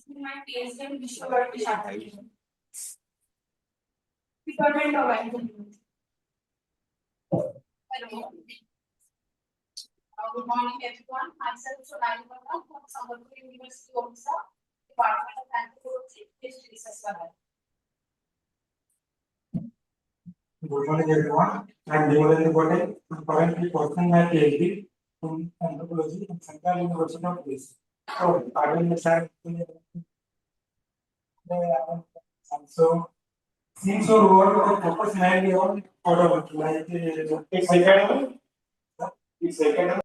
My PhD in Department of Engineering. Hello. Good morning, everyone. Myself, Sonali Verma from Sambalpur University, Odisha, Department of Anthropometry, History Research Lab. Good morning, everyone. I am Devalan Patel. I am currently pursuing my PhD in anthropology in Central University of Greece. So, I will start. So, since your work focus mainly on product, like it's academic, it's academic.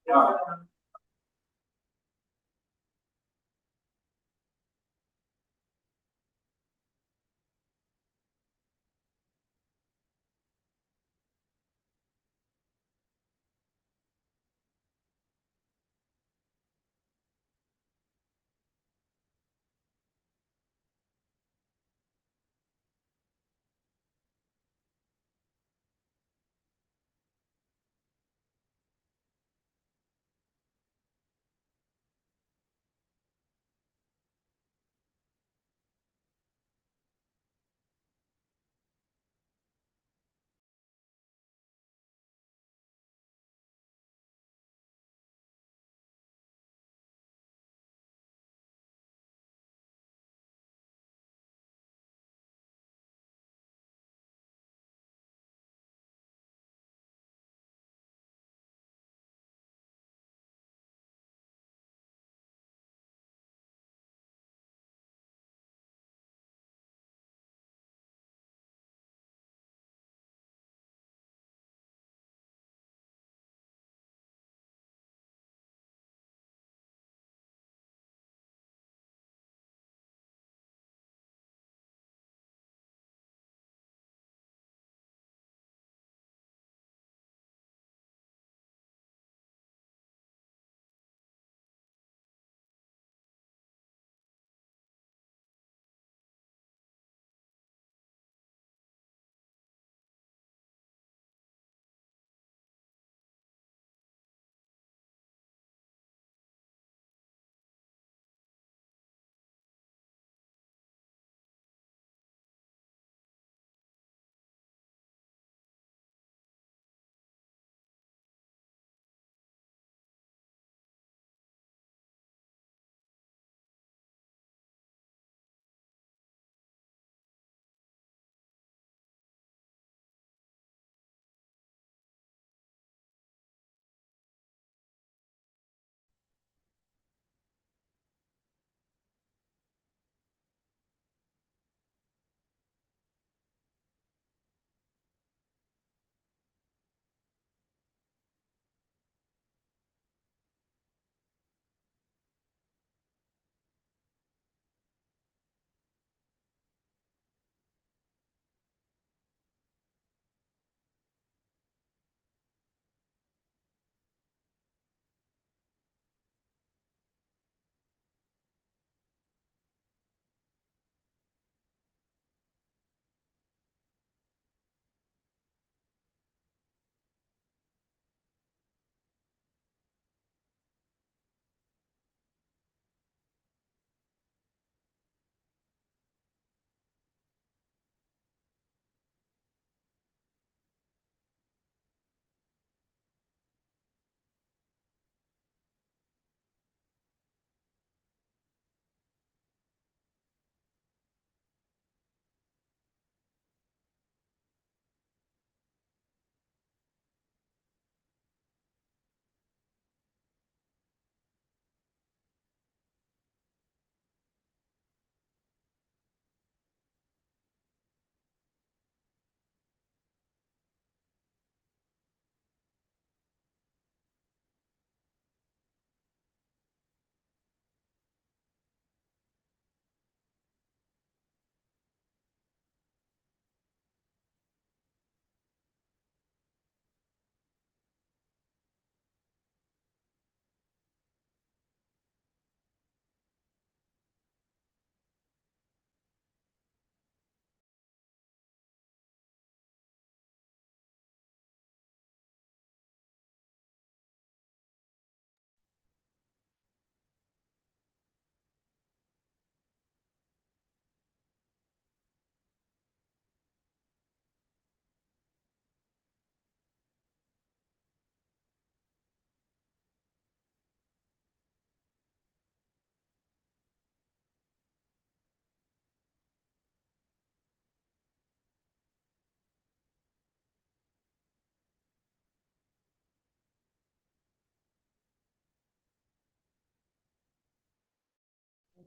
Yeah.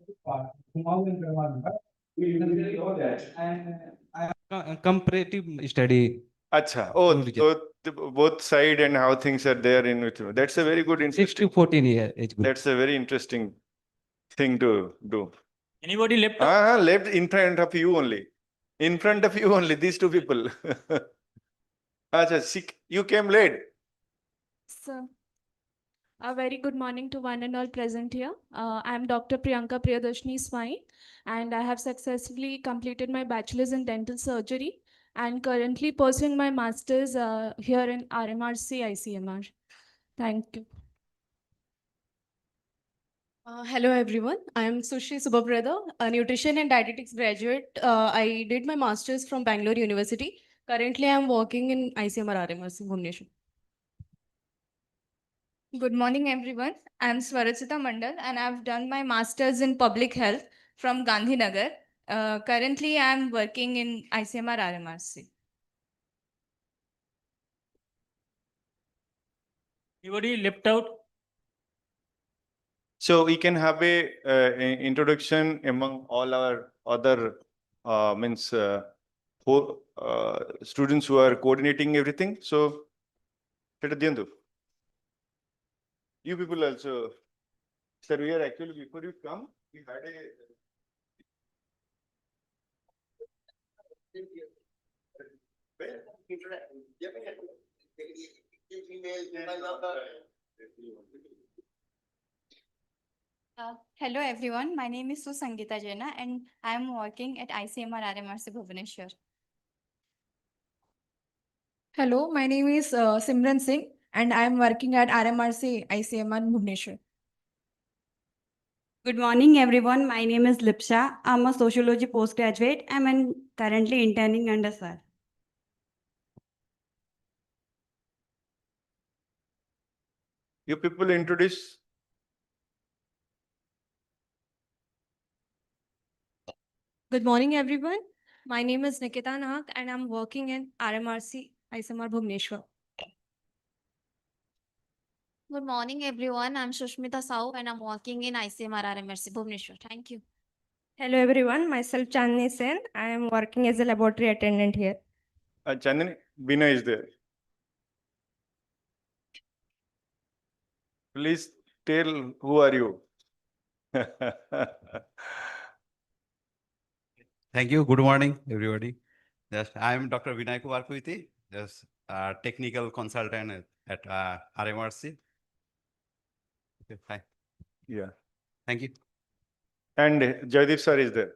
We know that. And comparative study. Acha. Oh, Religion. so both side and how things are there in which. That's a very good 6 to interesting. 14 year age group. That's a very interesting thing to do. Anybody left out? Left in front of you only. In front of you only, these two people. Acha, you came late. So, a very good morning to one and all present here. I am Dr. Priyanka Priyadarshini Swai, and I have successfully completed my bachelor's in dental surgery and currently pursuing my master's here in RMRC ICMR. Thank you. Hello everyone, I am Sushri Subhabrada, a nutrition and dietetics graduate. I did my master's from Bangalore University. Currently, I am working in ICMR RMRC Bhubaneswar. Good morning, everyone. I'm Swarachita Mandal, and I've done my master's in public health from Gandhinagar. Currently, I'm working in ICMR RMRC. Anybody left out? So we can have a introduction among all our other students who are coordinating everything. So you people also, sir, we are actually before you come, we had Hello, everyone. My name is Susangita Jaina, and I'm working at ICMR RMRC Bhubaneswar. Hello, my name is Simran Singh and I am working at RMRC ICMR Bhubaneswar. Good morning, everyone. My name is Lipsha. I'm a sociology postgraduate. I'm currently interning under sir. you people introduce. Good morning, everyone. My name is Nikita Nahak, and I'm working in RMRC ICMR Bhubaneswar. Good morning, everyone. I'm Shushmita Sahu, and I'm working in ICMR RMRC Bhubaneswar. Thank you. Hello everyone, myself Chandni Sen. I am working as a laboratory attendant here. Chandani, Bina is there. Please tell who are you? Thank you. Good morning, everybody. Yes, I am Dr. Vinay Kumarpuiti, just technical consultant at RMRC. Okay, hi. Yeah. Thank you. And Jaideep sir is there.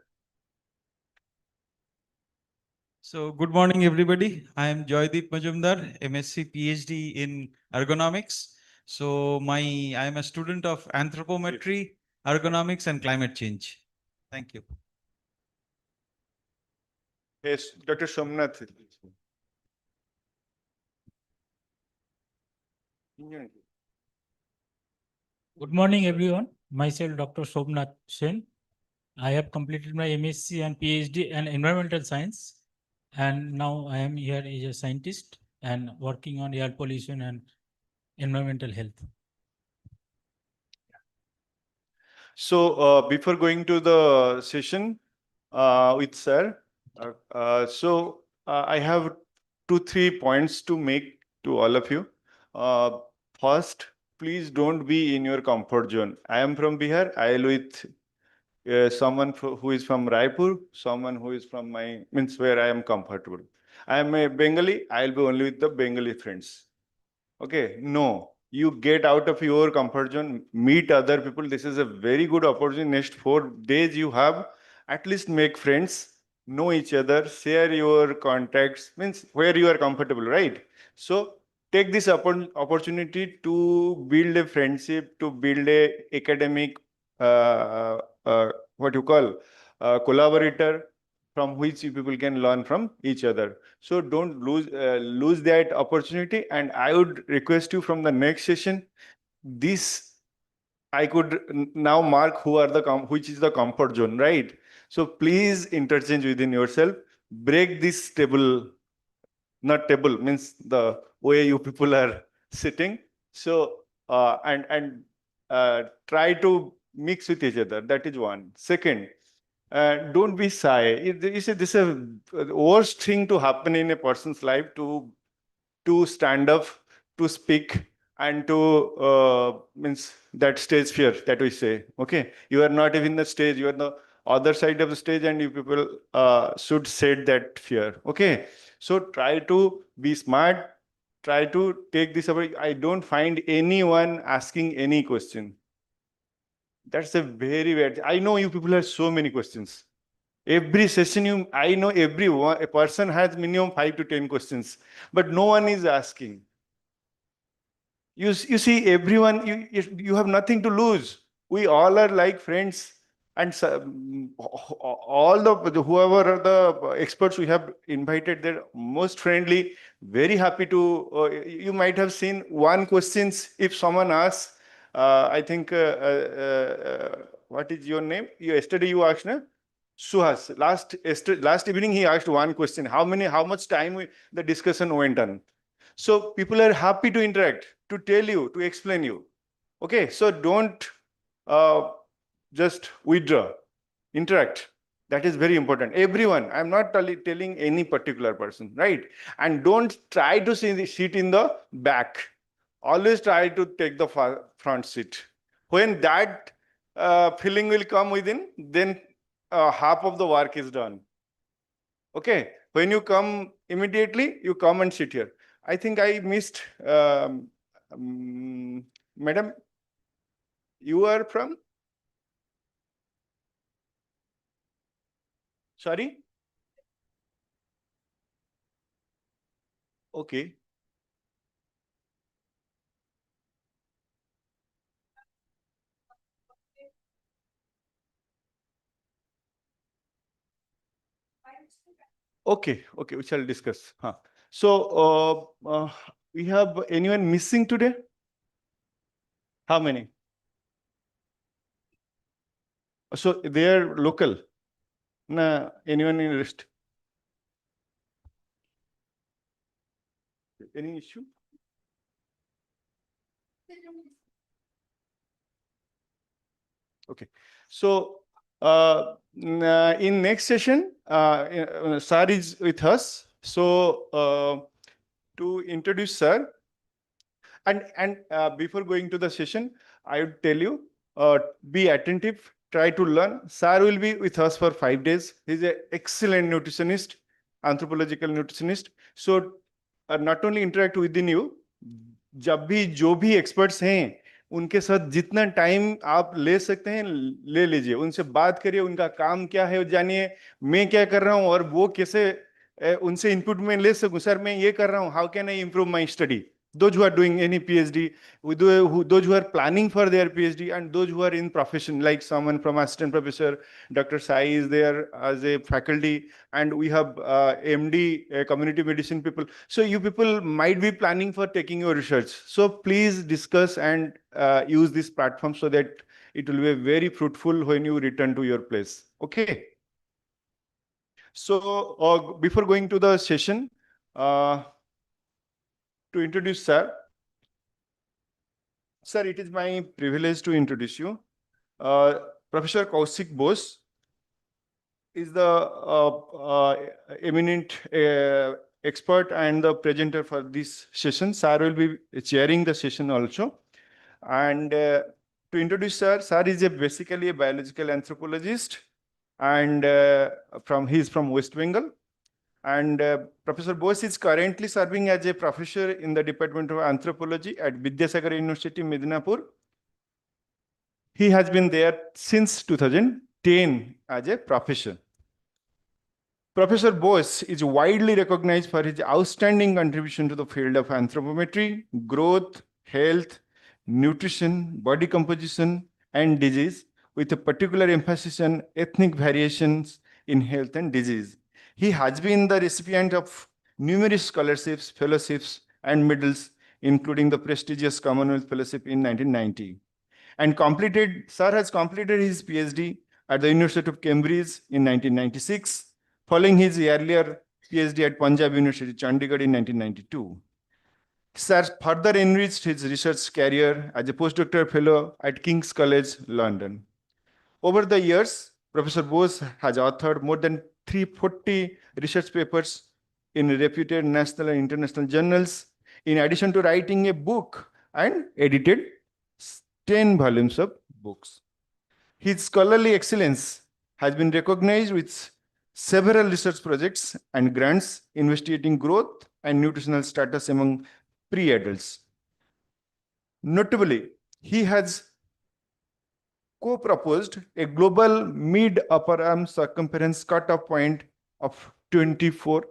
So, good morning, everybody. I am Joydeep Majumdar, MSc PhD in ergonomics. So, I am a student of anthropometry, ergonomics, and climate change. Thank you. Yes, Dr. Somnath. Good morning, everyone. Myself, Dr. Somnath Sen. I have completed my MSc and PhD in environmental science. And now I am here as a scientist and working on air pollution and environmental health. So before going to the session with sir, I have 2-3 points to make to all of you. First, please don't be in your comfort zone. I am from Bihar. I will with someone who is from Raipur, someone who is from means where I am comfortable. I am a Bengali. I will be only with the Bengali friends. Okay, no, you get out of your comfort zone, meet other people. This is a very good opportunity. Next 4 days you have, at least make friends, know each other, share your contacts, means where you are comfortable, right? So take this opportunity to build a friendship, to build a academic, what you call, collaborator, from which you people can learn from each other. So don't lose that opportunity. And I would request you from the next session, this I could now mark who are which is the comfort zone, right? So please interchange within yourself, break this table, not table means the way you people are sitting. So and try to mix with each other. That is one. Second, don't be shy. You see, this is the worst thing to happen in a person's life, to stand up, to speak, and to means that stage fear that we say. Okay, you are not even the stage, you are the other side of the stage, and you people should set that fear. Okay, so try to be smart, try to take this away. I don't find anyone asking any question. That's a very bad. I know you people have so many questions. Every session, I know a person has minimum 5 to 10 questions, but no one is asking. You see, everyone, you have nothing to lose. We all are like friends, and all whoever are the experts we have invited, they're most friendly, very happy to. You might have seen one questions if someone asks. I think what is your name? Yesterday you asked, na? Suhas. Last evening he asked one question. How much time the discussion went on? So people are happy to interact, to tell you, to explain you. Okay, so don't just withdraw, interact. That is very important. Everyone, I'm not telling any particular person, right? And don't try to sit in the back. Always try to take the front seat. When that feeling will come within, then half of the work is done. Okay, when you come immediately, you come and sit here. I think I missed, madam, you are from? Sorry? Okay. Okay, we shall discuss. Huh. So, we have anyone missing today? How many? So they are local. Nah, anyone in rest? Any issue? Okay. So in next session, Sir is with us. So to introduce Sir, and before going to the session, I would tell you, be attentive, try to learn. Sir will be with us for 5 days. He's an excellent nutritionist, anthropological nutritionist. So not only interact within you, जब भी जो भी experts हैं, उनके साथ जितना time आप ले सकते हैं ले लीजिए, उनसे बात करिए, उनका काम क्या है जानिए, मैं क्या कर रहा हूँ और वो कैसे उनसे इनपुट में ले सकूं. सर मैं ये कर रहा हूँ, how can I improve my study? Those who are doing any PhD, those who are planning for their PhD, and those who are in profession, like someone from assistant professor, Dr. Sai is there as a faculty, and we have MD, community medicine people. So you people might be planning for taking your research. So please discuss and use this platform so that it will be very fruitful when you return to your place. Okay. So before going to the session, to introduce Sir. Sir, it is my privilege to introduce you. Professor Kaushik Bose is the eminent expert and the presenter for this session. Sir will be chairing the session also. And to introduce Sir, Sir is basically a biological anthropologist, and he's from West Bengal. And Professor Bose is currently serving as a professor in the Department of Anthropology at Vidyasagar University, Medinapur. He has been there since 2010 as a professor. Professor Bose is widely recognized for his outstanding contribution to the field of anthropometry, growth, health, nutrition, body composition, and disease, with a particular emphasis on ethnic variations in health and disease. He has been the recipient of numerous scholarships, fellowships, and medals, including the prestigious Commonwealth Fellowship in 1990. And Sir has completed his PhD at the University of Cambridge in 1996, following his earlier PhD at Punjab University, Chandigarh in 1992. Sir further enriched his research career as a postdoctoral fellow at King's College, London. Over the years, Professor Bose has authored more than 340 research papers in reputed national and international journals, in addition to writing a book and edited 10 volumes of books. His scholarly excellence has been recognized with several research projects and grants investigating growth and nutritional status among pre-adults. Notably, he has co-proposed a global mid-upper arm circumference cutoff point of 24,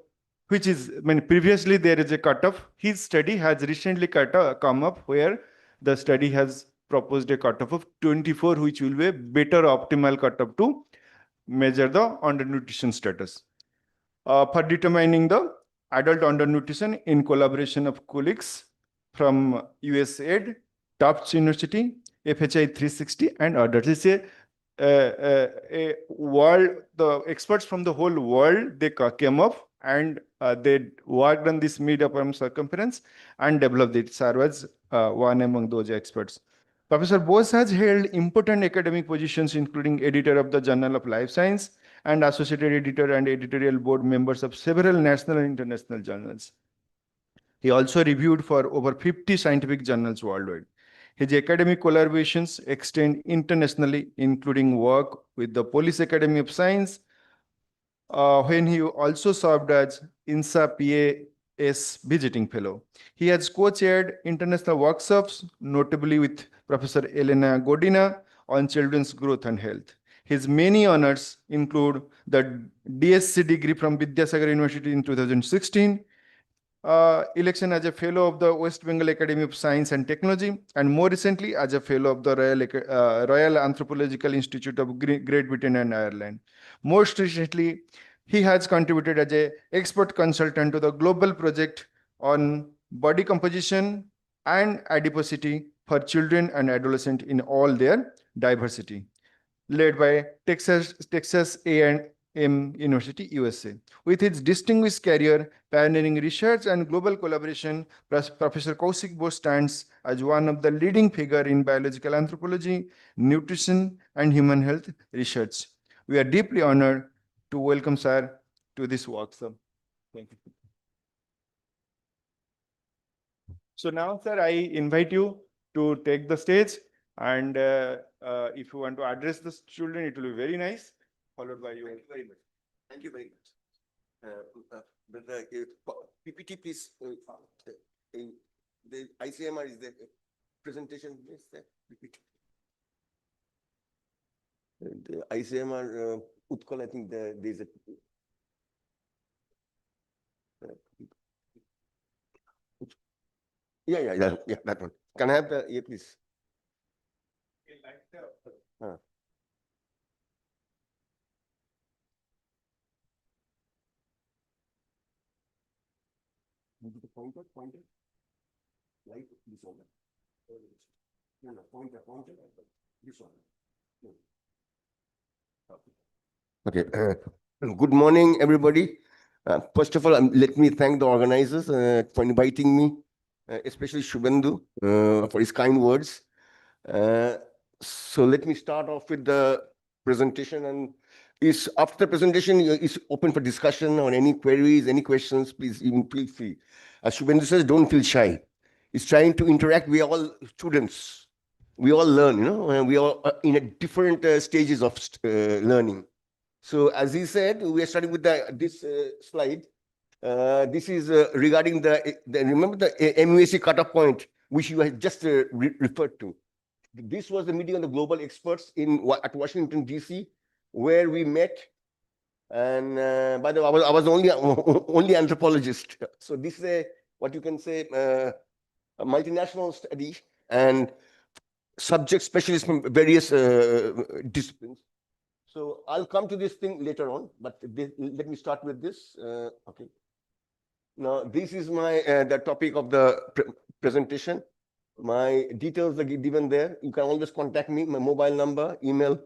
which is, I mean, previously there is a cutoff. His study has recently come up where the study has proposed a cutoff of 24, which will be a better optimal cutoff to measure the undernutrition status. For determining the adult undernutrition in collaboration of colleagues from USAID, Tufts University, FHI 360, and others. It's a world, the experts from the whole world, they came up and they worked on this mid-upper arm circumference and developed it. Sir was one among those experts. Professor Bose has held important academic positions, including editor of the Journal of Life Science and associated editor and editorial board members of several national and international journals. He also reviewed for over 50 scientific journals worldwide. His academic collaborations extend internationally, including work with the Police Academy of Science, when he also served as INSA PAS visiting fellow. He has co-chaired international workshops, notably with Professor Elena Godina on children's growth and health. His many honors include the DSc degree from Vidyasagar University in 2016, election as a fellow of the West Bengal Academy of Science and Technology, and more recently as a fellow of the Royal Anthropological Institute of Great Britain and Ireland. Most recently, he has contributed as an expert consultant to the global project on body composition and adiposity for children and adolescents in all their diversity, led by Texas A&M University, USA. With his distinguished career, pioneering research and global collaboration, Professor Kaushik Bose stands as one of the leading figures in biological anthropology, nutrition, and human health research. We are deeply honored to welcome Sir to this workshop. Thank you. So now, sir, I invite you to take the stage, and if you want to address the children, it will be very nice, followed by you. Thank you very much. Thank you very much. PPT, please. The ICMR is the presentation. Yes, the PPT. The ICMR Utkal, I think there is a. Yeah, that one. Can I have the please? The pointer, light this one. No, pointer, this one. Okay. Good morning, everybody. First of all, let me thank the organizers for inviting me, especially Shubhendu for his kind words. So let me start off with the presentation, and after the presentation is open for discussion or any queries, any questions, please even feel free. As Shubhendu says, don't feel shy. It's trying to interact. We are all students. We all learn, we are in a different stages of learning. So as he said, we are starting with this slide. This is regarding remember the MUAC cutoff point, which you had just referred to. This was the meeting of the global experts at Washington, DC, where we met. And by the way, I was only anthropologist. So this is what you can say, a multinational study and subject specialists from various disciplines. So I'll come to this thing later on, but let me start with this. Okay. Now, this is the topic of the presentation. My details are given there. You can always contact me, my mobile number, email.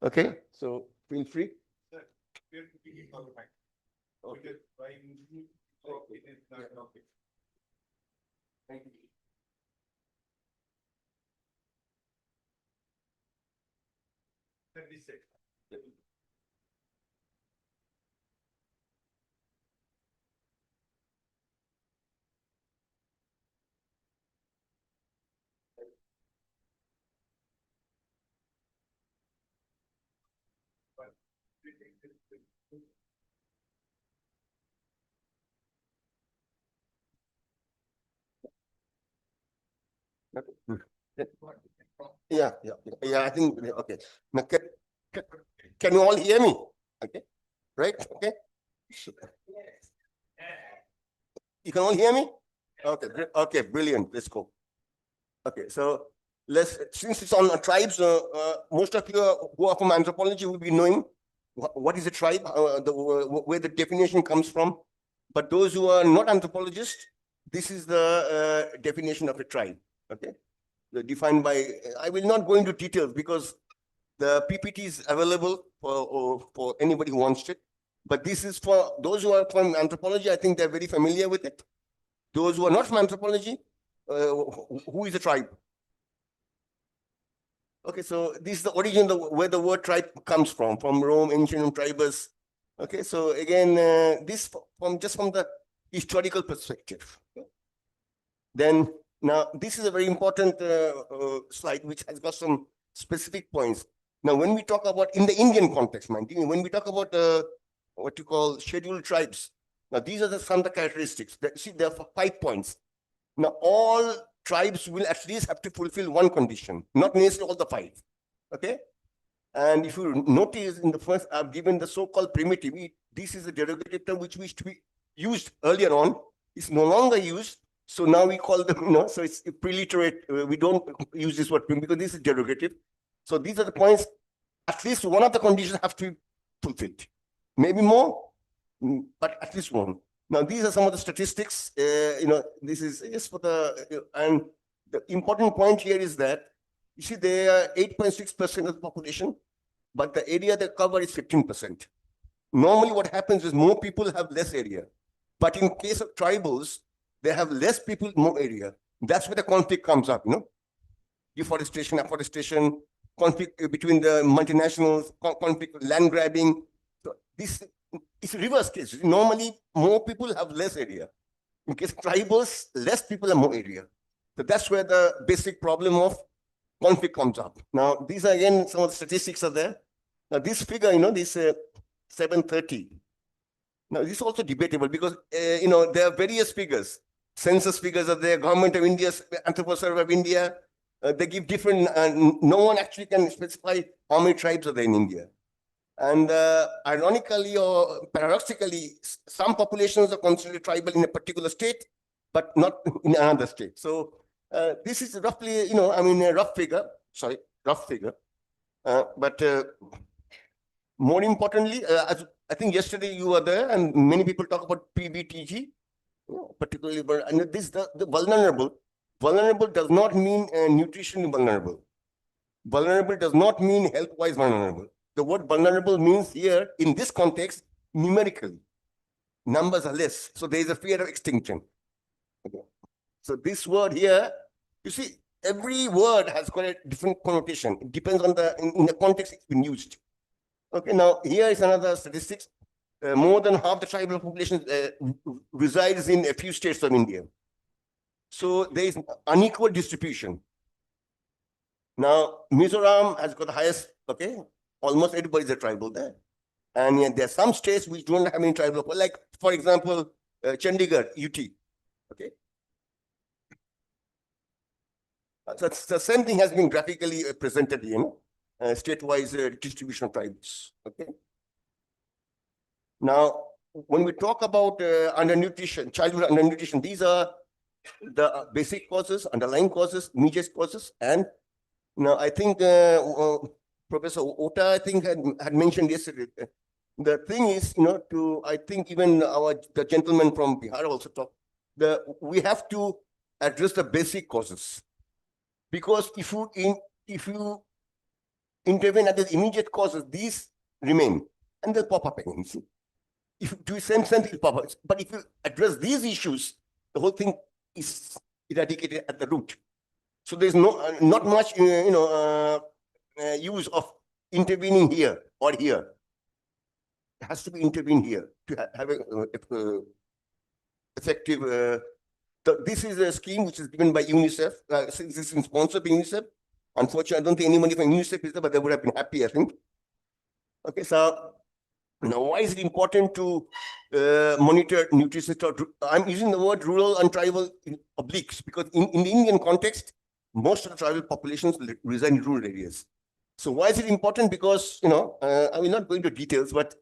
Okay, so feel free. Sir, we are keeping it all the time. Okay. Thank you. Yeah, I think, okay. Now, can you all hear me? Okay, right, okay. You can all hear me? Okay, okay, brilliant, let's go. Okay, so since it's on tribes, most of you who are from anthropology will be knowing what is a tribe, where the definition comes from. But those who are not anthropologists, this is the definition of a tribe, okay? Defined by, I will not go into details because the PPT is available for anybody who wants it. But this is for those who are from anthropology. I think they're very familiar with it. Those who are not from anthropology, who is a tribe? Okay, so this is the origin where the word tribe comes from Rome, ancient tribes. Okay, so again, this from the historical perspective. Then now this is a very important slide which has got some specific points. Now, when we talk about in the Indian context, mind you, when we talk about what you call scheduled tribes, now these are some of the characteristics. See, there are 5 points. Now, all tribes will at least have to fulfill one condition, not necessarily all the 5. Okay. And if you notice in the first, I've given the so-called primitive. This is a derogative term which used to be used earlier on. It's no longer used. So now we call them, so it's preliterate. We don't use this word because this is derogative. So these are the points. At least one of the conditions have to be fulfilled. Maybe more, but at least one. Now, these are some of the statistics. This is just for and the important point here is that, you see, they are 8.6% of the population, but the area they cover is 15%. Normally, what happens is more people have less area. But in case of tribals, they have less people, more area. That's where the conflict comes up, Deforestation, afforestation, conflict between the multinationals, conflict, land grabbing. So this is a reverse case. Normally, more people have less area. In case of tribals, less people have more area. So that's where the basic problem of conflict comes up. Now, these are again, some of the statistics are there. Now, this figure, this 730. Now, this is also debatable because, there are various figures. Census figures are there, Government of India, Anthropometry of India. They give different, no one actually can specify how many tribes are there in India. And ironically or paradoxically, some populations are considered tribal in a particular state, but not in another state. So this is roughly, a rough figure, but more importantly, as I think yesterday you were there and many people talk about PBTG, particularly, and the vulnerable. Vulnerable does not mean nutritionally vulnerable. Vulnerable does not mean health-wise vulnerable. The word vulnerable means here, in this context, numerically. Numbers are less. So there is a fear of extinction. Okay. So this word here, you see, every word has got a different connotation. It depends on in the context it's been used. Okay, now here is another statistics. More than half the tribal population resides in a few states of India. So there is unequal distribution. Now, Mizoram has got the highest, okay? Almost everybody is a tribal there. And there are some states which don't have any tribal, like, for example, Chandigarh, UT, okay? So the same thing has been graphically presented, state-wise distribution of tribes, okay? Now, when we talk about undernutrition, childhood undernutrition, these are the basic causes, underlying causes, immediate causes, and now I think Professor Ota, I think, had mentioned yesterday. The thing is, I think even the gentleman from Bihar also talked. We have to address the basic causes, because if you intervene at the immediate causes, these remain and they'll pop up again. See? If you do the same thing, it'll pop up. But if you address these issues, the whole thing is eradicated at the root. So there's not much, use of intervening here or here. It has to be intervened here to have a effective. This is a scheme which is given by UNICEF. Since this is sponsored by UNICEF. Unfortunately, I don't think anybody from UNICEF is there, but they would have been happy, I think. Okay, so now why is it important to monitor nutrition? I'm using the word rural and tribal in obliques because in the Indian context, most of the tribal populations reside in rural areas. So why is it important? Because, I will not go into details, but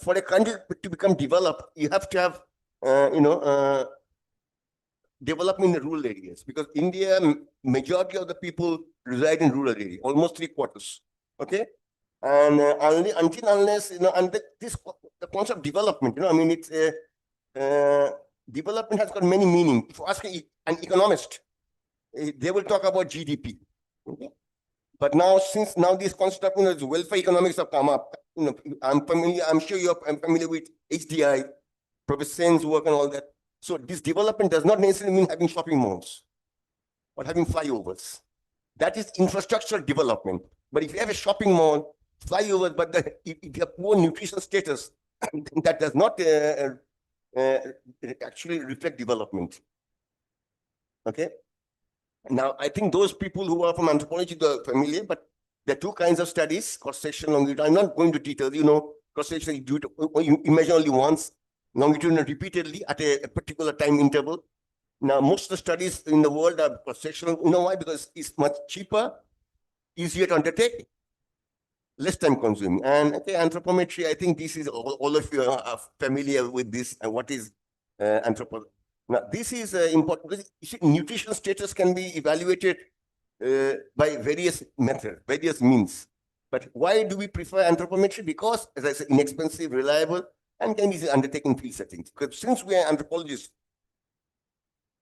for a country to become developed, you have to have, development in the rural areas, because India, majority of the people reside in rural area, almost 3/4. Okay, and unless and the concept of development, it's development has got many meanings. If you ask an economist, they will talk about GDP. Okay? But now, since this concept of welfare economics have come up, I'm familiar. I'm sure I'm familiar with HDI, Professor Sen's work and all that. So this development does not necessarily mean having shopping malls or having flyovers. That is infrastructural development. But if you have a shopping mall, flyovers, but if you have poor nutritional status, that does not actually reflect development. Okay. Now, I think those people who are from anthropology are familiar, but there are two kinds of studies: cross-sectional, longitudinal. I'm not going to detail. Cross-sectional, you measure only once, longitudinal repeatedly at a particular time interval. Now, most of the studies in the world are cross-sectional. You know why? Because it's much cheaper, easier to undertake, less time consuming. And okay, anthropometry, I think this is all of you are familiar with this and what is anthropometry. Now, this is important because you see, nutritional status can be evaluated by various methods, various means. But why do we prefer anthropometry? Because, as I said, inexpensive, reliable, and can be undertaken in field settings. Because since we are anthropologists,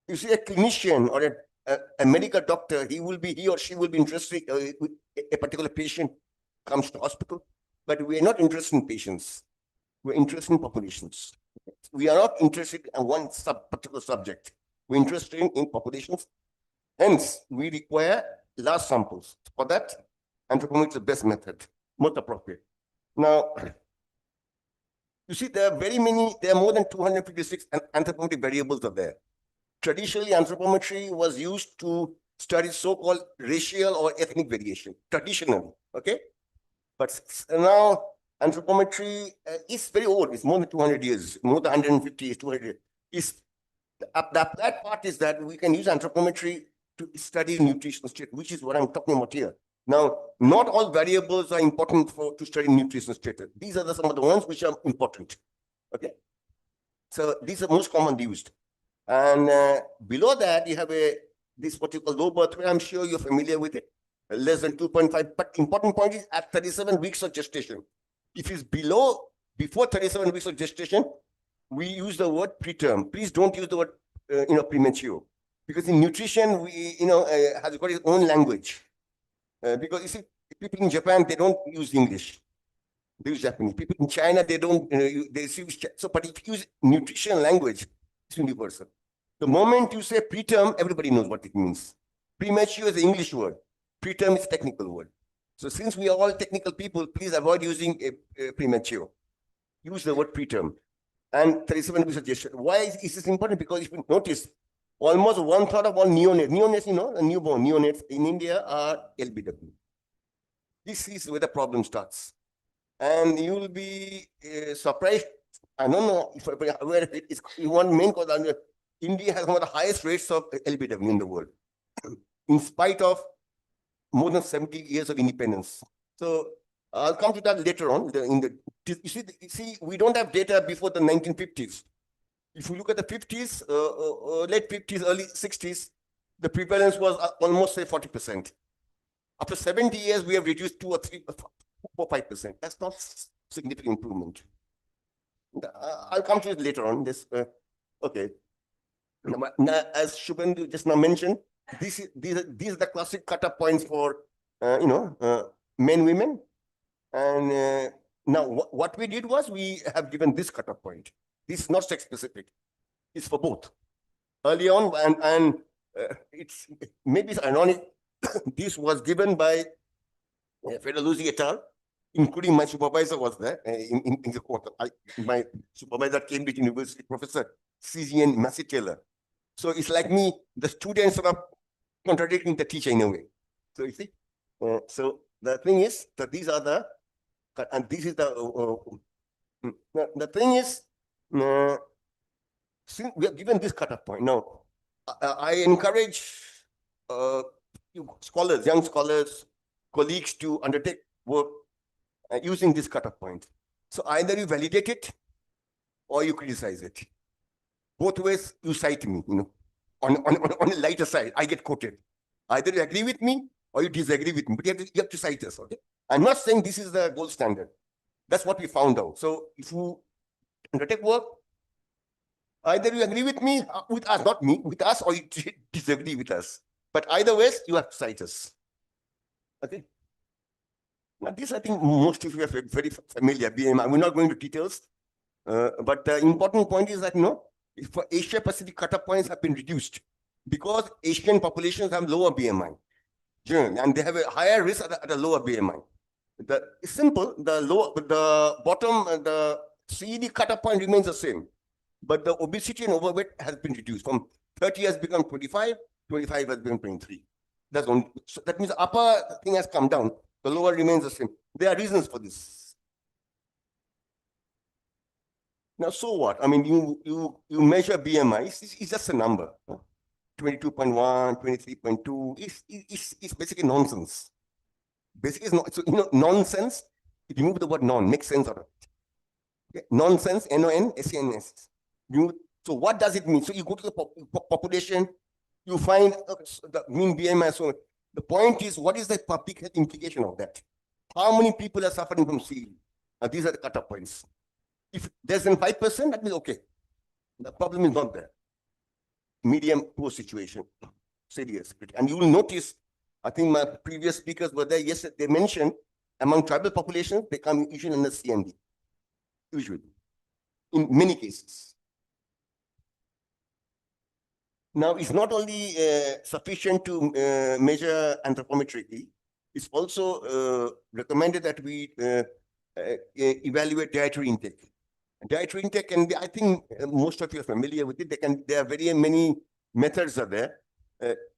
you see a clinician or a medical doctor, he or she will be interested with a particular patient comes to hospital, but we are not interested in patients. We're interested in populations. We are not interested in one particular subject. We're interested in populations. Hence, we require large samples. For that, anthropometry is the best method, most appropriate. Now, you see, there are more than 256 anthropometric variables are there. Traditionally, anthropometry was used to study so-called racial or ethnic variation, traditionally, okay? But now, anthropometry is very old. It's more than 200 years, more than 150 years, 200 years. That part is that we can use anthropometry to study nutritional state, which is what I'm talking about here. Now, not all variables are important to study nutritional status. These are some of the ones which are important. Okay. So these are most commonly used. And below that, you have this particular low birth weight. I'm sure you're familiar with it. Less than 2.5. But important point is at 37 weeks of gestation. If it's before 37 weeks of gestation, we use the word preterm. Please don't use the word premature, because in nutrition we has got its own language. Because you see, people in Japan, they don't use English. They use Japanese. People in China, they don't. They use so. But if you use nutrition language, it's universal. The moment you say preterm, everybody knows what it means. Premature is the English word. Preterm is technical word. So since we are all technical people, please avoid using a premature. Use the word preterm. And 37 weeks of gestation. Why is this important? Because if you notice, almost 1/3 of all neonates, a newborn neonates in India are LBW. This is where the problem starts. And you will be surprised. I don't know if you're aware of it. It's one main cause. India has one of the highest rates of LBW in the world, in spite of more than 70 years of independence. So I'll come to that later on. You see, we don't have data before the 1950s. If you look at the 50s, late 50s, early 60s, the prevalence was almost say 40%. After 70 years, we have reduced 2 or 3, 4, 5%. That's not significant improvement. I'll come to it later on. Okay. Now, as Shubhendu just now mentioned, these are the classic cutoff points for men, women, and now what we did was we have given this cutoff point. This is not sex specific; it's for both. early on, and it's maybe it's ironic. This was given by Fedaluzzi et al., including my supervisor was there in the court. My supervisor at Cambridge University, Professor C.G.N. Massey Taylor. So it's like me, the students sort of contradicting the teacher in a way. So you see, so the thing is that these are the, and this is the thing is, since we are given this cutoff point now, I encourage scholars, young scholars, colleagues to undertake work using this cutoff point. So either you validate it or you criticize it. Both ways you cite me, on the lighter side, I get quoted. Either you agree with me or you disagree with me, but you have to cite us, okay? I'm not saying this is the gold standard. That's what we found out. So if you undertake work, either you agree with me, with us, not me, with us, or you disagree with us. But either ways, you have to cite us. Okay? Now this, I think most of you are very familiar, BMI. We're not going to details. But the important point is that, for Asia Pacific cutoff points have been reduced because Asian populations have lower BMI. And they have a higher risk at a lower BMI. It's simple, the bottom, the CED cutoff point remains the same. But the obesity and overweight has been reduced from 30 has become 25, 25 has become 23. That's only, so that means the upper thing has come down, the lower remains the same. There are reasons for this. Now, so what? I mean, you measure BMI, it's just a number. 22.1, 23.2, it's basically nonsense. Basically, it's not, so, nonsense, if you remove the word non, makes sense of it. Okay? Nonsense, N-O-N-S-E-N-S. So what does it mean? So you go to the population, you find the mean BMI. So the point is, what is the public health implication of that? How many people are suffering from CED? These are the cutoff points. If less than 5%, that means okay. The problem is not there. Medium poor situation, serious. And you will notice, I think my previous speakers were there yesterday, they mentioned among tribal populations, they come usually under CND. Usually. In many cases. Now, it's not only sufficient to measure anthropometrically, it's also recommended that we evaluate dietary intake. Dietary intake can be, I think most of you are familiar with it. There are very many methods are there,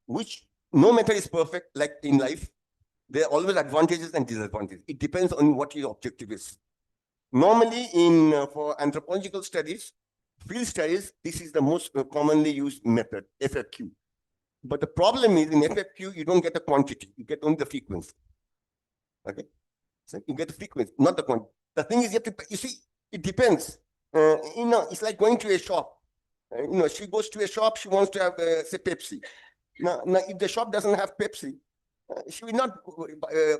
which no method is perfect, like in life. There are always advantages and disadvantages. It depends on what your objective is. Normally, for anthropological studies, field studies, this is the most commonly used method, FFQ. But the problem is in FFQ, you don't get the quantity, you get only the frequency. Okay? So you get the frequency, not the quantity. The thing is, you see, it depends. It's like going to a shop. She goes to a shop, she wants to have, say, Pepsi. Now, if the shop doesn't have Pepsi, she will not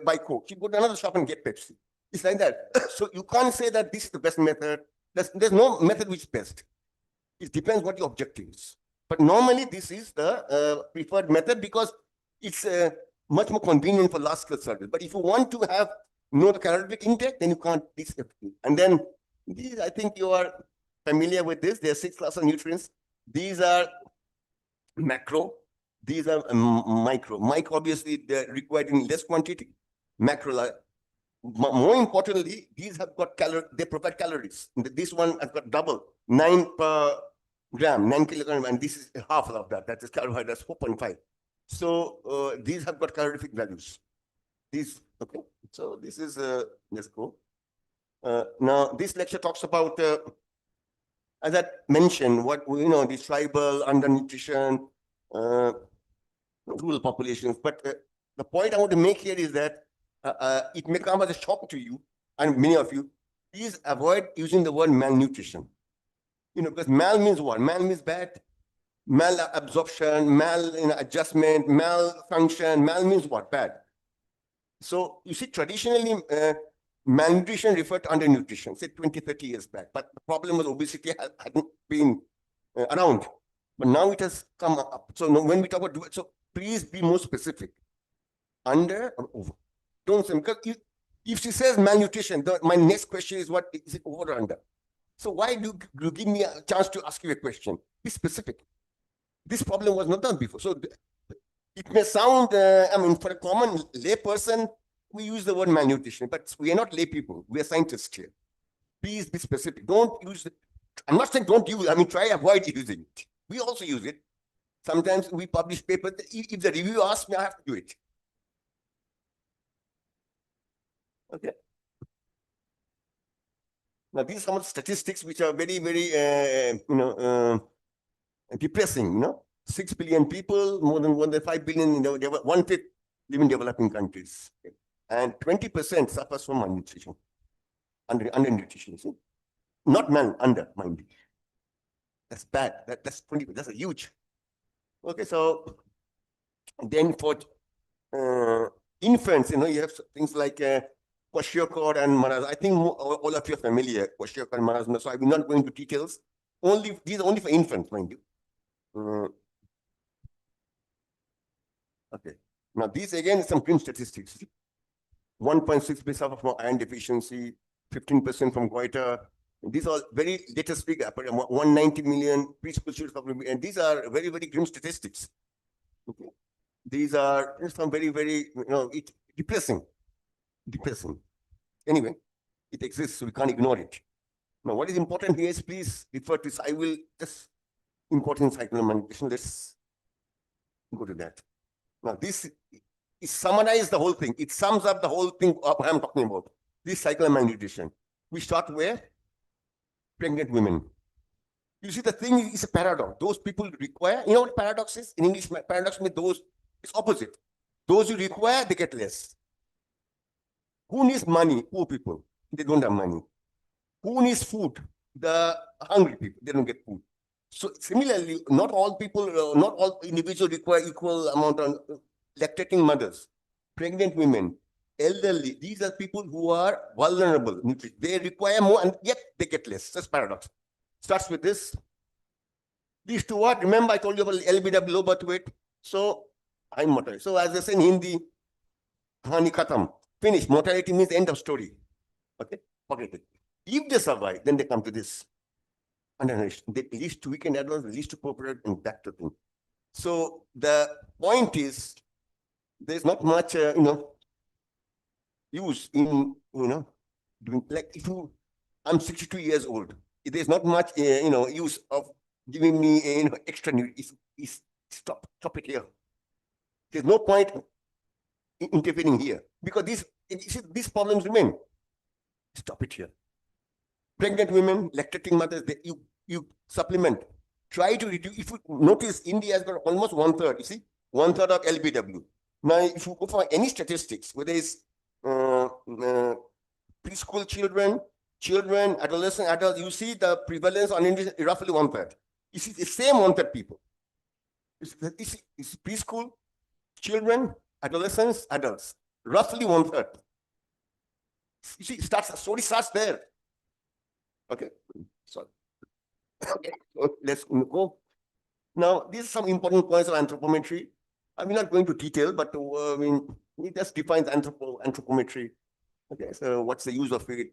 buy Coke. She'll go to another shop and get Pepsi. It's like that. So you can't say that this is the best method. There's no method which is best. It depends what your objective is. But normally this is the preferred method because it's much more convenient for large-scale studies. But if you want to have the calorific intake, then you can't this. And then these, I think you are familiar with this. There are 6 classes of nutrients. These are macro. These are micro. Micro, obviously, they're required in less quantity. Macro, more importantly, these have got they provide calories. This one has got double, 9 per gram, 9 kilogram, and this is half of that. That is carbohydrates, 4.5. So these have got calorific values. These, okay. So this is, let's go. Now, this lecture talks about, as I mentioned, what, the tribal, undernutrition, rural populations. But the point I want to make here is that it may come as a shock to you, and many of you, please avoid using the word malnutrition. Because mal means what? Mal means bad, malabsorption, maladjustment, malfunction. Mal means what? Bad. So you see, traditionally, malnutrition referred to undernutrition, say 20, 30 years back. But the problem with obesity hadn't been around. But now it has come up. So when we talk about, so please be more specific. Under or over. Don't say, because if she says malnutrition, my next question is, what is it, over or under? So why do you give me a chance to ask you a question? Be specific. This problem was not done before. So it may sound, I mean, for a common lay person, we use the word malnutrition, but we are not lay people. We are scientists here. Please be specific. Don't use it. I'm not saying don't use it. I mean, try avoid using it. We also use it. Sometimes we publish papers. If the review asks me, I have to do it. Okay. Now, these are some of the statistics which are very, very, depressing. 6 billion people, more than 5 billion, 1/5 live in developing countries. Okay. And 20% suffers from malnutrition, undernutrition. See? Not under, mind you. That's bad. That's 20. That's a huge. Okay, so then for infants, you have things like kwashiorkor and marasmus. I think all of you are familiar, kwashiorkor and marasmus. So I will not go into details. These are only for infants, mind you. Okay. Now these again some grim statistics. 1.6% suffer from iron deficiency, 15% from goiter. These are very latest figure, 190 million preschool children, and these are very, very grim statistics. Okay. These are some very, very, depressing. Anyway, it exists, so we can't ignore it. Now, what is important here is please refer to this. I will just important cycle manipulation. Let's go to that. Now, this is summarize the whole thing. It sums up the whole thing I'm talking about. This cycle malnutrition. We start where? Pregnant women. You see, the thing is a paradox. Those people require, you know what paradox is? In English, paradox means those, it's opposite. Those who require, they get less. Who needs money? Poor people. They don't have money. Who needs food? The hungry people. They don't get food. So similarly, not all people, not all individuals require equal amount of lactating mothers, pregnant women, elderly. These are people who are vulnerable. They require more and yet they get less. That's paradox. Starts with this. These two what? Remember I told you about LBW, low birth weight. So I'm mortality. So as they say in Hindi, Kahani khatam. Finish. Mortality means end of story. Okay? Forget it. If they survive, then they come to this. Undernourished. They least to weakened adults, least to populate, and that to thing. So the point is, there's not much, use in, doing, like if you, I'm 62 years old. There's not much, use of giving me, extra. Stop it here. There's no point in intervening here because these problems remain. Stop it here. Pregnant women, lactating mothers, you supplement. Try to reduce. If you notice, India has got almost 1/3. You see, 1/3 of LBW. Now, if you go for any statistics, whether it's preschool children, adolescent, adults, you see the prevalence on India is roughly 1/3. You see the same 1/3 people. It's preschool, children, adolescents, adults, roughly 1/3. You see, story starts there. Okay, sorry. Okay, so let's go. Now, these are some important points of anthropometry. I'm not going to detail, but it just defines anthropometry. Okay, so what's the use of it?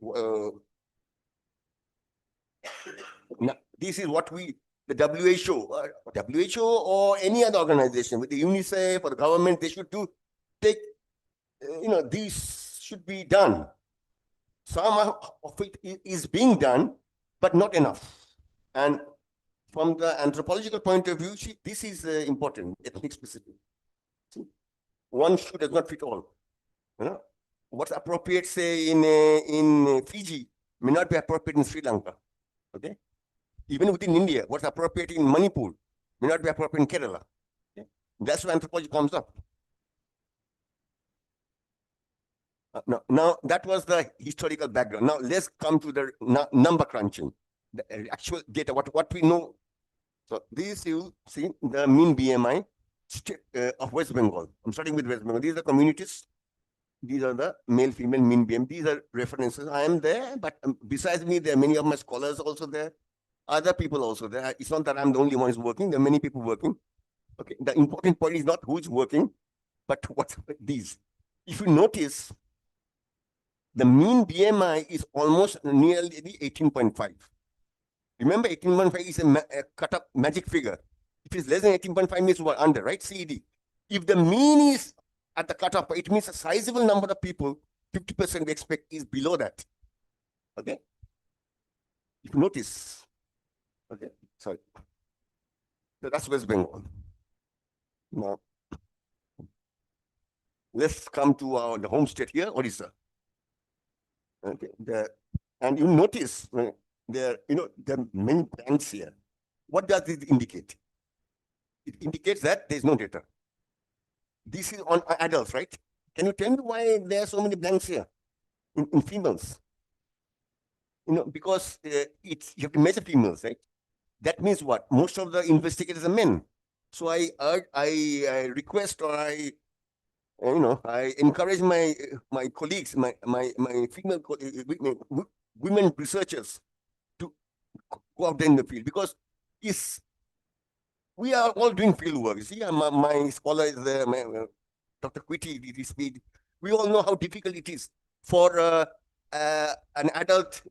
Now, this is what the WHO or any other organization, with the UNICEF or the government, they should these should be done. Some of it is being done, but not enough. And from the anthropological point of view, this is important, ethnic specific. See, one shoe does not fit all. What's appropriate, say, in Fiji may not be appropriate in Sri Lanka. Okay, even within India, what's appropriate in Manipur may not be appropriate in Kerala. Okay? That's where anthropology comes up. Now that was the historical background. Now let's come to the number crunching, the actual data. What we know. So this you see the mean BMI of West Bengal. I'm starting with West Bengal. These are communities. These are the male-female mean BMI. These are references. I am there, but besides me, there are many of my scholars also there. Other people also there. It's not that I'm the only one who's working. There are many people working. Okay. The important point is not who is working, but what's these. If you notice, the mean BMI is almost nearly 18.5. Remember, 18.5 is a cut-up magic figure. If it's less than 18.5 means we're under, right? CED. If the mean is at the cutoff, it means a sizable number of people, 50% we expect is below that. Okay. If you notice, okay, sorry. So that's West Bengal. Now, let's come to the home state here, Odisha. Okay, and you notice there are many banks here. What does it indicate? It indicates that there's no data. This is on adults, right? Can you tell me why there are so many blanks here in females? Because you have to measure females, right? That means what? Most of the investigators are men. So I request, or I encourage my colleagues, my female women researchers to go out there in the field, because we are all doing field work. You see, my scholar is there, Dr. Quitty, we all know how difficult it is for an adult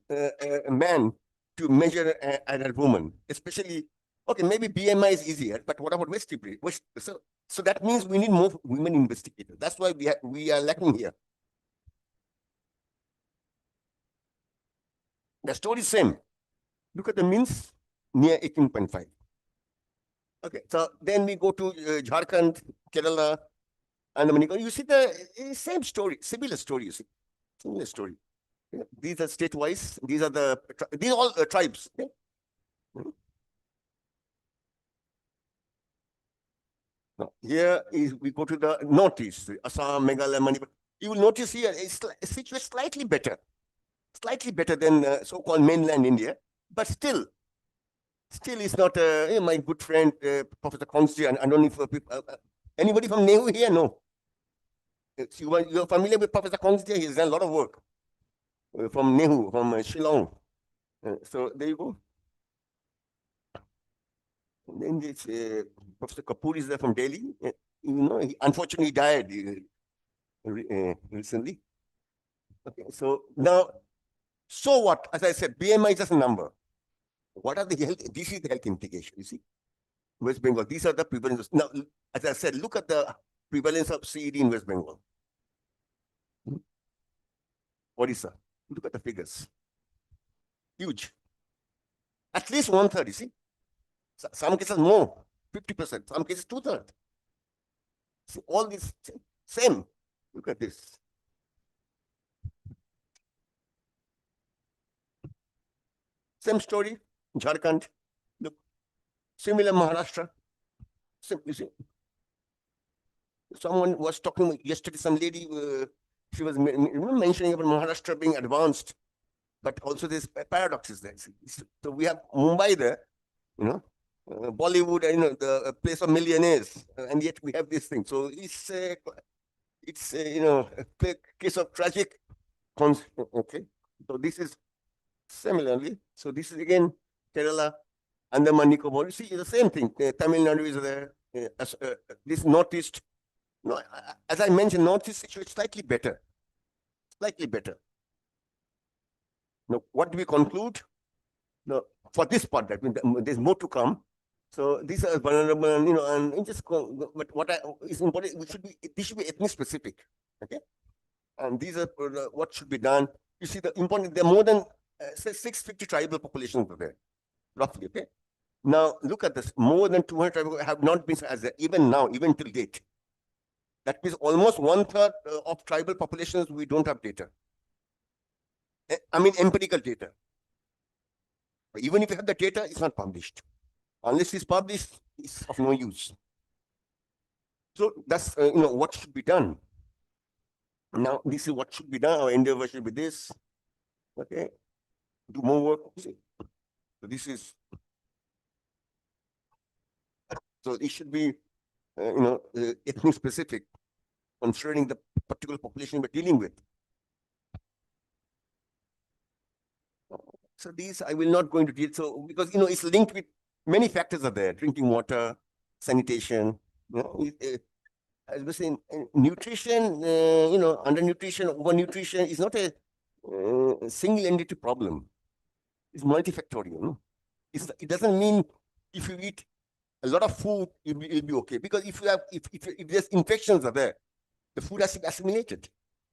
man to measure an adult woman, especially, okay, maybe BMI is easier, but what about vestibular? So that means we need more women investigators. That's why we are lacking here. The story is same. Look at the means near 18.5. Okay, so then we go to Jharkhand, Kerala, and Manipur. You see the same story, similar story. You see, similar story. Yeah. These are state-wise. These are all tribes. Okay? Now, here we go to the northeast, Assam, Meghalaya, Manipur. You will notice here it's situated slightly better than so-called mainland India, but still is not. My good friend Professor Kongsi, and I don't know if anybody from Nehu here? No. You're familiar with Professor Kongsi? He's done a lot of work from Nehu, from Shillong. So there you go. And then this Professor Kapoor is there from Delhi. He unfortunately died recently. Okay, so now, so what? As I said, BMI is just a number. What are the health? This is the health implication. You see, West Bengal. These are the prevalence. Now, as I said, look at the prevalence of CED in West Bengal. Odisha. Look at the figures. Huge. At least 1/3. You see, some cases more, 50%. Some cases 2/3. So all this same. Look at this. Same story. Jharkhand. Look, similar Maharashtra. Simply see. Someone was talking yesterday, some lady, she was mentioning about Maharashtra being advanced, but also there's paradoxes there. So we have Mumbai there, Bollywood, the place of millionaires, and yet we have this thing. So it's a case of tragic. Okay, so this is similarly. So this is again Kerala, Andaman Nicobar. You see, the same thing. Tamil Nadu is there. This northeast. No, as I mentioned, northeast situation is slightly better. Slightly better. Now, what do we conclude? No, for this part, that there's more to come. So these are vulnerable, and just but what is important, this should be ethnic specific. Okay, and these are what should be done. You see, the important, there are more than say 650 tribal populations are there, roughly. Okay, now look at this. More than 200 tribal have not been as even now, even till date. That means almost 1/3 of tribal populations we don't have data. I mean empirical data. Even if you have the data, it's not published. Unless it's published, it's of no use. So that's what should be done. Now this is what should be done. Our endeavor should be this. Okay, do more work. So this is. So it should be, ethnic specific, concerning the particular population we're dealing with. So these I will not go into detail. So because it's linked with many factors are there: drinking water, sanitation. As we saying, nutrition. Undernutrition, overnutrition is not a single entity problem. It's multifactorial. It doesn't mean if you eat a lot of food, it'll be okay. Because if you have, if there's infections are there, the food has to be assimilated.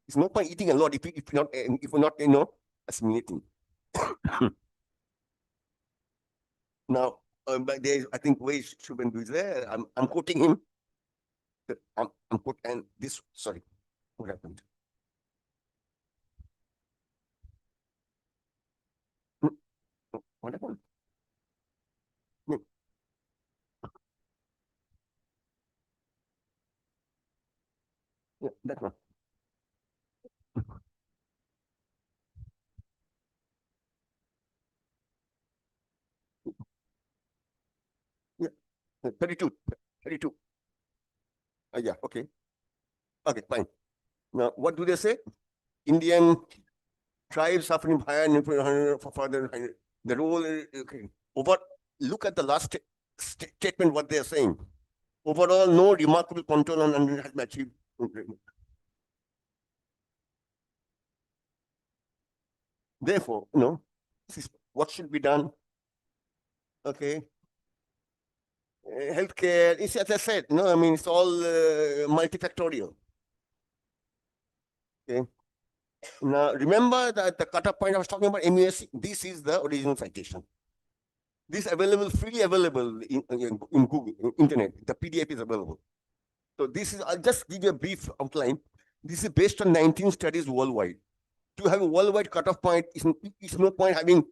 It's no point eating a lot if you're not, assimilating. Now, but there's, I think, where Shubhendu is there. I'm quoting him. I'm quoting, and this, sorry, what happened? What happened? Yeah, that one. Yeah, 32. Yeah, okay. Okay, fine. Now, what do they say? Indian tribes suffering higher for further. The role, okay. Look at the last statement, what they are saying. Overall, no remarkable control on has been achieved. Therefore, this is what should be done. Okay. Healthcare, it's as I said, I mean, it's all multifactorial. Okay. Now, remember that the cutoff point I was talking about, MUSC, this is the original citation. This is available, freely available in Google, internet. The PDF is available. So this is, I'll just give you a brief outline. This is based on 19 studies worldwide. To have a worldwide cutoff point, it's no point having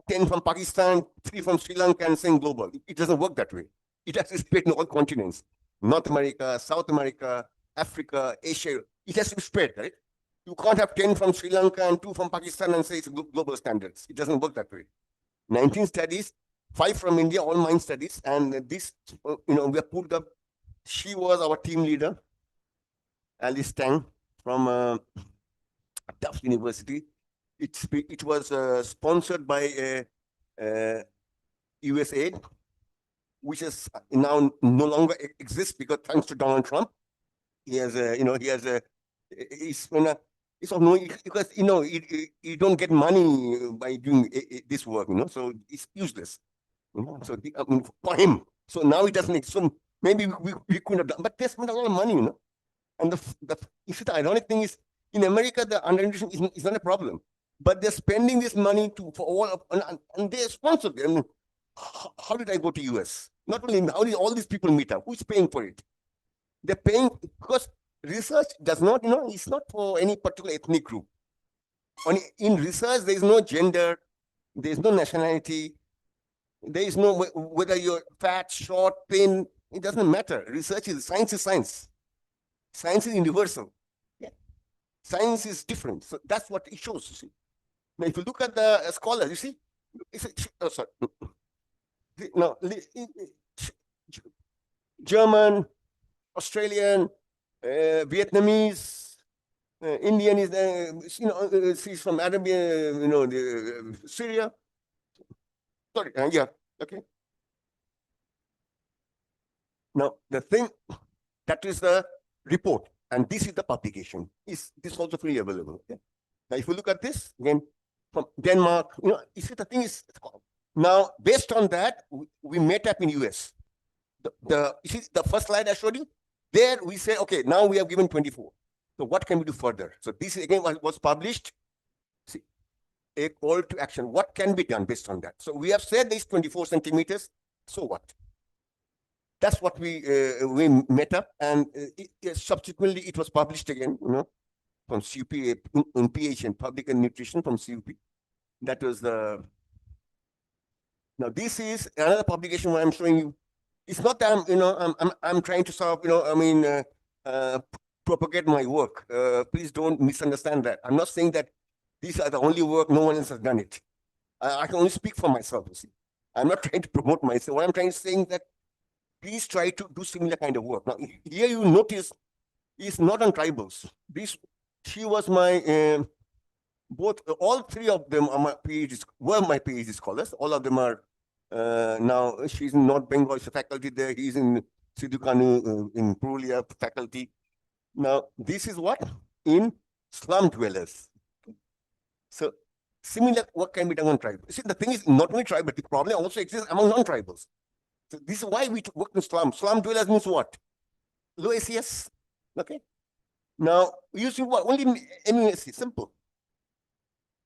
10 from Pakistan, 3 from Sri Lanka, and saying global. It doesn't work that way. It has to spread in all continents. North America, South America, Africa, Asia. It has to be spread, right? You can't have 10 from Sri Lanka and 2 from Pakistan and say it's global standards. It doesn't work that way. 19 studies, 5 from India, all mine studies. And this, we have pulled up. She was our team leader, Alice Tang from Tufts University. It was sponsored by USAID, which is now no longer exists because thanks to Donald Trump, it's of no, because you don't get money by doing this work, so it's useless, So for him, so now it doesn't. So maybe we couldn't have done, but they spent a lot of money, And the ironic thing is, in America, the undernutrition is not a problem, but they're spending this money for all and they're sponsored. How did I go to US? Not only how did all these people meet up? Who's paying for it? They're paying because research does not, it's not for any particular ethnic group. In research, there is no gender, there is no nationality, there is no whether you're fat, short, thin. It doesn't matter. Research is science. Science is universal. Yeah. Science is different. So that's what it shows. You see. Now, if you look at the scholars, you see, sorry. No, German, Australian, Vietnamese, Indian is she's from Arabia, Syria. Sorry, yeah, okay. Now the thing that is the report, and this is the publication. Is this also freely available? Okay? Now, if you look at this again from Denmark, you see the thing is now based on that we met up in US. You see the first slide I showed you. There we say, okay, now we have given 24. So what can we do further? So this again was published. See, a call to action. What can be done based on that? So we have said this 24 centimeters. So what? That's what we met up, and subsequently it was published again, from CUP in PH and Public and Nutrition from CUP. That was the. Now this is another publication where I'm showing you. It's not that I'm trying to sort of propagate my work. Please don't misunderstand that. I'm not saying that these are the only work, no one else has done it. I can only speak for myself. You see, I'm not trying to promote myself. What I'm trying to say is that please try to do similar kind of work. Now here you notice it's not on tribals. She was my all 3 of them are my PhD scholars. All of them are. Now she's in North Bengal, she's a faculty there. He's in Sidukanu in Purulia faculty. Now this is what in slum dwellers. So similar work can be done on tribal. See, the thing is not only tribal, the problem also exists among non-tribals. So this is why we work in slum. Slum dwellers means what? Low ACS. Okay. Now, using what? Only MUSC, simple.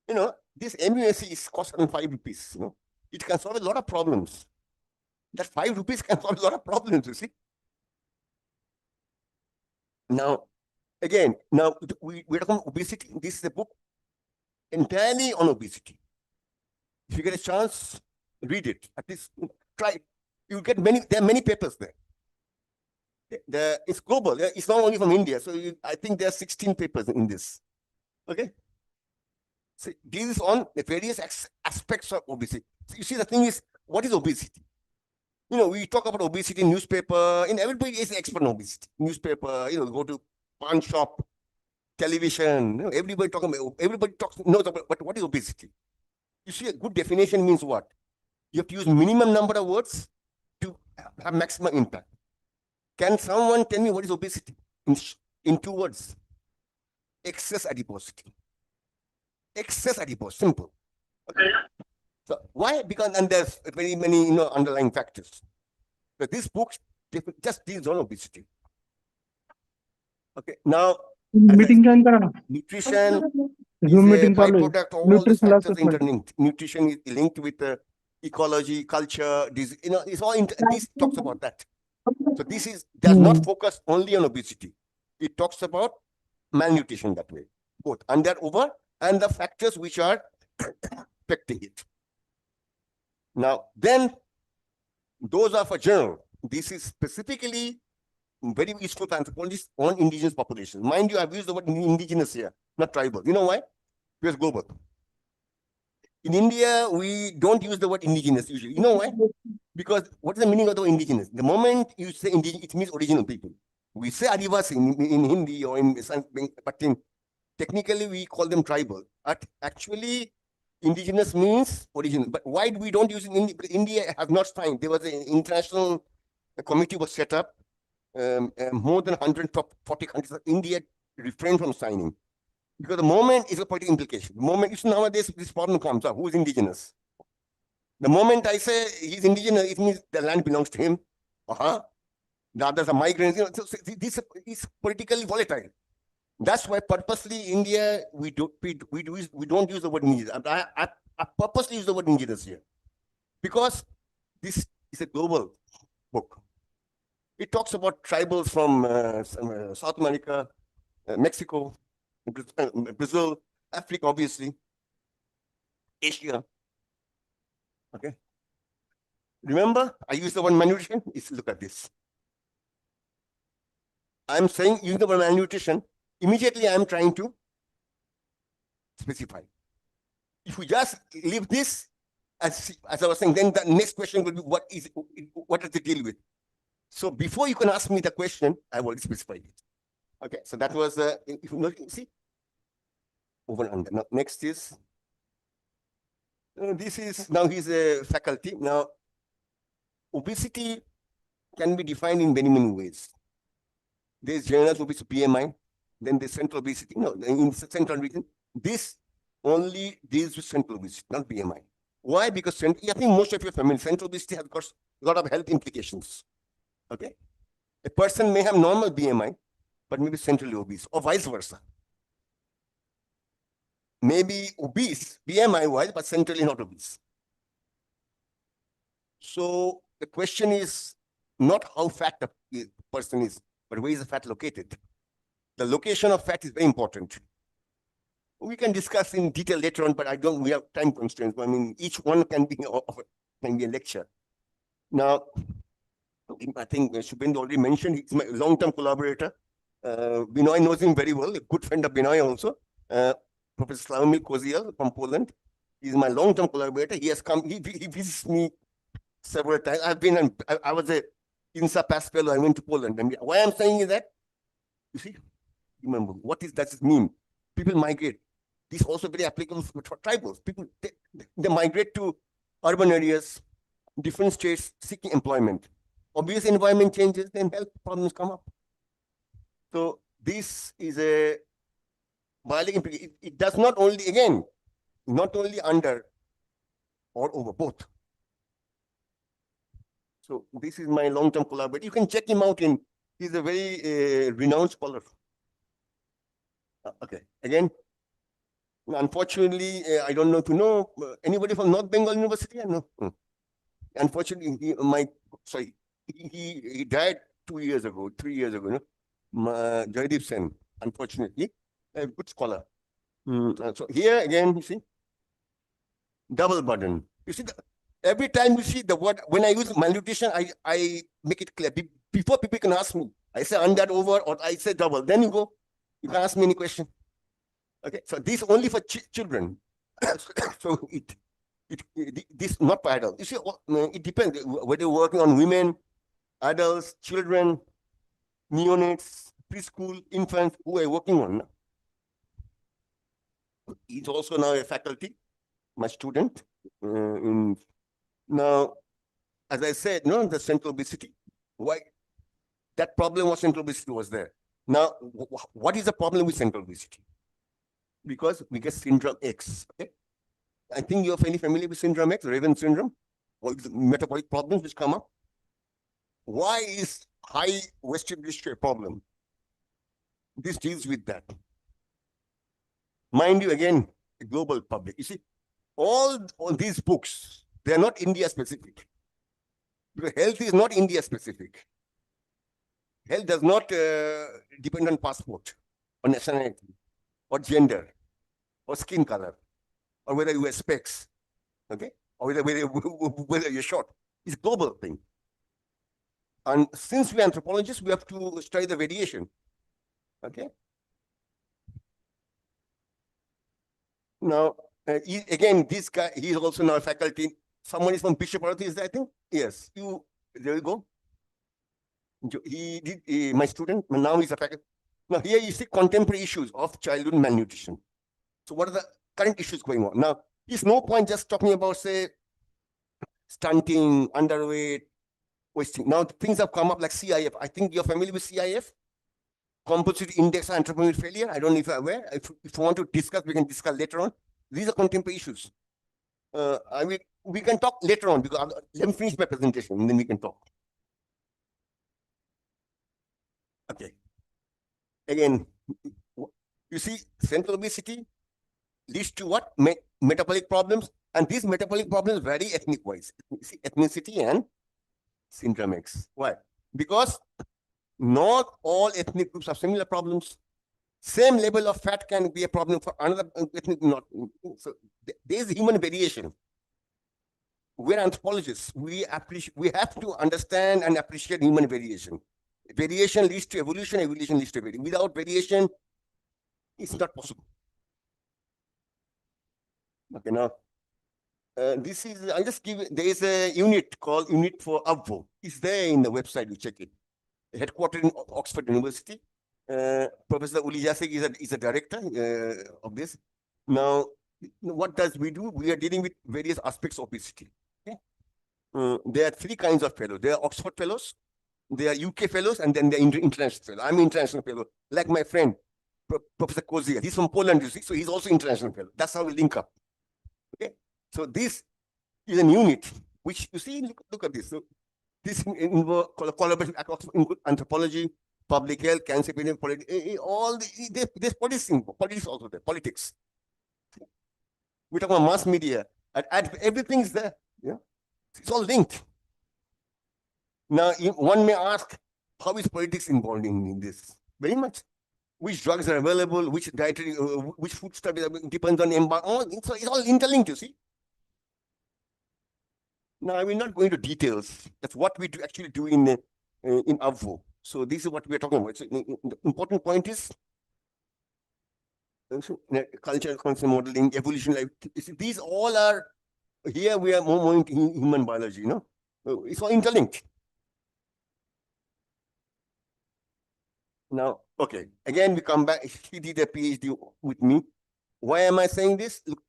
You know, this MUSC is costing 5 rupees. You know, it can solve a lot of problems. That 5 rupees can solve a lot of problems, you see. Now, again, now we're talking about obesity. This is a book entirely on obesity. If you get a chance, read it. At least try. You get many. There are many papers there. It's global. It's not only from India. So I think there are 16 papers in this. Okay. So this is on the various aspects of obesity. So you see, the thing is, what is obesity? You know, we talk about obesity in newspaper, and everybody is an expert on obesity. Newspaper, you know, go to pawn shop, television, you know, everybody knows about, but what is obesity? You see, a good definition means what? You have to use minimum number of words to have maximum impact. Can someone tell me what is obesity in 2 words? Excess adiposity. Excess adipose, simple. Okay. So why? Because and there's very many underlying factors. So this book just deals on obesity. Okay. Now, meeting join kara na. nutrition Zoom is a meeting चालू है. byproduct. All these Nutritional factors assessment. interlinked. Nutrition is linked with ecology, culture. This, it's all. This talks about that. So this does not focus only on obesity. It talks about malnutrition that way, both under, over, and the factors which are affecting it. Now, then, those are for general. This is specifically very useful for anthropologists on indigenous populations. Mind you, I've used the word indigenous here, not tribal. You know why? Because global. In India, we don't use the word indigenous usually. You know why? Because what is the meaning of the word indigenous? The moment you say indigenous, it means original people. We say Adivasi in Hindi or in but technically we call them tribal. But actually, indigenous means original. But why we don't use it in India? Because India has not signed. There was an international committee was set up. More than 140 countries. India refrained from signing. Because the moment is a political implication. The moment, nowadays this problem comes up. Who is indigenous? The moment I say he's indigenous, it means the land belongs to him. The others are migrants. So this is politically volatile. That's why purposely India we don't use the word indigenous. I purposely use the word indigenous here because this is a global book. It talks about tribals from South America, Mexico, Brazil, Africa, obviously, Asia. Okay. Remember, I used the word malnutrition. Look at this. I'm saying using the word malnutrition. Immediately, I'm trying to specify. If we just leave this, as I was saying, then the next question will be what does it deal with? So before you can ask me the question, I've already specified it. Okay, so that was if you look, see, over and under. Now, next is this is now he's a faculty. Now, obesity can be defined in many ways. There's general obesity, BMI. Then there's central obesity. No, in central region, this only deals with central obesity, not BMI. Why? Because I think most of your family, central obesity has got a lot of health implications. Okay, a person may have normal BMI, but maybe centrally obese, or vice versa. Maybe obese BMI wise, but centrally not obese. So the question is not how fat the person is, but where is the fat located? The location of fat is very important. We can discuss in detail later on, but we have time constraints. I mean, each one can be a lecture. Now, I think Shubhendu already mentioned, he's my long-term collaborator. Binoy knows him very well, a good friend of Binoy also. Professor Slavomir Koziel from Poland. He's my long-term collaborator. He has come, he visits me several times. I was a INSA pass fellow. I went to Poland. And why I'm saying is that, you see, remember, does it mean? People migrate. This is also very applicable for tribals. People, they migrate to urban areas, different states, seeking employment. Obvious environment changes, then health problems come up. So this is a biological implication. It does not only, again, not only under or over, both. So this is my long-term collaborator. You can check him out he's a very renowned scholar. Okay, again, unfortunately, I don't know if you know anybody from North Bengal University. I know. Unfortunately, he died 3 years ago. No? Jaideep Sen, unfortunately, a good scholar. So here again, you see, double burden. You see, every time you see the word, when I use malnutrition, I make it clear. Before people can ask me, I say under, over, or I say double. Then you can ask me any question. Okay, so this only for children. So this not for adults. You see, it depends whether you're working on women, adults, children, neonates, preschool, infants, who are working on. He's also now a faculty, my student. Now, as I said, the central obesity. Why? That problem of central obesity was there. Now, what is the problem with central obesity? Because we get syndrome X. Okay? I think you're fairly familiar with syndrome X, Raven syndrome, or the metabolic problems which come up. Why is high Western district a problem? This deals with that. Mind you, again, a global public. You see, all these books, they are not India specific. Because health is not India specific. Health does not depend on passport, or nationality, or gender, or skin color, or whether you wear specs, okay, or whether you're short. It's a global thing. And since we're anthropologists, we have to study the variation. Okay. Now, again, this guy, he's also now a faculty. Someone is from Bishop Bharati, is that, I think? Yes. There you go. He did my student, now he's a faculty. Now here you see contemporary issues of childhood malnutrition. So what are the current issues going on? Now, it's no point just talking about, say, stunting, underweight, wasting. Now things have come up like CIF. I think you're familiar with CIF, Composite Index of Anthropometry Failure. I don't know if you're aware. If you want to discuss, we can discuss later on. These are contemporary issues. We can talk later on because let me finish my presentation and then we can talk. Okay. Again, you see, central obesity leads to what? Metabolic problems, and these metabolic problems vary ethnic-wise. You see, ethnicity and syndrome X. Why? Because not all ethnic groups have similar problems. Same level of fat can be a problem for another ethnic. Not so. There is human variation. We're anthropologists. We have to understand and appreciate human variation. Variation leads to evolution. Evolution leads to variation. Without variation, it's not possible. Okay, now this is, I'll just give, there is a unit called Unit for AVO. It's there in the website, you check it. Headquartered in Oxford University. Professor Uli Jasek is a director of this. Now, what does we do? We are dealing with various aspects of obesity. Okay? There are three kinds of fellows. There are Oxford fellows, there are UK fellows, and then there are international fellows. I'm an international fellow, like my friend, Professor Kozia. He's from Poland, you see, so he's also international fellow. That's how we link up. Okay, so this is a unit which you see. Look at this. So this involves collaboration across anthropology, public health, cancer epidemic, politics. All there's politics also there. Politics. We talk about mass media. Everything is there. Yeah, it's all linked. Now, one may ask, how is politics involved in this? Very much. Which drugs are available, which dietary, which food stuff depends on embargo. It's all interlinked, you see. Now, I will not go into details. That's what we actually do in AVO. So this is what we're talking about. So the important point is cultural concept modeling, evolution. These all are, here we are more into human biology, you know. It's all interlinked. Now, okay, again, we come back. He did a PhD with me. Why am I saying this? Look,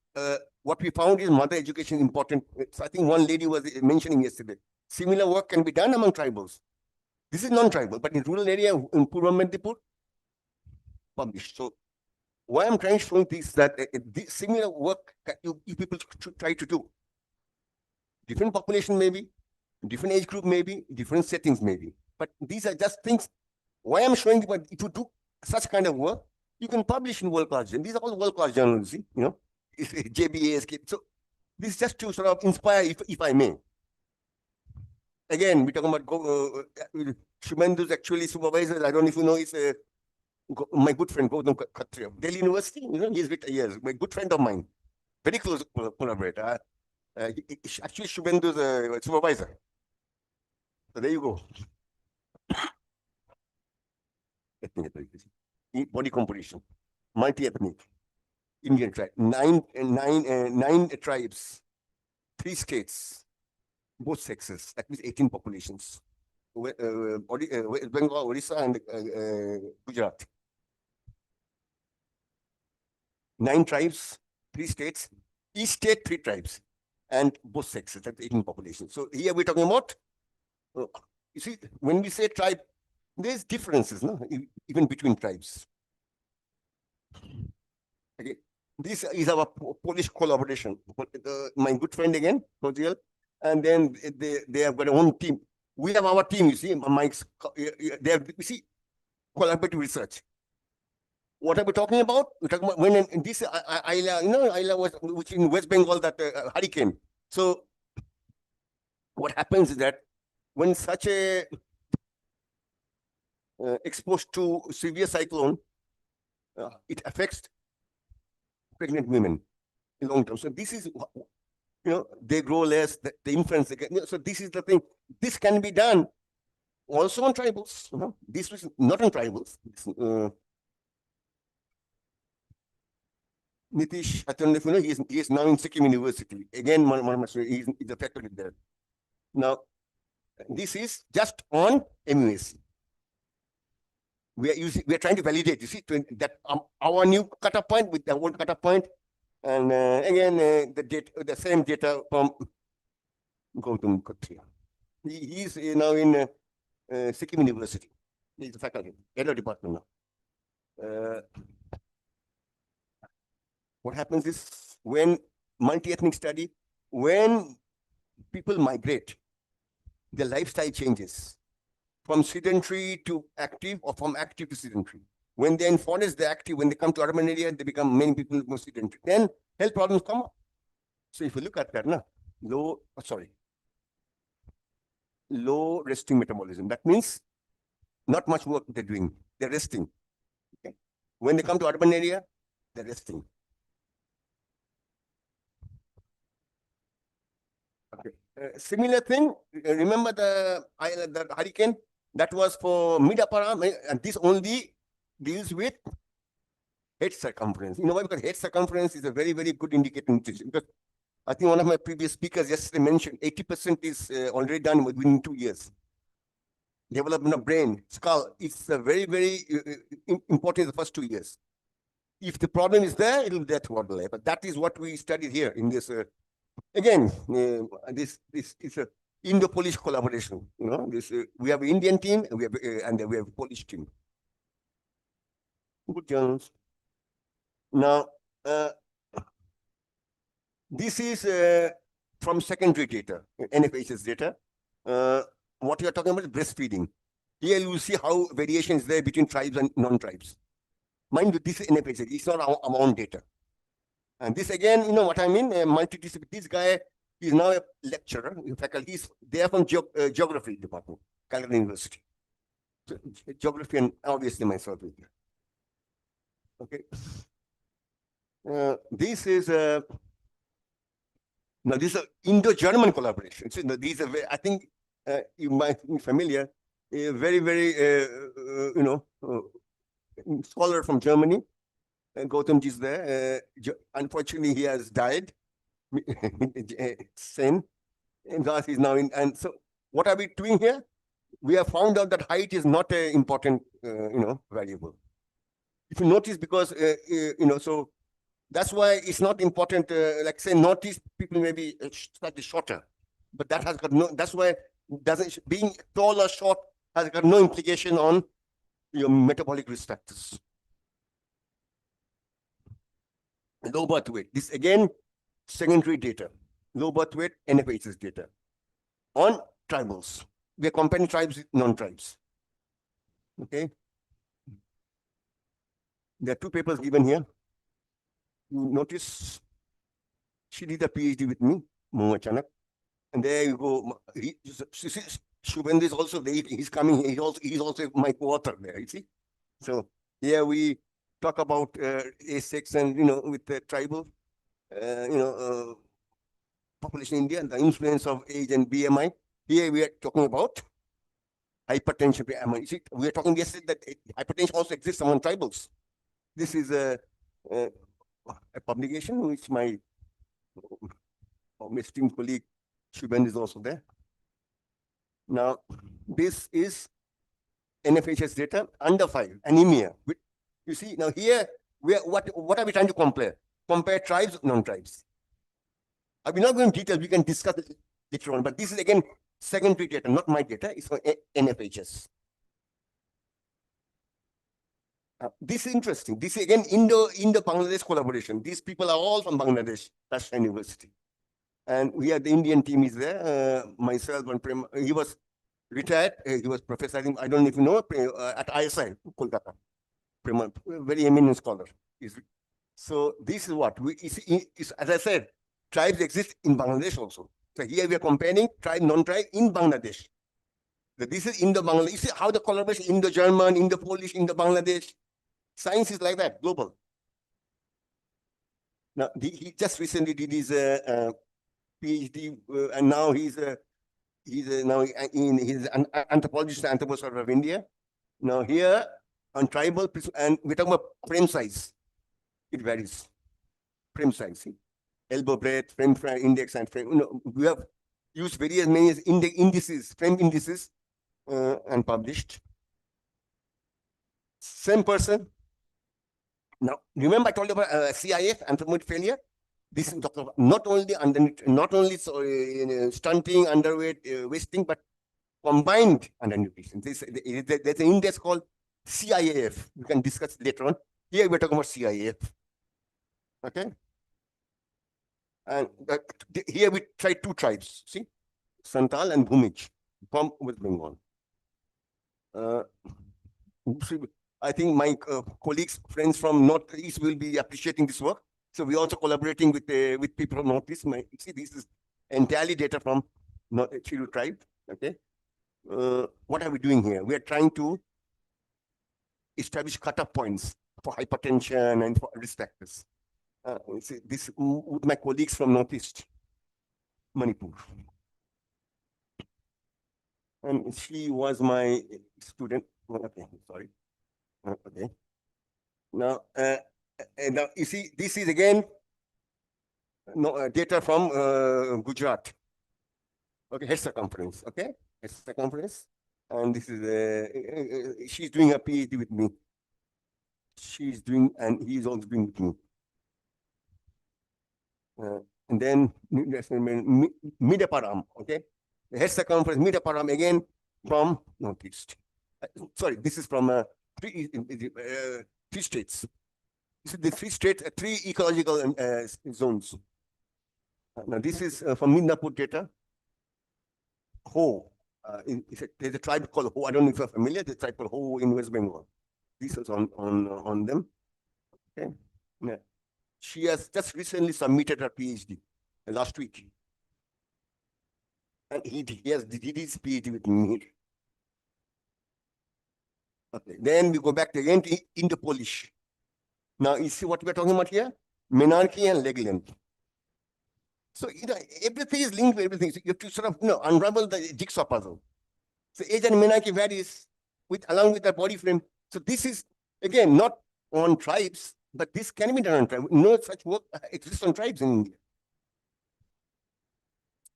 what we found is mother education important. So I think one lady was mentioning yesterday. Similar work can be done among tribals. This is non-tribal, but in rural area, in Purva Medipur, published. So why I'm trying to show this that this similar work that you people try to do. Different population maybe, different age group maybe, different settings maybe. But these are just things. Why I'm showing you, but if you do such kind of work, you can publish in world-class journals. These are all world-class journals, you know, JBA, so this is just to sort of inspire, if I may. Again, we're talking about Shumendu's actually supervisor. I don't know if you know, is my good friend Gautam Khatri of Delhi University. You know, he's with years, my good friend of mine, very close collaborator. Actually, Shumendu's supervisor. So there you go. Body composition, multi-ethnic, Indian tribe, nine tribes, 3 states, both sexes, that means 18 populations. West Bengal, Orissa, and Gujarat. 9 tribes, 3 states, each state 3 tribes, and both sexes, that's 18 populations. So here we're talking about, you see, when we say tribe, there's differences, no? Even between tribes. Okay, this is our Polish collaboration. My good friend again, Koziel, and then they have got their own team. We have our team, you see, Mike's, they have, you see, collaborative research. What are we talking about? We're talking about when in this Ayla, you know, Ayla was, which in West Bengal, that hurricane. So what happens is that when such a exposed to severe cyclone, it affects pregnant women in long term. So this is, you know, they grow less, the infants, they get, you know, so this is the thing. This can be done also on tribals. You know? This was not on tribals. Nitish, I don't know if you know, he is now in Sikkim University. Again, he's affected there. Now, this is just on MUSC. We are trying to validate, you see, that our new cutoff point with the old cutoff point, and again the same data from Gautam Khatri. He is now in Sikkim University. He's the faculty, head of department now. What happens is, when multi-ethnic study, when people migrate, their lifestyle changes from sedentary to active, or from active to sedentary. When they're in forest, they're active. When they come to urban area, they become, many people more sedentary. Then health problems come up. So if you look at that, low resting metabolism. That means not much work they're doing. They're resting. Okay. When they come to urban area, they're resting. Okay. Similar thing. Remember the hurricane? That was for mid-upper arm, and this only deals with head circumference. You know why? Because head circumference is a very, very good indicator of nutrition. Because I think one of my previous speakers yesterday mentioned 80% is already done within 2 years. Development of brain, skull, it's a very, very important in the first 2 years. If the problem is there, it will be there throughout the life. But that is what we studied here in this. Again, this is a Indo-Polish collaboration. You know, this we have an Indian team, and we have a Polish team. Good journals. Now, this is from secondary data, NFHS data. What you are talking about is breastfeeding. Here you will see how variation is there between tribes and non-tribes. Mind you, this is NFHS. It's not our own data. And this again, you know what I mean? Multidisciplinary. This guy is now a lecturer in faculty. They are from geography department, Calgary University. So, geography, and obviously myself is there. Okay. This is now this is an Indo-German collaboration. So these are very, I think you might be familiar. A very, very you know, scholar from Germany. Gautam is there. Unfortunately, he has died. Sen. And thus he's now in. And so, what are we doing here? We have found out that height is not an important, you know, variable. If you notice, because you know, so that's why it's not important. Like say, Northeast people may be slightly shorter, but that has got no. That's why doesn't being tall or short has got no implication on your metabolic risk factors. Low birth weight. This again, secondary data. Low birth weight, NFHS data. On tribals. We are comparing tribes with non-tribes. Okay. There are two papers given here. You notice she did a PhD with me, Moa Chanak. And there you go. Shubhendu is also there. He's coming. He's also my co-author there. You see. So here we talk about A6 and with the tribal, population in India and the influence of age and BMI. Here we are talking about hypertension. BMI. You see, we were talking yesterday that hypertension also exists among tribals. This is a publication which my esteemed colleague Shubhendu is also there. Now, this is NFHS data under 5, anemia. You see, now here, what are we trying to compare? Compare tribes, non-tribes. I'll be not going into detail, we can discuss it later on, but this is again secondary data, not my data, it's for NFHS. This is interesting. This is again Indo-Bangladesh collaboration. These people are all from Bangladesh, Rajshahi University. And we have the Indian team is there. Myself and Prem, he was retired. He was professor, I don't know if you know, at ISI, Kolkata. Prem, very eminent scholar. So this is what as I said, tribes exist in Bangladesh also. So here we are comparing tribe, non-tribe in Bangladesh. So this is Indo-Bangladesh. You see how the collaboration Indo-German, Indo-Polish, Indo-Bangladesh. Science is like that, global. Now he just recently did his PhD, and now he's an anthropologist, anthropometry of India. Now here on tribal, and we're talking about frame size. It varies. Frame size, see? Elbow breadth, frame index, and frame. We have used various many indices, frame indices, and published. Same person. Now, remember I told you about CIF, anthropometric failure. This is not only stunting, underweight, wasting, but combined undernutrition. There's an index called CIAF. We can discuss later on. Here we're talking about CIAF. Okay. And here we tried two tribes. See, Santal and Bhumij from West Bengal. I think my colleagues, friends from Northeast will be appreciating this work. So we're also collaborating with people from Northeast. See, this is entirely data from Chiru tribe. Okay. What are we doing here? We are trying to establish cutoff points for hypertension and for risk factors. See, this with my colleagues from Northeast, Manipur. And she was my student. Okay, sorry. Okay. Now, now you see, this is again data from Gujarat. Okay, head circumference. Okay, head circumference, and this is she's doing a PhD with me. She's doing, and he's also doing with me. And then Midaparam. Okay, the head circumference Midaparam again from Northeast. Sorry, this is from three states. This is the three states, three ecological zones. Now this is from Midnapur data. Ho, there's a tribe called Ho. I don't know if you're familiar. The tribe called Ho in West Bengal. This is on them. Okay. Yeah. She has just recently submitted her PhD last week, and he did his PhD with me. Okay. Then we go back again to Indo-Polish. Now you see what we're talking about here? Menarche and leg length. So everything is linked to everything. So you have to sort of unravel the jigsaw puzzle. So age and menarche varies along with the body frame. So this is again not on tribes, but this can be done on tribes. No such work exists on tribes in India.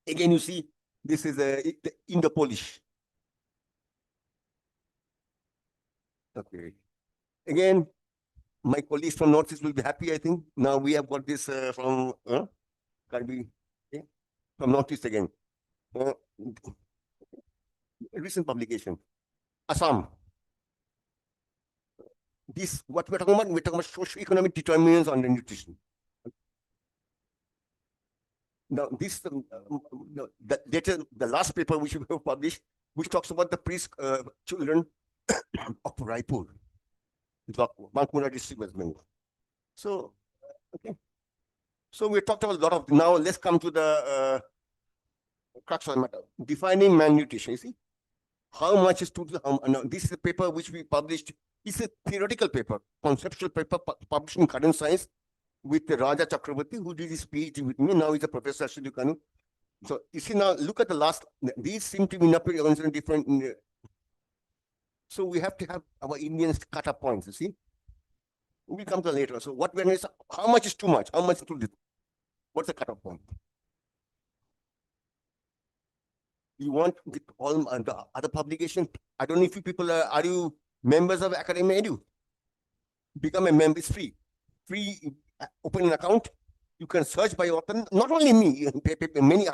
Again, you see, this is the Indo-Polish. Okay. Again, my colleagues from Northeast will be happy, I think. Now we have got this from from Northeast again. Recent publication. Assam. This, what we're talking about socio-economic determinants on the nutrition. now this, the last paper which we have published, which talks about the children of Raipur, Bankmura district West Bengal. So, okay. So we talked about a lot of, now let's come to the crux of the matter, defining malnutrition. You see, how much is total? No, this is a paper which we published. It's a theoretical paper, conceptual paper published in Current Science with the Raja Chakrabarti, who did his PhD with me. Now he's a professor at Shidukanu. So you see, now look at the last, these seem to be not very different. So we have to have our Indians cut up points, you see. We'll come to later. So what when is, how much is too much? How much is too little? What's the cut-off point? You want with all the other publications? I don't know if you people are you members of Academia Edu? Become a member, it's free. Free, open an account. You can search by author, not only me, many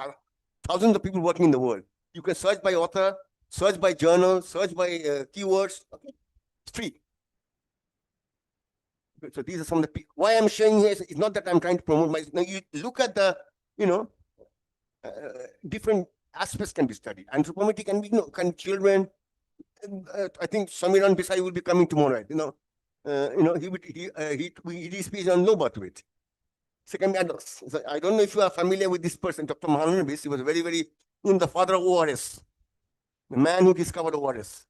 thousands of people working in the world. You can search by author, search by journal, search by keywords. Okay, it's free. So these are some of the why I'm showing here is not that I'm trying to promote my. Now you look at the, different aspects can be studied. Anthropometry can be, can children. I think Samiran Desai will be coming tomorrow. Right? He did speech on low birth weight. Second, I don't know if you are familiar with this person, Dr. Mahanabis. He was very, very, the father of ORS, the man who discovered ORS.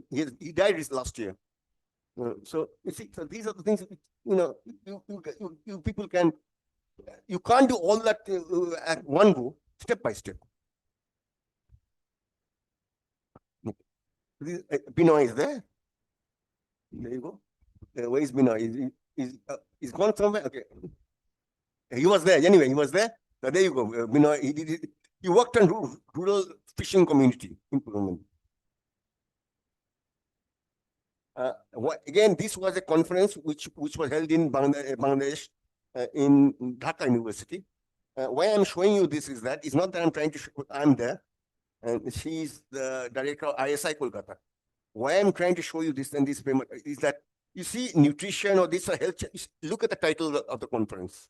He died last year. So you see, so these are the things, you people can, you can't do all that at one go, step by step. Binoy is there. There you go. Where is Binoy? He's gone somewhere. Okay. He was there. Anyway, he was there. So there you go. Binoy, he worked on rural fishing community improvement. Again, this was a conference which was held in Bangladesh, in Dhaka University. Why I'm showing you this is that it's not that I'm trying to show, I'm there, and she's the director of ISI Kolkata. Why I'm trying to show you this and this payment is that you see nutrition or this health. Look at the title of the conference.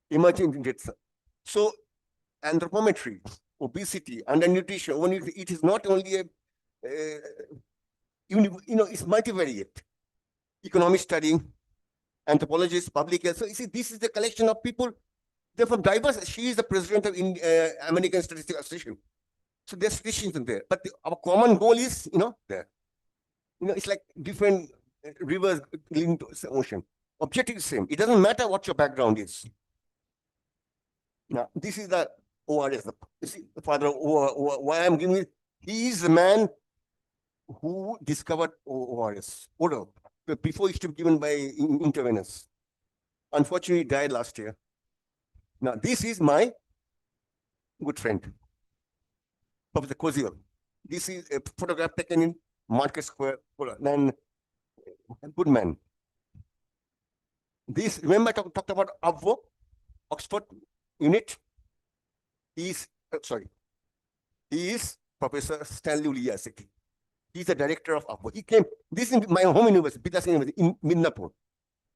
Emerging deaths. So anthropometry, obesity, undernutrition. When it is not only a it's multivariate. Economic studying, anthropologists, public health. So you see, this is the collection of people. They're from diverse. She is the president of American Statistical Association. So there's statisticians in there. But our common goal is, there. It's like different rivers leading to the ocean. Objective is same. It doesn't matter what your background is. Now, this is the ORS. You see, the father of why I'm giving it. He is the man who discovered ORS, oral, before it used to be given by intravenous. Unfortunately, he died last year. Now, this is my good friend, Professor Koziel. This is a photograph taken in Market Square, then good man. This, remember I talked about AVO, Oxford unit? He is Professor Stanley Uliaseki. He's the director of AVO. He came, this is my home university, Pitas University in Midnapur.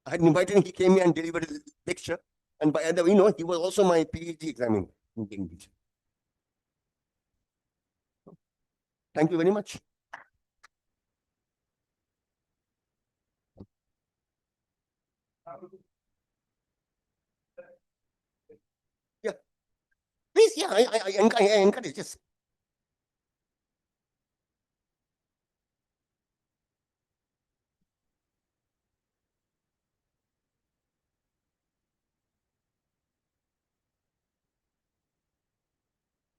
I had invited him, he came here and delivered a lecture. And by the way, he was also my PhD examiner in English. Thank you very much. Yeah. Please, yeah, I encourage, yes.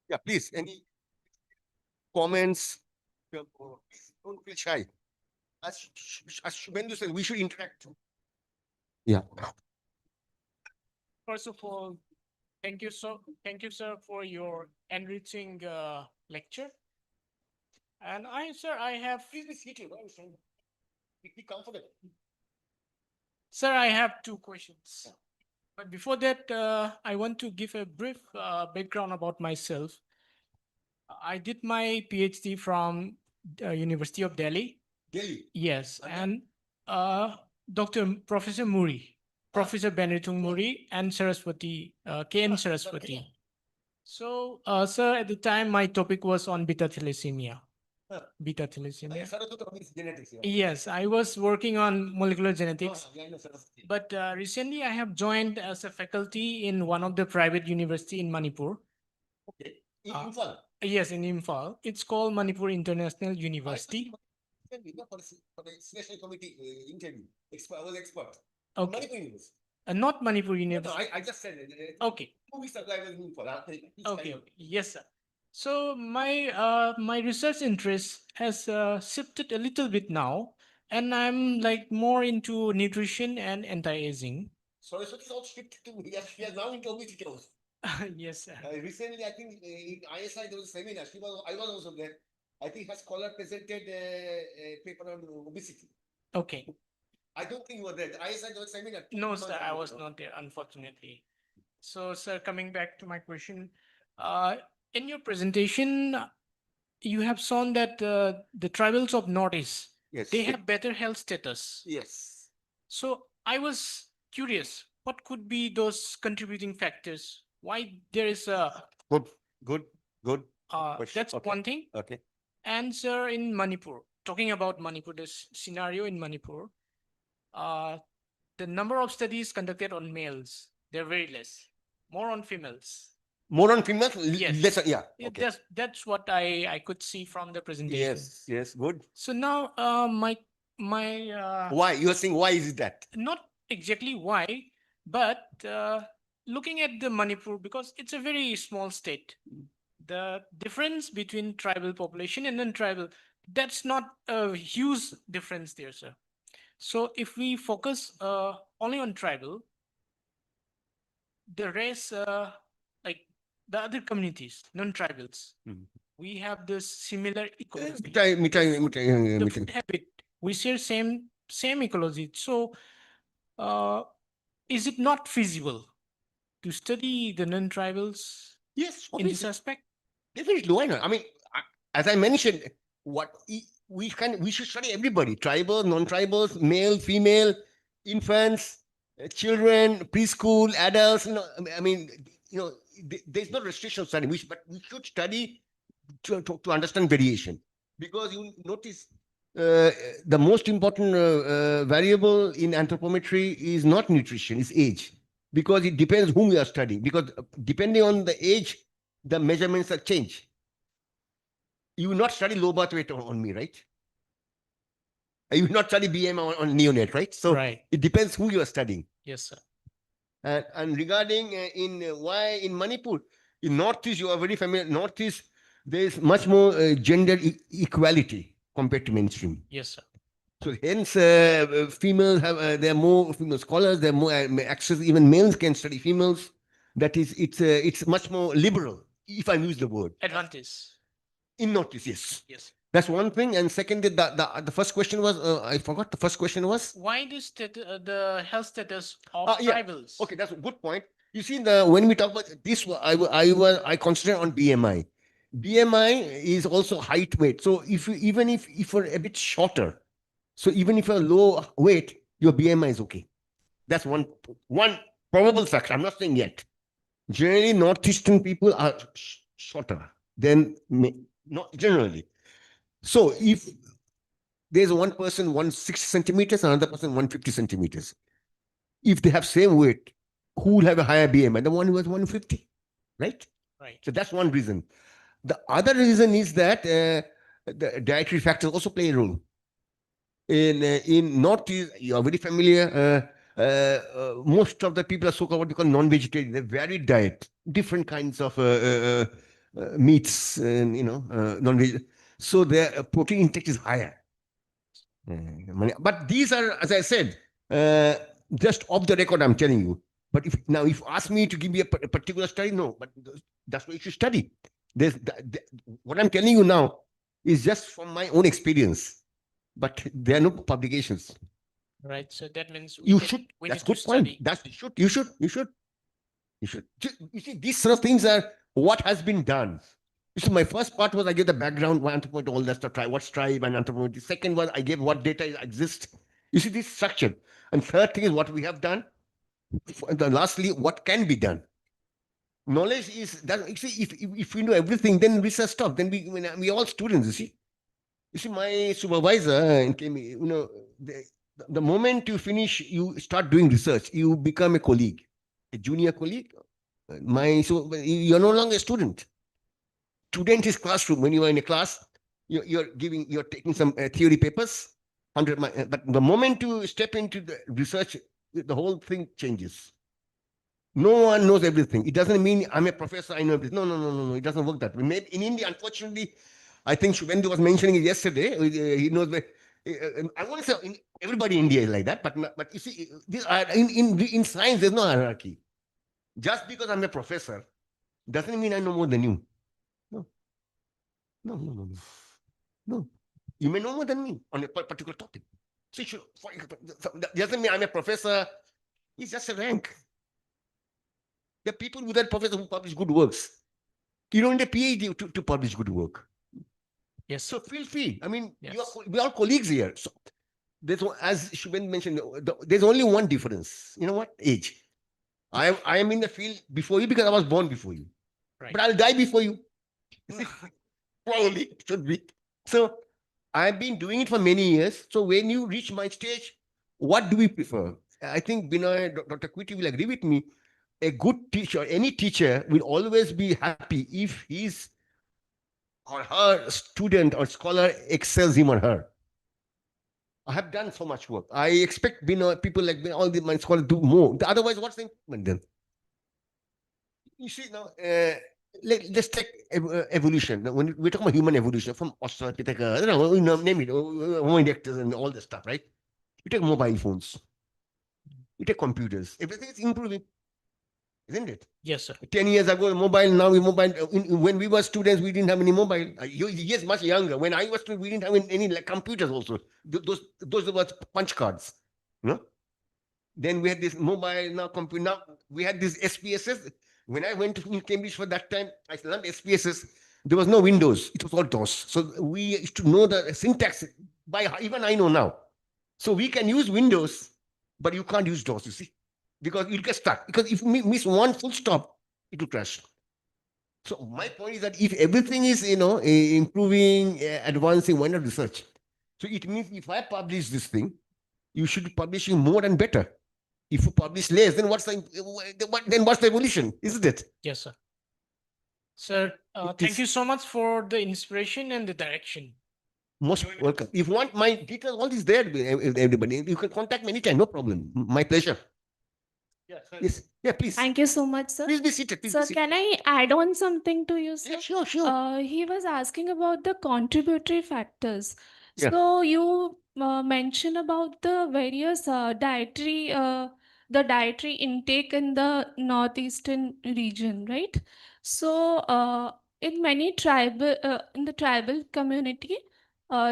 Yeah, please, any comments? Please don't feel shy. As Shubhendu said, we should interact. Yeah. First of all, thank you, sir, for your enriching lecture. And sir, I have. Be comfortable. Sir, I have two questions. But before that, I want to give a brief background about myself. I did my PhD from University of Delhi. Delhi? Yes, and Professor Muri. Professor Benritung Muri and Saraswati, KN Saraswati. So, sir, at the time, my topic was on beta thalassemia. Beta thalassemia. Genetics. Yes, I was working on molecular genetics. But recently, I have joined as a faculty in one of the private university in Manipur. Okay. Yes, in Imphal. It's called Manipur International University. For the selection committee interview, I was expert. Okay. Manipur University. Not Manipur No, University. I just said it. Okay. 2 weeks ago, I was in for that. Okay. Yes, sir. So my my research interest has shifted a little bit now, and I'm like more into nutrition and anti-aging. So it's all shifted to me. She has now into obesity also. Yes, sir. Recently, I think in ISI there was a seminar. I was also there. I think her scholar presented a paper on obesity. Okay. I don't think you were there. The ISI there was a seminar. No, sir, I was not there, unfortunately. So, sir, coming back to my question, in your presentation, you have shown that the tribals of Northeast, Yes. they have better health status. Yes. So I was curious, what could be those contributing factors? Why there is a Good. Question. that's Okay. one thing. Okay. And sir, in Manipur, talking about Manipur, this scenario in Manipur, the number of studies conducted on males, they're very less, more on females. More on females? Yes. Less, yeah. Yeah, Okay. that's what I could see from the presentation. Yes. Good. So now my Why? You are saying why is it that? not exactly why, but looking at the Manipur, because it's a very small state, the difference between tribal population and non-tribal, that's not a huge difference there, sir. So if we focus only on tribal, the rest, like the other communities, non-tribals, we have this similar ecology. The food habit, we share same ecology. So is it not feasible to study the non-tribals Yes. in this aspect? Definitely. Why not? I mean, as I mentioned, we should study everybody: tribal, non-tribals, male, female, infants, children, preschool, adults. There's no restriction of study. But we should study to understand variation, because you notice the most important variable in anthropometry is not nutrition, it's age, because it depends whom we are studying. Because depending on the age, the measurements are changed. You will not study low birth weight on me, right? You will not study BMI on neonate, right? So Right. it depends who you are studying. Yes, sir. And regarding why in Manipur, in Northeast, you are very familiar. Northeast, there is much more gender equality compared to mainstream. Yes, sir. So hence, females have there are more female scholars. There are more access. Even males can study females. That is, it's much more liberal, if I use the word. Advantage. In Northeast, yes. Yes. That's one thing. And second, the first question was I forgot. The first question was Why this the health status of yeah. tribals? Okay, that's a good point. You see, when we talk about this, I concentrate on BMI. BMI is also height weight. So if you're a bit shorter, so even if you're low weight, your BMI is okay. That's one probable factor. I'm not saying yet. Generally, Northeastern people are shorter than not generally. So if there's one person 160 centimeters, another person 150 centimeters, if they have same weight, who will have a higher BMI? The one who has 150, right? Right. So that's one reason. The other reason is that the dietary factors also play a role. In Northeast, you are very familiar. Most of the people are so-called what we call non-vegetarian. They varied diet, different kinds of meats, and non-vegetarian. So their protein intake is higher. But these are, as I said, just off the record, I'm telling you. But if you ask me to give me a particular study, no, but that's what you should study. What I'm telling you now is just from my own experience, but there are no publications. Right. So that means That's good point. You should. You see, these sort of things are what has been done. You see, my first part was I gave the background, why anthropometry, all that stuff, what's tribe and anthropometry. Second was I gave what data exists. You see, this structure. And third thing is what we have done. Lastly, what can be done? Knowledge is that, you see, if we know everything, then research stop. Then we all students, you see, my supervisor came, the moment you finish, you start doing research, you become a colleague, a junior colleague. So you're no longer a student. Student is classroom. When you are in a class, you're taking some theory papers, 100. But the moment you step into the research, the whole thing changes. No one knows everything. It doesn't mean I'm a professor, I know everything. No. It doesn't work that way. Maybe in India, unfortunately, I think Shubhendu was mentioning it yesterday. He knows. I want to say everybody in India is like that, but you see, in science there's no hierarchy. Just because I'm a professor doesn't mean I know more than you. No. You may know more than me on a particular topic. So doesn't mean I'm a professor. It's just a rank. There are people without professor who publish good works. You don't need a PhD to publish good work. Yes. So feel free. I mean, Yes. we're all colleagues here. So as Shubhen mentioned, there's only one difference. You know what? Age. I am in the field before you because I was born before you. Right. But I'll die before you. Probably should be. So I've been doing it for many years. So when you reach my stage, what do we prefer? I think Binoy, Dr. Kwiti will agree with me. A good teacher, any teacher will always be happy if his or her student or scholar excels him or her. I have done so much work. I expect people like all my scholars do more. Otherwise, what's the improvement then? You see now, let's take evolution. When we're talking about human evolution from Australopithecus, name it, Homo erectus and all this stuff, right? You take mobile phones, you take computers, everything is improving, isn't it? Yes, sir. 10 years ago, mobile, now we mobile. When we were students, we didn't have any mobile. Yes, much younger. When I was student, we didn't have any like computers also. Those were punch cards. Then we had this mobile, now computer. Now we had this SPSS. When I went to Cambridge for that time, I learned SPSS. There was no Windows. It was all DOS. So we used to know the syntax. Even I know now. So we can use Windows, but you can't use DOS, you see, because you'll get stuck. Because if you miss one full stop, it will crash. So my point is that if everything is, improving, advancing, why not research? So it means if I publish this thing, you should be publishing more and better. If you publish less, then what's the evolution, isn't it? Yes, sir. Sir, thank you so much for the inspiration and the direction. Most welcome. If you want my details, all is there, everybody. You can contact me anytime, no problem. My pleasure. Yes. Yeah, please. Thank you so much, sir. Please be seated. Please Sir, be seated. can I add on something to you, sir? Yeah, sure. He was asking about the contributory factors. Yeah. So you mentioned about the various the dietary intake in the northeastern region, right? So in many in the tribal community,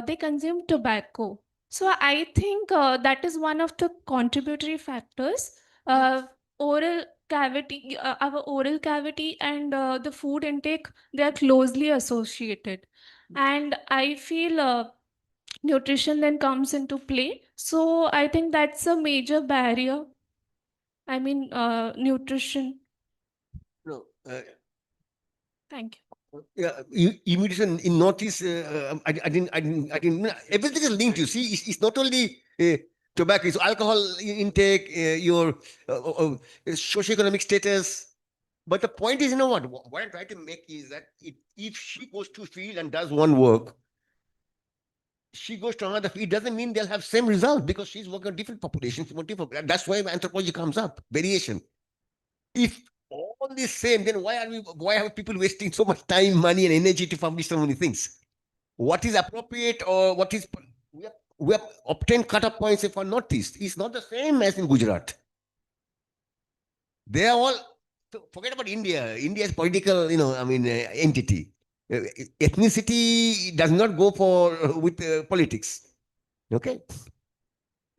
they consume tobacco. So I think that is one of the contributory factors. Oral cavity, our oral cavity and the food intake, they are closely associated. And I feel nutrition then comes into play. So I think that's a major barrier. I mean, nutrition. No, Thank you. yeah, immediate in Northeast, I didn't, everything is linked, you see, it's not only tobacco, it's alcohol intake, your socioeconomic status. But the point is, what I'm trying to make is that if she goes to field and does one work, she goes to another field, it doesn't mean they'll have same result because she's working on different populations. That's why anthropology comes up, variation. If all is same, then why are people wasting so much time, money, and energy to publish so many things? What is appropriate or what is we have obtained cut-off points for Northeast. It's not the same as in Gujarat. They are all forget about India. India is political, entity. Ethnicity does not go with politics. Okay.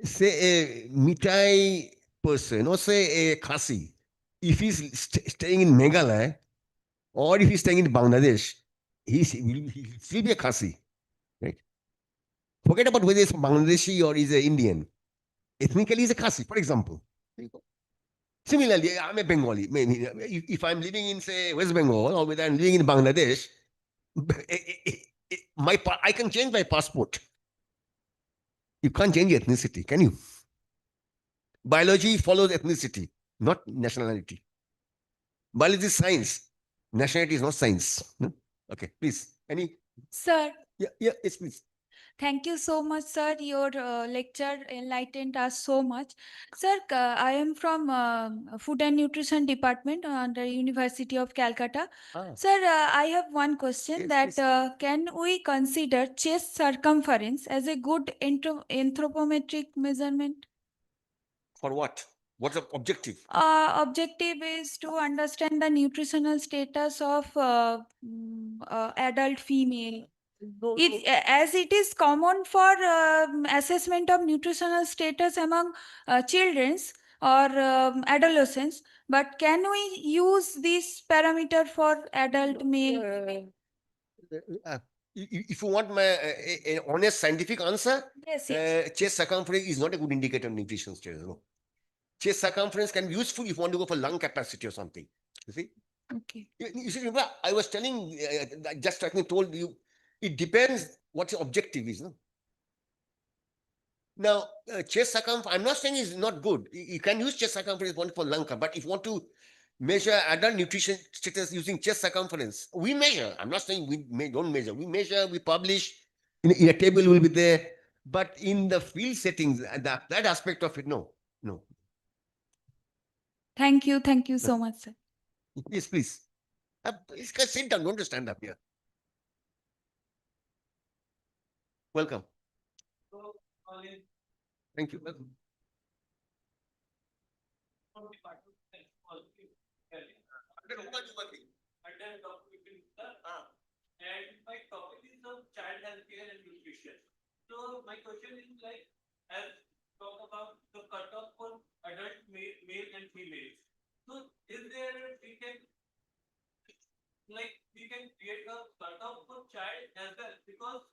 Say a Mitai person or say a Khasi, if he's staying in Meghalaya or if he's staying in Bangladesh, he'll still be a Khasi, right? Forget about whether he's Bangladeshi or he's an Indian. Ethnically, he's a Khasi, for example. Similarly, I'm a Bengali. Maybe if I'm living in, say, West Bengal, or whether I'm living in Bangladesh, I can change my passport. You can't change ethnicity, can you? Biology follows ethnicity, not nationality. Biology is science. Nationality is not science. No? Okay, please. Any? Sir, Yeah, yes, please. thank you so much, sir. Your lecture enlightened us so much. Sir, I am from Food and Nutrition Department under University of Calcutta. Ah. Sir, I have one question Yes, that please. can we consider chest circumference as a good anthropometric measurement? For what? What's the objective? Objective is to understand the nutritional status of adult female. As it is common for assessment of nutritional status among children's or adolescents, but can we use this parameter for adult male? If you want my honest scientific answer, Yes, chest circumference is not a good indicator of nutrition status. No. Chest circumference can be useful if you want to go for lung capacity or something. You see? Okay. You see, remember, I was telling, just I told you, it depends what your objective is. No? Now, chest circumference, I'm not saying it's not good. You can use chest circumference for lung, but if you want to measure adult nutrition status using chest circumference, we measure. I'm not saying don't measure. We measure, we publish, in a table will be there. But in the field settings, that aspect of it, no. Thank you so much, sir. Yes, please. Please sit down, don't stand up here. Welcome. Thank you. Welcome. And my topic is of child healthcare and nutrition. So my question is like, as talk about the cutoff for adult male and female. So is there we can create a cutoff for child as well, because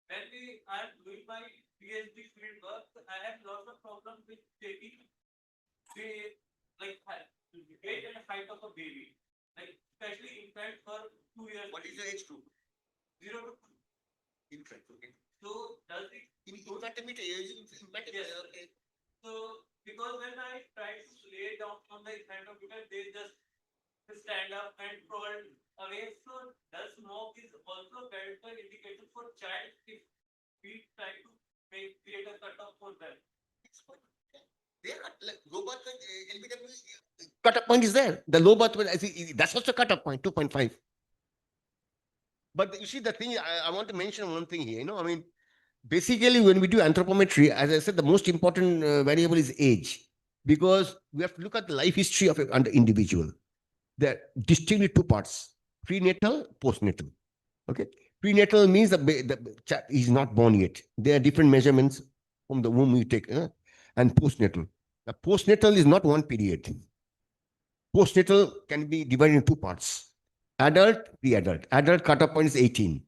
when I am doing my PhD field work, I have lots of problems with taking the weight and height of a baby, like especially infant for 2 years. What is your age group? 0 to 2. Infant, okay. So does it? Yes. Okay. So because when I try to lay down on the Anthropometry, they just stand up and crawl away. So does smoke is also better indicator for child if we try to create a cutoff for them? They are like low birth weight, LBW cutoff point is there. The low birth weight, I think that's also cutoff point, 2.5. But you see, the thing, I want to mention one thing here. I mean, basically, when we do anthropometry, as I said, the most important variable is age, because we have to look at the life history of an individual. There are distinctly two parts: prenatal, postnatal. Okay, prenatal means the child is not born yet. There are different measurements from the womb you take, and postnatal. The postnatal is not one period. Postnatal can be divided in two parts: adult, pre-adult. Adult cutoff point is 18.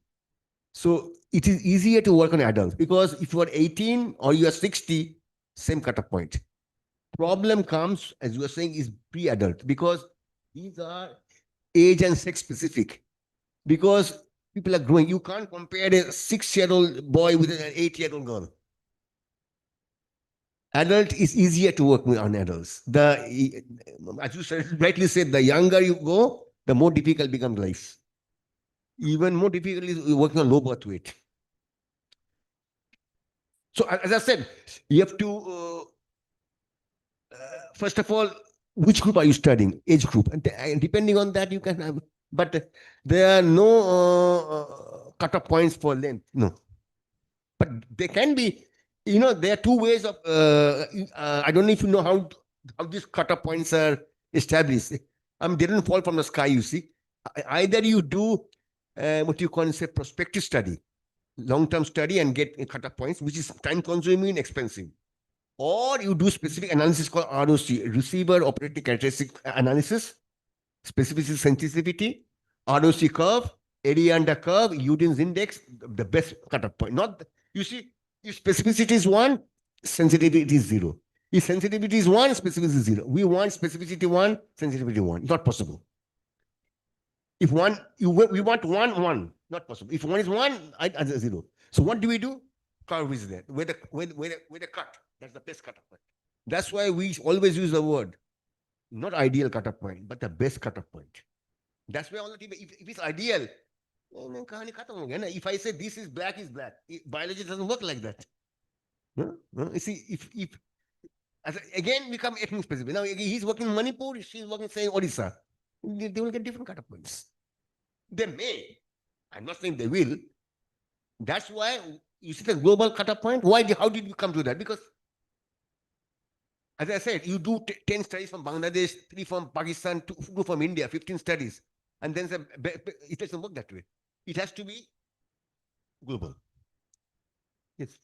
So it is easier to work on adults, because if you are 18 or you are 60, same cutoff point. Problem comes, as you were saying, is pre-adult, because these are age and sex specific. Because people are growing. You can't compare a 6-year-old boy with an 8-year-old girl. Adult is easier to work with on adults. As you rightly said, the younger you go, the more difficult becomes life. Even more difficult is working on low birth weight. So as I said, you have to, first of all, which group are you studying? Age group. And depending on that, you can have, but there are no cutoff points for length. No. But there can be, there are two ways of, I don't know if you know how these cutoff points are established. They don't fall from the sky, you see. Either you do what you call prospective study, long-term study, and get cutoff points, which is time-consuming and expensive. Or you do specific analysis called ROC, receiver operating characteristic analysis, specificity, sensitivity, ROC curve, area under curve, Udin's index, the best cutoff point. Not, you see, if specificity is 1, sensitivity is 0. If sensitivity is 1, specificity is 0. We want specificity 1, sensitivity 1. Not possible. If we want 1, not possible. If 1 is 1, I 0. So what do? Curve is there. With a cut. That's the best cutoff point. That's why we always use the word, not ideal cutoff point, but the best cutoff point. That's why all the time, if it's ideal, if I say this is black, biology doesn't work like that. You see, if again we come ethnic specific. Now he's working in Manipur, she's working say Odisha. They will get different cutoff points. They may. I'm not saying they will. That's why you see the global cutoff point. How did you come to that? Because as I said, you do 10 studies from Bangladesh, 3 from Pakistan, 2 from India, 15 studies. And then it doesn't work that way. It has to be global. Yes.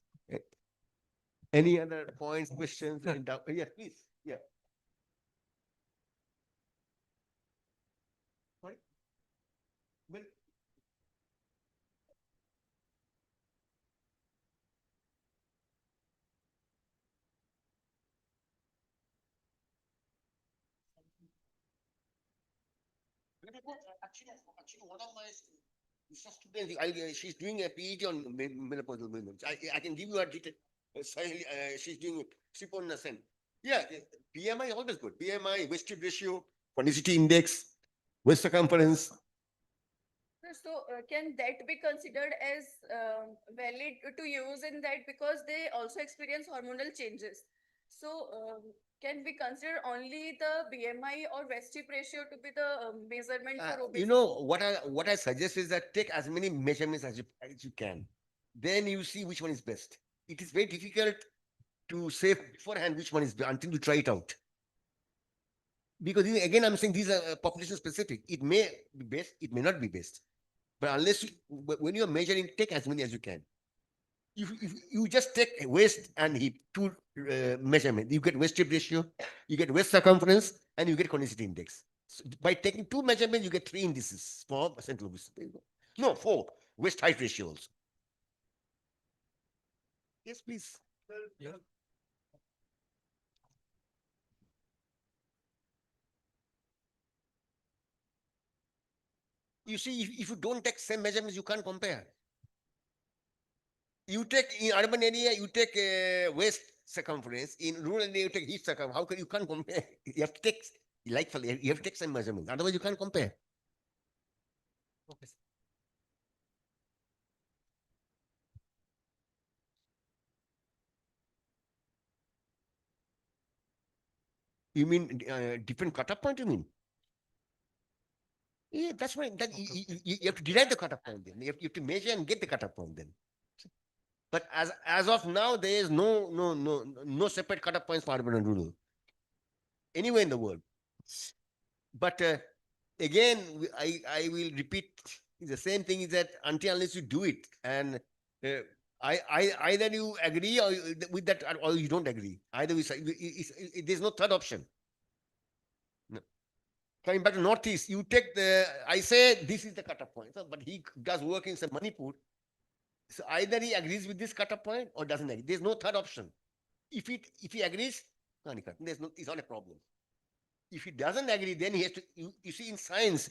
Any other points, questions? Yes, please. Yeah. Sorry? Well, actually, one of my students, she's doing a PhD on menopausal women. I can give you a detail. She's doing Sriporna Sen. Yeah, BMI always good. BMI, waist tube ratio, chronicity index, waist circumference. So can that be considered as valid to use in that, because they also experience hormonal changes? So can we consider only the BMI or waist tube ratio to be the measurement for obesity? You know what I suggest is that take as many measurements as you can. Then you see which one is best. It is very difficult to say beforehand which one is best until you try it out. Because again, I'm saying these are population specific. It may be best, it may not be best. But when you're measuring, take as many as you can. If you just take waist and hip, 2 measurements, you get waist tube ratio, you get waist circumference, and you get chronicity index. So by taking 2 measurements, you get 3 indices for central obesity. No, 4 waist height ratio also. Yes, please. Yeah. You see, if you don't take same measurements, you can't compare. You take in urban area, you take waist circumference. In rural area, you take hip circumference. How can you can't compare? You have to take you have to take some measurements. Otherwise, you can't compare. Okay. You mean different cutoff point? You mean? Yeah, that's right. You have to derive the cutoff point. Then you have to measure and get the cutoff point. Then. But as of now, there is no separate cutoff points for urban and rural anywhere in the world. But again, I will repeat the same thing: is that unless you do it, and either you agree or with that, or you don't agree. Either there's no third option. No. Coming back to Northeast, you take I say this is the cutoff point, but he does work in some Manipur. So either he agrees with this cutoff point or doesn't agree. There's no third option. If he agrees, it's not a problem. If he doesn't agree, then he has to. You see, in science,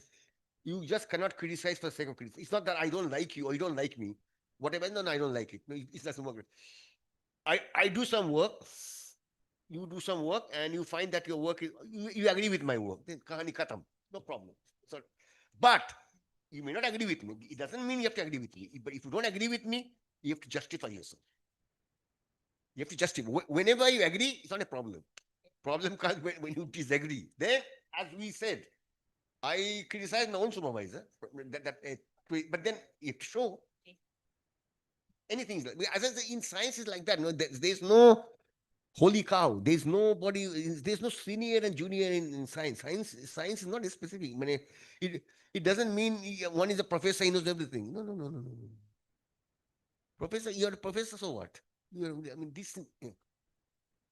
you just cannot criticize for the sake of criticism. It's not that I don't like you or you don't like me. Whatever, no, I don't like it. No, it doesn't work. I do some work. You do some work, and you find that your work is you agree with my work. Then kahani khatam. No problem. So, but you may not agree with me. It doesn't mean you have to agree with me. But if you don't agree with me, you have to justify yourself. You have to justify. Whenever you agree, it's not a problem. Problem comes when you disagree. Then, as we said, I criticize my own supervisor. But then you have to show anything. As I say, in science is like that. No, there's no holy cow. There's nobody. There's no senior and junior in science. Science is not specific. I mean, it doesn't mean one is a professor, he knows everything. No. Professor, you're a professor, so what? I mean, this. Yeah.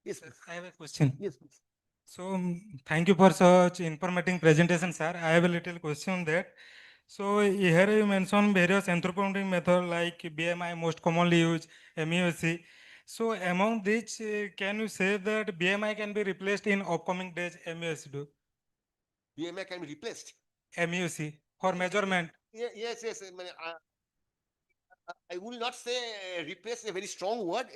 Yes, I have a question. Yes, please. So thank you for such informative presentation, sir. I have a little question on that. So here you mentioned various anthropometric methods like BMI, most commonly used, MUSC. So among these, can you say that BMI can be replaced in upcoming days MUSD, BMI can be replaced. MUC for measurement? Yes. I will not say replace a very strong word.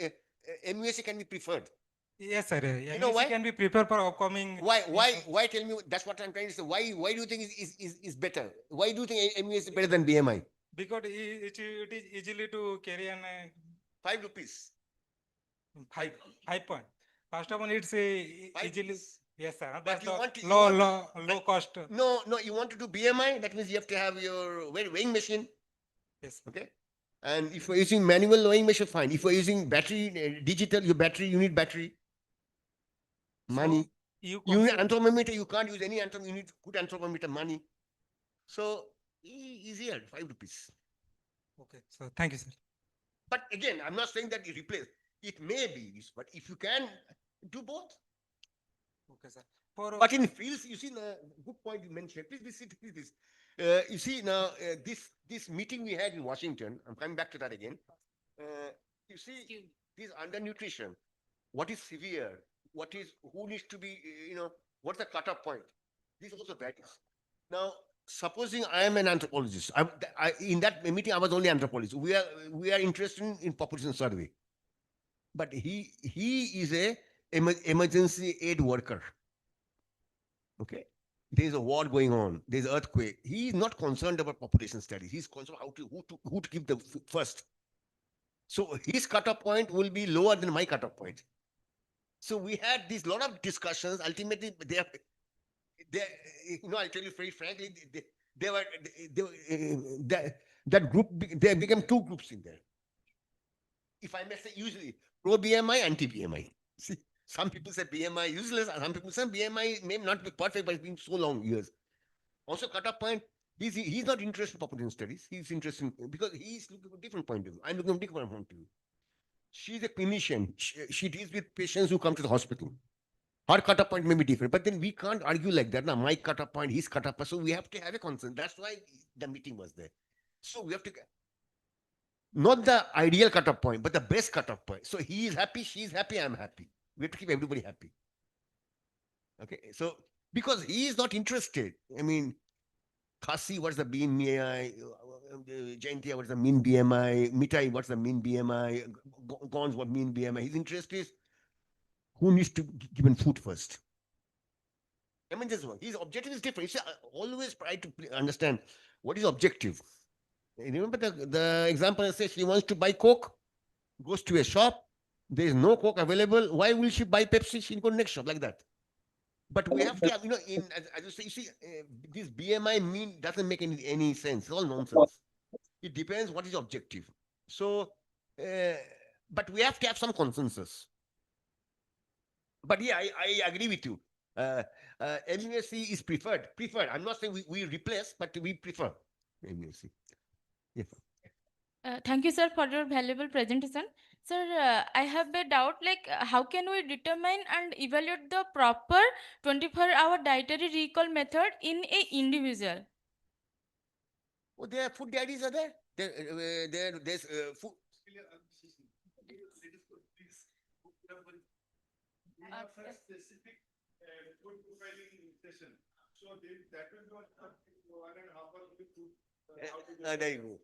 MUSC can be preferred. Yes, sir. You know MUC why? can be prepared for upcoming. Why? Tell me. That's what I'm trying to say. Why do you think is better? Why do you think MUSC is better than BMI? Because it is easily to carry an 5 rupees. 5 point. First of all, it's easily. Yes, sir. But That's you the want to- you low, want to- low cost. No. You want to do BMI? That means you have to have your weighing machine. Yes. Okay. And if you're using manual weighing machine, fine. If you're using battery, digital, you need battery. Money. You You need consider- anthropometer, you can't use any anthropometer, you need good anthropometer money. So easier, 5 rupees. Okay, so thank you, sir. But again, I'm not saying that you replace. It may be, but if you can do both. Okay, sir. For But in fields, you see the good point you mentioned. Please. You see now this meeting we had in Washington. I'm coming back to that again. You see this undernutrition. What is severe? Who needs to be? What's the cutoff point? This also varies. Now, supposing I am an anthropologist, in that meeting I was only anthropologist. We are interested in population survey, but he is a emergency aid worker. Okay, there is a war going on. There is earthquake. He is not concerned about population studies. He's concerned who to keep the first. So his cutoff point will be lower than my cutoff point. So we had this lot of discussions. Ultimately, I'll tell you very frankly, that group, there became 2 groups in there. If I may say, usually pro BMI, anti BMI. See, some people say BMI useless, and some people say BMI may not be perfect, but it's been so long years. Also, cutoff point, he's not interested in population studies. He's interested because he's looking for a different point of view. I'm looking for a different point of view. She's a clinician. She deals with patients who come to the hospital. Her cutoff point may be different, but then we can't argue like that. Now, my cutoff point, his cutoff point. So we have to have a consent. That's why the meeting was there. So we have to, not the ideal cutoff point, but the best cutoff point. So he is happy, she is happy, I'm happy. We have to keep everybody happy. Okay, so because he is not interested. I mean, Khasi, what's the mean BMI? Jaintia, what's the mean BMI? Mitai, what's the mean BMI? Gons, what mean BMI? His interest is who needs to be given food first. I mean, this one, his objective is different. You see, I always try to understand what is objective. Remember the example I said, she wants to buy Coke, goes to a shop, there is no Coke available. Why will she buy Pepsi? She'll go to next shop like that. But we have to have, as you say, this BMI doesn't make any sense. It's all nonsense. It depends what is objective. So, but we have to have some consensus. But yeah, I agree with you. MUSC is preferred. I'm not saying we replace, but we prefer MUSC. Yes. Thank you, sir, for your valuable presentation. Sir, I have a doubt, like how can we determine and evaluate the proper 24-hour dietary recall method in a individual? Oh, their food diaries are there. There's food. Specific food profiling session. So that will be 1.5 hour food. There you go.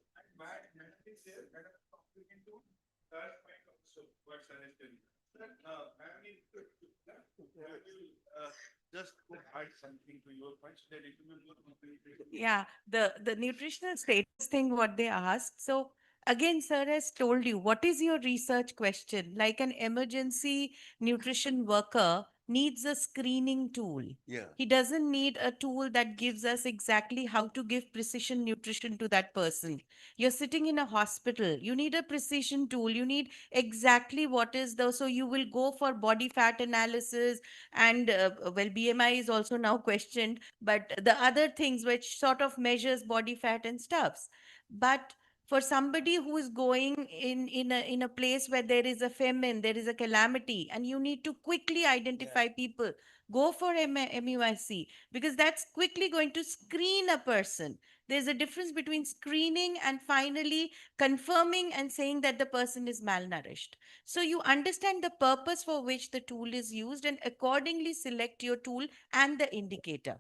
Just add something to your points that it will be more complete. Yeah, the nutritional status thing, what they asked. So again, sir has told you, what is your research question? Like an emergency nutrition worker needs a screening tool. Yeah. He doesn't need a tool that gives us exactly how to give precision nutrition to that person. You're sitting in a hospital. You need a precision tool. You need exactly what is the, so you will go for body fat analysis and, well, BMI is also now questioned, but the other things which sort of measures body fat and stuffs. But for somebody who is going in a place where there is a famine, there is a calamity, and you need to quickly identify people, go for MUIC, because that's quickly going to screen a person. There's a difference between screening and finally confirming and saying that the person is malnourished. So you understand the purpose for which the tool is used and accordingly select your tool and the indicator.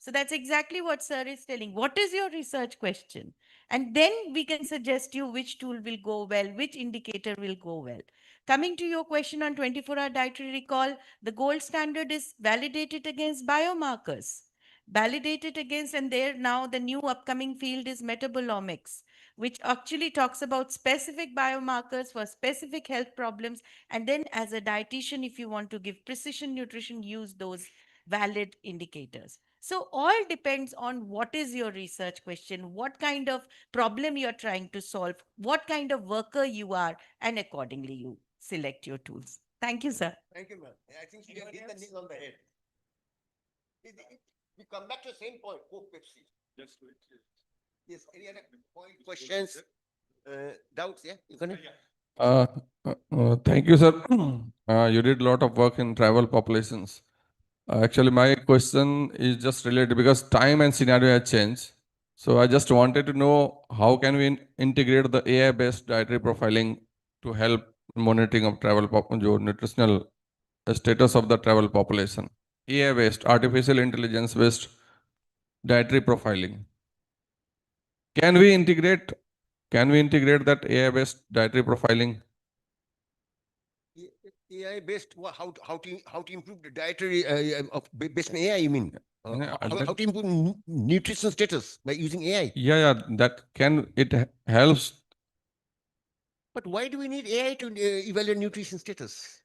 So that's exactly what sir is telling. What is your research question? And then we can suggest you which tool will go well, which indicator will go well. Coming to your question on 24-hour dietary recall, the gold standard is validated against biomarkers. Validated against, and there now the new upcoming field is metabolomics, which actually talks about specific biomarkers for specific health problems. And then as a dietitian, if you want to give precision nutrition, use those valid indicators. So all depends on what is your research question, what kind of problem you're trying to solve, what kind of worker you are, and accordingly you select your tools. Thank you, sir. Thank you, ma'am. I think she hit the nail on the head. We come back to the same point, Coke, Pepsi. Just wait. Yes, any other questions, doubts, yeah? You can. Thank you, sir. You did a lot of work in tribal populations. Actually, my question is just related because time and scenario has changed. So I just wanted to know how can we integrate the AI-based dietary profiling to help monitoring of nutritional status of the tribal population. AI-based, artificial intelligence-based dietary profiling. Can we integrate that AI-based dietary profiling? AI based, how to improve the dietary based on AI, you mean? How to improve nutrition status by using AI? Yeah, that helps. But why do we need AI to evaluate nutrition status?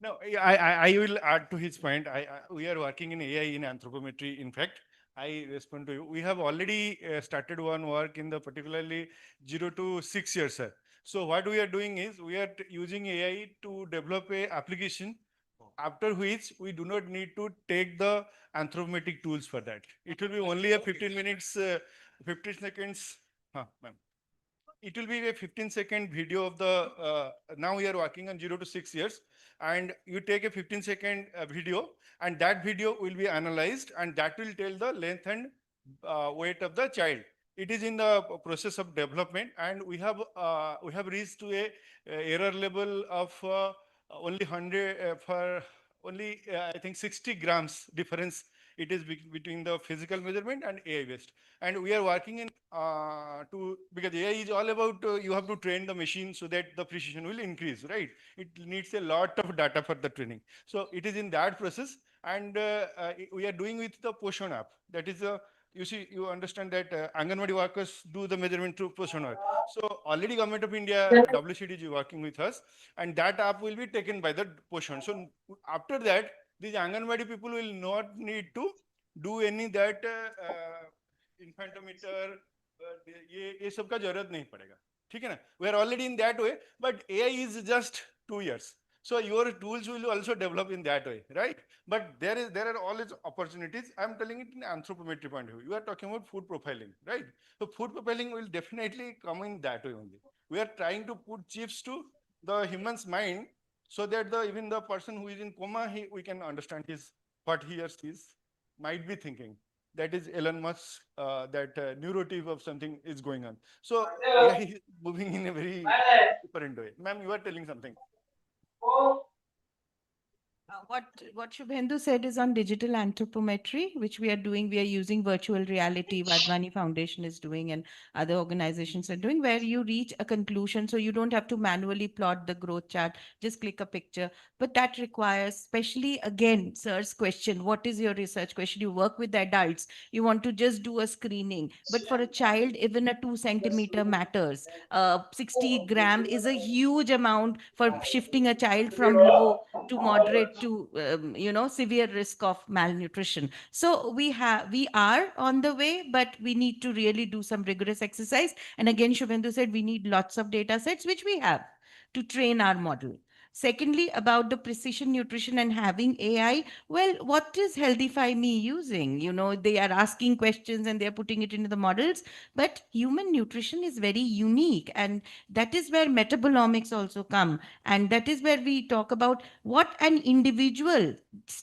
No, I will add to his point. We are working in AI in anthropometry. In fact, I respond to you. We have already started one work in the particularly 0 to 6 years, sir. So what we are doing is we are using AI to develop a application after which we do not need to take the anthropometric tools for that. It will be only a 15 minutes, 15 seconds. Ma'am. It will be a 15-second video of the, now we are working on 0 to 6 years, and you take a 15-second video, and that video will be analyzed, and that will tell the length and weight of the child. It is in the process of development, and we have reached to a error level of only 100 for only I think 60 grams difference. It is between the physical measurement and AI based. And we are working in because AI is all about you have to train the machine so that the precision will increase, right? It needs a lot of data for the training. So it is in that process, and we are doing with the Poshan app. That is you see, you understand that Anganwadi workers do the measurement through Poshan app. So already Government of India, WCD is working with us, and that app will be taken by the Poshan. So after that, these Anganwadi people will not need to do any that infantometer, ये सब का जरूरत नहीं पड़ेगा, ठीक है ना? We are already in that way, but AI is just 2 years. So your tools will also develop in that way, right? But there are always opportunities. I'm telling it in anthropometry point of view. You are talking about food profiling, right? So food profiling will definitely come in that way only. We are trying to put chips to the human's mind so that even the person who is in coma, we can understand what he or she might be thinking. That is Elon Musk, that neurotype of something is going on. So AI is moving in a very different way. Ma'am, you are telling something. What Shubhendu said is on digital anthropometry, which we are doing. We are using virtual reality, Vadvani Foundation is doing, and other organizations are doing, where you reach a conclusion. So you don't have to manually plot the growth chart, just click a picture. But that requires, especially again, sir's question, what is your research question? You work with adults, you want to just do a screening. But for a child, even a 2 centimeter matters. 60 gram is a huge amount for shifting a child from low to moderate to severe risk of malnutrition. So we are on the way, but we need to really do some rigorous exercise. And again, Shubhendu said we need lots of data sets, which we have to train our model. Secondly, about the precision nutrition and having AI, well, what is Healthify Me using? You know, they are asking questions and they're putting it into the models, but human nutrition is very unique. And that is where metabolomics also come. And that is where we talk about what an individual's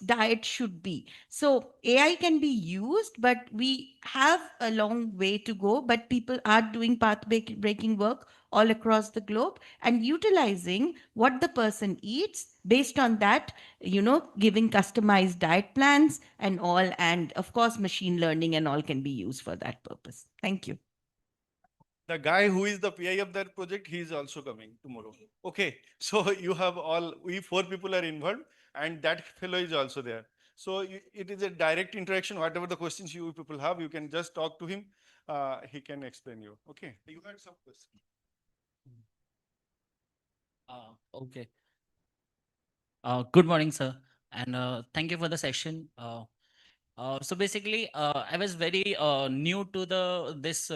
diet should be. So AI can be used, but we have a long way to go. But people are doing breaking work all across the globe and utilizing what the person eats based on that, you know, giving customized diet plans and all. And of course, machine learning and all can be used for that purpose. Thank you. The guy who is the PI of that project, he is also coming tomorrow. Okay, so you have we 4 people are involved, and that fellow is also there. So it is a direct interaction. Whatever the questions you people have, you can just talk to him. He can explain you. Okay, you had some questions. Okay. Good morning, sir, and thank you for the session. So basically, I was very new to this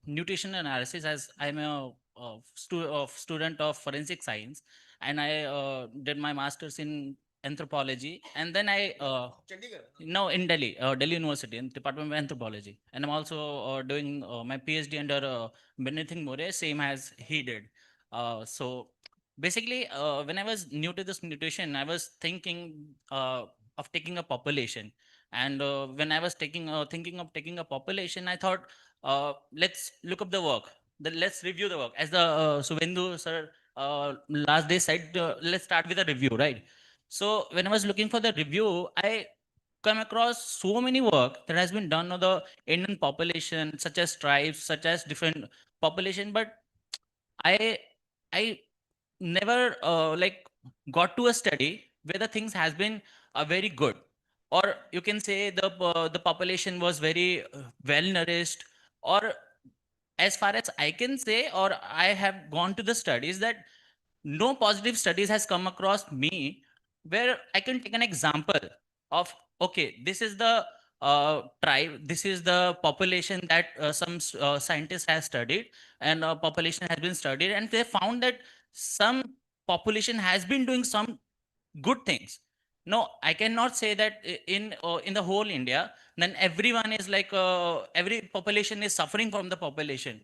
nutrition analysis, as I'm a student of forensic science, and I did my master's in anthropology, and then I no, in Delhi, Delhi University, in Department of Anthropology, and I'm also doing my PhD under Benithin More, same as he did. So basically, when I was new to this nutrition, I was thinking of taking a population. And when I was thinking of taking a population, I thought, let's look up the work. Let's review the work. As the Suvendu sir last day said, let's start with a review, right? So when I was looking for the review, I come across so many work that has been done on the Indian population, such as tribes, such as different population, but I I never like got to a study where the things has been very good, or you can say the population was very well nourished, or as far as I can say, or I have gone to the studies, that no positive studies has come across me where I can take an example of, okay, this is the tribe, this is the population that some scientists have studied, and population has been studied, and they found that some population has been doing some good things. No, I cannot say that in the whole India, then everyone is like every population is suffering from the population.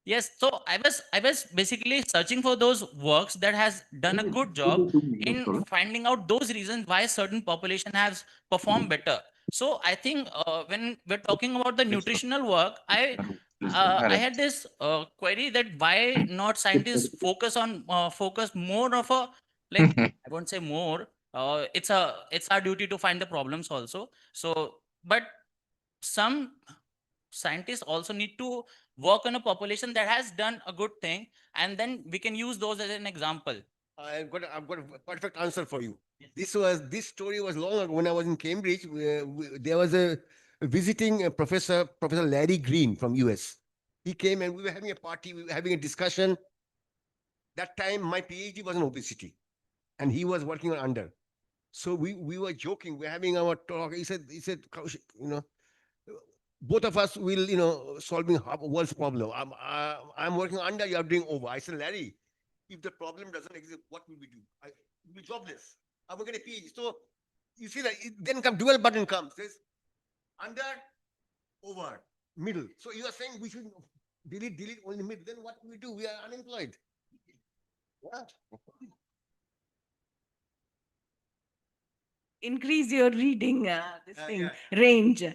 Yes, so I was basically searching for those works that has done a good job in finding out those reasons why certain population has performed better. So I think when we're talking about the nutritional work, I had this query that why not scientists focus more of a, like, I won't say more. It's our duty to find the problems also. So, but some scientists also need to work on a population that has done a good thing, and then we can use those as an example. I've got a perfect answer for you. This story was long ago when I was in Cambridge. There was a visiting Professor Larry Green from US. He came and we were having a party, we were having a discussion. That time my PhD was in obesity and he was working on under. So we were joking, we're having our talk. He said, "Kaushik, you know, both of us will, you know, solving world's problem. I'm working under, you're doing over." I said, "Larry, if the problem doesn't exist, what will we do? We'll be jobless. I will get a PhD." So you see that then dual button comes, says under, over, middle. So you are saying we should delete only middle. Then what do? We are unemployed. Yeah. Increase your reading range.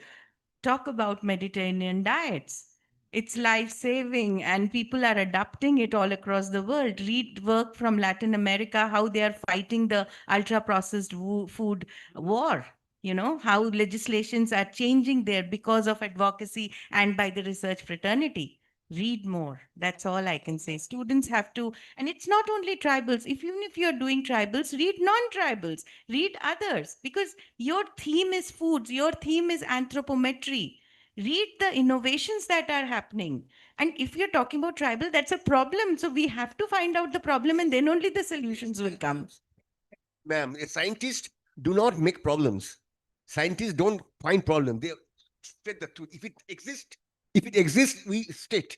Talk about Mediterranean diets. It's life-saving and people are adopting it all across the world. Read work from Latin America, how they are fighting the ultra-processed food war. You know, how legislations are changing there because of advocacy and by the research fraternity. Read more. That's all I can say. Students have to, and it's not only tribals. Even if you're doing tribals, read non-tribals, read others, because your theme is foods, your theme is anthropometry. Read the innovations that are happening. And if you're talking about tribal, that's a problem. So we have to find out the problem and then only the solutions will come. Ma'am, a scientist do not make problems. Scientists don't find problems. They state the truth. If it exists, we state.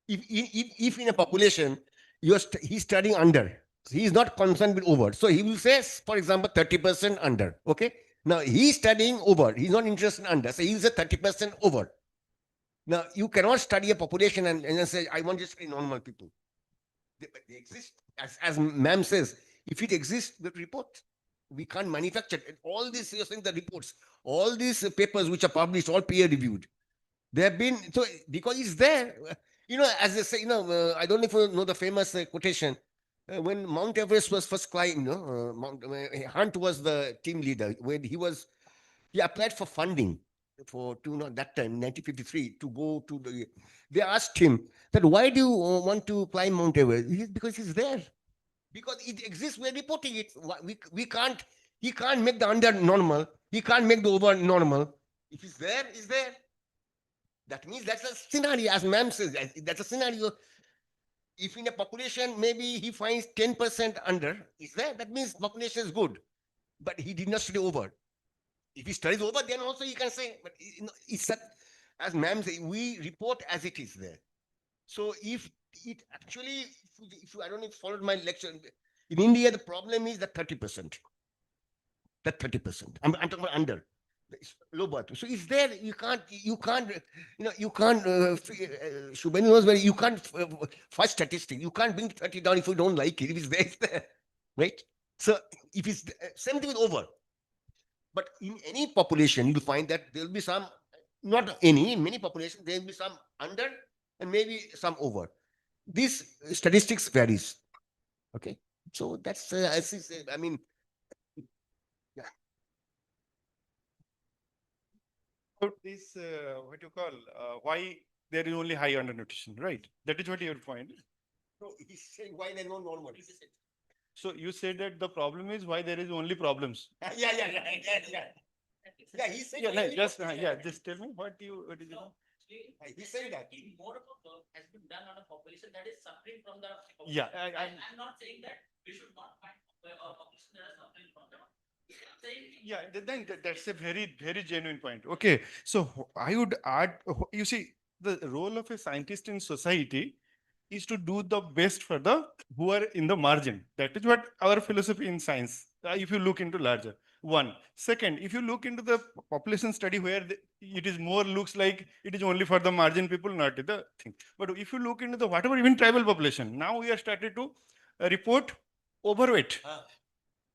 If in a population, he's studying under. He is not concerned with over. So he will say, for example, 30% under. Okay. Now he's studying over. He's not interested in under. So he'll say 30% over. Now you cannot study a population and then say, I want to study normal people. They exist. As ma'am says, if it exists, we report. We can't manufacture it. All these, you're saying the reports, all these papers which are published, all peer reviewed. They have been, so because it's there. As they say, I don't know if you know the famous quotation. When Mount Everest was first climbed, Hunt was the team leader. When he applied for funding that time, 1953, to go to the. They asked him that why do you want to climb Mount Everest? Because it's there. Because it exists, we're reporting it. We can't. He can't make the under normal. He can't make the over normal. If it's there, it's there. That means that's a scenario, as ma'am says. That's a scenario. If in a population, maybe he finds 10% under, is there? That means population is good. But he did not study over. If he studies over, then also he can say, but it's that, as ma'am says, we report as it is there. So if it actually, I don't know if you followed my lecture, in India, the problem is that 30%. That 30%. I'm talking about under. Low birth. So it's there. You can't, Shubhani knows where you can't first statistic. You can't bring 30 down if you don't like it. If it's there, it's there. Right? So if it's same thing with over. But in any population, you'll find that there'll be some, not any, in many populations, there'll be some under and maybe some over. These statistics varies. Okay. So that's, I mean, yeah. About this, what you call, why there is only high undernutrition, right? That is what your point. No, he's saying why there is no normal. So you said that the problem is why there is only problems. Yeah. Yeah, he said. Just tell me what is it? He said that. More of a work has been done on a population that is suffering from the. Yeah, I'm not saying that we should not find a population that is suffering from the. Yeah, then that's a very, very genuine point. Okay, so I would add, you see, the role of a scientist in society is to do the best for the who are in the margin. That is what our philosophy in science, if you look into larger. One. Second, if you look into the population study where it is more looks like it is only for the margin people, not the thing. But if you look into the whatever, even tribal population, now we are started to report overweight.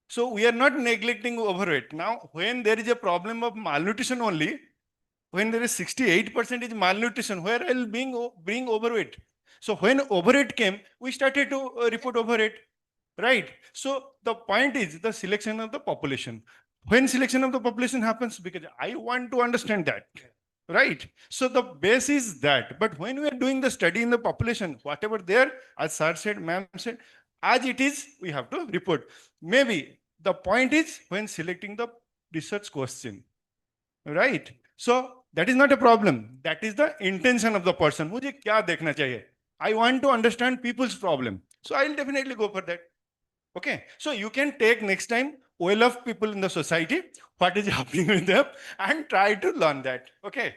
So we are not neglecting overweight. Now, when there is a problem of malnutrition only, when there is 68% is malnutrition, where I will bring overweight. So when overweight came, we started to report overweight, right? So the point is the selection of the population. When selection of the population happens, because I want to understand that, right? So the base is that. But when we are doing the study in the population, whatever there, as sir said, ma'am said, as it is, we have to report. Maybe the point is when selecting the research question, right? So that is not a problem. That is the intention of the person. मुझे क्या देखना चाहिए? I want to understand people's problem. So I'll definitely go for that. Okay. So you can take next time well of people in the society, what is happening with them, and try to learn that. Okay.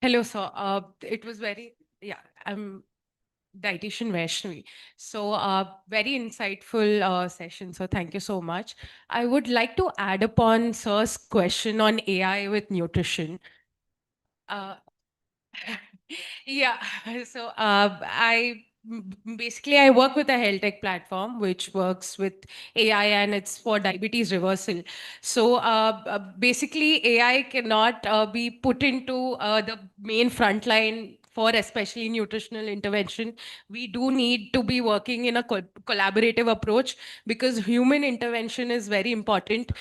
Hello, sir. It was I'm dietitian Vaishnavi. So, very insightful session. So, thank you so much. I would like to add upon sir's question on AI with nutrition. Uh, yeah. So, basically I work with a health tech platform which works with AI and it's for diabetes reversal. So basically AI cannot be put into the main front line for especially nutritional intervention. We do need to be working in a collaborative approach because human intervention is very important.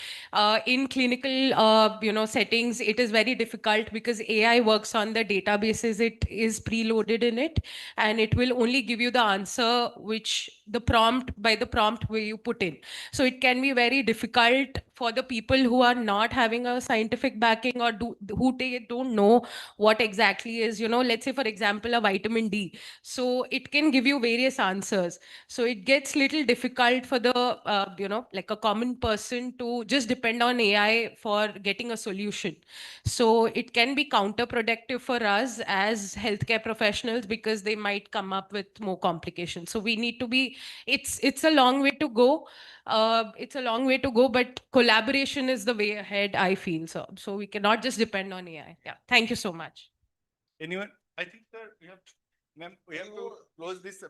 In clinical settings, it is very difficult because AI works on the databases it is preloaded in it, and it will only give you the answer which the prompt where you put in. So it can be very difficult for the people who are not having a scientific backing or who don't know what exactly is, let's say, for example, a vitamin D. So it can give you various answers. So it gets little difficult for the, like a common person to just depend on AI for getting a solution. So it can be counterproductive for us as healthcare professionals because they might come up with more complications. So we need to be, it's a long way to go. It's a long way to go, but collaboration is the way ahead, I feel so. So we cannot just depend on AI. Yeah. Thank you so much. Anyone? I think, sir, ma'am, we have to close this.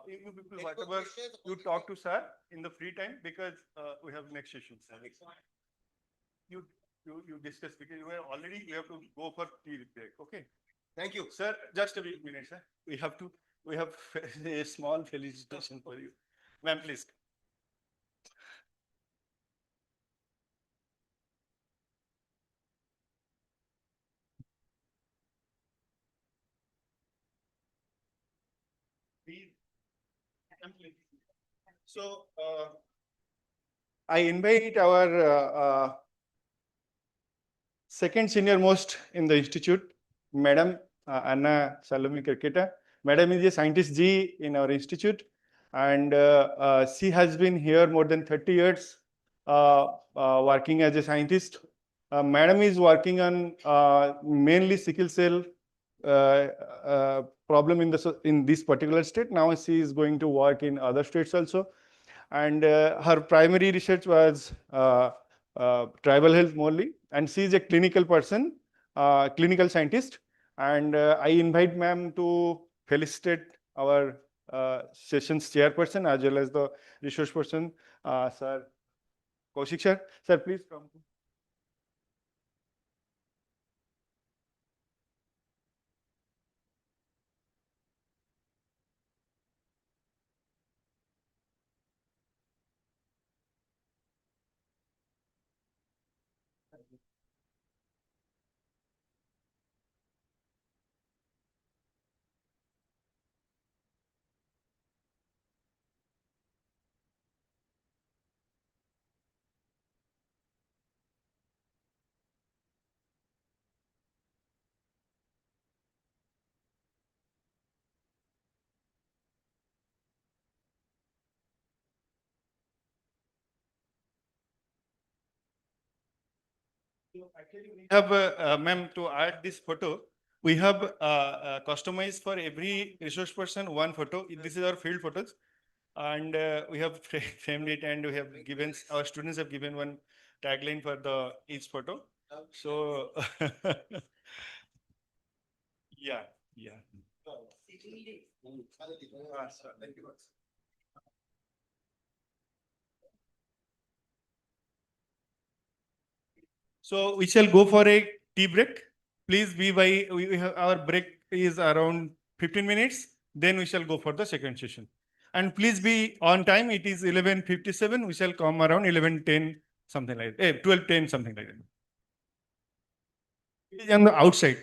You people, whatever you talk to sir in the free time, because we have next session. You discuss, because you have to go for tea break. Okay. Thank you, sir. Just a minute, sir. We have a small felicitation for you, ma'am. Please. So I invite our second senior most in the institute, Madam Anna Salome Kirketa. Madam is a scientist G in our institute, and she has been here more than 30 years working as a scientist. Madam is working on mainly sickle cell problem in this particular state. Now she is going to work in other states also, and her primary research was tribal health mainly, and she is a clinical person, clinical scientist. And I invite ma'am to felicitate our session's chairperson as well as the resource person, Sir Kaushik sir. Sir, please come. So actually, we have, ma'am, to add this photo, we have customized for every resource person one photo. This is our field photos, and we have framed it, and we have given, our students have given one tagline for the each photo. So yeah, yeah. Thank you. So we shall go for a tea break. Please be by, we have, our break is around 15 minutes. Then we shall go for the second session. And please be on time. It is 11:57. We shall come around 11:10, something like that. 12:10, something like that. It is on the outside.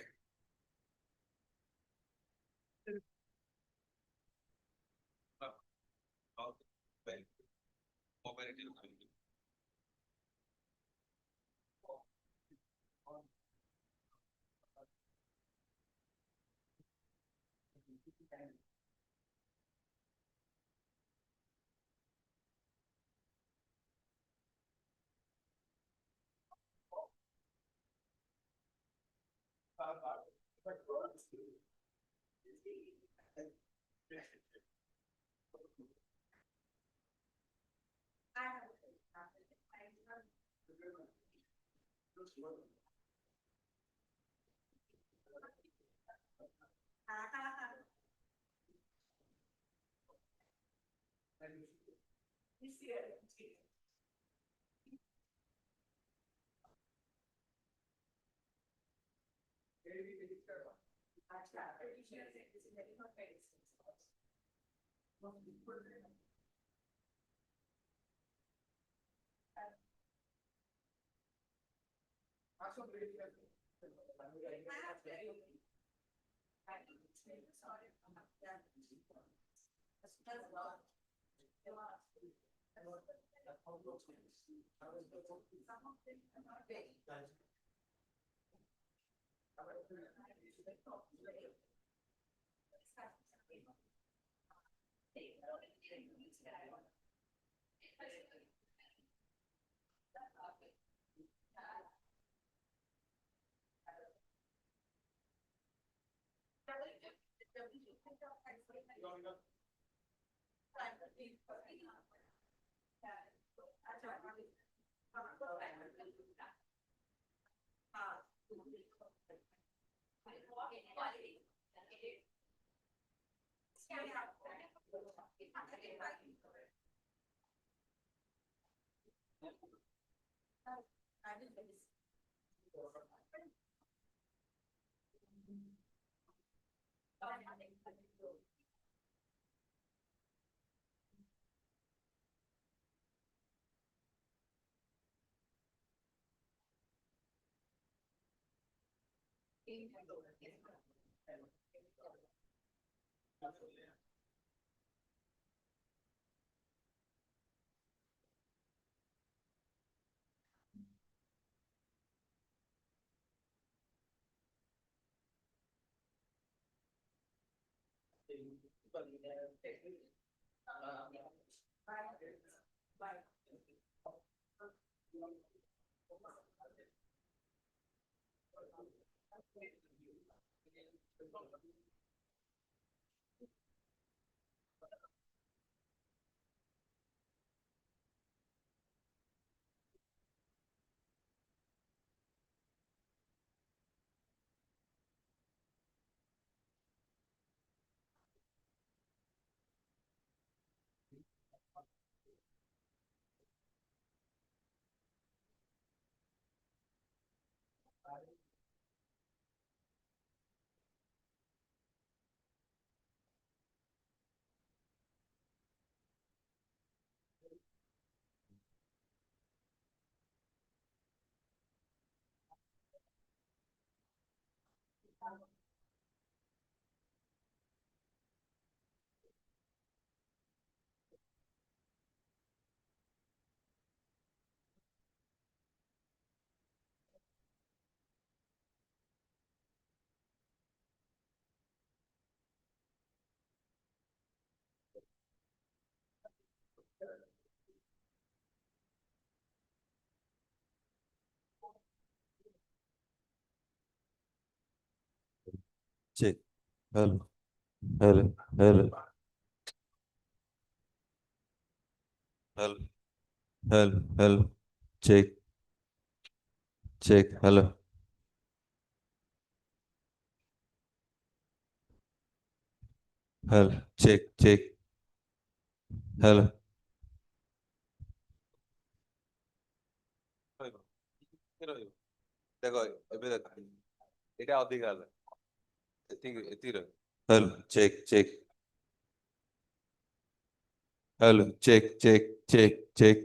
Check. Hello. Hello. Hello. Hello. Hello. Hello. Check. Check. Hello. Hello. Check. Check. Hello. দেখো এবার দেখো এটা অধিক আলো এতিকে এতির hello check check hello check check check check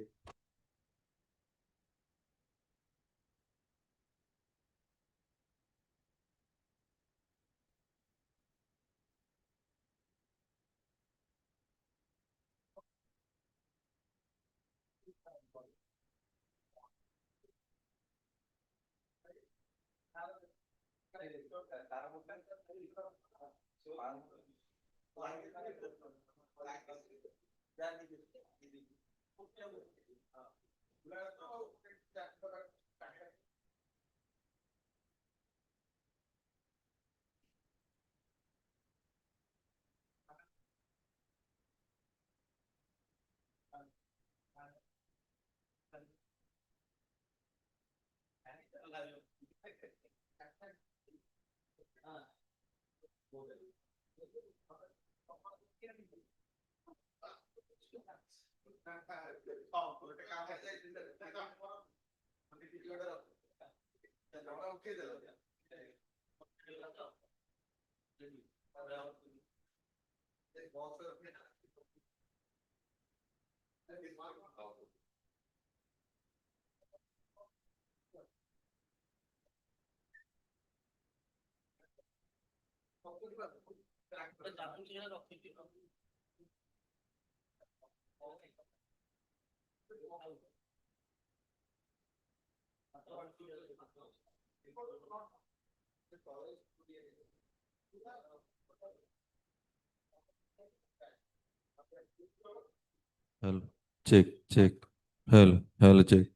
Hello. Check, check. Hello, hello, check.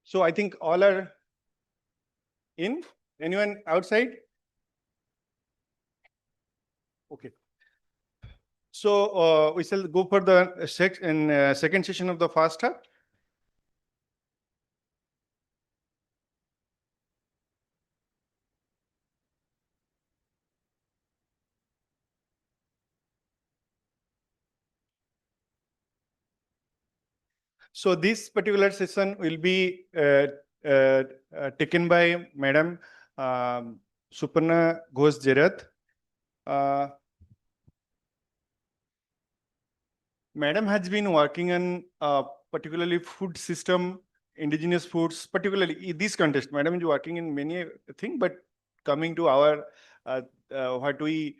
So I think all are in. Anyone outside? Okay. So we shall go for the second session of the first half. So this particular session will be taken by Madam Suparna Ghosh Jerath. Madam has been working on particularly food system, indigenous foods, particularly in this context. Madam is working in many things, but coming to our what we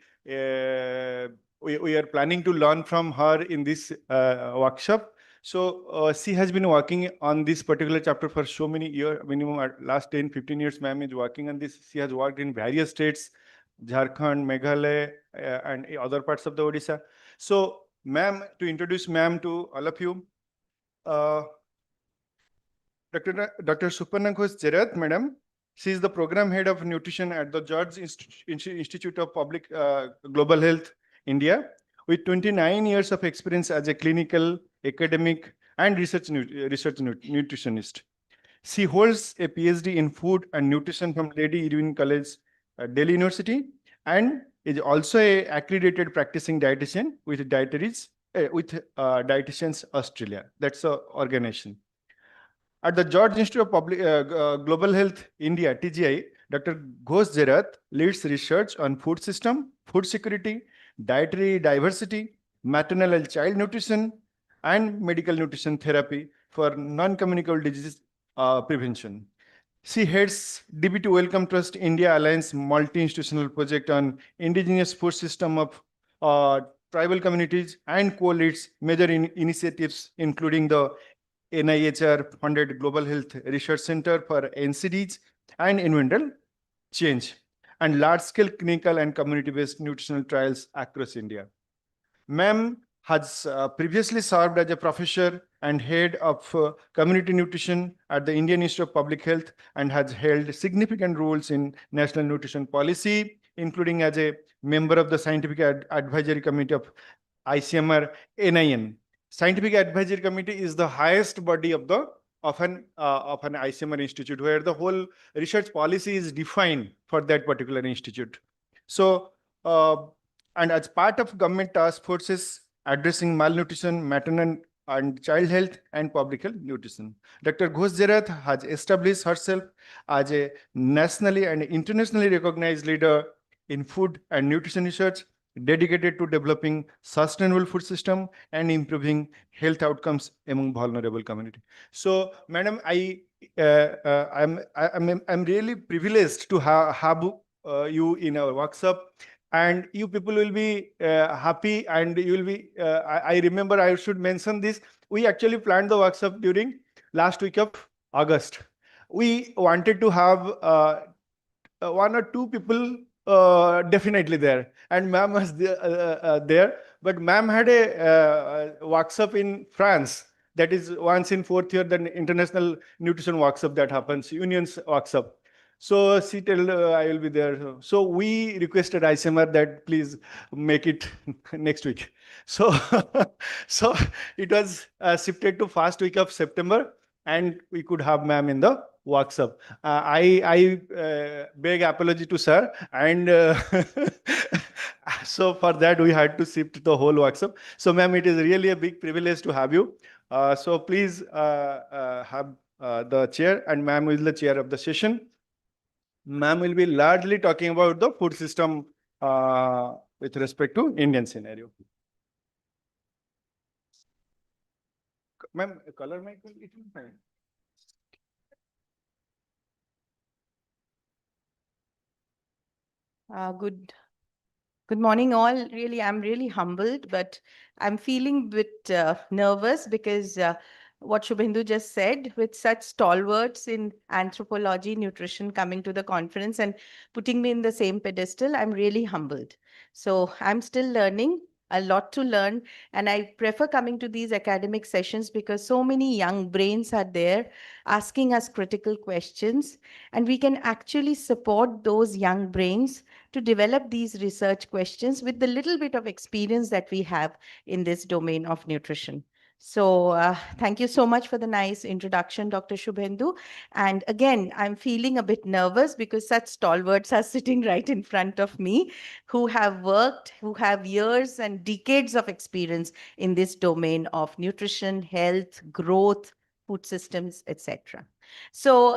are planning to learn from her in this workshop. So she has been working on this particular chapter for so many years, minimum last 10, 15 years, ma'am is working on this. She has worked in various states, Jharkhand, Meghalaya, and other parts of the Odisha. So ma'am, to introduce ma'am to all of you, Dr. Suparna Ghosh Jerath, madam. She is the program head of nutrition at the George Institute of Public Global Health, India, with 29 years of experience as a clinical, academic, and research nutritionist. She holds a PhD in food and nutrition from Lady Irwin College, Delhi University, and is also a accredited practicing dietitian with Dietitians Australia. That's a organization. At the George Institute of Global Health India, TGI, Dr. Ghosh Zerath leads research on food system, food security, dietary diversity, maternal and child nutrition, and medical nutrition therapy for non-communicable disease prevention. She heads DB2 Wellcome Trust India Alliance multi-institutional project on indigenous food system of tribal communities and co-leads major initiatives, including the NIHR funded Global Health Research Center for NCDs and environmental change, and large-scale clinical and community-based nutritional trials across India. Ma'am has previously served as a professor and head of community nutrition at the Indian Institute of Public Health and has held significant roles in national nutrition policy, including as a member of the Scientific Advisory Committee of ICMR NIN. Scientific Advisory Committee is the highest body of an ICMR institute, where the whole research policy is defined for that particular institute. So, and as part of government task forces addressing malnutrition, maternal and child health, and public health nutrition, Dr. Ghosh Zerath has established herself as a nationally and internationally recognized leader in food and nutrition research, dedicated to developing sustainable food system and improving health outcomes among vulnerable community. So, Madam, I'm really privileged to have you in our workshop, and you people will be happy, and you will be. I remember I should mention this. We actually planned the workshop during last week of August. We wanted to have one or two people definitely there, and ma'am was there, but ma'am had a workshop in France. That is once in fourth year, the international nutrition workshop that happens, unions workshop. So she told I will be there. So we requested ICMR that please make it next week. So, so it was shifted to first week of September, and we could have ma'am in the workshop. I beg apology to sir, and so for that we had to shift the whole workshop. So ma'am, it is really a big privilege to have you. So please have the chair, and ma'am is the chair of the session. Ma'am will be largely talking about the food system with respect to Indian scenario. Ma'am, color mic, it will be fine. Good morning, all. Really, I'm really humbled, but I'm feeling a bit nervous because what Shubhendu just said, with such stalwarts in anthropology, nutrition coming to the conference and putting me in the same pedestal, I'm really humbled. So I'm still learning, a lot to learn, and I prefer coming to these academic sessions because so many young brains are there asking us critical questions, and we can actually support those young brains to develop these research questions with the little bit of experience that we have in this domain of nutrition. So thank you so much for the nice introduction, Dr. Shubhendu. And again, I'm feeling a bit nervous because such stalwarts are sitting right in front of me who have worked, who have years and decades of experience in this domain of nutrition, health, growth, food systems, etc. So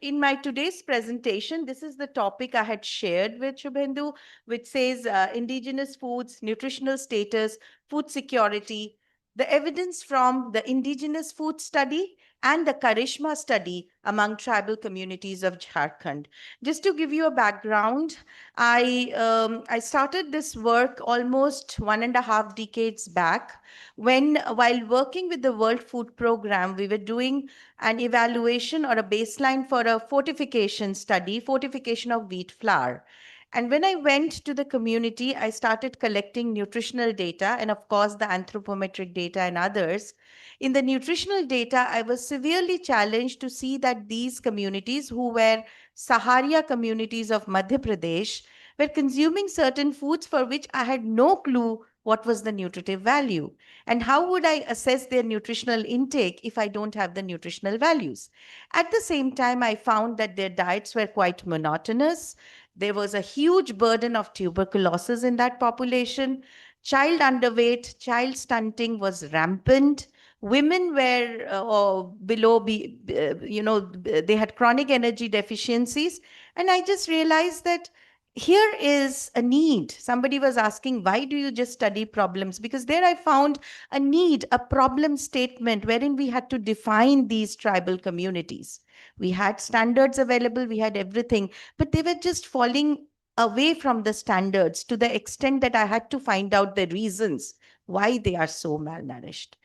in my today's presentation, this is the topic I had shared with Shubhendu, which says indigenous foods, nutritional status, food security, the evidence from the indigenous food study and the Karishma study among tribal communities of Jharkhand. Just to give you a background, I started this work almost 1.5 decades back when, while working with the World Food Program, we were doing an evaluation or a baseline for a fortification study, fortification of wheat flour. And when I went to the community, I started collecting nutritional data and, of course, the anthropometric data and others. In the nutritional data, I was severely challenged to see that these communities, who were Saharia communities of Madhya Pradesh, were consuming certain foods for which I had no clue what was the nutritive value. And how would I assess their nutritional intake if I don't have the nutritional values? At the same time, I found that their diets were quite monotonous. There was a huge burden of tuberculosis in that population. Child underweight, child stunting was rampant. Women were below, they had chronic energy deficiencies. And I just realized that here is a need. Somebody was asking, why do you just study problems? Because there I found a need, a problem statement wherein we had to define these tribal communities. We had standards available, we had everything, but they were just falling away from the standards to the extent that I had to find out the reasons why they are so malnourished.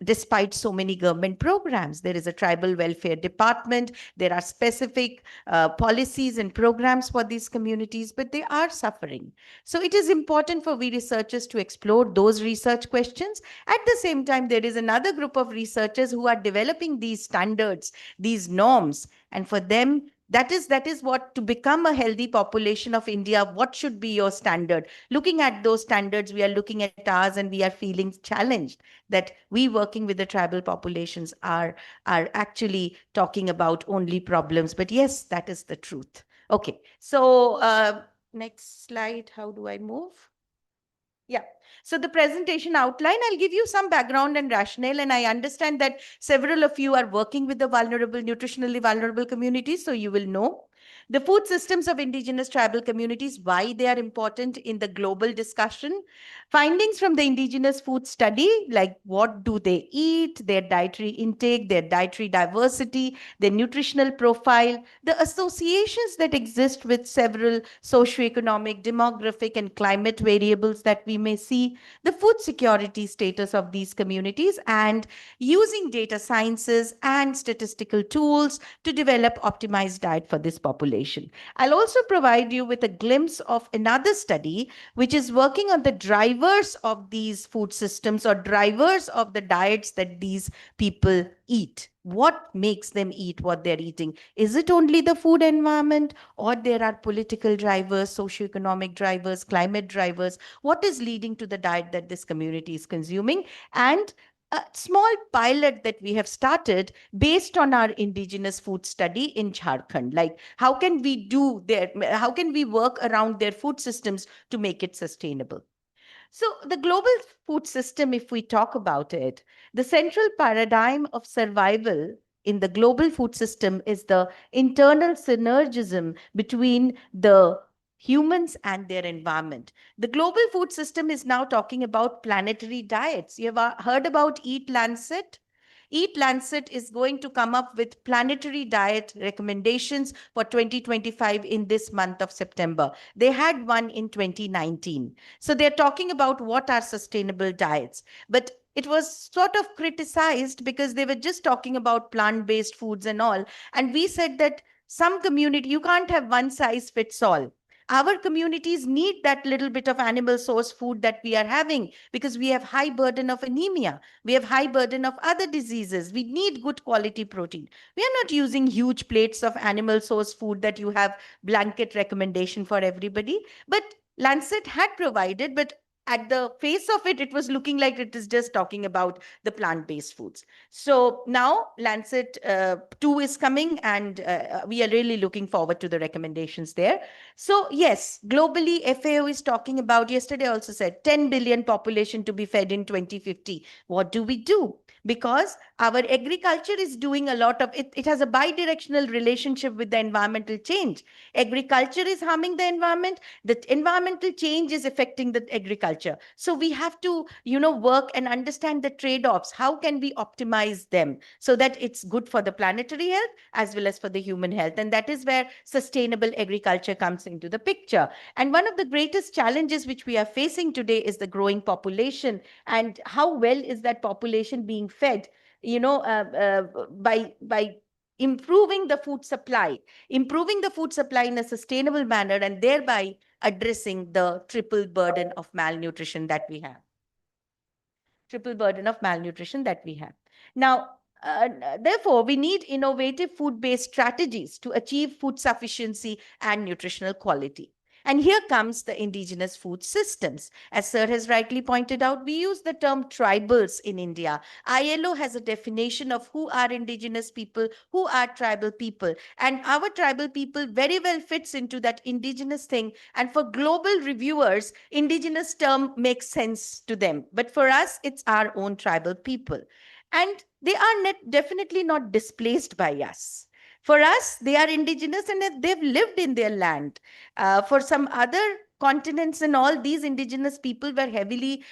Despite so many government programs, there is a tribal welfare department, there are specific policies and programs for these communities, but they are suffering. So it is important for we researchers to explore those research questions. At the same time, there is another group of researchers who are developing these standards, these norms, and for them, that is what, to become a healthy population of India, what should be your standard? Looking at those standards, we are looking at ours and we are feeling challenged that we working with the tribal populations are actually talking about only problems. But yes, that is the truth. Okay, so next slide, how do I move? Yeah. So the presentation outline, I'll give you some background and rationale, and I understand that several of you are working with the vulnerable, nutritionally vulnerable communities, so you will know. The food systems of indigenous tribal communities, why they are important in the global discussion. Findings from the indigenous food study, like what do they eat, their dietary intake, their dietary diversity, their nutritional profile, the associations that exist with several socioeconomic, demographic, and climate variables that we may see, the food security status of these communities, and using data sciences and statistical tools to develop optimized diet for this population. I'll also provide you with a glimpse of another study which is working on the drivers of these food systems or drivers of the diets that these people eat. What makes them eat what they're eating? Is it only the food environment, or there are political drivers, socioeconomic drivers, climate drivers? What is leading to the diet that this community is consuming? And a small pilot that we have started based on our indigenous food study in Jharkhand. Like, how can we work around their food systems to make it sustainable? So the global food system, if we talk about it, the central paradigm of survival in the global food system is the internal synergism between the humans and their environment. The global food system is now talking about planetary diets. You have heard about Eat Lancet? Eat Lancet is going to come up with planetary diet recommendations for 2025 in this month of September. They had one in 2019. So they're talking about what are sustainable diets. But it was sort of criticized because they were just talking about plant-based foods and all. And we said that some community, you can't have one size fits all. Our communities need that little bit of animal source food that we are having because we have high burden of anemia. We have high burden of other diseases. We need good quality protein. We are not using huge plates of animal source food that you have blanket recommendation for everybody. But Lancet had provided, but at the face of it, it was looking like it is just talking about the plant-based foods. So now Lancet 2 is coming, and we are really looking forward to the recommendations there. So yes, globally, FAO is talking about, yesterday also said, 10 billion population to be fed in 2050. What do we do? Because our agriculture is doing a lot of it. It has a bi-directional relationship with the environmental change. Agriculture is harming the environment. The environmental change is affecting the agriculture. So we have to, work and understand the trade-offs. How can we optimize them so that it's good for the planetary health as well as for the human health? And that is where sustainable agriculture comes into the picture. And one of the greatest challenges which we are facing today is the growing population, and how well is that population being fed, by improving the food supply in a sustainable manner, and thereby addressing the triple burden of malnutrition that we have. Now, therefore, we need innovative food-based strategies to achieve food sufficiency and nutritional quality. And here comes the indigenous food systems. As Sir has rightly pointed out, we use the term tribals in India. ILO has a definition of who are indigenous people, who are tribal people. And our tribal people very well fits into that indigenous thing. And for global reviewers, indigenous term makes sense to them. But for us, it's our own tribal people. And they are definitely not displaced by us. For us, they are indigenous and they've lived in their land. For some other continents and all, these indigenous people were heavily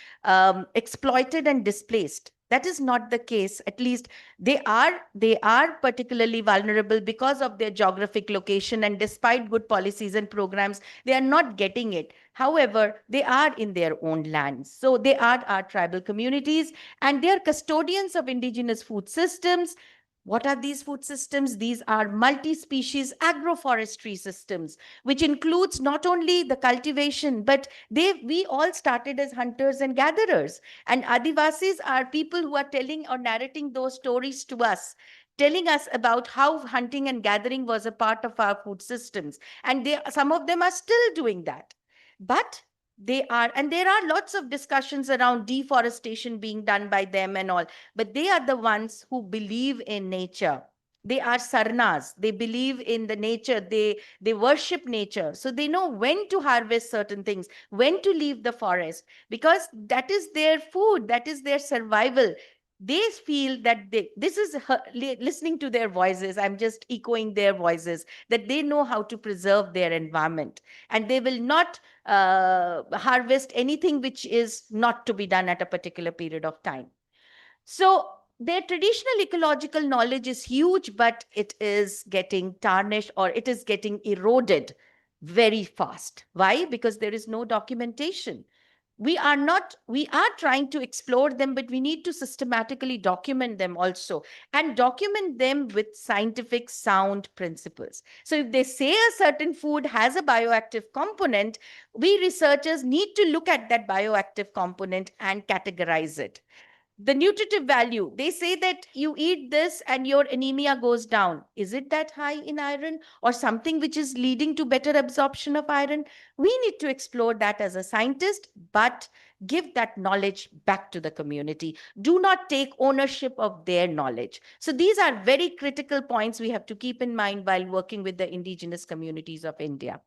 exploited and displaced. That is not the case. At least they are particularly vulnerable because of their geographic location, and despite good policies and programs, they are not getting it. However, they are in their own lands. So they are our tribal communities, and they are custodians of indigenous food systems. What are these food systems? These are multi-species agroforestry systems, which includes not only the cultivation, but we all started as hunters and gatherers. And Adivasis are people who are telling or narrating those stories to us, telling us about how hunting and gathering was a part of our food systems. And some of them are still doing that. But there are lots of discussions around deforestation being done by them and all, but they are the ones who believe in nature. They are sarnas. They believe in the nature. They worship nature. So they know when to harvest certain things, when to leave the forest, because that is their food, that is their survival. They feel that this is listening to their voices. I'm just echoing their voices, that they know how to preserve their environment, and they will not harvest anything which is not to be done at a particular period of time. So their traditional ecological knowledge is huge, but it is getting tarnished, or it is getting eroded very fast. Why? Because there is no documentation. We are trying to explore them, but we need to systematically document them also, and document them with scientific sound principles. So if they say a certain food has a bioactive component, we researchers need to look at that bioactive component and categorize it. The nutritive value, they say that you eat this and your anemia goes down. Is it that high in iron, or something which is leading to better absorption of iron? We need to explore that as a scientist, but give that knowledge back to the community. Do not take ownership of their knowledge. So these are very critical points we have to keep in mind while working with the indigenous communities of India.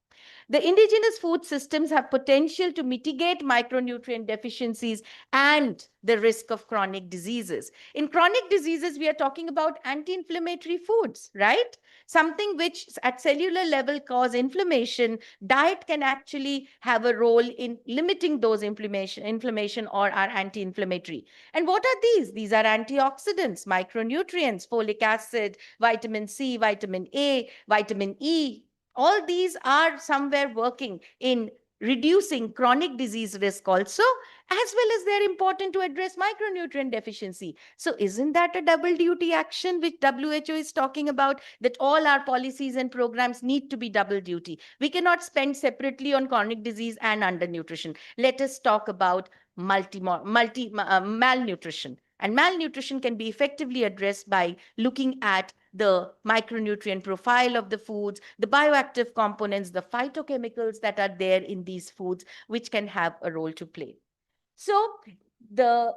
The indigenous food systems have potential to mitigate micronutrient deficiencies and the risk of chronic diseases. In chronic diseases, we are talking about anti-inflammatory foods, right? Something which at cellular level cause inflammation. Diet can actually have a role in limiting those inflammation or are anti-inflammatory. And what are these? These are antioxidants, micronutrients, folic acid, vitamin C, vitamin A, vitamin E. All these are somewhere working in reducing chronic disease risk also, as well as they're important to address micronutrient deficiency. So isn't that a double duty action which WHO is talking about, that all our policies and programs need to be double duty? We cannot spend separately on chronic disease and undernutrition. Let us talk about malnutrition. And malnutrition can be effectively addressed by looking at the micronutrient profile of the foods, the bioactive components, the phytochemicals that are there in these foods, which can have a role to play. So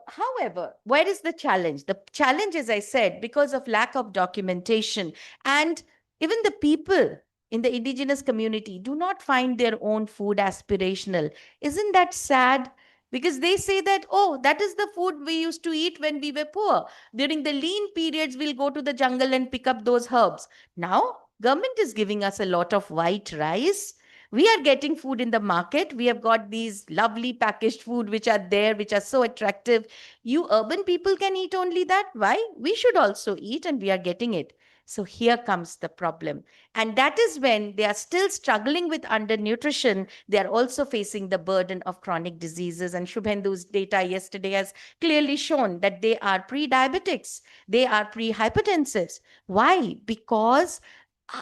however, where is the challenge? The challenge, as I said, because of lack of documentation, and even the people in the indigenous community do not find their own food aspirational. Isn't that sad? Because they say that, oh, that is the food we used to eat when we were poor. During the lean periods, we'll go to the jungle and pick up those herbs. Now, government is giving us a lot of white rice. We are getting food in the market. We have got these lovely packaged food which are there, which are so attractive. You urban people can eat only that. Why? We should also eat, and we are getting it. So here comes the problem. And that is when they are still struggling with undernutrition. They are also facing the burden of chronic diseases. And Shubhendu's data yesterday has clearly shown that they are pre-diabetics. They are pre-hypertensives. Why? Because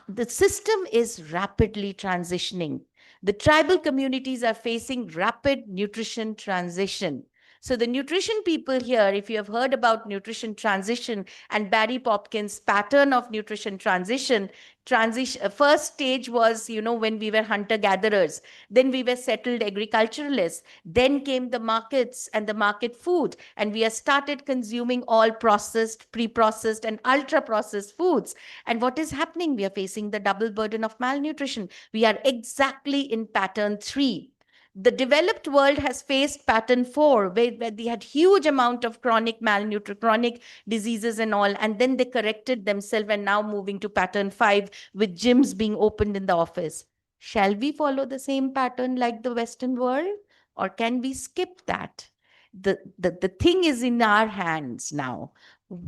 the system is rapidly transitioning. The tribal communities are facing rapid nutrition transition. So the nutrition people here, if you have heard about nutrition transition and Barry Popkins' pattern of nutrition transition, first stage was, when we were hunter-gatherers, then we were settled agriculturalists, then came the markets and the market food, and we have started consuming all processed, pre-processed and ultra-processed foods. And what is happening? We are facing the double burden of malnutrition. We are exactly in pattern 3. The developed world has faced pattern 4, where they had huge amount of chronic malnutrition, chronic diseases and all, and then they corrected themselves and now moving to pattern 5 with gyms being opened in the office. Shall we follow the same pattern like the Western world, or can we skip that? The thing is in our hands now.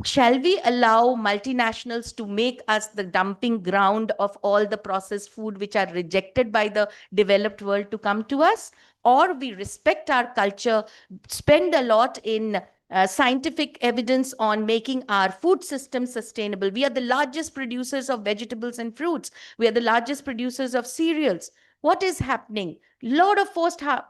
Shall we allow multinationals to make us the dumping ground of all the processed food which are rejected by the developed world to come to us? Or we respect our culture, spend a lot in scientific evidence on making our food system sustainable. We are the largest producers of vegetables and fruits. We are the largest producers of cereals. What is happening? Lot of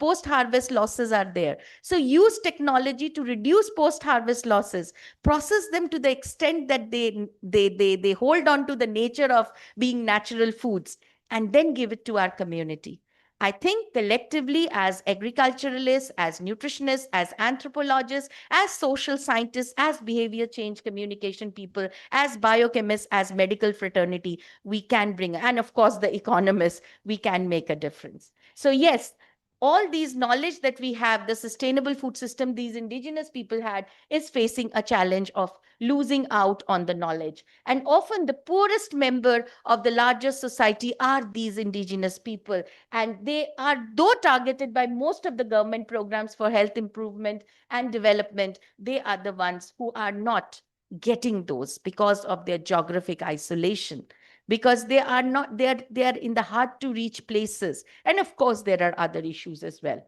post-harvest losses are there. So use technology to reduce post-harvest losses, process them to the extent that they hold on to the nature of being natural foods, and then give it to our community. I think collectively, as agriculturalists, as nutritionists, as anthropologists, as social scientists, as behavior change communication people, as biochemists, as medical fraternity, we can bring, and of course the economists, we can make a difference. So yes, all these knowledge that we have, the sustainable food system these indigenous people had, is facing a challenge of losing out on the knowledge. And often the poorest member of the largest society are these indigenous people. And they are, though targeted by most of the government programs for health improvement and development, they are the ones who are not getting those because of their geographic isolation, because they are in the hard to reach places. And of course, there are other issues as well.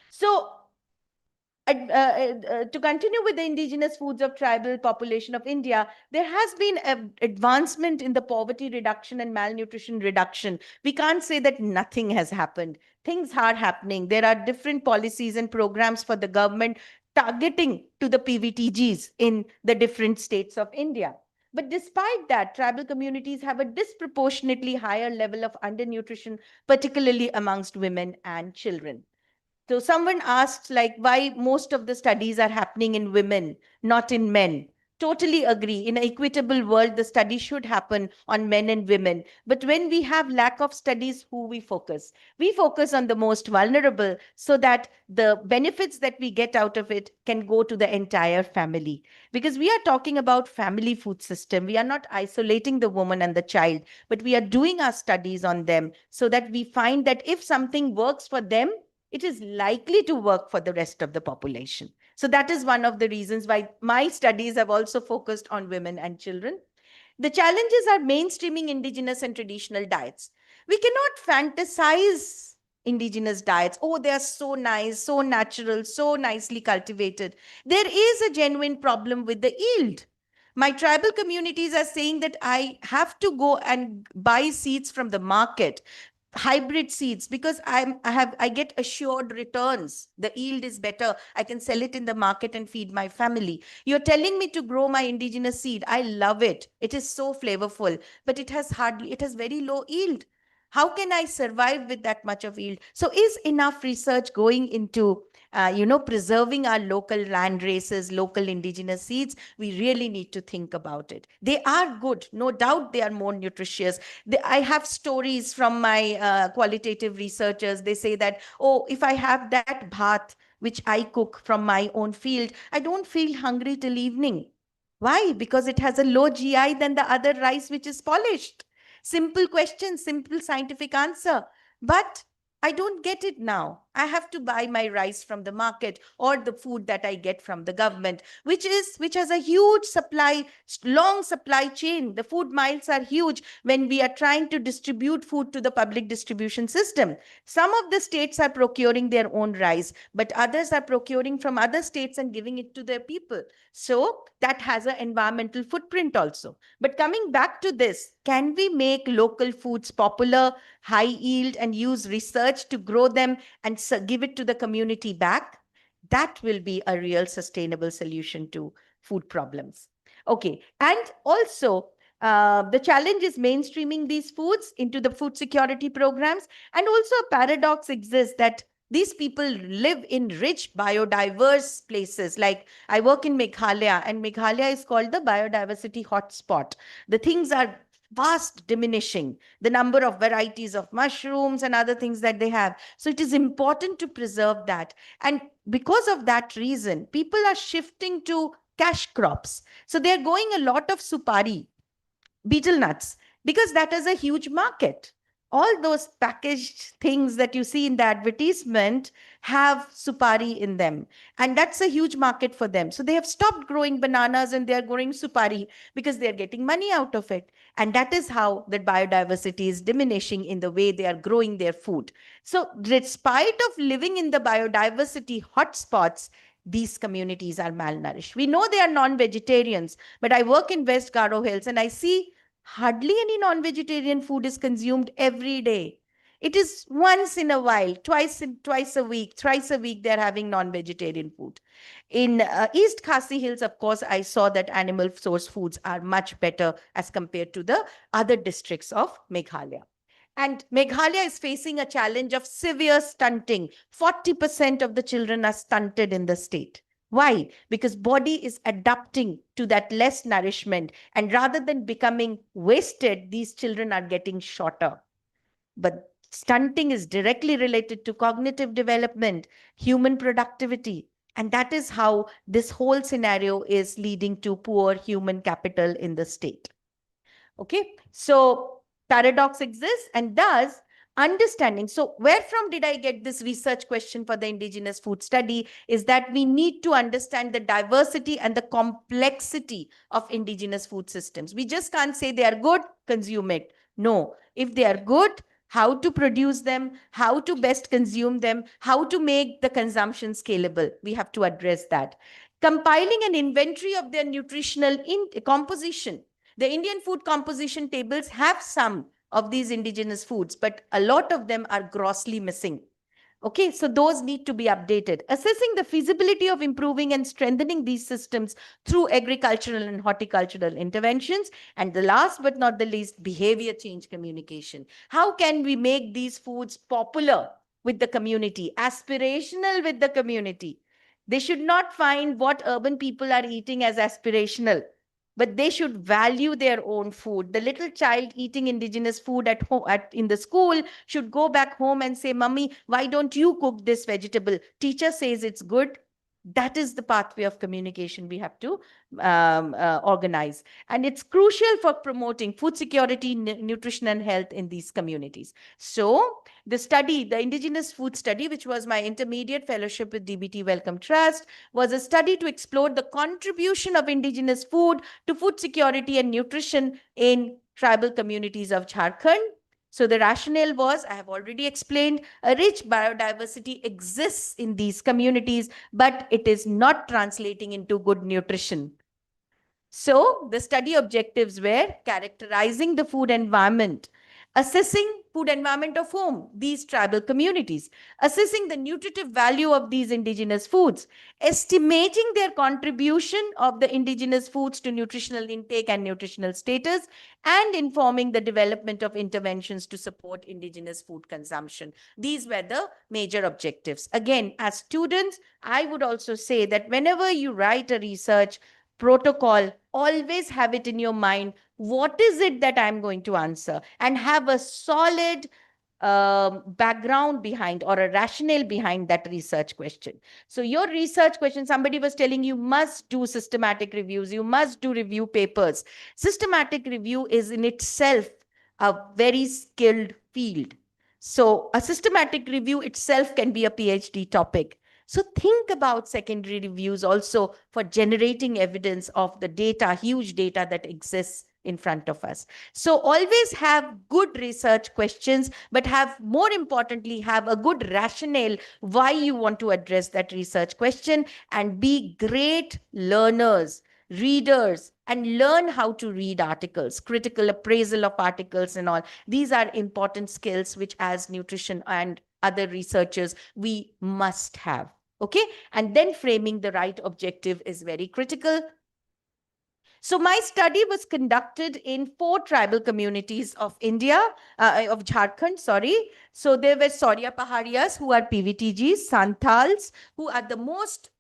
So to continue with the indigenous foods of tribal population of India, there has been an advancement in the poverty reduction and malnutrition reduction. We can't say that nothing has happened. Things are happening. There are different policies and programs for the government targeting to the PVTGs in the different states of India. But despite that, tribal communities have a disproportionately higher level of undernutrition, particularly amongst women and children. So someone asked why most of the studies are happening in women, not in men. Totally agree. In an equitable world, the study should happen on men and women. But when we have lack of studies, who we focus? We focus on the most vulnerable so that the benefits that we get out of it can go to the entire family. Because we are talking about family food system. We are not isolating the woman and the child, but we are doing our studies on them so that we find that if something works for them, it is likely to work for the rest of the population. So that is one of the reasons why my studies have also focused on women and children. The challenges are mainstreaming indigenous and traditional diets. We cannot fantasize indigenous diets. Oh, they are so nice, so natural, so nicely cultivated. There is a genuine problem with the yield. My tribal communities are saying that I have to go and buy seeds from the market, hybrid seeds, because I get assured returns. The yield is better. I can sell it in the market and feed my family. You're telling me to grow my indigenous seed. I love it. It is so flavorful, but it has very low yield. How can I survive with that much of yield? So is enough research going into preserving our local land races, local indigenous seeds? We really need to think about it. They are good. No doubt they are more nutritious. I have stories from my qualitative researchers. They say that, oh, if I have that bhat, which I cook from my own field, I don't feel hungry till evening. Why? Because it has a low GI than the other rice, which is polished. Simple question, simple scientific answer. But I don't get it now. I have to buy my rice from the market or the food that I get from the government, which has a huge long supply chain. The food miles are huge when we are trying to distribute food to the public distribution system. Some of the states are procuring their own rice, but others are procuring from other states and giving it to their people. So that has an environmental footprint also. But coming back to this, can we make local foods popular, high yield, and use research to grow them and give it to the community back? That will be a real sustainable solution to food problems. Okay, and also the challenge is mainstreaming these foods into the food security programs. And also a paradox exists that these people live in rich biodiverse places. Like I work in Meghalaya, and Meghalaya is called the biodiversity hotspot. The things are vast diminishing, the number of varieties of mushrooms and other things that they have. So it is important to preserve that. And because of that reason, people are shifting to cash crops. So they're going a lot of supari, betel nuts, because that is a huge market. All those packaged things that you see in the advertisement have supari in them. And that's a huge market for them. So they have stopped growing bananas and they're growing supari because they're getting money out of it. And that is how the biodiversity is diminishing in the way they are growing their food. So despite of living in the biodiversity hotspots, these communities are malnourished. We know they are non-vegetarians, but I work in West Garo Hills and I see hardly any non-vegetarian food is consumed every day. It is once in a while, twice a week, thrice a week, they're having non-vegetarian food. In East Khasi Hills, of course, I saw that animal source foods are much better as compared to the other districts of Meghalaya. And Meghalaya is facing a challenge of severe stunting. 40% of the children are stunted in the state. Why? Because body is adapting to that less nourishment, and rather than becoming wasted, these children are getting shorter. But stunting is directly related to cognitive development, human productivity, and that is how this whole scenario is leading to poor human capital in the state. Okay, so paradox exists, and thus understanding. So where from did I get this research question for the indigenous food study is that we need to understand the diversity and the complexity of indigenous food systems. We just can't say they are good, consume it. No, if they are good, how to produce them, how to best consume them, how to make the consumption scalable. We have to address that. Compiling an inventory of their nutritional composition. The Indian food composition tables have some of these indigenous foods, but a lot of them are grossly missing. Okay, so those need to be updated. Assessing the feasibility of improving and strengthening these systems through agricultural and horticultural interventions. And the last but not the least, behavior change communication. How can we make these foods popular with the community, aspirational with the community? They should not find what urban people are eating as aspirational, but they should value their own food. The little child eating indigenous food at home, in the school, should go back home and say, "Mummy, why don't you cook this vegetable? Teacher says it's good." That is the pathway of communication we have to organize. And it's crucial for promoting food security, nutrition, and health in these communities. So the study, the indigenous food study, which was my intermediate fellowship with DBT Wellcome Trust, was a study to explore the contribution of indigenous food to food security and nutrition in tribal communities of Jharkhand. So the rationale was, I have already explained, a rich biodiversity exists in these communities, but it is not translating into good nutrition. So the study objectives were characterizing the food environment, assessing food environment of home, these tribal communities, assessing the nutritive value of these indigenous foods, estimating their contribution of the indigenous foods to nutritional intake and nutritional status, and informing the development of interventions to support indigenous food consumption. These were the major objectives. Again, as students, I would also say that whenever you write a research protocol, always have it in your mind, what is it that I'm going to answer, and have a solid background behind or a rationale behind that research question. So your research question, somebody was telling you must do systematic reviews, you must do review papers. Systematic review is in itself a very skilled field. So a systematic review itself can be a PhD topic. So think about secondary reviews also for generating evidence of the data, huge data that exists in front of us. So always have good research questions, but more importantly, have a good rationale why you want to address that research question, and be great learners, readers, and learn how to read articles, critical appraisal of articles and all. These are important skills which, as nutrition and other researchers, we must have. Okay, and then framing the right objective is very critical. So my study was conducted in 4 tribal communities of India, of Jharkhand, sorry. So there were Saurya Pahariyas, who are PVTGs, Santals, who are the most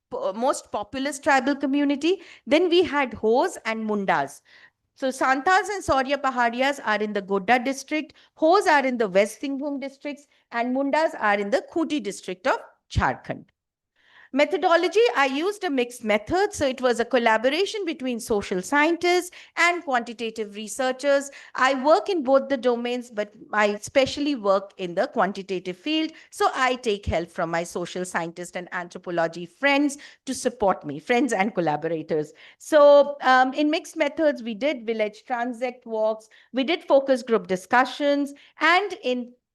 populous tribal community. Then we had Hos and Mundas. So Santals and Saurya Pahariyas are in the Godda district, Hos are in the West Singhbhum districts, and Mundas are in the Khuti district of Jharkhand. Methodology, I used a mixed method. So it was a collaboration between social scientists and quantitative researchers. I work in both the domains, but I especially work in the quantitative field. So I take help from my social scientist and anthropology friends to support me, friends and collaborators. So in mixed methods, we did village transect walks, we did focus group discussions, and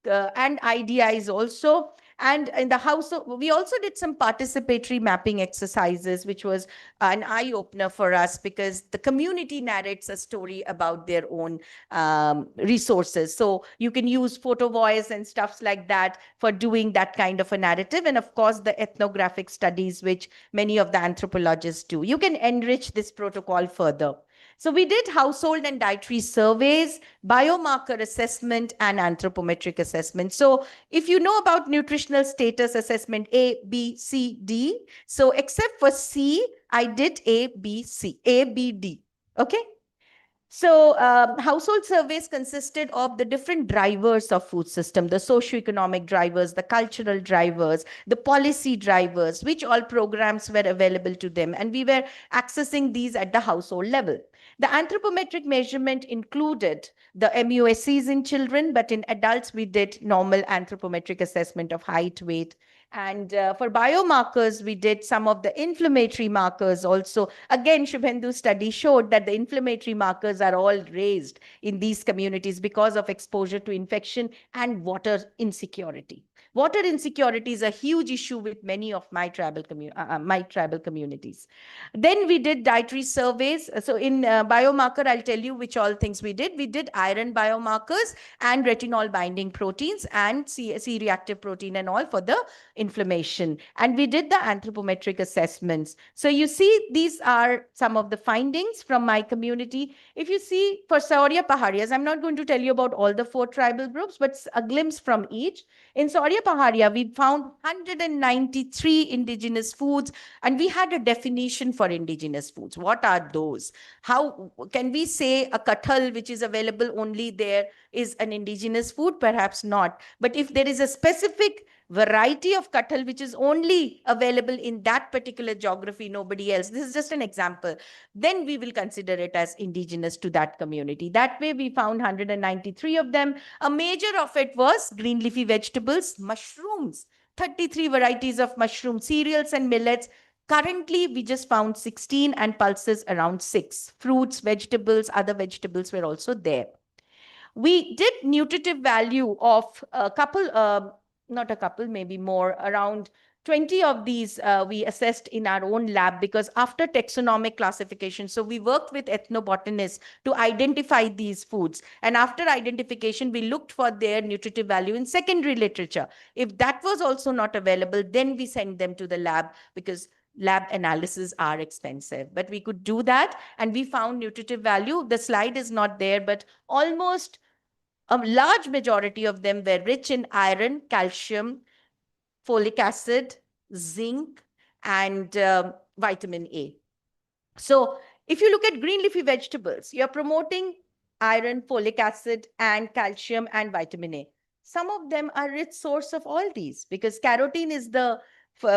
IDIs also. And in the house, we also did some participatory mapping exercises, which was an eye-opener for us because the community narrates a story about their own resources. So you can use photo voice and stuffs like that for doing that kind of a narrative. And of course, the ethnographic studies, which many of the anthropologists do. You can enrich this protocol further. So we did household and dietary surveys, biomarker assessment, and anthropometric assessment. So if you know about nutritional status assessment A, B, C, D, so except for C, I did A, B, C, A, B, D. Okay. So household surveys consisted of the different drivers of food system, the socioeconomic drivers, the cultural drivers, the policy drivers, which all programs were available to them. And we were accessing these at the household level. The anthropometric measurement included the MUSCs in children, but in adults, we did normal anthropometric assessment of height, weight. And for biomarkers, we did some of the inflammatory markers also. Again, Shubhendu's study showed that the inflammatory markers are all raised in these communities because of exposure to infection and water insecurity. Water insecurity is a huge issue with many of my tribal communities. Then we did dietary surveys. So in biomarker, I'll tell you which all things we did. We did iron biomarkers and retinol binding proteins and C-reactive protein and all for the inflammation. And we did the anthropometric assessments. So you see, these are some of the findings from my community. If you see for Saurya Pahariyas, I'm not going to tell you about all the 4 tribal groups, but a glimpse from each. In Saurya Paharia, we found 193 indigenous foods, and we had a definition for indigenous foods. What are those? How can we say a kathal, which is available only there, is an indigenous food? Perhaps not. But if there is a specific variety of kathal which is only available in that particular geography, nobody else, this is just an example, then we will consider it as indigenous to that community. That way we found 193 of them. A major of it was green leafy vegetables, mushrooms, 33 varieties of mushroom, cereals and millets. Currently, we just found 16 and pulses around 6. Fruits, vegetables, other vegetables were also there. We did nutritive value of a couple, not a couple, maybe more, around 20 of these we assessed in our own lab because after taxonomic classification, so we worked with ethnobotanists to identify these foods. And after identification, we looked for their nutritive value in secondary literature. If that was also not available, then we sent them to the lab because lab analyses are expensive. But we could do that and we found nutritive value. The slide is not there, but almost a large majority of them were rich in iron, calcium, folic acid, zinc, and vitamin A. So if you look at green leafy vegetables, you're promoting iron, folic acid, and calcium and vitamin A. Some of them are rich source of all these because carotene is the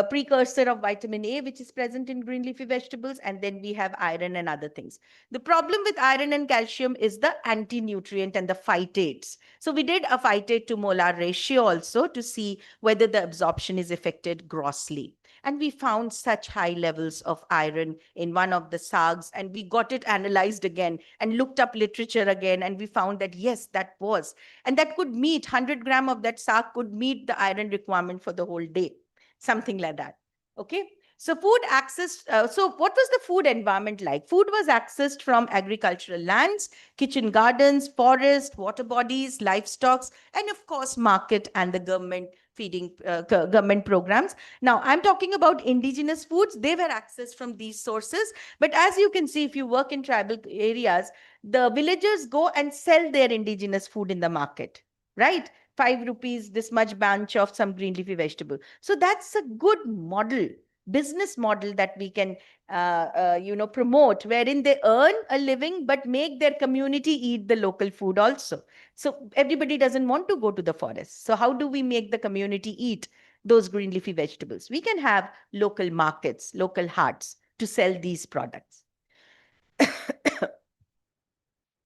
precursor of vitamin A, which is present in green leafy vegetables, and then we have iron and other things. The problem with iron and calcium is the anti-nutrient and the phytates. So we did a phytate to molar ratio also to see whether the absorption is affected grossly. And we found such high levels of iron in one of the sags, and we got it analyzed again and looked up literature again, and we found that yes, that was, and that could meet 100 gram of that sag could meet the iron requirement for the whole day. Something like that. Okay. So food access. So what was the food environment like? Food was accessed from agricultural lands, kitchen gardens, forest, water bodies, livestock, and of course, market and the government feeding government programs. Now, I'm talking about indigenous foods. They were accessed from these sources. But as you can see, if you work in tribal areas, the villagers go and sell their indigenous food in the market, right? 5 rupees, this much bunch of some green leafy vegetable. So that's a good model, business model that we can promote, wherein they earn a living but make their community eat the local food also. So everybody doesn't want to go to the forest. So how do we make the community eat those green leafy vegetables? We can have local markets, local haats to sell these products.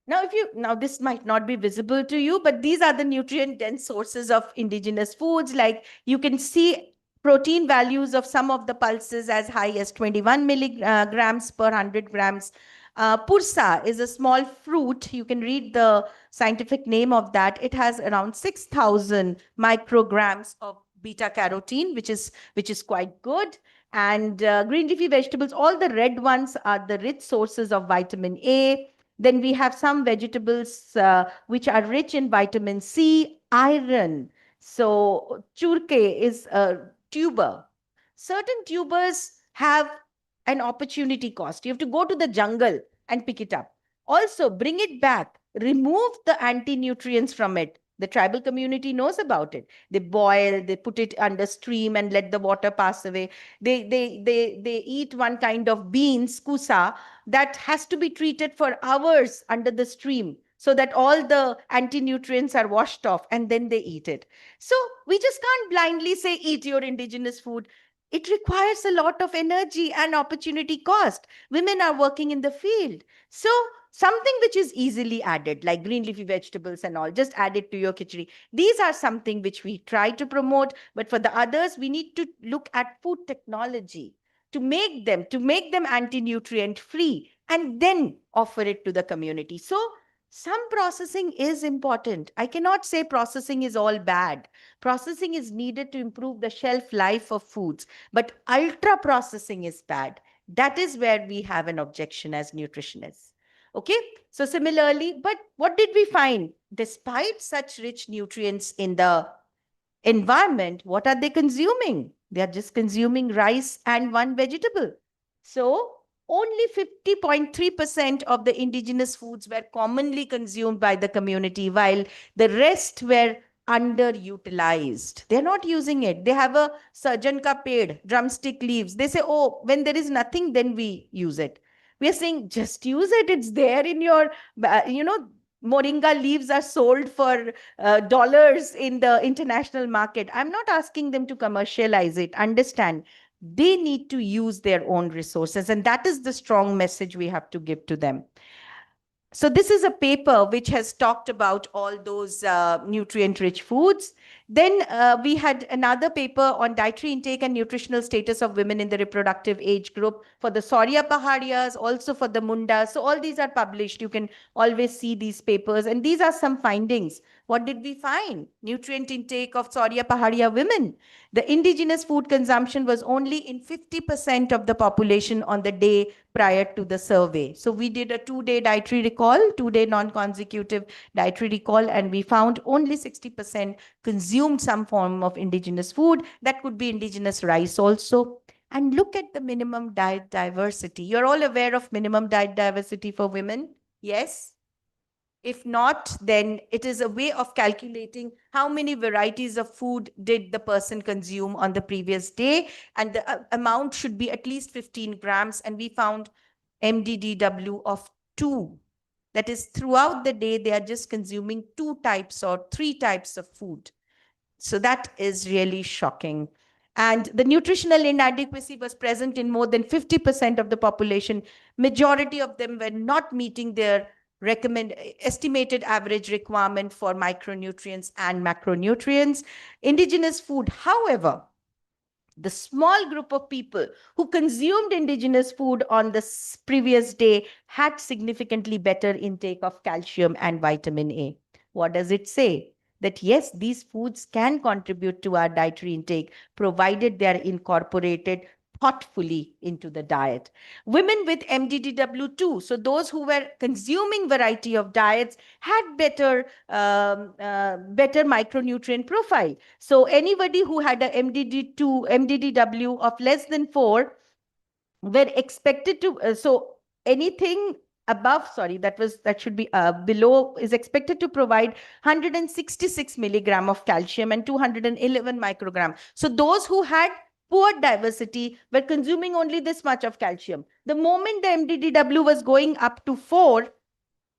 Now this might not be visible to you, but these are the nutrient dense sources of indigenous foods. Like you can see protein values of some of the pulses as high as 21 milligrams per 100 grams. Pursa is a small fruit. You can read the scientific name of that. It has around 6,000 micrograms of beta carotene, which is quite good. And green leafy vegetables, all the red ones are the rich sources of vitamin A. Then we have some vegetables which are rich in vitamin C, iron. So churke is a tuber. Certain tubers have an opportunity cost. You have to go to the jungle and pick it up. Also, bring it back, remove the anti-nutrients from it. The tribal community knows about it. They boil, they put it under stream and let the water pass away. They eat one kind of beans, kusa, that has to be treated for hours under the stream so that all the anti-nutrients are washed off, and then they eat it. So we just can't blindly say eat your indigenous food. It requires a lot of energy and opportunity cost. Women are working in the field. So something which is easily added, like green leafy vegetables and all, just add it to your khichdi. These are something which we try to promote. But for the others, we need to look at food technology to make them anti-nutrient free and then offer it to the community. So some processing is important. I cannot say processing is all bad. Processing is needed to improve the shelf life of foods, but ultra processing is bad. That is where we have an objection as nutritionists. Okay, so similarly, but what did we find? Despite such rich nutrients in the environment, what are they consuming? They are just consuming rice and one vegetable. So only 50.3% of the indigenous foods were commonly consumed by the community, while the rest were underutilized. They're not using it. They have a surgeon ka ped, drumstick leaves. They say, oh, when there is nothing, then we use it. We are saying, just use it. It's there in your, moringa leaves are sold for dollars in the international market. I'm not asking them to commercialize it. Understand, they need to use their own resources. And that is the strong message we have to give to them. So this is a paper which has talked about all those nutrient-rich foods. Then we had another paper on dietary intake and nutritional status of women in the reproductive age group for the Saurya Paharias, also for the Mundas. So all these are published. You can always see these papers. And these are some findings. What did we find? Nutrient intake of Saurya Paharia women. The indigenous food consumption was only in 50% of the population on the day prior to the survey. So we did a 2-day dietary recall, 2-day non-consecutive dietary recall, and we found only 60% consumed some form of indigenous food. That could be indigenous rice also. And look at the minimum diet diversity. You're all aware of minimum diet diversity for women? Yes? If not, then it is a way of calculating how many varieties of food did the person consume on the previous day. And the amount should be at least 15 grams. And we found MDDW of 2. That is, throughout the day, they are just consuming 2 types or 3 types of food. So that is really shocking. And the nutritional inadequacy was present in more than 50% of the population. Majority of them were not meeting their estimated average requirement for micronutrients and macronutrients. Indigenous food, however, the small group of people who consumed indigenous food on the previous day had significantly better intake of calcium and vitamin A. What does it say? That yes, these foods can contribute to our dietary intake, provided they are incorporated thoughtfully into the diet. Women with MDDW2, so those who were consuming variety of diets, had better micronutrient profile. So anybody who had a MDDW of less than 4 were expected to, so anything above, sorry, that should be below, is expected to provide 166 milligram of calcium and 211 microgram. So those who had poor diversity were consuming only this much of calcium. The moment the MDDW was going up to 4,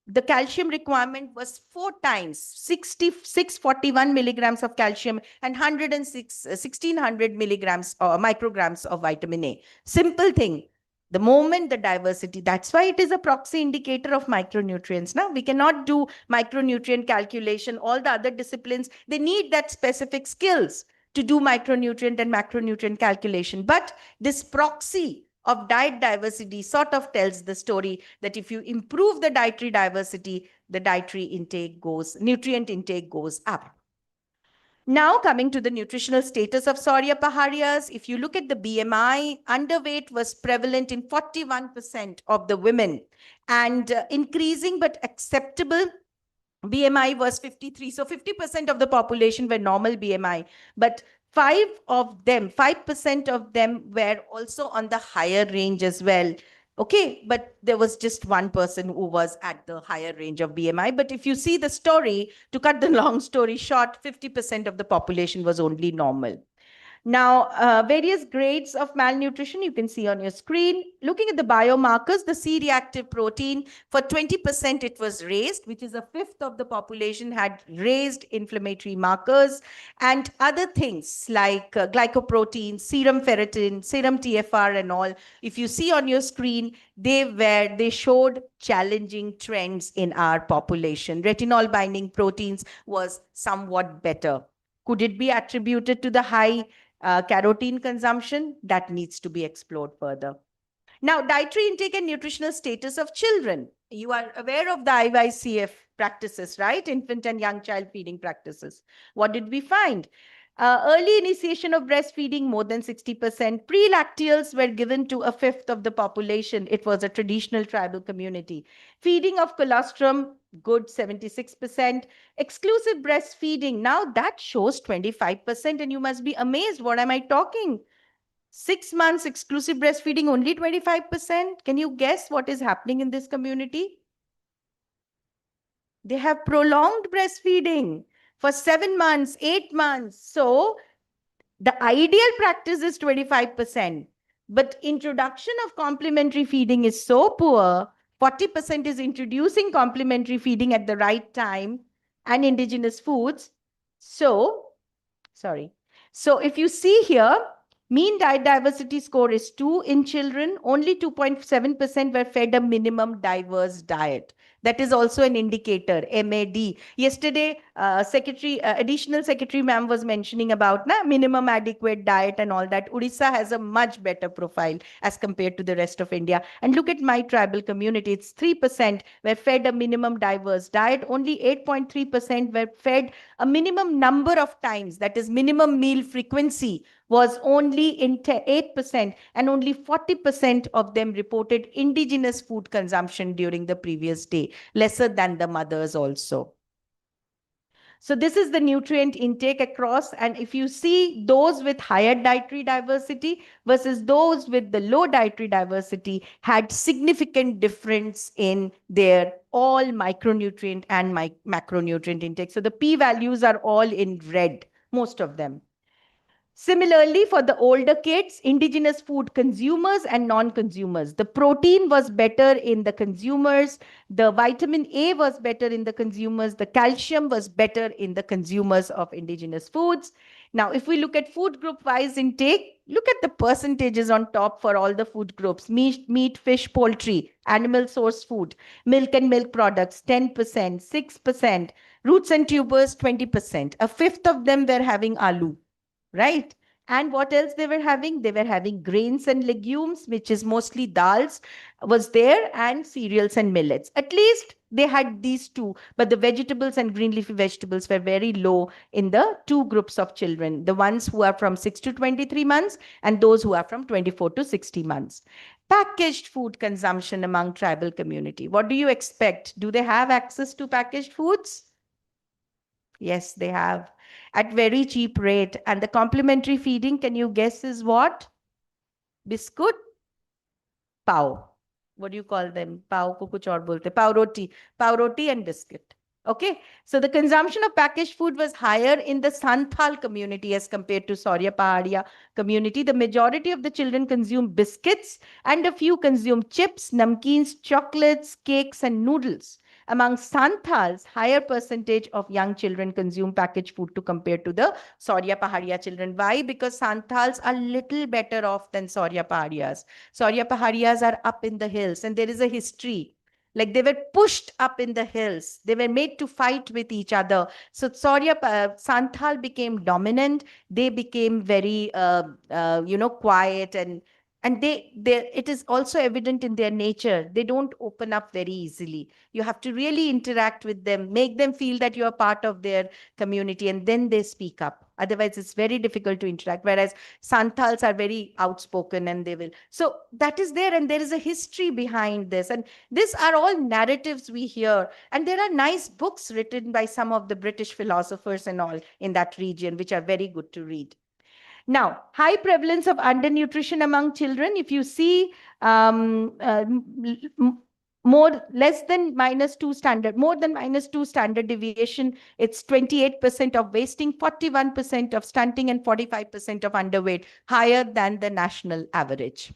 the calcium requirement was 4 times, 641 milligrams of calcium and 1600 milligrams or micrograms of vitamin A. Simple thing. The moment the diversity, that's why it is a proxy indicator of micronutrients. Now, we cannot do micronutrient calculation. All the other disciplines, they need that specific skills to do micronutrient and macronutrient calculation. But this proxy of diet diversity sort of tells the story that if you improve the dietary diversity, the nutrient intake goes up. Now coming to the nutritional status of Saurya Paharias, if you look at the BMI, underweight was prevalent in 41% of the women, and increasing but acceptable BMI was 53. So 50% of the population were normal BMI, but 5% of them were also on the higher range as well. Okay, but there was just one person who was at the higher range of BMI. But if you see the story, to cut the long story short, 50% of the population was only normal. Now, various grades of malnutrition you can see on your screen. Looking at the biomarkers, the C-reactive protein, for 20% it was raised, which is a fifth of the population had raised inflammatory markers, and other things like glycoprotein, serum ferritin, serum TFR and all. If you see on your screen, they showed challenging trends in our population. Retinol binding proteins was somewhat better. Could it be attributed to the high carotene consumption? That needs to be explored further. Now, dietary intake and nutritional status of children. You are aware of the IYCF practices, right? Infant and young child feeding practices. What did we find? Early initiation of breastfeeding, more than 60%. Pre-lacteals were given to a fifth of the population. It was a traditional tribal community. Feeding of colostrum, good, 76%. Exclusive breastfeeding, now that shows 25%, and you must be amazed, what am I talking? 6 months exclusive breastfeeding, only 25%. Can you guess what is happening in this community? They have prolonged breastfeeding for 7 months, 8 months. So the ideal practice is 25%. But introduction of complementary feeding is so poor. 40% is introducing complementary feeding at the right time and indigenous foods. So if you see here, mean diet diversity score is 2 in children. Only 2.7% were fed a minimum diverse diet. That is also an indicator, MAD. Yesterday, Additional Secretary Ma'am was mentioning about minimum adequate diet and all that. Odisha has a much better profile as compared to the rest of India. And look at my tribal community, it's 3% were fed a minimum diverse diet. Only 8.3% were fed a minimum number of times, that is minimum meal frequency was only in 8%, and only 40% of them reported indigenous food consumption during the previous day, lesser than the mothers also. So this is the nutrient intake across, and if you see those with higher dietary diversity versus those with the low dietary diversity had significant difference in their all micronutrient and macronutrient intake. So the P values are all in red, most of them. Similarly, for the older kids, indigenous food consumers and non-consumers, the protein was better in the consumers, the vitamin A was better in the consumers, the calcium was better in the consumers of indigenous foods. Now, if we look at food group wise intake, look at the percentages on top for all the food groups: meat, fish, poultry, animal source food, milk and milk products, 10%, 6%, roots and tubers, 20%. A fifth of them were having aloo. Right? And what else they were having? They were having grains and legumes, which is mostly dals. was there, and cereals and millets. At least they had these two, but the vegetables and green leafy vegetables were very low in the two groups of children, the ones who are from 6 to 23 months and those who are from 24 to 60 months. Packaged food consumption among tribal community. What do you expect? Do they have access to packaged foods? Yes, they have, at very cheap rate. And the complementary feeding, can you guess is what? Biscuit? Pav. What do you call them? Pav ko kuch aur bolte. Pav roti and biscuit. Okay, so the consumption of packaged food was higher in the Santhal community as compared to Saurya Pahadia community. The majority of the children consume biscuits and a few consume chips, namkeens, chocolates, cakes, and noodles. Among Santhals, higher percentage of young children consume packaged food to compare to the Saurya Pahadia children. Why? Because Santhals are little better off than Saurya Pahadias. Saurya Pahadias are up in the hills, and there is a history. Like they were pushed up in the hills. They were made to fight with each other. So Santhal became dominant. They became very, quiet, and it is also evident in their nature. They don't open up very easily. You have to really interact with them, make them feel that you are part of their community, and then they speak up. Otherwise, it's very difficult to interact. Whereas Santhals are very outspoken, and they will. So that is there, and there is a history behind this. And these are all narratives we hear. And there are nice books written by some of the British philosophers and all in that region, which are very good to read. Now, high prevalence of undernutrition among children. If you see more than -2 standard deviation, it's 28% of wasting, 41% of stunting, and 45% of underweight, higher than the national average.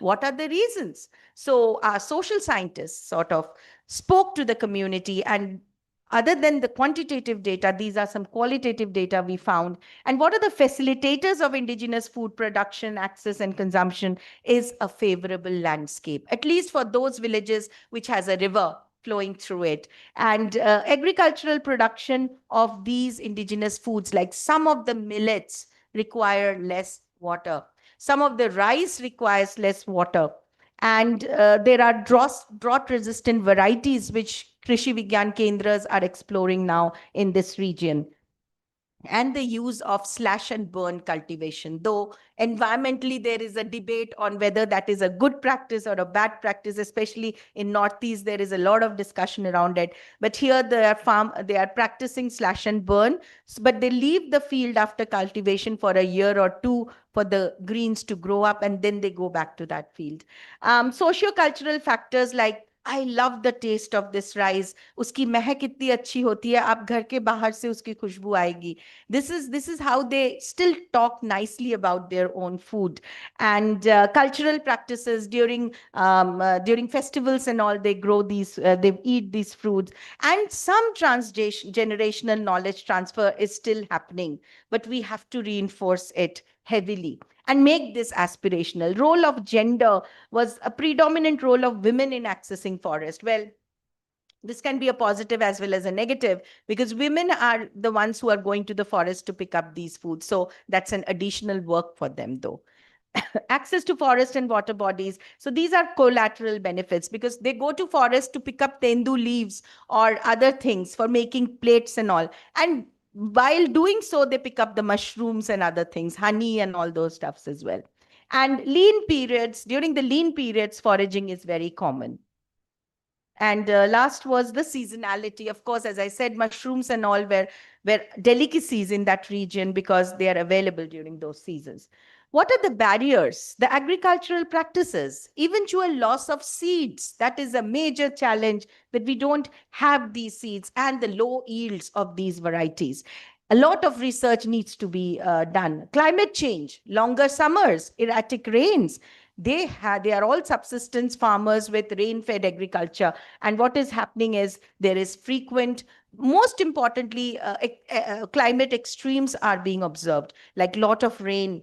What are the reasons? So our social scientists sort of spoke to the community, and other than the quantitative data, these are some qualitative data we found. And what are the facilitators of indigenous food production, access, and consumption is a favorable landscape, at least for those villages which has a river flowing through it. And agricultural production of these indigenous foods, like some of the millets, require less water. Some of the rice requires less water. And there are drought-resistant varieties which Krishi Vigyan Kendras are exploring now in this region. And the use of slash and burn cultivation. Though environmentally there is a debate on whether that is a good practice or a bad practice, especially in Northeast, there is a lot of discussion around it. But here they are practicing slash and burn, but they leave the field after cultivation for a year or two for the greens to grow up, and then they go back to that field. Socio-cultural factors like I love the taste of this rice. Uski महक इतनी अच्छी होती है, आप घर के बाहर से उसकी खुशबू आएगी. This is how they still talk nicely about their own food. And cultural practices during festivals and all, they grow these, they eat these fruits. And some transgenerational knowledge transfer is still happening, but we have to reinforce it heavily and make this aspirational. Role of gender was a predominant role of women in accessing forest. Well, this can be a positive as well as a negative, because women are the ones who are going to the forest to pick up these foods. So that's an additional work for them though. Access to forest and water bodies. So these are collateral benefits, because they go to forest to pick up tendu leaves or other things for making plates and all. And while doing so, they pick up the mushrooms and other things, honey and all those stuffs as well. And during the lean periods, foraging is very common. And last was the seasonality. Of course, as I said, mushrooms and all were delicacies in that region because they are available during those seasons. What are the barriers? The agricultural practices, eventual loss of seeds. That is a major challenge, that we don't have these seeds, and the low yields of these varieties. A lot of research needs to be done. Climate change, longer summers, erratic rains. They are all subsistence farmers with rain-fed agriculture. And what is happening is there is frequent, most importantly, climate extremes are being observed, like lot of rain,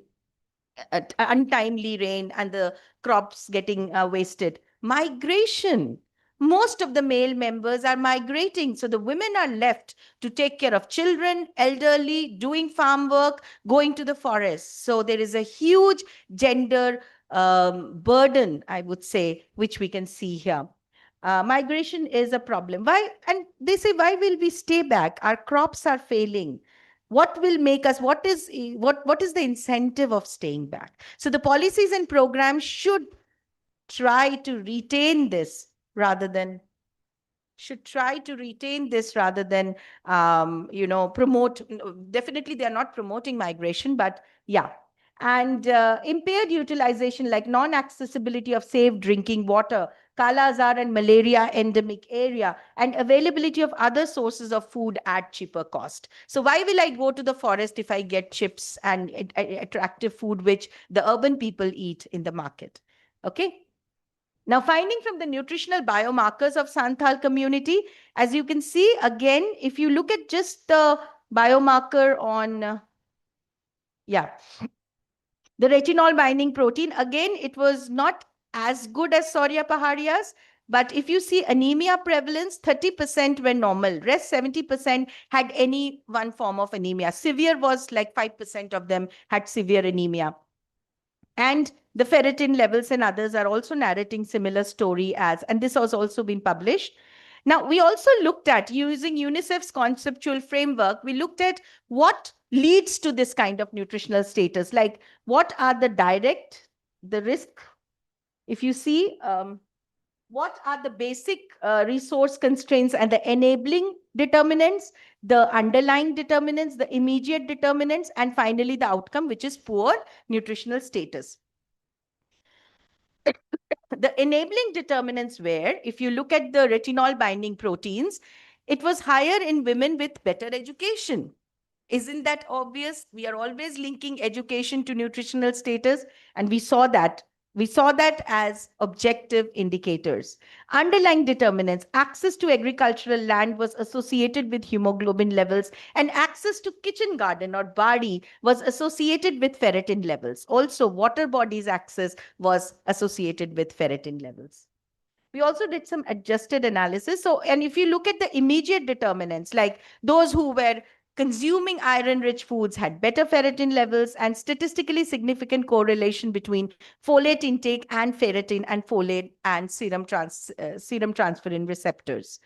untimely rain, and the crops getting wasted. Migration. Most of the male members are migrating. So the women are left to take care of children, elderly, doing farm work, going to the forest. So there is a huge gender burden, I would say, which we can see here. Migration is a problem. Why? And they say, why will we stay back? Our crops are failing. What will make us, what is the incentive of staying back? So the policies and programs should try to retain this rather than promote. Definitely they are not promoting migration, but yeah. And impaired utilization, like non-accessibility of safe drinking water, Kala Azar and malaria endemic area, and availability of other sources of food at cheaper cost. So why will I go to the forest if I get chips and attractive food which the urban people eat in the market? Okay. Now, finding from the nutritional biomarkers of Santhal community, as you can see, again, if you look at just the biomarker on, the retinol binding protein, again, it was not as good as Soria Paharia's, but if you see anemia prevalence, 30% were normal, rest 70% had any one form of anemia. Severe was like 5% of them had severe anemia. And the ferritin levels and others are also narrating similar story and this has also been published. Now, we also looked at, using UNICEF's conceptual framework, we looked at what leads to this kind of nutritional status, like what are the risk, if you see, what are the basic resource constraints and the enabling determinants, the underlying determinants, the immediate determinants, and finally the outcome, which is poor nutritional status. The enabling determinants were, if you look at the retinol binding proteins, it was higher in women with better education. Isn't that obvious? We are always linking education to nutritional status, and we saw that. We saw that as objective indicators. Underlying determinants, access to agricultural land was associated with hemoglobin levels, and access to kitchen garden or bari was associated with ferritin levels. Also, water bodies access was associated with ferritin levels. We also did some adjusted analysis. So, and if you look at the immediate determinants, like those who were consuming iron-rich foods had better ferritin levels, and statistically significant correlation between folate intake and ferritin and folate and serum transferrin receptors.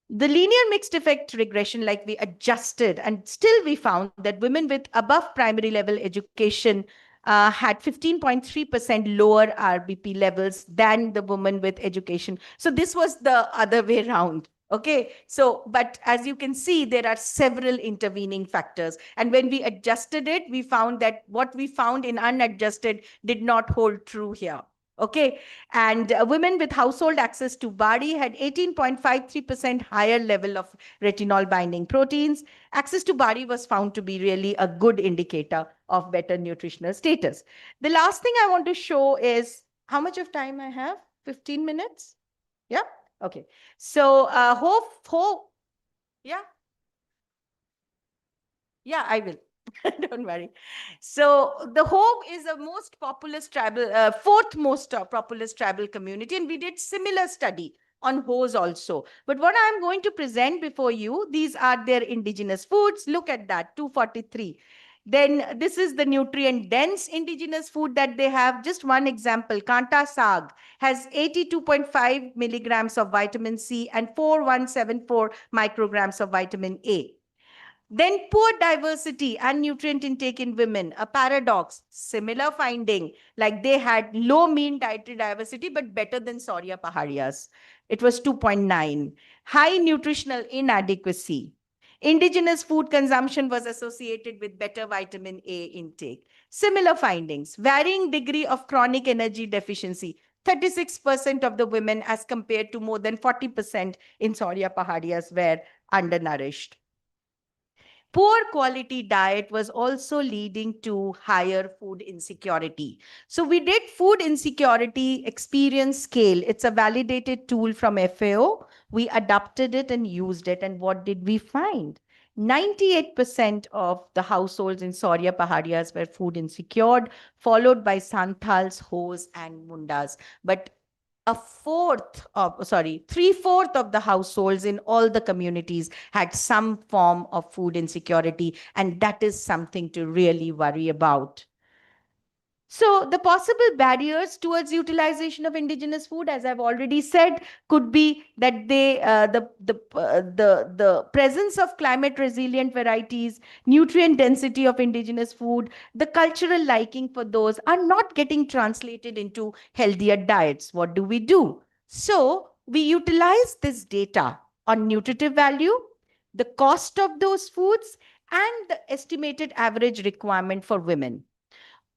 The linear mixed effect regression, like we adjusted, and still we found that women with above primary level education had 15.3% lower RBP levels than the woman with education. So this was the other way around. Okay, so, but as you can see, there are several intervening factors. And when we adjusted it, we found that what we found in unadjusted did not hold true here. Okay, and women with household access to bari had 18.53% higher level of retinol binding proteins. Access to bari was found to be really a good indicator of better nutritional status. The last thing I want to show is how much of time I have? 15 minutes? Yeah. Okay. So yeah. Yeah, I will. Don't worry. So the Hope is the most populous tribal, fourth most populous tribal community, and we did similar study on Hos also. But what I'm going to present before you, these are their indigenous foods. Look at that, 243. Then this is the nutrient dense indigenous food that they have. Just one example, Kanta Sag has 82.5 milligrams of vitamin C and 4174 micrograms of vitamin A. Then poor diversity and nutrient intake in women, a paradox, similar finding, like they had low mean dietary diversity, but better than Soria Paharia's. It was 2.9. High nutritional inadequacy. Indigenous food consumption was associated with better vitamin A intake. Similar findings, varying degree of chronic energy deficiency. 36% of the women as compared to more than 40% in Soria Paharia's were undernourished. Poor quality diet was also leading to higher food insecurity. So we did food insecurity experience scale. It's a validated tool from FAO. We adopted it and used it. And what did we find? 98% of the households in Soria Paharias were food insecure, followed by Santhals, Hos, and Mundas. But three-fourths of the households in all the communities had some form of food insecurity, and that is something to really worry about. So the possible barriers towards utilization of indigenous food, as I've already said, could be that the presence of climate resilient varieties, nutrient density of indigenous food, the cultural liking for those are not getting translated into healthier diets. What do? So we utilize this data on nutritive value, the cost of those foods, and the estimated average requirement for women.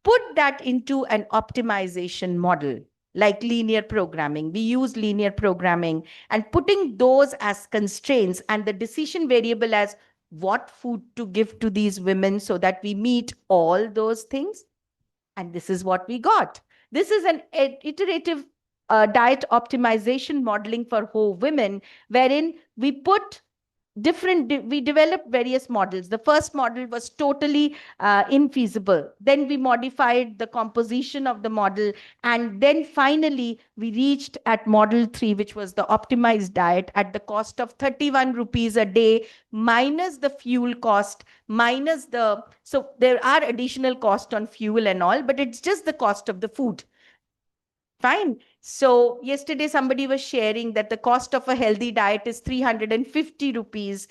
Put that into an optimization model like linear programming. We use linear programming and putting those as constraints and the decision variable as what food to give to these women so that we meet all those things. And this is what we got. This is an iterative diet optimization modeling for whole women, wherein we put we developed various models. The first model was totally infeasible. Then we modified the composition of the model. And then finally, we reached at model 3, which was the optimized diet at the cost of 31 rupees a day, minus the fuel cost, minus the, so there are additional costs on fuel and all, but it's just the cost of the food. Fine. So yesterday somebody was sharing that the cost of a healthy diet is 350 rupees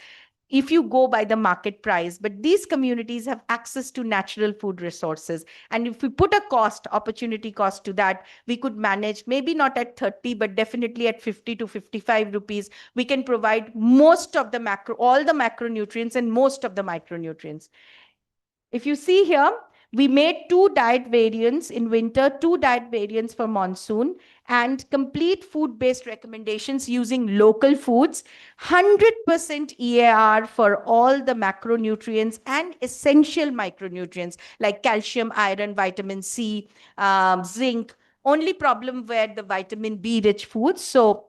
if you go by the market price. But these communities have access to natural food resources. And if we put a cost, opportunity cost to that, we could manage maybe not at 30, but definitely at 50 to 55 rupees. We can provide most of the all the macronutrients and most of the micronutrients. If you see here, we made 2 diet variants in winter, 2 diet variants for monsoon, and complete food-based recommendations using local foods, 100% EAR for all the macronutrients and essential micronutrients like calcium, iron, vitamin C, zinc. Only problem were the vitamin B-rich foods. So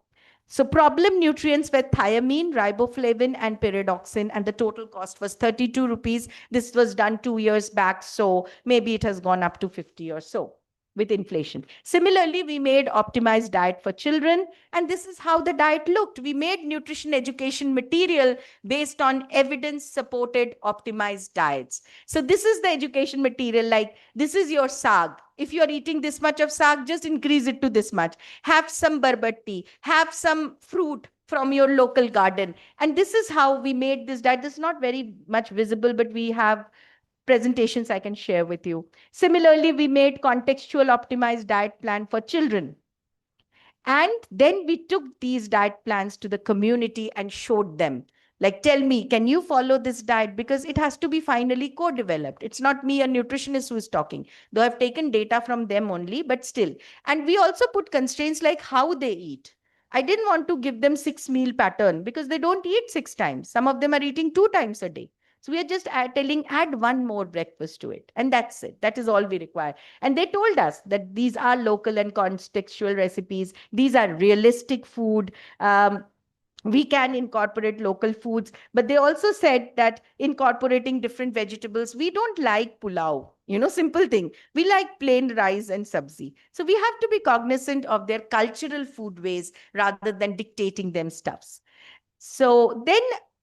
problem nutrients were thiamine, riboflavin, and pyridoxine, and the total cost was 32 rupees. This was done 2 years back, so maybe it has gone up to 50 or so with inflation. Similarly, we made optimized diet for children, and this is how the diet looked. We made nutrition education material based on evidence-supported optimized diets. So this is the education material, like this is your SAG. If you're eating this much of SAG, just increase it to this much. Have some barbati, have some fruit from your local garden. And this is how we made this diet. This is not very much visible, but we have presentations I can share with you. Similarly, we made contextual optimized diet plan for children. And then we took these diet plans to the community and showed them. Like, tell me, can you follow this diet? Because it has to be finally co-developed. It's not me, a nutritionist, who is talking. Though I've taken data from them only, but still. And we also put constraints like how they eat. I didn't want to give them 6-meal pattern because they don't eat 6 times. Some of them are eating 2 times a day. So we are just telling, add 1 more breakfast to it. And that's it. That is all we require. And they told us that these are local and contextual recipes. These are realistic food. We can incorporate local foods, but they also said that incorporating different vegetables, we don't like pulao, simple thing. We like plain rice and sabzi. So we have to be cognizant of their cultural food ways rather than dictating them stuffs. So then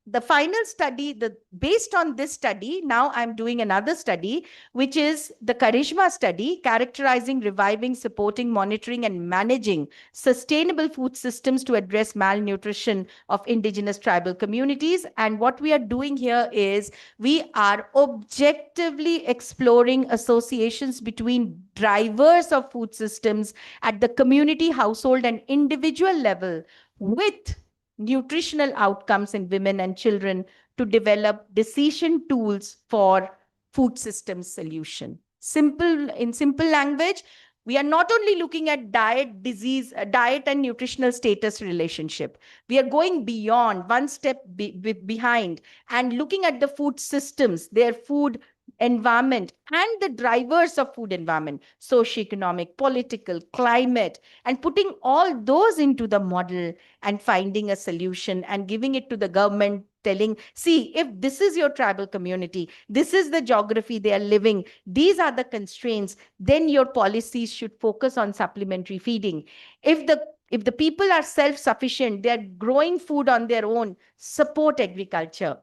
the final study, based on this study, now I'm doing another study, which is the Karishma study, characterizing, reviving, supporting, monitoring, and managing sustainable food systems to address malnutrition of indigenous tribal communities. And what we are doing here is we are objectively exploring associations between drivers of food systems at the community, household, and individual level with nutritional outcomes in women and children to develop decision tools for food systems solution. In simple language, we are not only looking at diet and nutritional status relationship. We are going beyond, one step behind, and looking at the food systems, their food environment and the drivers of food environment, socioeconomic, political, climate, and putting all those into the model and finding a solution and giving it to the government, telling, see, if this is your tribal community, this is the geography they are living, these are the constraints, then your policies should focus on supplementary feeding. If the people are self-sufficient, they are growing food on their own, support agriculture.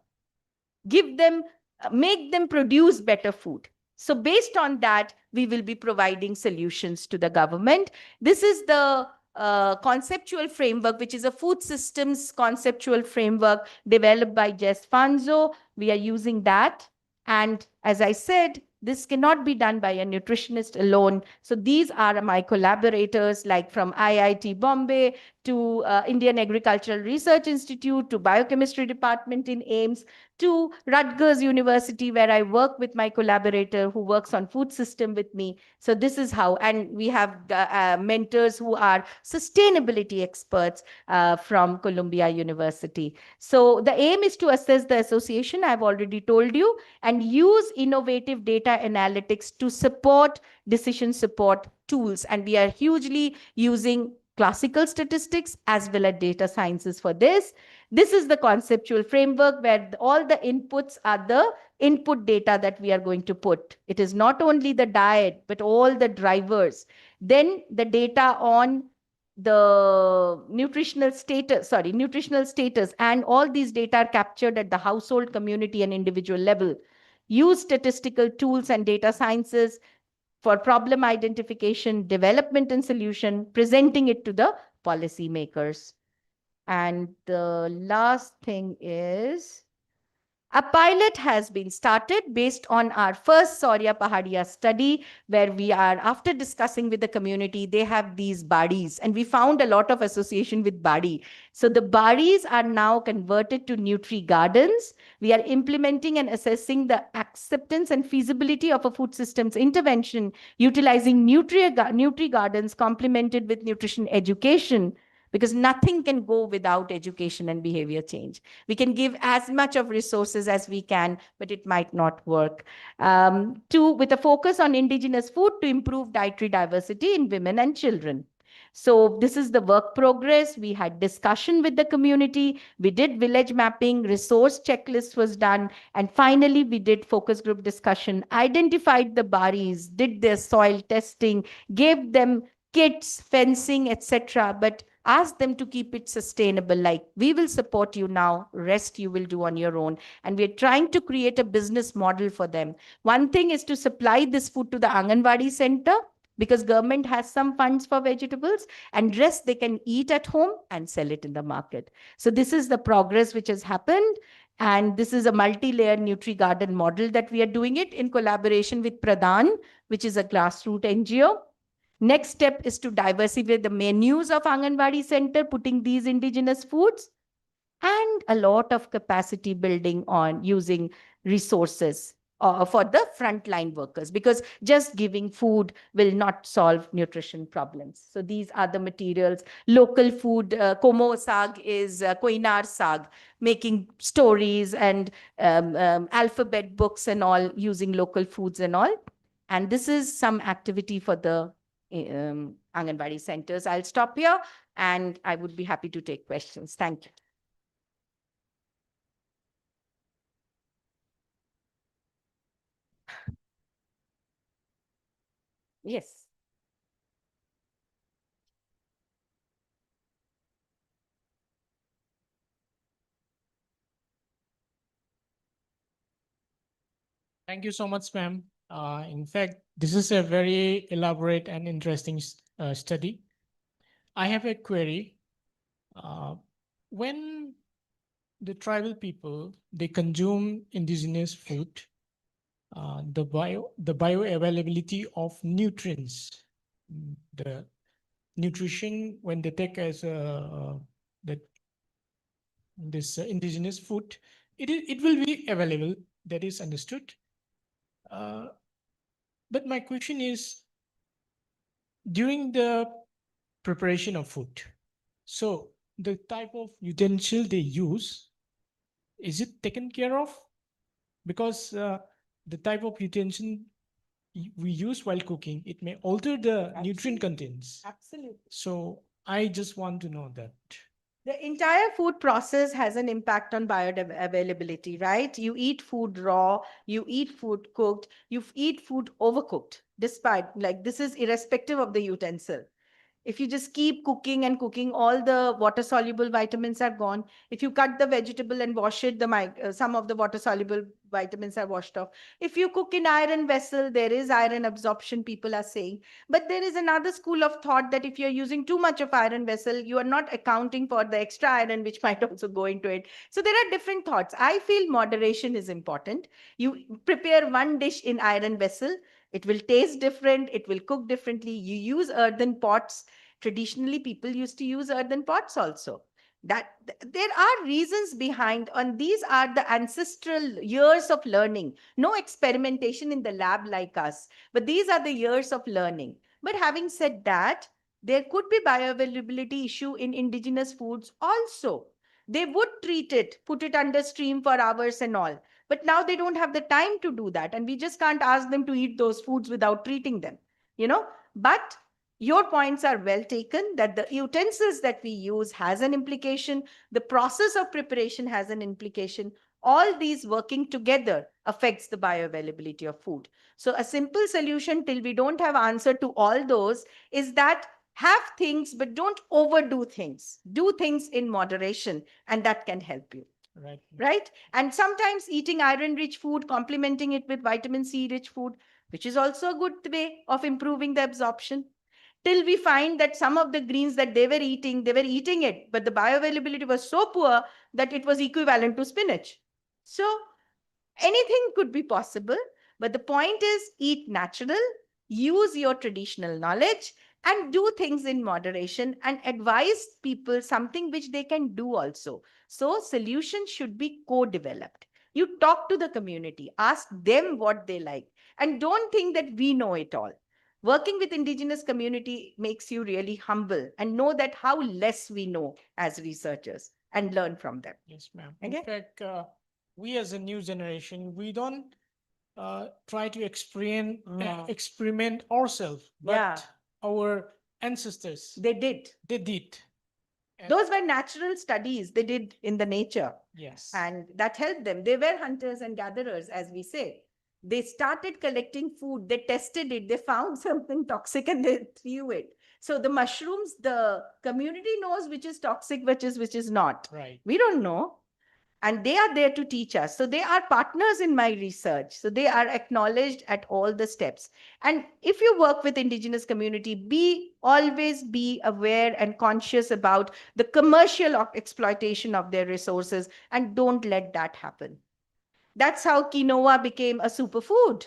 Give them, make them produce better food. So based on that, we will be providing solutions to the government. This is the conceptual framework, which is a food systems conceptual framework developed by Jess Fanzo. We are using that. And as I said, this cannot be done by a nutritionist alone. So these are my collaborators, like from IIT Bombay to Indian Agricultural Research Institute to Biochemistry Department in AIMS to Rutgers University, where I work with my collaborator who works on food system with me. So this is how, and we have mentors who are sustainability experts from Columbia University. So the aim is to assess the association, I've already told you, and use innovative data analytics to support decision support tools. And we are hugely using classical statistics as well as data sciences for this. This is the conceptual framework where all the inputs are the input data that we are going to put. It is not only the diet, but all the drivers. Then the data on the nutritional status, and all these data are captured at the household, community, and individual level. Use statistical tools and data sciences for problem identification, development, and solution, presenting it to the policymakers. And the last thing is, a pilot has been started based on our first Saurya Pahadia study, where we are, after discussing with the community, they have these badis, and we found a lot of association with badi. So the badis are now converted to Nutri Gardens. We are implementing and assessing the acceptance and feasibility of a food systems intervention, utilizing Nutri Gardens complemented with nutrition education, because nothing can go without education and behavior change. We can give as much of resources as we can, but it might not work. With a focus on indigenous food to improve dietary diversity in women and children. So this is the work progress. We had discussion with the community. We did village mapping, resource checklist was done. And finally, we did focus group discussion, identified the baris, did their soil testing, gave them kits, fencing, etc. But ask them to keep it sustainable, like, we will support you now, rest you will do on your own. And we're trying to create a business model for them. One thing is to supply this food to the Anganwadi center, because government has some funds for vegetables, and rest they can eat at home and sell it in the market. So this is the progress which has happened. And this is a multi-layer Nutri Garden model that we are doing it in collaboration with Pradhan, which is a grassroots NGO. Next step is to diversify the menus of Anganwadi Center, putting these indigenous foods, and a lot of capacity building on using resources for the frontline workers, because just giving food will not solve nutrition problems. So these are the materials. Local food, Komo Sag is Koinar Sag, making stories and alphabet books and all, using local foods and all. And this is some activity for the Anganwadi centers. I'll stop here and I would be happy to take questions. Thank you. Yes. Thank you so much, ma'am. In fact, this is a very elaborate and interesting study. I have a query. When the tribal people, they consume indigenous food, the bioavailability of nutrients, the nutrition when they take as this indigenous food, it will be available. That is understood. But my question is, during the preparation of food, so the type of utensil they use, is it taken care of? Because the type of utensil we use while cooking, it may alter the nutrient contents. Absolutely. So I just want to know that. The entire food process has an impact on bioavailability, right? You eat food raw, you eat food cooked, you eat food overcooked, despite, like, this is irrespective of the utensil. If you just keep cooking and cooking, all the water-soluble vitamins are gone. If you cut the vegetable and wash it, some of the water-soluble vitamins are washed off. If you cook in iron vessel, there is iron absorption, people are saying. But there is another school of thought that if you're using too much of iron vessel, you are not accounting for the extra iron which might also go into it. So there are different thoughts. I feel moderation is important. You prepare one dish in iron vessel, it will taste different, it will cook differently. You use earthen pots. Traditionally, people used to use earthen pots also. There are reasons behind, and these are the ancestral years of learning. No experimentation in the lab like us, but these are the years of learning. But having said that, there could be bioavailability issue in indigenous foods also. They would treat it, put it under stream for hours and all. But now they don't have the time to do that. And we just can't ask them to eat those foods without treating them, But your points are well taken, that the utensils that we use has an implication. The process of preparation has an implication. All these working together affects the bioavailability of food. So a simple solution till we don't have answer to all those is that have things, but don't overdo things. Do things in moderation, and that can help you. Right? And sometimes eating iron-rich food, complementing it with vitamin C-rich food, which is also a good way of improving the absorption. Till we find that some of the greens that they were eating it, but the bioavailability was so poor that it was equivalent to spinach. So anything could be possible, but the point is eat natural, use your traditional knowledge, and do things in moderation and advise people something which they can do also. So solutions should be co-developed. You talk to the community, ask them what they like, and don't think that we know it all. Working with indigenous community makes you really humble and know that how less we know as researchers and learn from them. Yes, ma'am. Okay? In fact, we as a new generation, we don't try to experiment ourselves, but our ancestors. They did. They did. Those were natural studies they did in the nature. Yes. And that helped them. They were hunters and gatherers, as we say. They started collecting food. They tested it. They found something toxic and they threw it. So the mushrooms, the community knows which is toxic, which is not. Right. We don't know. And they are there to teach us. So they are partners in my research. So they are acknowledged at all the steps. And if you work with indigenous community, always be aware and conscious about the commercial exploitation of their resources, and don't let that happen. That's how quinoa became a superfood.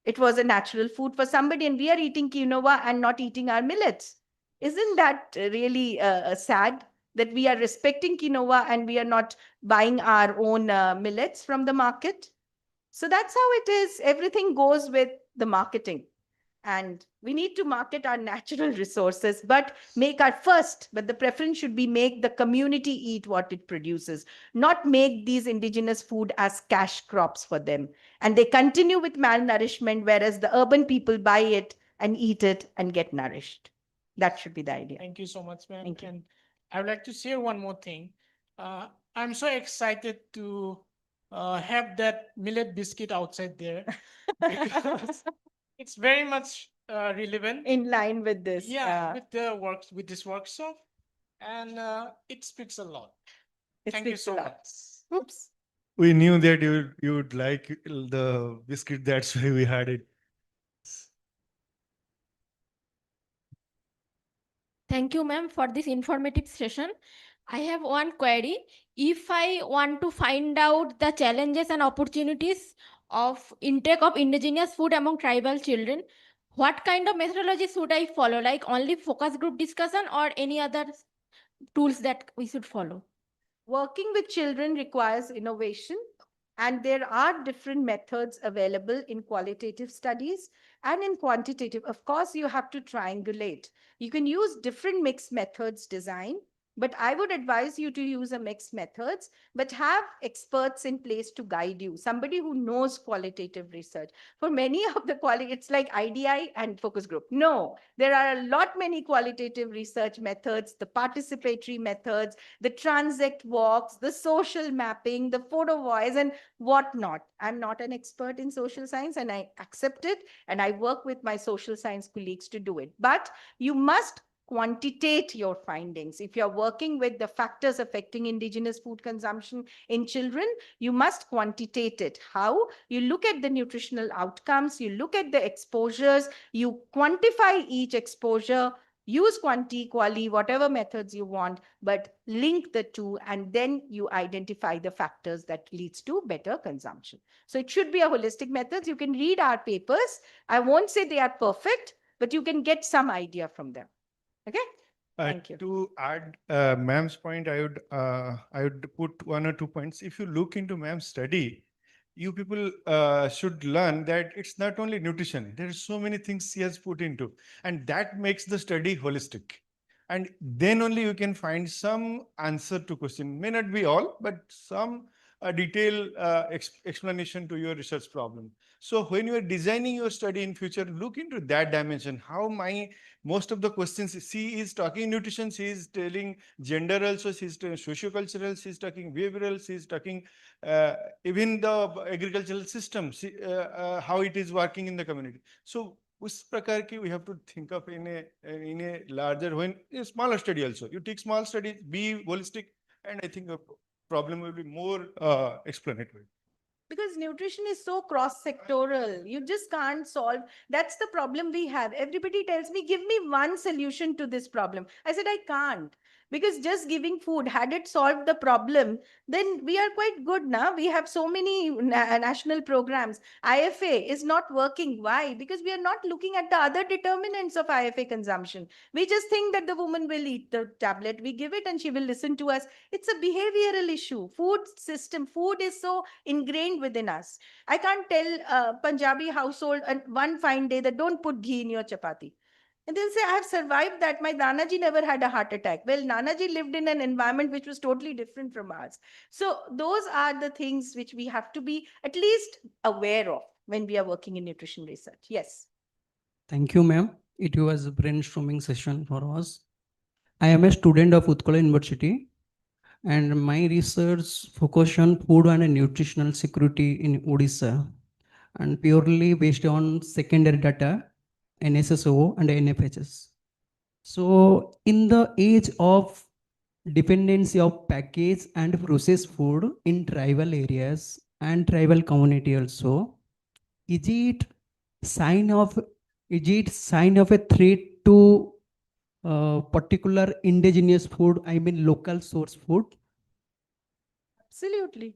It was a natural food for somebody, and we are eating quinoa and not eating our millets. Isn't that really sad? That we are respecting quinoa and we are not buying our own millets from the market. So that's how it is. Everything goes with the marketing. And we need to market our natural resources, but the preference should be make the community eat what it produces, not make these indigenous food as cash crops for them. And they continue with malnourishment, whereas the urban people buy it and eat it and get nourished. That should be the idea. Thank you so much, ma'am. Thank you. And I would like to share one more thing. I'm so excited to have that millet biscuit outside there because it's very much relevant. In line with this. Yeah, with this workshop, and it speaks a lot. Thank you so much. Oops. We knew that you would like the biscuit. That's why we had it. Thank you, ma'am, for this informative session. I have one query. If I want to find out the challenges and opportunities of intake of indigenous food among tribal children, what kind of methodology should I follow? Like only focus group discussion or any other tools that we should follow? Working with children requires innovation, and there are different methods available in qualitative studies and in quantitative. Of course, you have to triangulate. You can use different mixed methods design, but I would advise you to use a mixed methods, but have experts in place to guide you. Somebody who knows qualitative research. For many of the it's like IDI and focus group. No, there are a lot many qualitative research methods, the participatory methods, the transect walks, the social mapping, the photo voice, and whatnot. I'm not an expert in social science, and I accept it, and I work with my social science colleagues to do it. But you must quantitate your findings. If you're working with the factors affecting indigenous food consumption in children, you must quantitate it. How? You look at the nutritional outcomes, you look at the exposures, you quantify each exposure, use quanti, quali, whatever methods you want, but link the two, and then you identify the factors that leads to better consumption. So it should be a holistic method. You can read our papers. I won't say they are perfect, but you can get some idea from them. Okay? Thank you. To add ma'am's point, I would put 1 or 2 points. If you look into ma'am's study, you people should learn that it's not only nutrition. There are so many things she has put into, and that makes the study holistic. And then only you can find some answer to question. May not be all, but some detailed explanation to your research problem. So when you are designing your study in future, look into that dimension. How most of the questions, she is talking nutrition, she is telling gender also, she is telling sociocultural, she is talking behavioral, she is talking even the agricultural system, how it is working in the community. So उस प्रकार की we have to think of in a larger, when a smaller study also. You take small studies, be holistic, and I think the problem will be more explanatory. Because nutrition is so cross-sectoral. You just can't solve. That's the problem we have. Everybody tells me, give me one solution to this problem. I said, I can't. Because just giving food, had it solved the problem, then we are quite good now. We have so many national programs. IFA is not working. Why? Because we are not looking at the other determinants of IFA consumption. We just think that the woman will eat the tablet. We give it and she will listen to us. It's a behavioral issue. Food system, food is so ingrained within us. I can't tell a Punjabi household one fine day that don't put ghee in your chapati. And they'll say, I have survived that. My Nanaji never had a heart attack. Well, Nanaji lived in an environment which was totally different from ours. So those are the things which we have to be at least aware of when we are working in nutrition research. Yes. Thank you, ma'am. It was a brainstorming session for us. I am a student of Utkal University, and my research focus on food and nutritional security in Odisha, and purely based on secondary data, NSSO and NFHS. So in the age of dependency of packaged and processed food in tribal areas and tribal community also, is it sign of a threat to particular indigenous food, I mean local source food? Absolutely.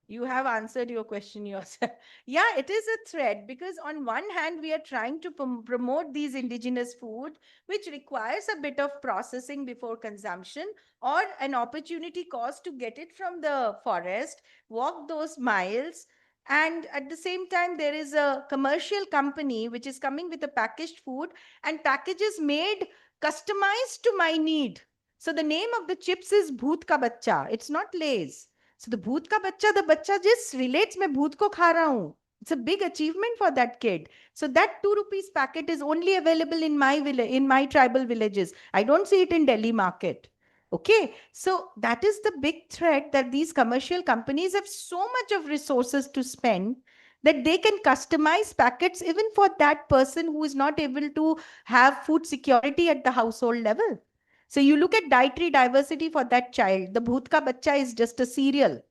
You have answered your question yourself. Yeah, it is a threat because on one hand, we are trying to promote these indigenous food, which requires a bit of processing before consumption or an opportunity cost to get it from the forest, walk those miles. And at the same time, there is a commercial company which is coming with a packaged food and packages made customized to my need. So the name of the chips is Bhoot Ka Bachcha. It's not Lay's. So the bhoot ka bacha, the bacha just relates, मैं भूत को खा रहा हूँ. It's a big achievement for that kid. So that 2 rupees packet is only available in my village, in my tribal villages. I don't see it in Delhi market. Okay. So that is the big threat, that these commercial companies have so much of resources to spend that they can customize packets even for that person who is not able to have food security at the household level. So you look at dietary diversity for that child. The bhoot ka bachcha is just a cereal.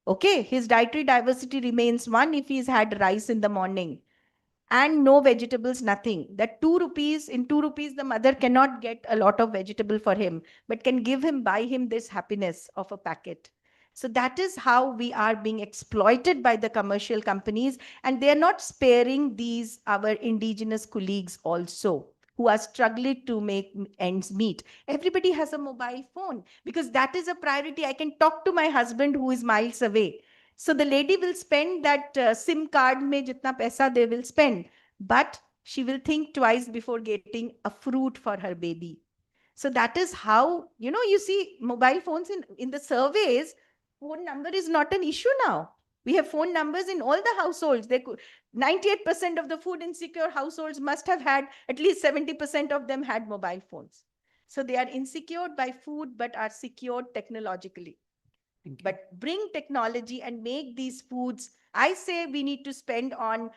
Okay, his dietary diversity remains 1 if he's had rice in the morning and no vegetables, nothing. That 2 rupees, in 2 rupees, the mother cannot get a lot of vegetable for him, but can buy him this happiness of a packet. So that is how we are being exploited by the commercial companies, and they are not sparing these, our indigenous colleagues also, who are struggling to make ends meet. Everybody has a mobile phone because that is a priority. I can talk to my husband who is miles away. So the lady will spend that SIM card mein jitna paisa they will spend, but she will think twice before getting a fruit for her baby. So that is how, you see mobile phones in the surveys, phone number is not an issue now. We have phone numbers in all the households. 98% of the food insecure households must have had, at least 70% of them had mobile phones. So they are insecure by food, but are secured technologically. But bring technology and make these foods. I say we need to spend on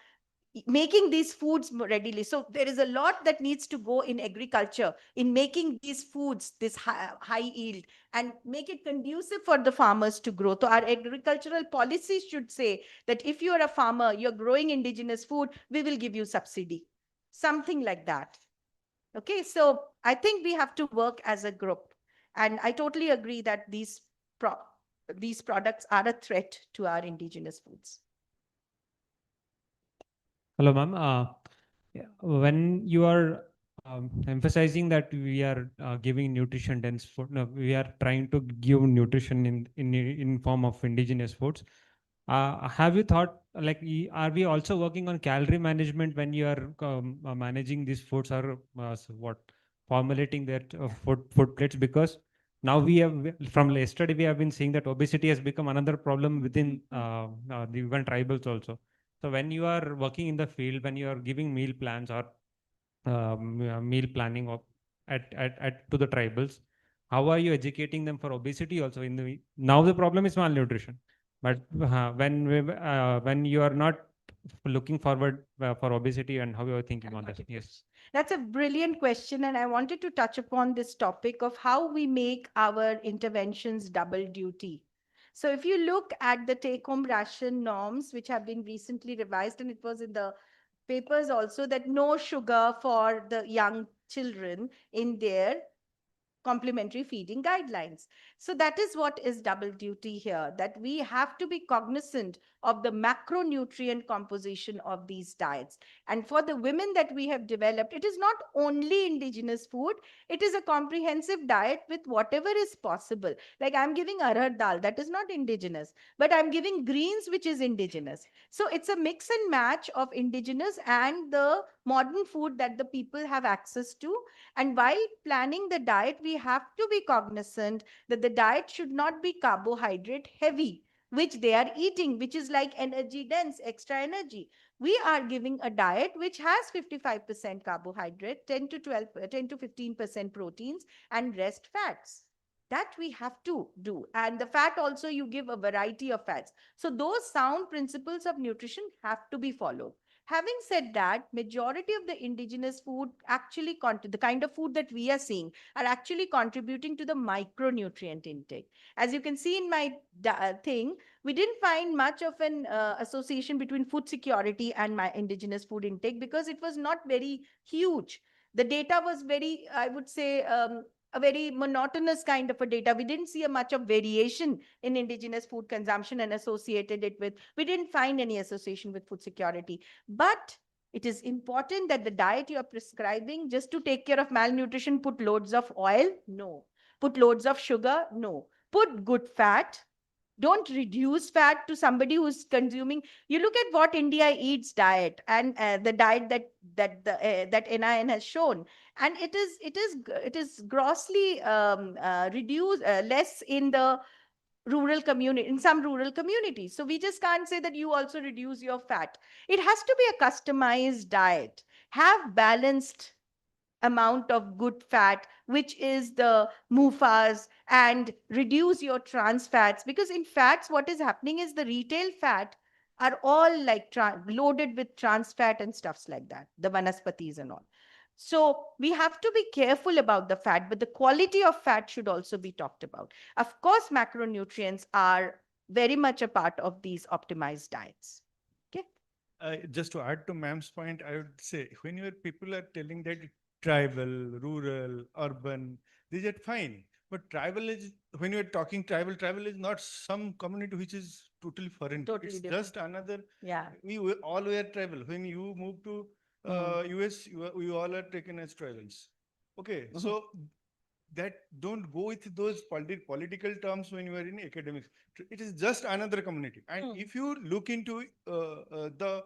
making these foods readily. So there is a lot that needs to go in agriculture in making these foods this high yield and make it conducive for the farmers to grow. So our agricultural policies should say that if you are a farmer, you're growing indigenous food, we will give you subsidy, something like that. Okay, so I think we have to work as a group, and I totally agree that these products are a threat to our indigenous foods. Hello, ma'am. When you are emphasizing that we are giving nutrition dense food, no, we are trying to give nutrition in form of indigenous foods. Have you thought, like, are we also working on calorie management when you are managing these foods, or formulating that food plates? Because now we have, from yesterday, we have been seeing that obesity has become another problem within the even tribals also. So when you are working in the field, when you are giving meal plans or meal planning of at to the tribals, how are you educating them for obesity also? Now the problem is malnutrition, but when you are not looking forward for obesity, and how you are thinking on that? Yes. That's a brilliant question, and I wanted to touch upon this topic of how we make our interventions double duty. So if you look at the take-home ration norms, which have been recently revised, and it was in the papers also, that no sugar for the young children in their complementary feeding guidelines. So that is what is double duty here, that we have to be cognizant of the macronutrient composition of these diets. And for the women that we have developed, it is not only indigenous food, it is a comprehensive diet with whatever is possible. Like I'm giving arhar dal, that is not indigenous, but I'm giving greens, which is indigenous. So it's a mix and match of indigenous and the modern food that the people have access to. And while planning the diet, we have to be cognizant that the diet should not be carbohydrate heavy, which they are eating, which is like energy dense, extra energy. We are giving a diet which has 55% carbohydrate, 10 to 12, 10 to 15% proteins, and rest fats. That we have to do. And the fat also, you give a variety of fats. So those sound principles of nutrition have to be followed. Having said that, majority of the indigenous food actually, the kind of food that we are seeing, are actually contributing to the micronutrient intake. As you can see in my thing, we didn't find much of an association between food security and my indigenous food intake because it was not very huge. The data was very, I would say, a very monotonous kind of a data. We didn't see a much of variation in indigenous food consumption and associated it with, we didn't find any association with food security. But it is important that the diet you are prescribing just to take care of malnutrition, put loads of oil? No. Put loads of sugar? No. Put good fat. Don't reduce fat to somebody who's consuming. You look at what India eats diet and the diet that NIN has shown, and it is grossly reduced, less in the rural community, in some rural communities. So we just can't say that you also reduce your fat. It has to be a customized diet. Have balanced amount of good fat, which is the MUFAs, and reduce your trans fats. Because in fats, what is happening is the retail fat are all like loaded with trans fat and stuffs like that, the vanaspatis and all. So we have to be careful about the fat, but the quality of fat should also be talked about. Of course, macronutrients are very much a part of these optimized diets. Just to add to ma'am's point, I would say when your people are telling that tribal, rural, urban, these are fine. But tribal is, when you're talking tribal is not some community which is totally foreign. Totally it's different. just another. Yeah. We all were tribal. When you move to US, we all are taken as tribals. Okay, so that don't go with those political terms when you are in academics. It is just another community. And if you look into the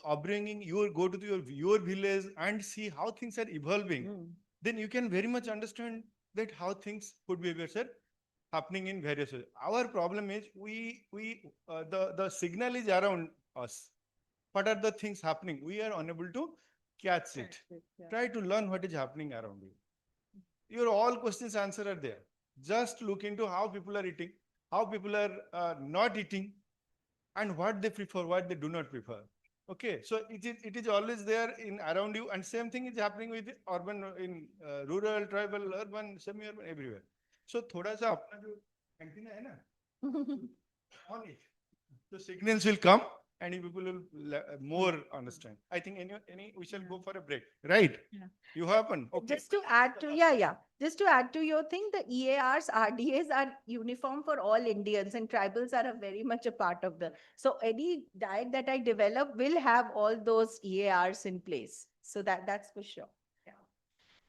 upbringing, you go to your village and see how things are evolving, then you can very much understand that how things could be happening in various ways. Our problem is the signal is around us. What are the things happening? We are unable to catch it. Try to learn what is happening around you. Your all questions answer are there. Just look into how people are eating, how people are not eating, and what they prefer, what they do not prefer. Okay, so it is always there in around you, and same thing is happening with urban, in rural, tribal, urban, semi-urban, everywhere. So thoda sa apna jo antenna hai na, on it. So signals will come, and you people will more understand. I think we shall go for a break, right? Yeah. You happen. Okay. Just to add to, yeah. Just to add to your thing, the EARs, RDAs are uniform for all Indians, and tribals are very much a part of the. So any diet that I develop will have all those EARs in place. So that's for sure.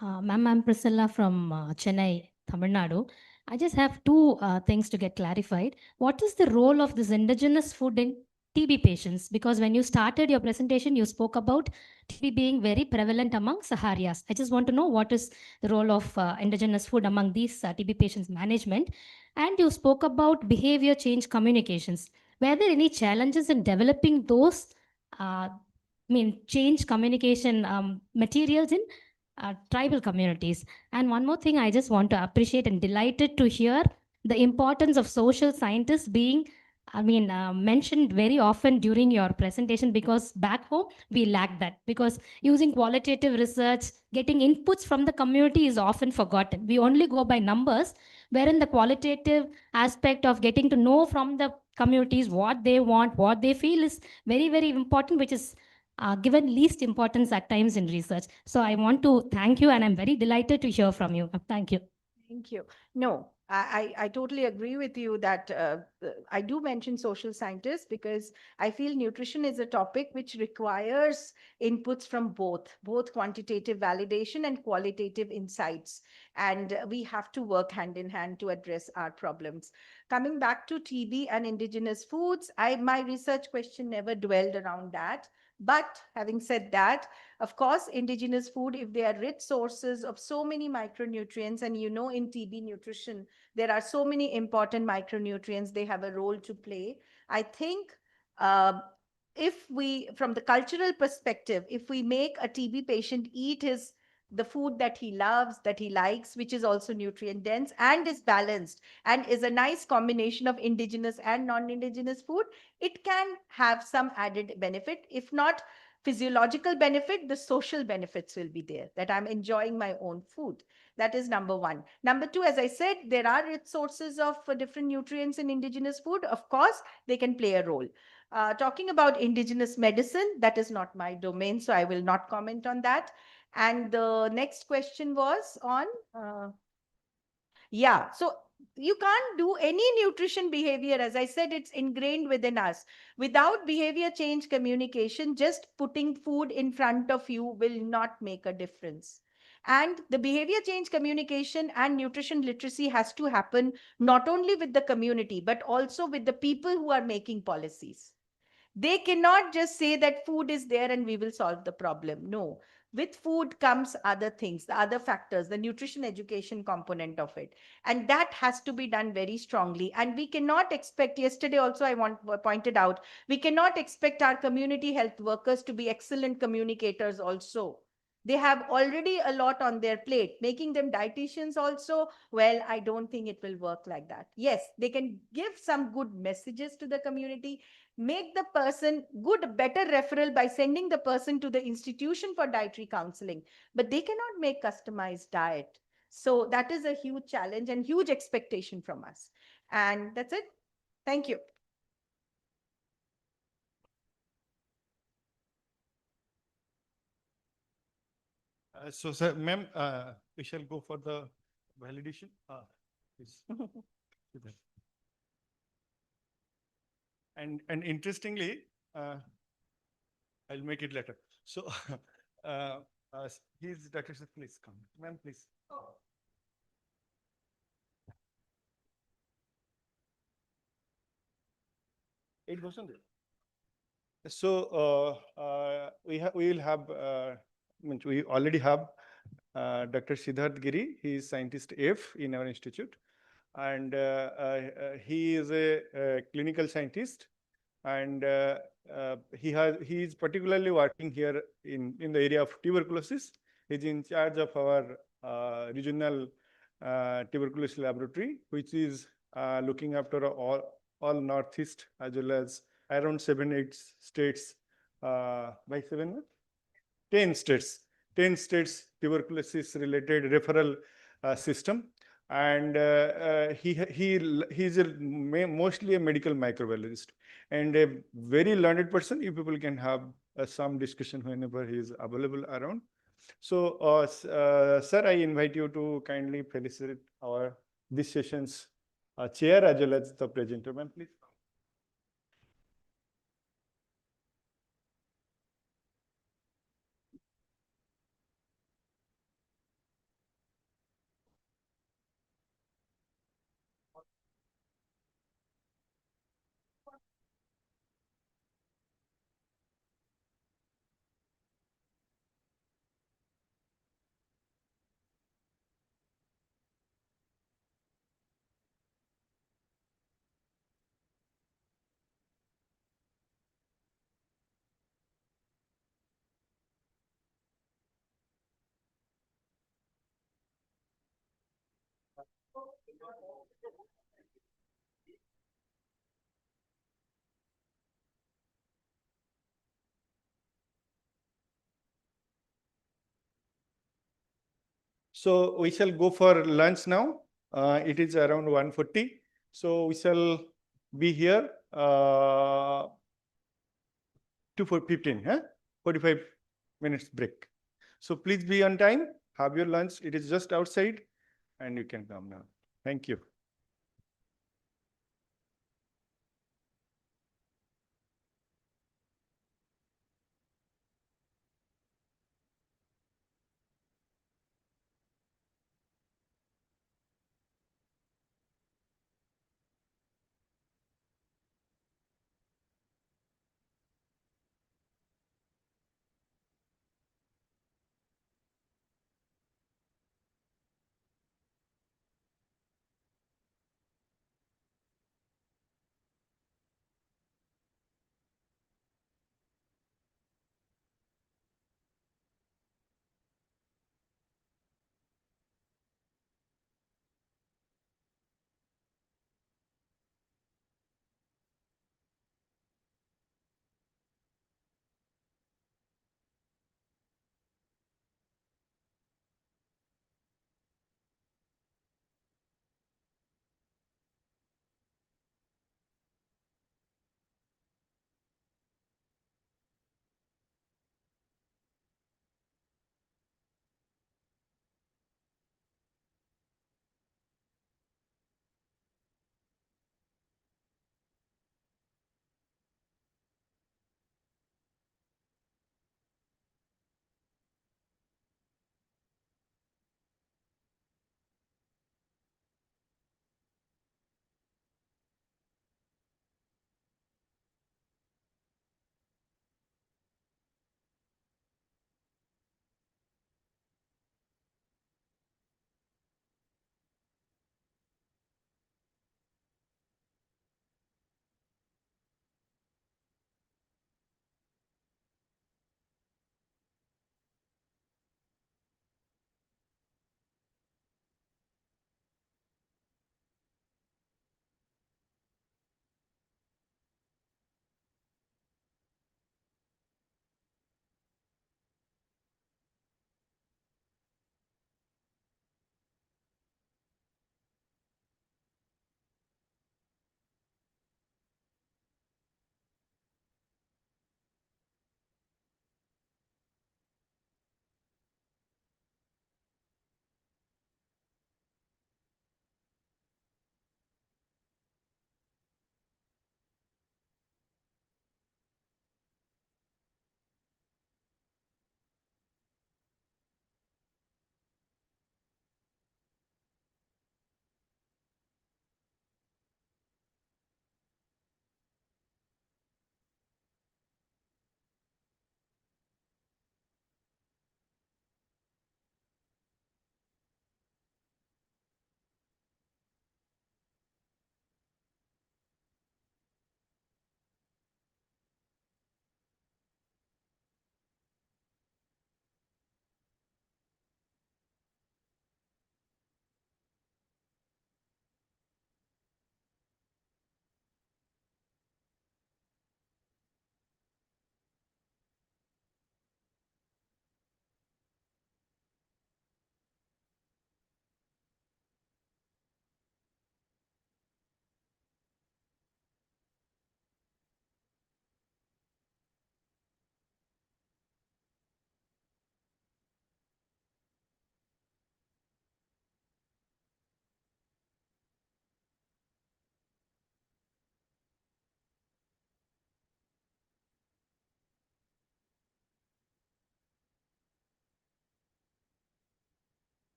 Ma'am, I'm Priscilla from Chennai, Tamil Nadu. I just have two things to get clarified. What is the role of this indigenous food in TB patients? Because when you started your presentation, you spoke about TB being very prevalent among Saharias. I just want to know what is the role of indigenous food among these TB patients management. And you spoke about behavior change communications. Were there any challenges in developing those change communication materials in tribal communities? And one more thing, I just want to appreciate and delighted to hear the importance of social scientists being mentioned very often during your presentation, because back home we lack that, because using qualitative research, getting inputs from the community is often forgotten. We only go by numbers, wherein the qualitative aspect of getting to know from the communities what they want, what they feel is very, very important, which is given least importance at times in research. So I want to thank you, and I'm very delighted to hear from you. Thank you. Thank you. No, I totally agree with you that I do mention social scientists because I feel nutrition is a topic which requires inputs from both quantitative validation and qualitative insights. And we have to work hand in hand to address our problems. Coming back to TB and indigenous foods, my research question never dwelled around that. But having said that, of course, indigenous food, if they are rich sources of so many micronutrients, and in TB nutrition, there are so many important micronutrients, they have a role to play. I think if we, from the cultural perspective, if we make a TB patient eat the food that he loves, that he likes, which is also nutrient dense and is balanced and is a nice combination of indigenous and non-indigenous food, it can have some added benefit. If not physiological benefit, the social benefits will be there, that I'm enjoying my own food. That is number one. Number two, as I said, there are rich sources of different nutrients in indigenous food. Of course, they can play a role. Talking about indigenous medicine, that is not my domain, so I will not comment on that. And the next question was on, so you can't do any nutrition behavior. As I said, it's ingrained within us. Without behavior change communication, just putting food in front of you will not make a difference. And the behavior change communication and nutrition literacy has to happen not only with the community, but also with the people who are making policies. They cannot just say that food is there and we will solve the problem. No, with food comes other things, the other factors, the nutrition education component of it. And that has to be done very strongly. And we cannot expect, yesterday also pointed out, we cannot expect our community health workers to be excellent communicators also. They have already a lot on their plate. Making them dietitians also, well, I don't think it will work like that. Yes, they can give some good messages to the community, make the person better referral by sending the person to the institution for dietary counseling, but they cannot make customized diet. So that is a huge challenge and huge expectation from us. And that's it. Thank you. So, sir, ma'am, we shall go for the validation. Please. And interestingly, I'll make it later. So, he's Dr. Sir, please come. Ma'am, please. It wasn't there. So we will have we already have Dr. Siddharth Giri. He is scientist F in our institute, and he is a clinical scientist, and he is particularly working here in the area of tuberculosis. He's in charge of our regional tuberculosis laboratory, which is looking after all Northeast as well as around 7-8 states by 7 10 states, 10 states tuberculosis related referral system. And he's mostly a medical microbiologist and a very learned person. You people can have some discussion whenever he is available around. So, sir, I invite you to kindly felicitate our this session's chair as well as the presenter, ma'am, please. So we shall go for lunch now. It is around 1:40. So we shall be here to 15, 45 minutes break. So please be on time. Have your lunch. It is just outside and you can come now. Thank you.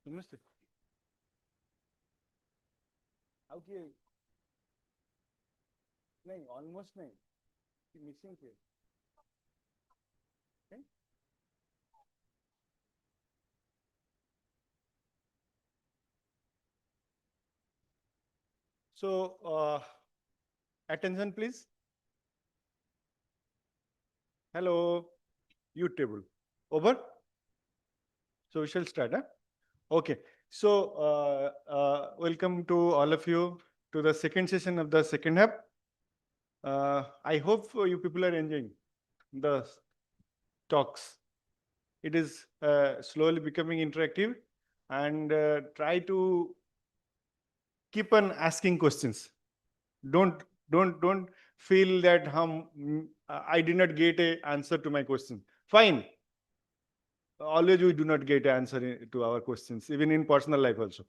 नमस्ते okay नहीं almost नहीं missing थे okay? So attention please. Hello, you table over. So we shall start. Huh? Okay. So welcome to all of you to the second session of the second half. I hope you people are enjoying the talks. It is slowly becoming interactive, and try to keep on asking questions. Don't feel that I did not get a answer to my question. Fine. Always we do not get answer to our questions, even in personal life also.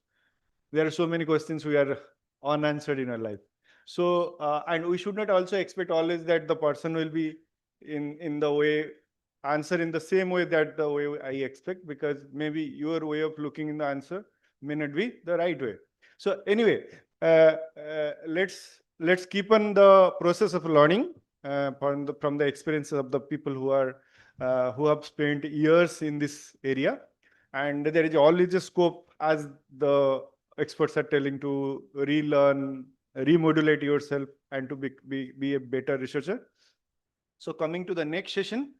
There are so many questions we are unanswered in our life. So and we should not also expect always that the person will be in the way answer in the same way that the way I expect, because maybe your way of looking in the answer may not be the right way. So anyway, let's keep on the process of learning from the experiences of the people who have spent years in this area, and there is always a scope, as the experts are telling, to relearn, remodulate yourself, and to be a better researcher. So coming to the next session,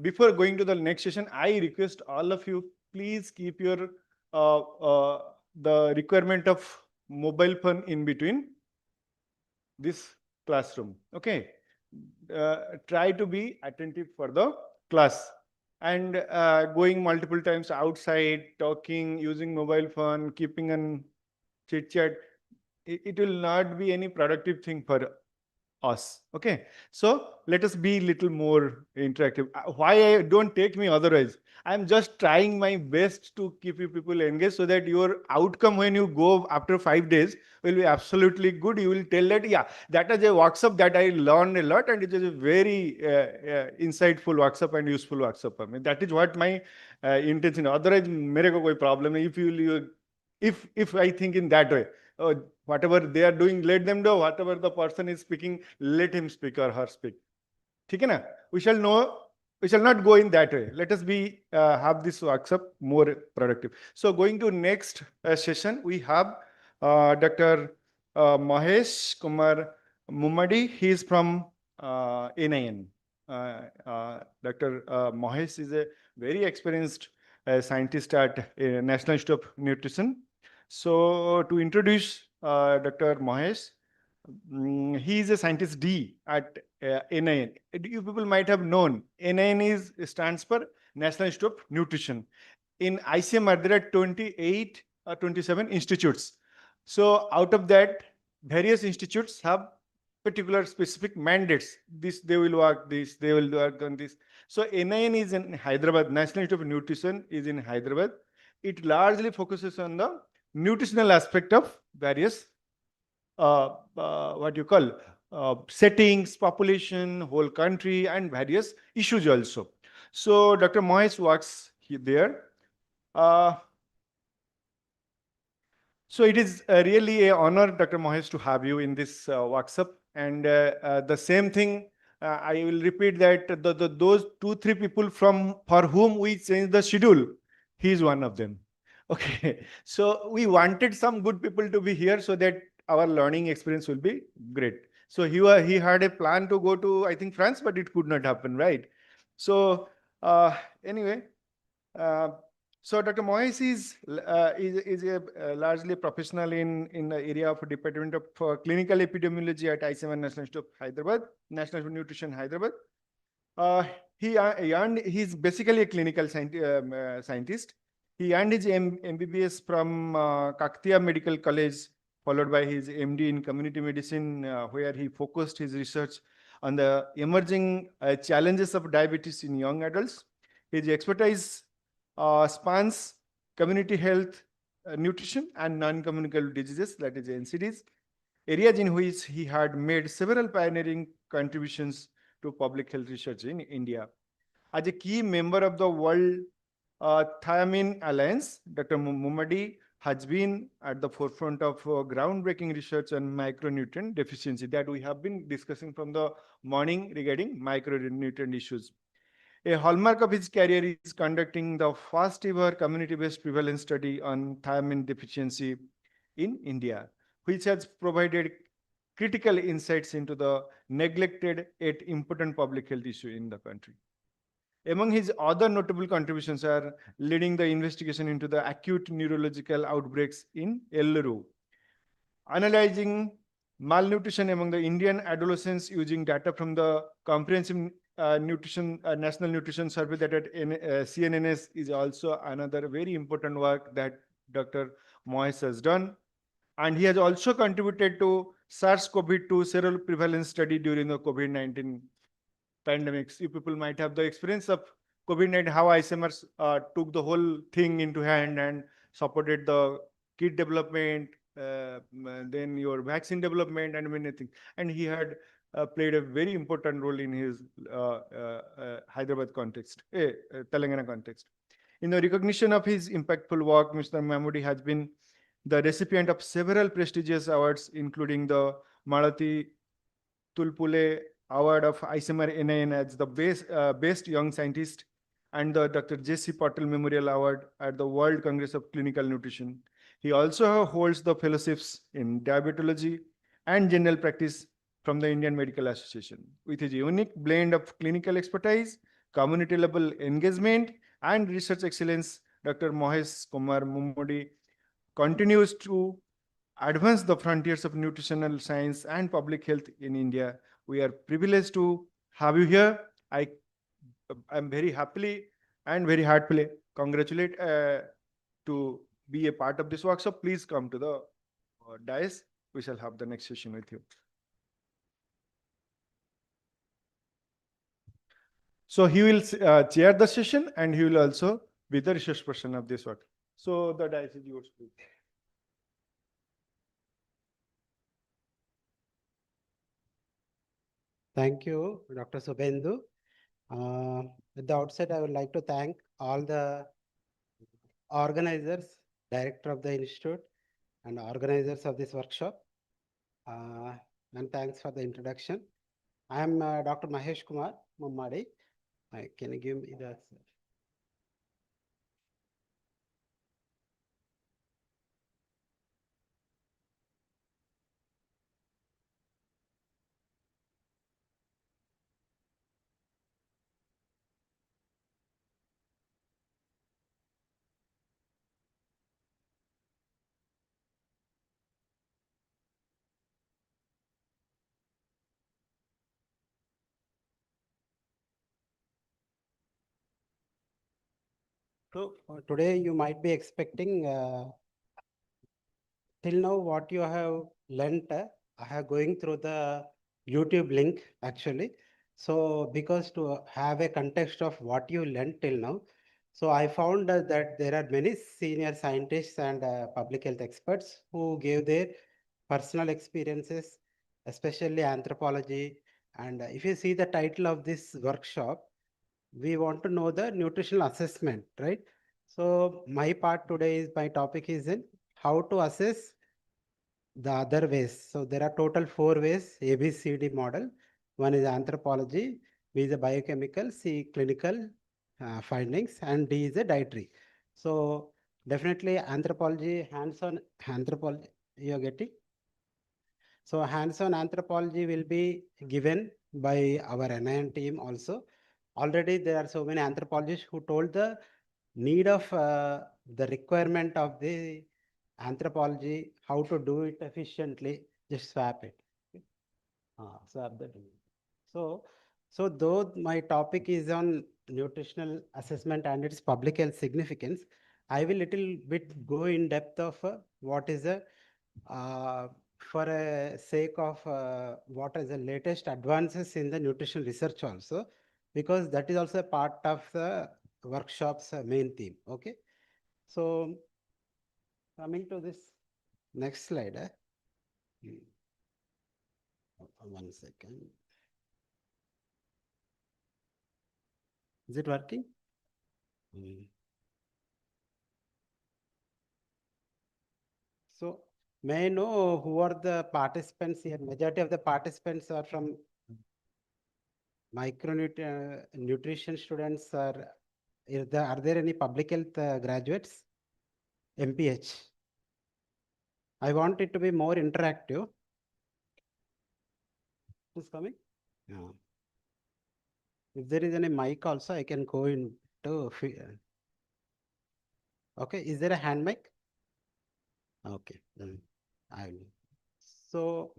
before going to the next session, I request all of you, please keep your the requirement of mobile phone in between this classroom. Okay, try to be attentive for the class, and going multiple times outside, talking, using mobile phone, keeping on chit chat, it will not be any productive thing for us. Okay, so let us be little more interactive. Why I don't take me otherwise, I'm just trying my best to keep you people engaged, so that your outcome when you go after 5 days will be absolutely good. You will tell that, yeah, that is a workshop that I learned a lot, and it is a very insightful workshop and useful workshop. I mean, that is what my intention. Otherwise mere ko koi problem nahi. If I think in that way, whatever they are doing, let them do. Whatever the person is speaking, let him speak or her speak. ठीक है ना? We shall know. We shall not go in that way. Let us be have this workshop more productive. So going to next session, we have Dr. Mahesh Kumar Mumadi. He is from NIN. Dr. Mahesh is a very experienced scientist at National Institute of Nutrition. So to introduce Dr. Mahesh, he is a scientist D at NIN. You people might have known NIN stands for National Institute of Nutrition. In ICMR, there are 28 or 27 institutes. So out of that, various institutes have particular specific mandates. This they will work this, they will work on this. So NIN is in Hyderabad. National Institute of Nutrition is in Hyderabad. It largely focuses on the nutritional aspect of various what you call settings, population, whole country, and various issues also. So Dr. Mahesh works there. So it is really an honor, Dr. Mahesh, to have you in this workshop. And the same thing, I will repeat that those 2-3 people for whom we changed the schedule, he is one of them. Okay, so we wanted some good people to be here so that our learning experience will be great. So he had a plan to go to, I think, France, but it could not happen, right? So anyway, so Dr. Moyes is a largely professional in the area of Department of Clinical Epidemiology at ICMR National Institute of Hyderabad, National Institute of Nutrition, Hyderabad. He's basically a clinical scientist. He earned his MBBS from Kaktiya Medical College, followed by his MD in community medicine, where he focused his research on the emerging challenges of diabetes in young adults. His expertise spans community health, nutrition, and non-communicable diseases, that is NCDs, areas in which he had made several pioneering contributions to public health research in India. As a key member of the World Thiamine Alliance, Dr. Mumadi has been at the forefront of groundbreaking research on micronutrient deficiency that we have been discussing from the morning regarding micronutrient issues. A hallmark of his career is conducting the first ever community-based prevalence study on thiamine deficiency in India, which has provided critical insights into the neglected yet important public health issue in the country. Among his other notable contributions are leading the investigation into the acute neurological outbreaks in Elluru, analyzing malnutrition among the Indian adolescents using data from the comprehensive National Nutrition Survey that at CNNS is also another very important work that Dr. Moyes has done. And he has also contributed to SARS-CoV-2 seroprevalence study during the COVID-19 pandemics. You people might have the experience of COVID-19, how ICMR took the whole thing into hand and supported the kit development, then your vaccine development and many things. And he had played a very important role in his Hyderabad context, Telangana context. In the recognition of his impactful work, Mr. Mamudi has been the recipient of several prestigious awards, including the Malati Tulpule Award of ICMR NIN as the best young scientist, and the Dr. J.C. Patel Memorial Award at the World Congress of Clinical Nutrition. He also holds the fellowships in diabetology and general practice from the Indian Medical Association. With his unique blend of clinical expertise, community level engagement, and research excellence, Dr. Mohesh Kumar Mumodi continues to advance the frontiers of nutritional science and public health in India. We are privileged to have you here. I'm very happily and very heartfully congratulate to be a part of this workshop. Please come to the dais. We shall have the next session with you. So he will chair the session and he will also be the research person of this work. So the dais is yours, please. Thank you, Dr. Subendu. At the outset, I would like to thank all the organizers, director of the institute, and organizers of this workshop. And thanks for the introduction. I am Dr. Mahesh Kumar Mummadi. Can you give me the... So today you might be expecting till now what you have learnt. I have going through the YouTube link actually. So because to have a context of what you learnt till now, so I found that there are many senior scientists and public health experts who gave their personal experiences, especially anthropology. And if you see the title of this workshop, we want to know the nutritional assessment, right? So my part today is, my topic is in how to assess the other ways. So there are total 4 ways, ABCD model. One is anthropology, B is a biochemical, C clinical findings, and D is a dietary. So definitely anthropology, hands-on anthropology, you're getting. So hands-on anthropology will be given by our NIN team also. Already there are so many anthropologists who told the need of the requirement of the anthropology, how to do it efficiently, just swap it. Swap that. So though my topic is on nutritional assessment and its public health significance, I will little bit go in depth of what is the for a sake of what is the latest advances in the nutrition research also, because that is also a part of the workshop's main theme. Okay, so coming to this next slide. 1 second. Is it working? So may I know who are the participants here? Majority of the participants are from nutrition students, or are there any public health graduates? MPH. I want it to be more interactive. Who's coming? Yeah. If there is any mic also, I can go into. Okay, is there a hand mic? Okay, then I will. So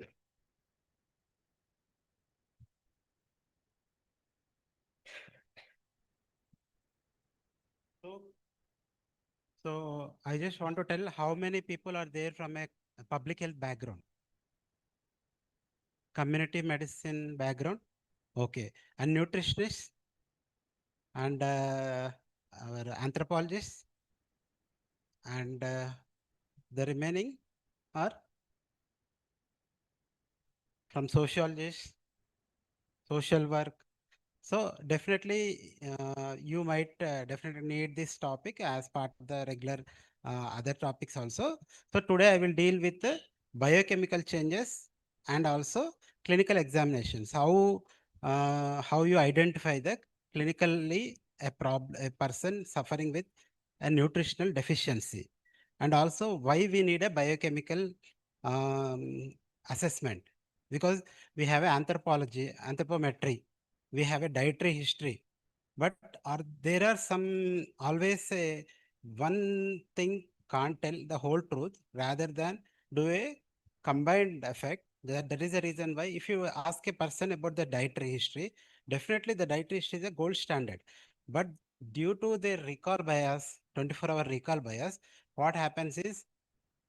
So I just want to tell how many people are there from a public health background, community medicine background. Okay, and nutritionists and our anthropologists, and the remaining are from sociologists, social work. So definitely, you might definitely need this topic as part of the regular other topics also. So today I will deal with the biochemical changes and also clinical examinations. How you identify the clinically a person suffering with a nutritional deficiency, and also why we need a biochemical um, assessment, because we have anthropology, anthropometry, we have a dietary history, but there are some always one thing can't tell the whole truth, rather than do a combined effect. That is the reason why if you ask a person about the dietary history, definitely the dietary history is a gold standard. But due to their recall bias, 24-hour recall bias, what happens is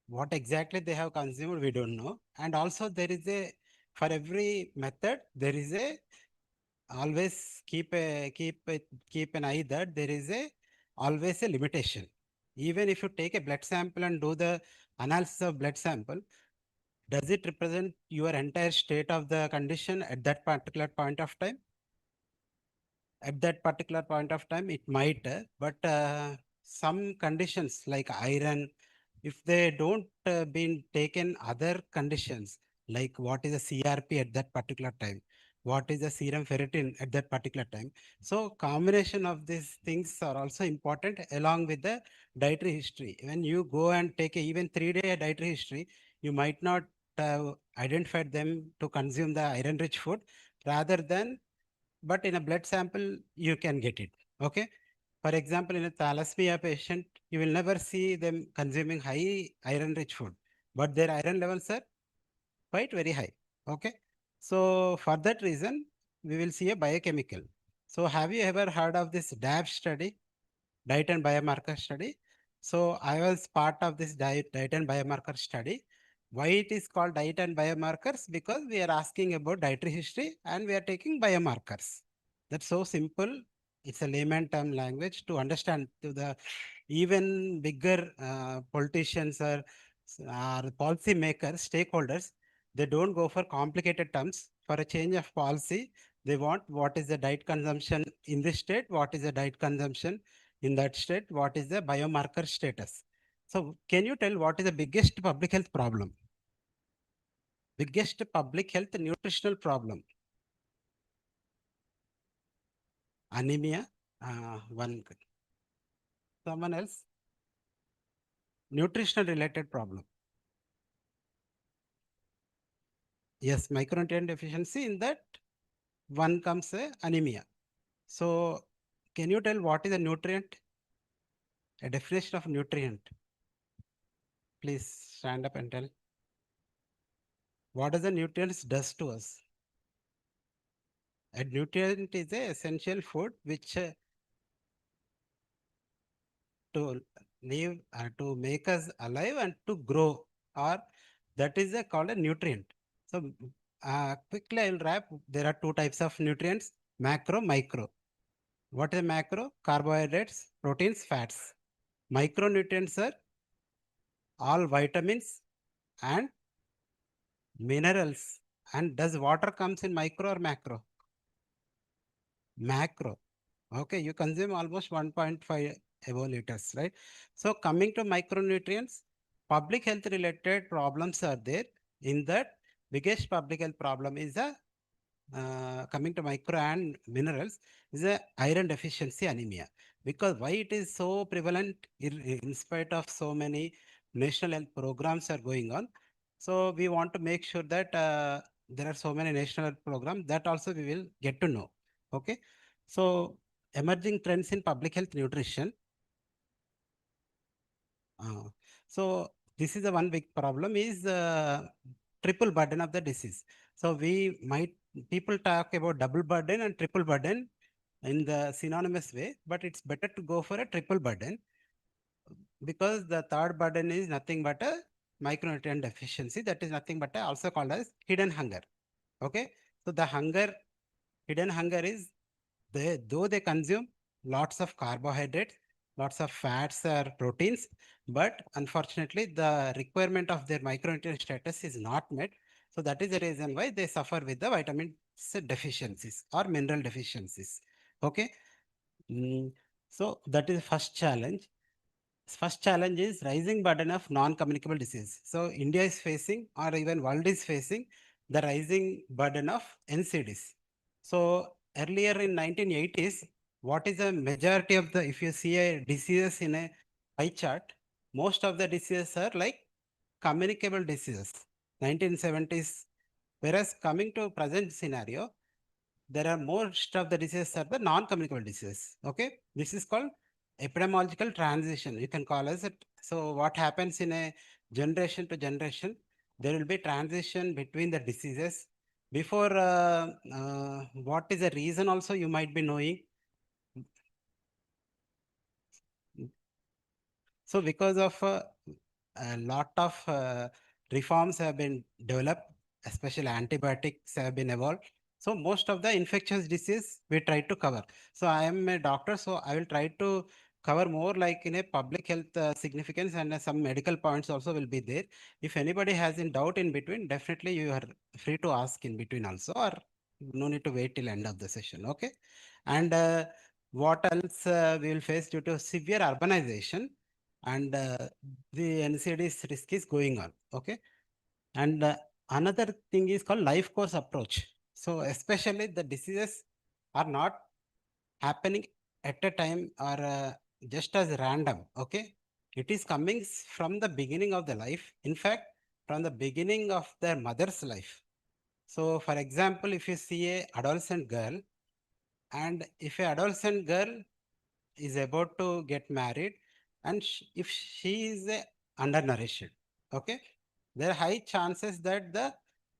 what exactly they have consumed, we don't know. And also there is a, for every method, there is a always keep an eye that there is a always a limitation. Even if you take a blood sample and do the analysis of blood sample, does it represent your entire state of the condition at that particular point of time? At that particular point of time, it might, but some conditions like iron, if they don't been taken other conditions, like what is the CRP at that particular time, what is the serum ferritin at that particular time. So combination of these things are also important along with the dietary history. When you go and take a even 3-day dietary history, you might not identify them to consume the iron rich food, rather than, but in a blood sample, you can get it. Okay. For example, in a thalassemia patient, you will never see them consuming high iron rich food, but their iron levels are quite very high. Okay. So for that reason, we will see a biochemical. So have you ever heard of this DAB study, diet and biomarker study? So I was part of this diet and biomarker study. Why it is called diet and biomarkers? Because we are asking about dietary history and we are taking biomarkers. That's so simple. It's a layman term language to understand to the even bigger politicians or policy makers, stakeholders. They don't go for complicated terms. For a change of policy, they want what is the diet consumption in this state, what is the diet consumption in that state, what is the biomarker status. So can you tell what is the biggest public health problem? Biggest public health nutritional problem? Anemia. One. Someone else? Nutritional related problem. Yes, micronutrient deficiency. In that one comes anemia. So can you tell what is a nutrient? A definition of nutrient. Please stand up and tell. What does the nutrients does to us? A nutrient is a essential food which to live, to make us alive and to grow, or that is called a nutrient. So quickly I will wrap. There are two types of nutrients: macro, micro. What is macro? Carbohydrates, proteins, fats. Micronutrients are all vitamins and minerals. And does water comes in micro or macro? Macro. Okay, you consume almost 1.5 above liters, right? So coming to micronutrients, public health related problems are there. In that, biggest public health problem is the coming to micro and minerals is a iron deficiency anemia. Because why it is so prevalent in spite of so many national health programs are going on. So we want to make sure that there are so many national health programs that also we will get to know. Okay. So emerging trends in public health nutrition. So this is the one big problem is triple burden of the disease. So we might, people talk about double burden and triple burden in the synonymous way, but it's better to go for a triple burden because the third burden is nothing but a micronutrient deficiency. That is nothing but also called as hidden hunger. Okay. So the hunger, hidden hunger is though they consume lots of carbohydrates, lots of fats or proteins, but unfortunately the requirement of their micronutrient status is not met. So that is the reason why they suffer with the vitamin C deficiencies or mineral deficiencies. Okay. So that is first challenge. First challenge is rising burden of non-communicable disease. So India is facing, or even world is facing, the rising burden of NCDs. So earlier in 1980s, what is the majority of the, if you see a diseases in a pie chart, most of the diseases are like communicable diseases. 1970s, whereas coming to present scenario, there are most of the diseases are the non-communicable diseases. Okay, this is called epidemiological transition. You can call as it. So what happens in a generation to generation, there will be transition between the diseases. Before, what is the reason? Also, you might be knowing. So because of a lot of reforms have been developed, especially antibiotics have been evolved. So most of the infectious disease we try to cover. So I am a doctor, so I will try to cover more like in a public health significance, and some medical points also will be there. If anybody has in doubt in between, definitely you are free to ask in between also, or no need to wait till end of the session. Okay. And what else we will face due to severe urbanization, and the NCD's risk is going on. Okay. And another thing is called life course approach. So especially the diseases are not happening at a time or just as random. Okay. It is coming from the beginning of the life. In fact, from the beginning of their mother's life. So for example, if you see a adolescent girl, and if a adolescent girl is about to get married, and if she is undernourished, okay, there are high chances that the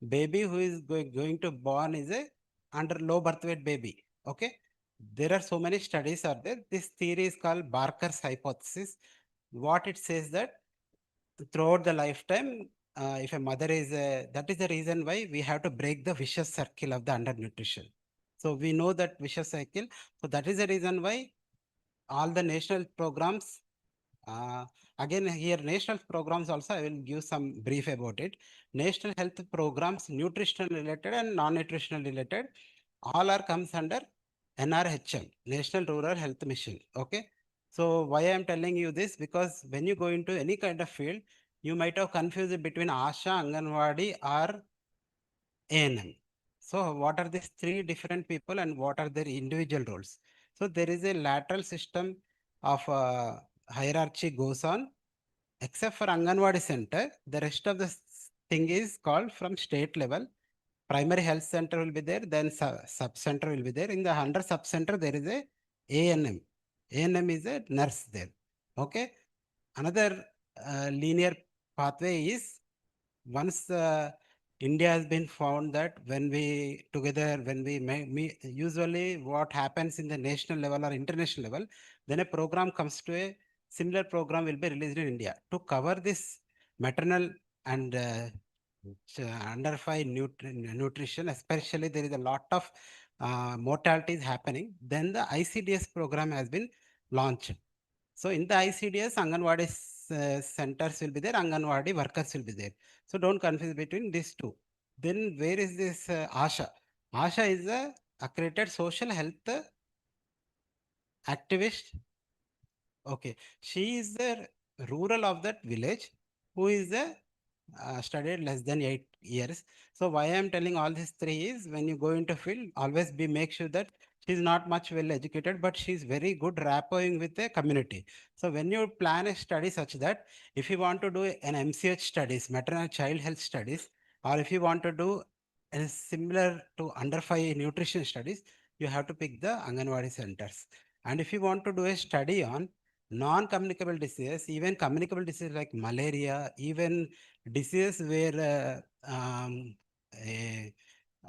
baby who is going to born is a under low birth weight baby. Okay, there are so many studies are there. This theory is called Barker's hypothesis. What it says that throughout the lifetime, if a mother is that is the reason why we have to break the vicious circle of the undernutrition. So we know that vicious cycle. So that is the reason why all the national programs, again here national programs also I will give some brief about it. National health programs, nutritional related and non-nutritional related, all are comes under NRHM, National Rural Health Mission. Okay. So why I am telling you this, because when you go into any kind of field, you might have confused between Asha, Anganwadi or ANM. So what are these three different people and what are their individual roles? So there is a lateral system of hierarchy goes on, except for Anganwadi center. The rest of the thing is called from state level. Primary health center will be there, then sub center will be there. In the under sub center, there is a ANM. ANM is a nurse there. Okay. Another linear pathway is once India has been found that when we together, when usually what happens in the national level or international level, then a program comes to a similar program will be released in India to cover this maternal and under 5 nutrition, especially there is a lot of mortalities happening. Then the ICDS program has been launched. So in the ICDS, Anganwadi centers will be there, Anganwadi workers will be there. So don't confuse between these two. Then where is this ASHA? ASHA is a accredited social health activist. Okay, she is the rural of that village who is the studied less than 8 years. So why I am telling all these three is when you go into field, always be make sure that she's not much well educated, but she's very good rapping with the community. So when you plan a study such that if you want to do an MCH studies, maternal child health studies, or if you want to do a similar to under 5 nutrition studies, you have to pick the Anganwadi centers. And if you want to do a study on non-communicable diseases, even communicable diseases like malaria, even diseases where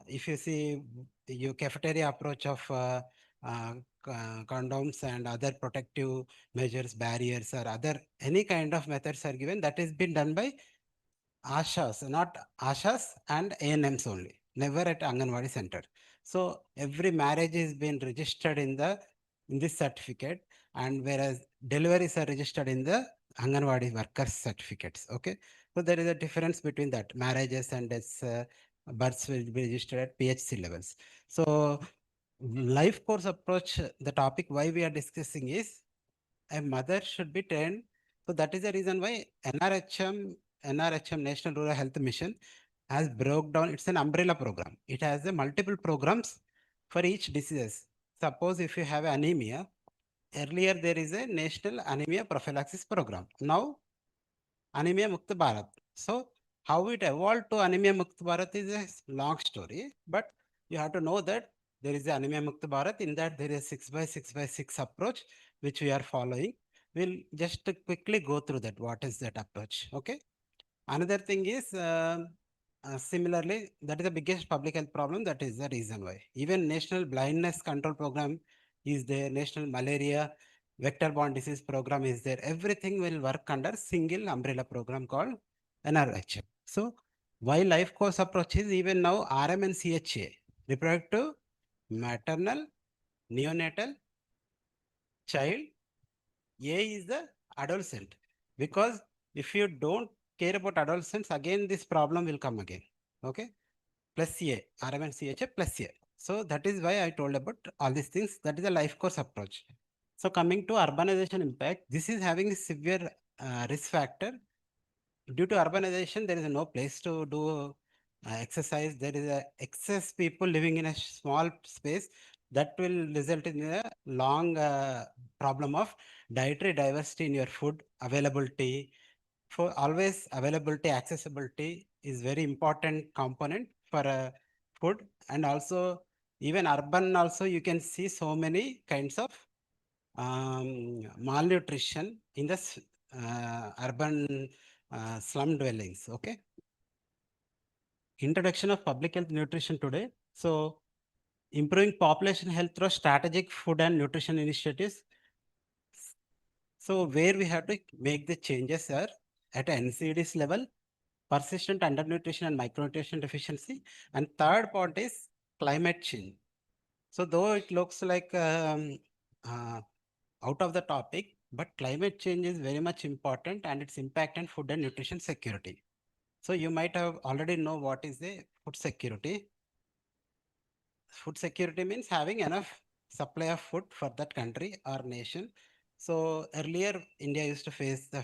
if you see your cafeteria approach of condoms and other protective measures, barriers or other any kind of methods are given, that is been done by Ashas, not Ashas and ANMs only, never at Anganwadi center. So every marriage is been registered in this certificate, and whereas deliveries are registered in the Anganwadi workers certificates. Okay, so there is a difference between that marriages and its births will be registered at PHC levels. So life course approach, the topic why we are discussing is a mother should be trained. So that is the reason why NRHM National Rural Health Mission has broke down. It's an umbrella program. It has a multiple programs for each disease. Suppose if you have anemia, earlier there is a National Anemia Prophylaxis Program. Now Anemia Mukta Bharat. So how it evolved to Anemia Mukta Bharat is a long story, but you have to know that there is the Anemia Mukta Bharat. In that there is 6x6x6 approach which we are following. We'll just quickly go through that. What is that approach? Okay. Another thing is similarly, that is the biggest public health problem. That is the reason why even National Blindness Control Program is there. National Malaria Vector-borne disease program is there. Everything will work under single umbrella program called NRHM. So why life course approach is even now RM and CHA, reproductive, maternal, neonatal, child. A is the adolescent, because if you don't care about adolescents, again this problem will come again. Okay, plus A, RM and CHA plus A. So that is why I told about all these things. That is a life course approach. So coming to urbanization impact, this is having a severe risk factor. Due to urbanization, there is no place to do exercise. There is a excess people living in a small space that will result in a long problem of dietary diversity in your food availability. For always availability, accessibility is very important component for food. And also even urban also you can see so many kinds of malnutrition in the urban slum dwellings. Okay. Introduction of public health nutrition today. So improving population health through strategic food and nutrition initiatives. So where we have to make the changes are at NCDs level, persistent undernutrition and micronutrition deficiency. And third part is climate change. So though it looks like out of the topic, but climate change is very much important and its impact on food and nutrition security. So you might have already know what is the food security. Food security means having enough supply of food for that country or nation. So earlier India used to face the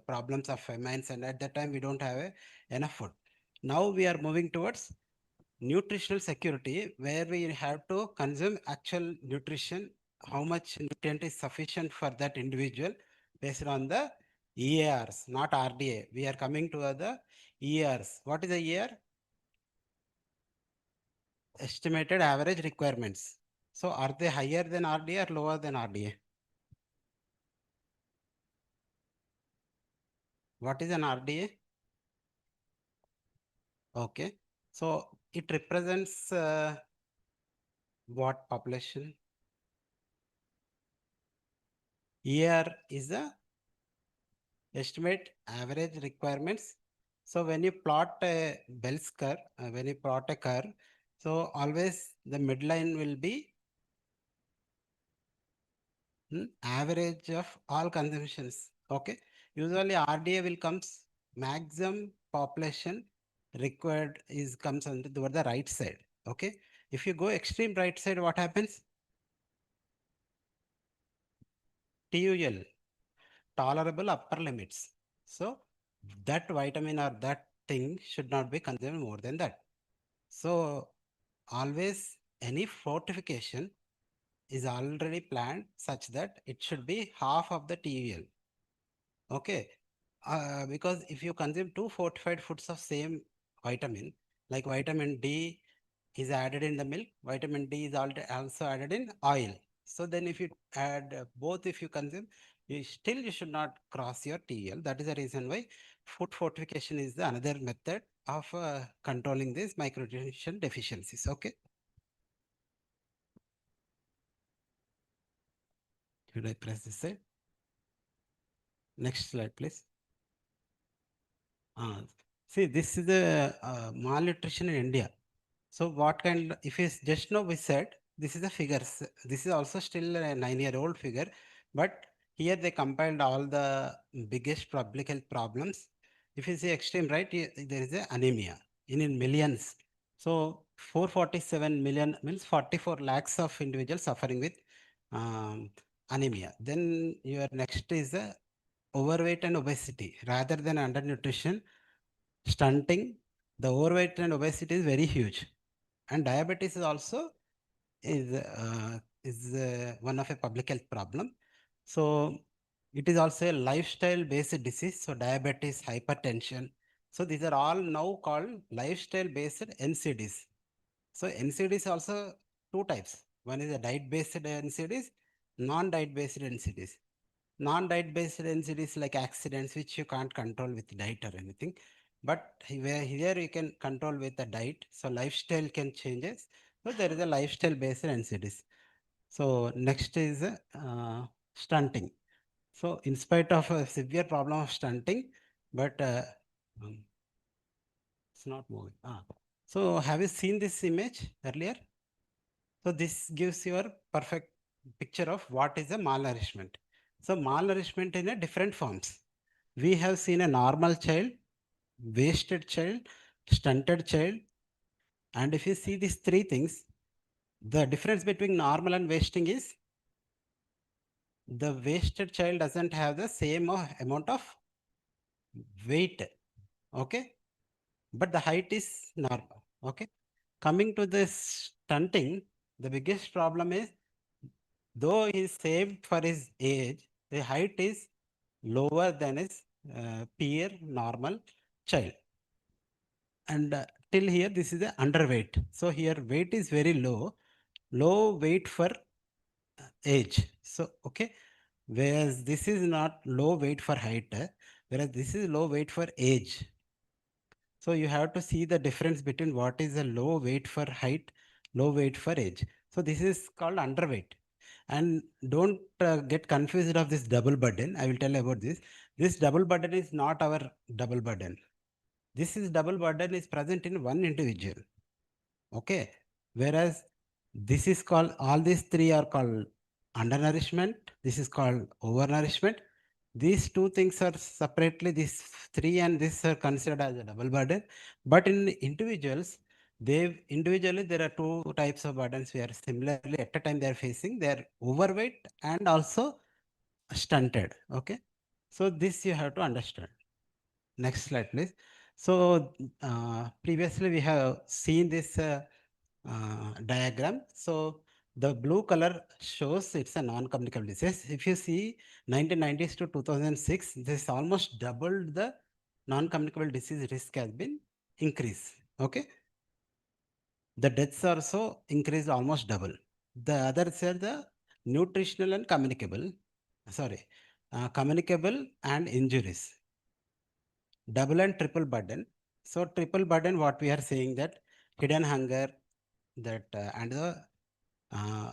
problems of famines, and at that time we don't have enough food. Now we are moving towards nutritional security, where we have to consume actual nutrition, how much nutrient is sufficient for that individual based on the EARs, not RDA. We are coming to the EARs. What is the EAR? Estimated average requirements. So are they higher than RDA or lower than RDA? What is an RDA? Okay. So it represents what population? ER is the estimate average requirements. So when you plot a Bell's curve, when you plot a curve, so always the midline will be average of all consumptions. Okay. Usually RDA will comes maximum population required is comes on toward the right side. Okay. If you go extreme right side, what happens? TUL, tolerable upper limits. So that vitamin or that thing should not be consumed more than that. So always any fortification is already planned such that it should be half of the TUL. Okay. Because if you consume two fortified foods of same vitamin, like vitamin D is added in the milk, vitamin D is also added in oil. So then if you add both, if you consume, you should not cross your TUL. That is the reason why food fortification is the another method of controlling these micronutrition deficiencies. Okay. Should I press this side? Next slide, please. See, this is the malnutrition in India. So what kind, if it's just now we said, this is the figures. This is also still a 9-year-old figure, but here they compiled all the biggest public health problems. If you see extreme right, there is a anemia in millions. So 447 million means 44 lakhs of individuals suffering with anemia. Then your next is the overweight and obesity rather than undernutrition, stunting. The overweight and obesity is very huge, and diabetes is also one of a public health problem. So it is also a lifestyle based disease. So diabetes, hypertension. So these are all now called lifestyle based NCDs. So NCDs also two types. One is a diet based NCDs, non-diet based NCDs. Non-diet based NCDs like accidents, which you can't control with diet or anything. But here you can control with the diet. So lifestyle can changes. So there is a lifestyle based NCDs. So next is stunting. So in spite of a severe problem of stunting, but it's not moving. So have you seen this image earlier? So this gives your perfect picture of what is a malnourishment. So malnourishment in a different forms. We have seen a normal child, wasted child, stunted child. And if you see these three things, the difference between normal and wasting is the wasted child doesn't have the same amount of weight. Okay. But the height is normal. Okay. Coming to this stunting, the biggest problem is though he is same for his age, the height is lower than his peer normal child. And till here, this is the underweight. So here weight is very low, low weight for age. So, okay. Whereas this is not low weight for height, whereas this is low weight for age. So you have to see the difference between what is a low weight for height, low weight for age. So this is called underweight. And don't get confused of this double burden. I will tell you about this. This double burden is not our double burden. This is double burden is present in one individual. Okay. Whereas this is called, all these three are called undernourishment. This is called overnourishment. These two things are separately, these three and this are considered as a double burden. But in individuals, individually there are two types of burdens where similarly at a time they are facing. They are overweight and also stunted. Okay. So this you have to understand. Next slide, please. So previously we have seen this diagram. So the blue color shows it's a non-communicable disease. If you see 1990s to 2006, this almost doubled the non-communicable disease risk has been increased. Okay. The deaths also increased almost double. The others are the nutritional and communicable, communicable and injuries. Double and triple burden. So triple burden, what we are saying that hidden hunger, that and the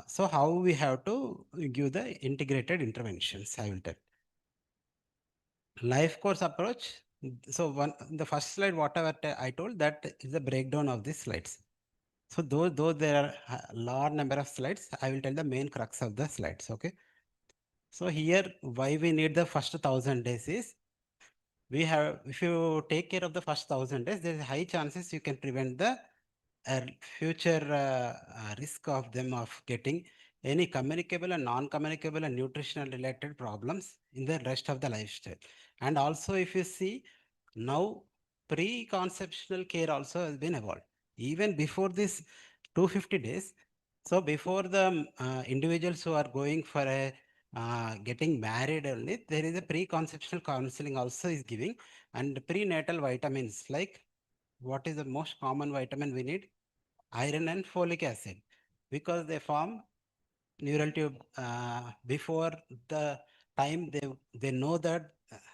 So how we have to give the integrated interventions, I will tell. Life course approach. So the first slide, whatever I told, that is the breakdown of these slides. So though there are a large number of slides, I will tell the main crux of the slides. Okay. So here, why we need the first 1,000 days is, if you take care of the first 1,000 days, there is high chances you can prevent the future risk of them of getting any communicable and non-communicable and nutritional related problems in the rest of the lifestyle. And also, if you see, now pre-conceptional care also has been evolved. Even before this 250 days, so before the individuals who are going for a getting married only, there is a pre-conceptional counseling also is giving, and prenatal vitamins, like what is the most common vitamin we need? Iron and folic acid, because they form neural tube before the time they know that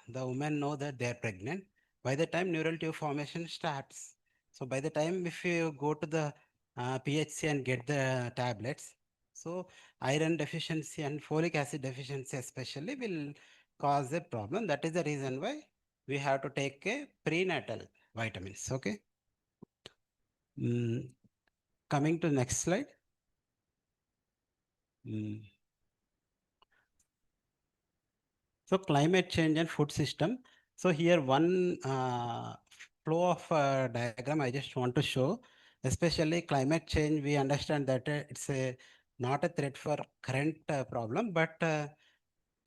the women know that they are pregnant. By the time neural tube formation starts, so by the time if you go to the PHC and get the tablets, so iron deficiency and folic acid deficiency especially will cause a problem. That is the reason why we have to take a prenatal vitamins. Okay. Coming to next slide. So climate change and food system. So here one flow of diagram I just want to show, especially climate change. We understand that it's not a threat for current problem, but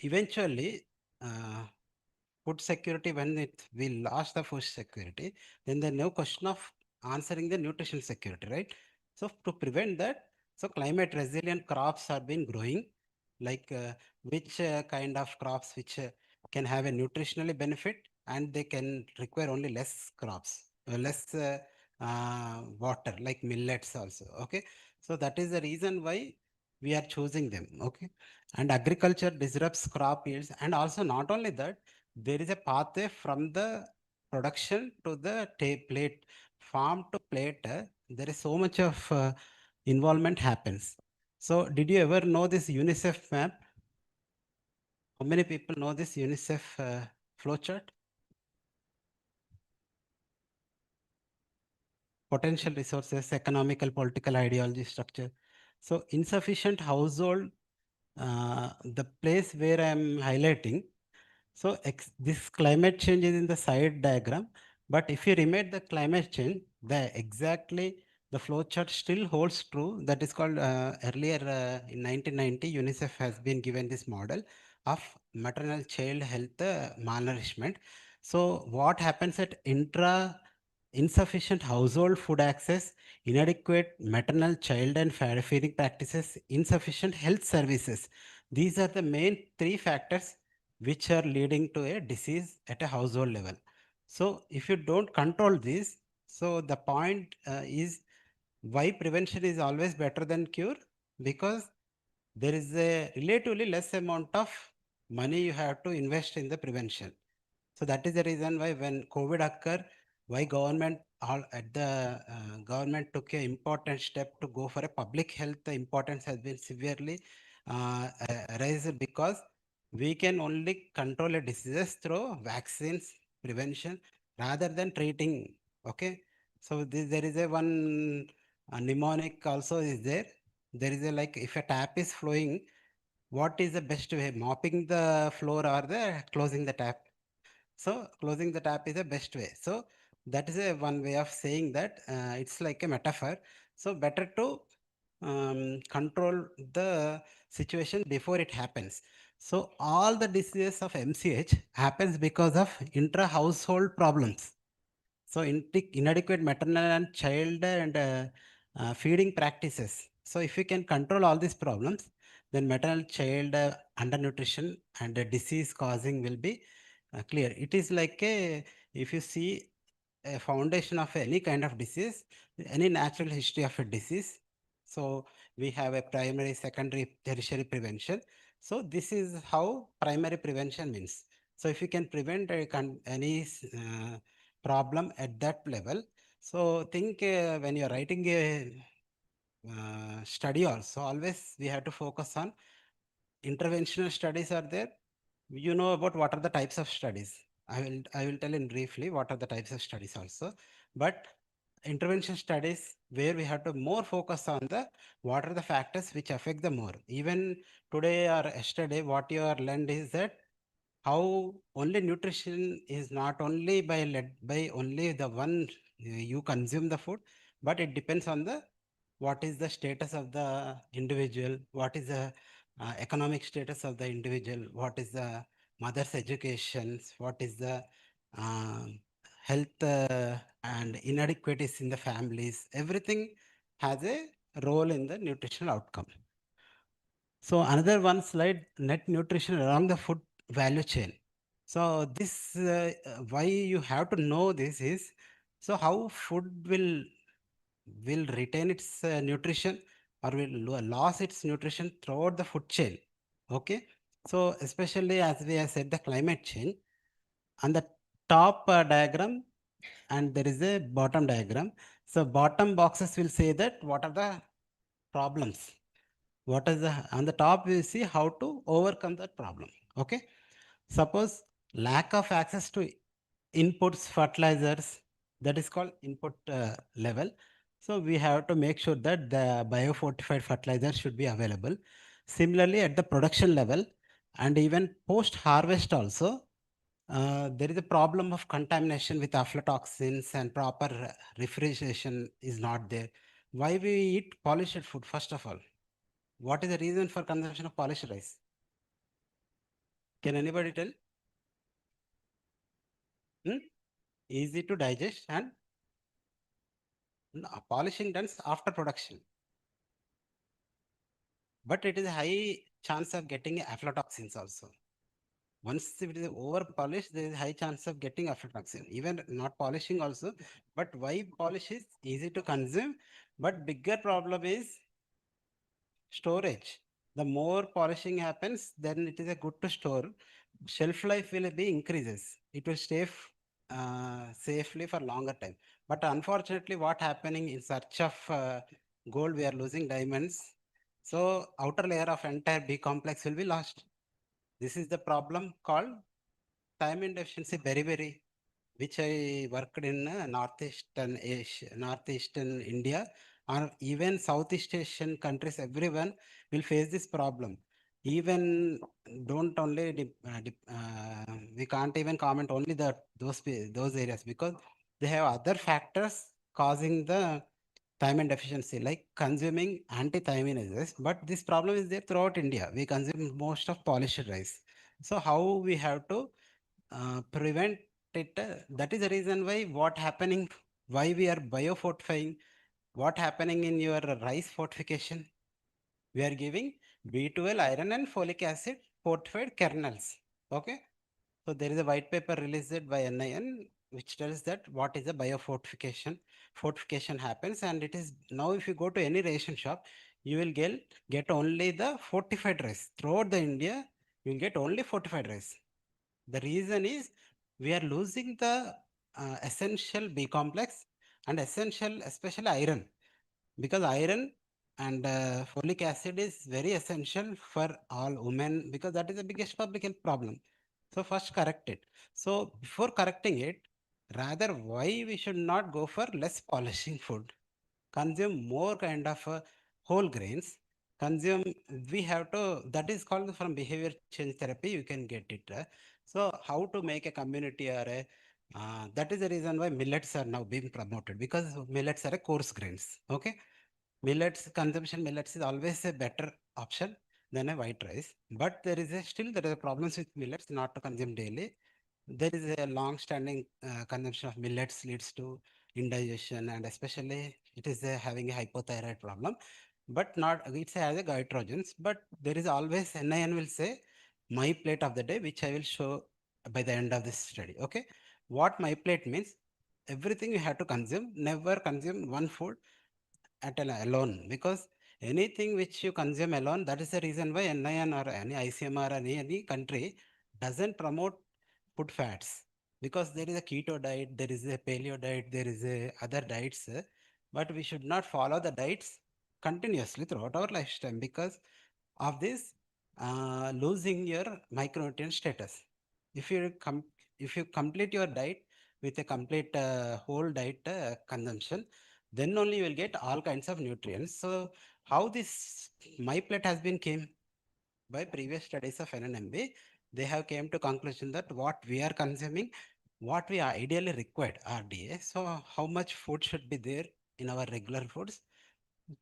eventually food security, when we lost the food security, then there's no question of answering the nutrition security, right? So to prevent that, so climate resilient crops are been growing, like which kind of crops which can have a nutritionally benefit, and they can require only less crops, less water, like millets also. Okay, so that is the reason why we are choosing them. Okay, and agriculture disrupts crop yields, and also not only that, there is a pathway from the production to the plate, farm to plate. There is so much of involvement happens. So did you ever know this UNICEF map? How many people know this UNICEF flowchart? Potential resources, economical, political ideology structure. So insufficient household, the place where I am highlighting. So this climate change is in the side diagram, but if you remove the climate change, the flow chart still holds true. That is called earlier in 1990, UNICEF has been given this model of maternal child health malnourishment. So what happens at insufficient household food access, inadequate maternal child and feeding practices, insufficient health services. These are the main three factors which are leading to a disease at a household level. So if you don't control this, so the point is why prevention is always better than cure, because there is a relatively less amount of money you have to invest in the prevention. So that is the reason why when COVID occurred, why government all at the government took an important step to go for a public health. The importance has been severely raised, because we can only control a diseases through vaccines, prevention, rather than treating. Okay, so there is a one mnemonic also is there. There is a, like, if a tap is flowing, what is the best way? Mopping the floor or the closing the tap? So closing the tap is the best way. So that is a one way of saying that it's like a metaphor. So better to control the situation before it happens. So all the diseases of MCH happens because of intra-household problems. So inadequate maternal and child and feeding practices. So if you can control all these problems, then maternal child undernutrition and disease causing will be clear. It is like a, if you see a foundation of any kind of disease, any natural history of a disease. So we have a primary, secondary, tertiary prevention. So this is how primary prevention means. So if you can prevent any problem at that level, so think when you're writing a study also. Always we have to focus on interventional studies are there. You know about what are the types of studies. I will tell in briefly what are the types of studies also. But intervention studies where we have to more focus on the what are the factors which affect the more. Even today or yesterday, what you are learned is that how only nutrition is not only by led by only the one you consume the food, but it depends on the what is the status of the individual, what is the economic status of the individual, what is the mother's education, what is the uh, health and inadequacies in the families. Everything has a role in the nutritional outcome. So another one slide, net nutrition along the food value chain. So this why you have to know this is, so how food will retain its nutrition or will lose its nutrition throughout the food chain. Okay. So especially as we have said the climate change, on the top diagram and there is a bottom diagram. So bottom boxes will say that what are the problems. What is the on the top we see how to overcome that problem. Okay. Suppose lack of access to inputs, fertilizers, that is called input level. So we have to make sure that the biofortified fertilizer should be available. Similarly, at the production level and even post harvest also, there is a problem of contamination with aflatoxins and proper refrigeration is not there. Why we eat polished food first of all? What is the reason for consumption of polished rice? Can anybody tell? Hmm? Easy to digest and no, polishing done after production. But it is a high chance of getting aflatoxins also. Once it is over polished, there is high chance of getting aflatoxin. Even not polishing also. But why polish is easy to consume, but bigger problem is storage. The more polishing happens, then it is a good to store. Shelf life will be increases. It will stay safely for longer time. But unfortunately, what happening in search of gold, we are losing diamonds. So outer layer of entire B complex will be lost. This is the problem called thiamine deficiency beriberi, which I worked in northeastern Asia, northeastern India, or even Southeast Asian countries. Everyone will face this problem. Even don't only we can't even comment only the those areas because they have other factors causing the thiamine deficiency, like consuming anti-thiaminases. But this problem is there throughout India. We consume most of polished rice. So how we have to prevent it? That is the reason why what happening, why we are biofortifying, what happening in your rice fortification. We are giving B12, iron and folic acid fortified kernels. Okay. So there is a white paper released by NIN which tells that what is a biofortification. Fortification happens, and it is now if you go to any ration shop, you will get only the fortified rice. Throughout the India, you will get only fortified rice. The reason is we are losing the essential B complex and essential, especially iron, because iron and folic acid is very essential for all women because that is the biggest public health problem. So first correct it. So before correcting it, rather why we should not go for less polishing food, consume more kind of whole grains, consume, we have to, that is called from behavior change therapy, you can get it. So how to make a community or a, that is the reason why millets are now being promoted because millets are a coarse grains. Okay. Millets consumption, millets is always a better option than a white rice. But there is a still there are problems with millets not to consume daily. There is a long-standing consumption of millets leads to indigestion, and especially it is having a hypothyroid problem. But not it has a goitrogens. But there is always NIN will say my plate of the day, which I will show by the end of this study. Okay, what my plate means? Everything you have to consume. Never consume one food alone, because anything which you consume alone, that is the reason why NIN or any ICMR or any country doesn't promote food fats, because there is a keto diet, there is a paleo diet, there is a other diets, but we should not follow the diets continuously throughout our lifetime because of this losing your micronutrient status. If you complete your diet with a complete whole diet consumption, then only you will get all kinds of nutrients. So how this my plate has been came by previous studies of NNMB, they have came to conclusion that what we are consuming, what we are ideally required RDA. So how much food should be there in our regular foods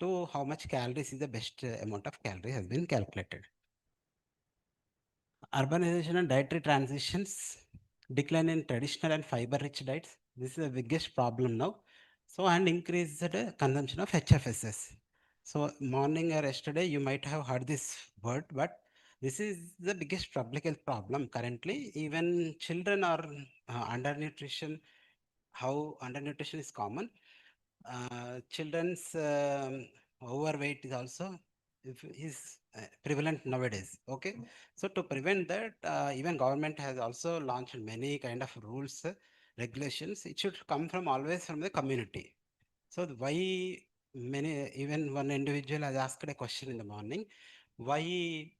to how much calories is the best amount of calorie has been calculated. Urbanization and dietary transitions, decline in traditional and fiber-rich diets. This is the biggest problem now. So, and increased consumption of HFSS. So, morning or yesterday, you might have heard this word, but this is the biggest public health problem currently. Even children are undernutrition. How undernutrition is common. Children's overweight is also is prevalent nowadays. Okay, so to prevent that, even government has also launched many kind of rules, regulations. It should come from always from the community. So why many, even one individual has asked a question in the morning, why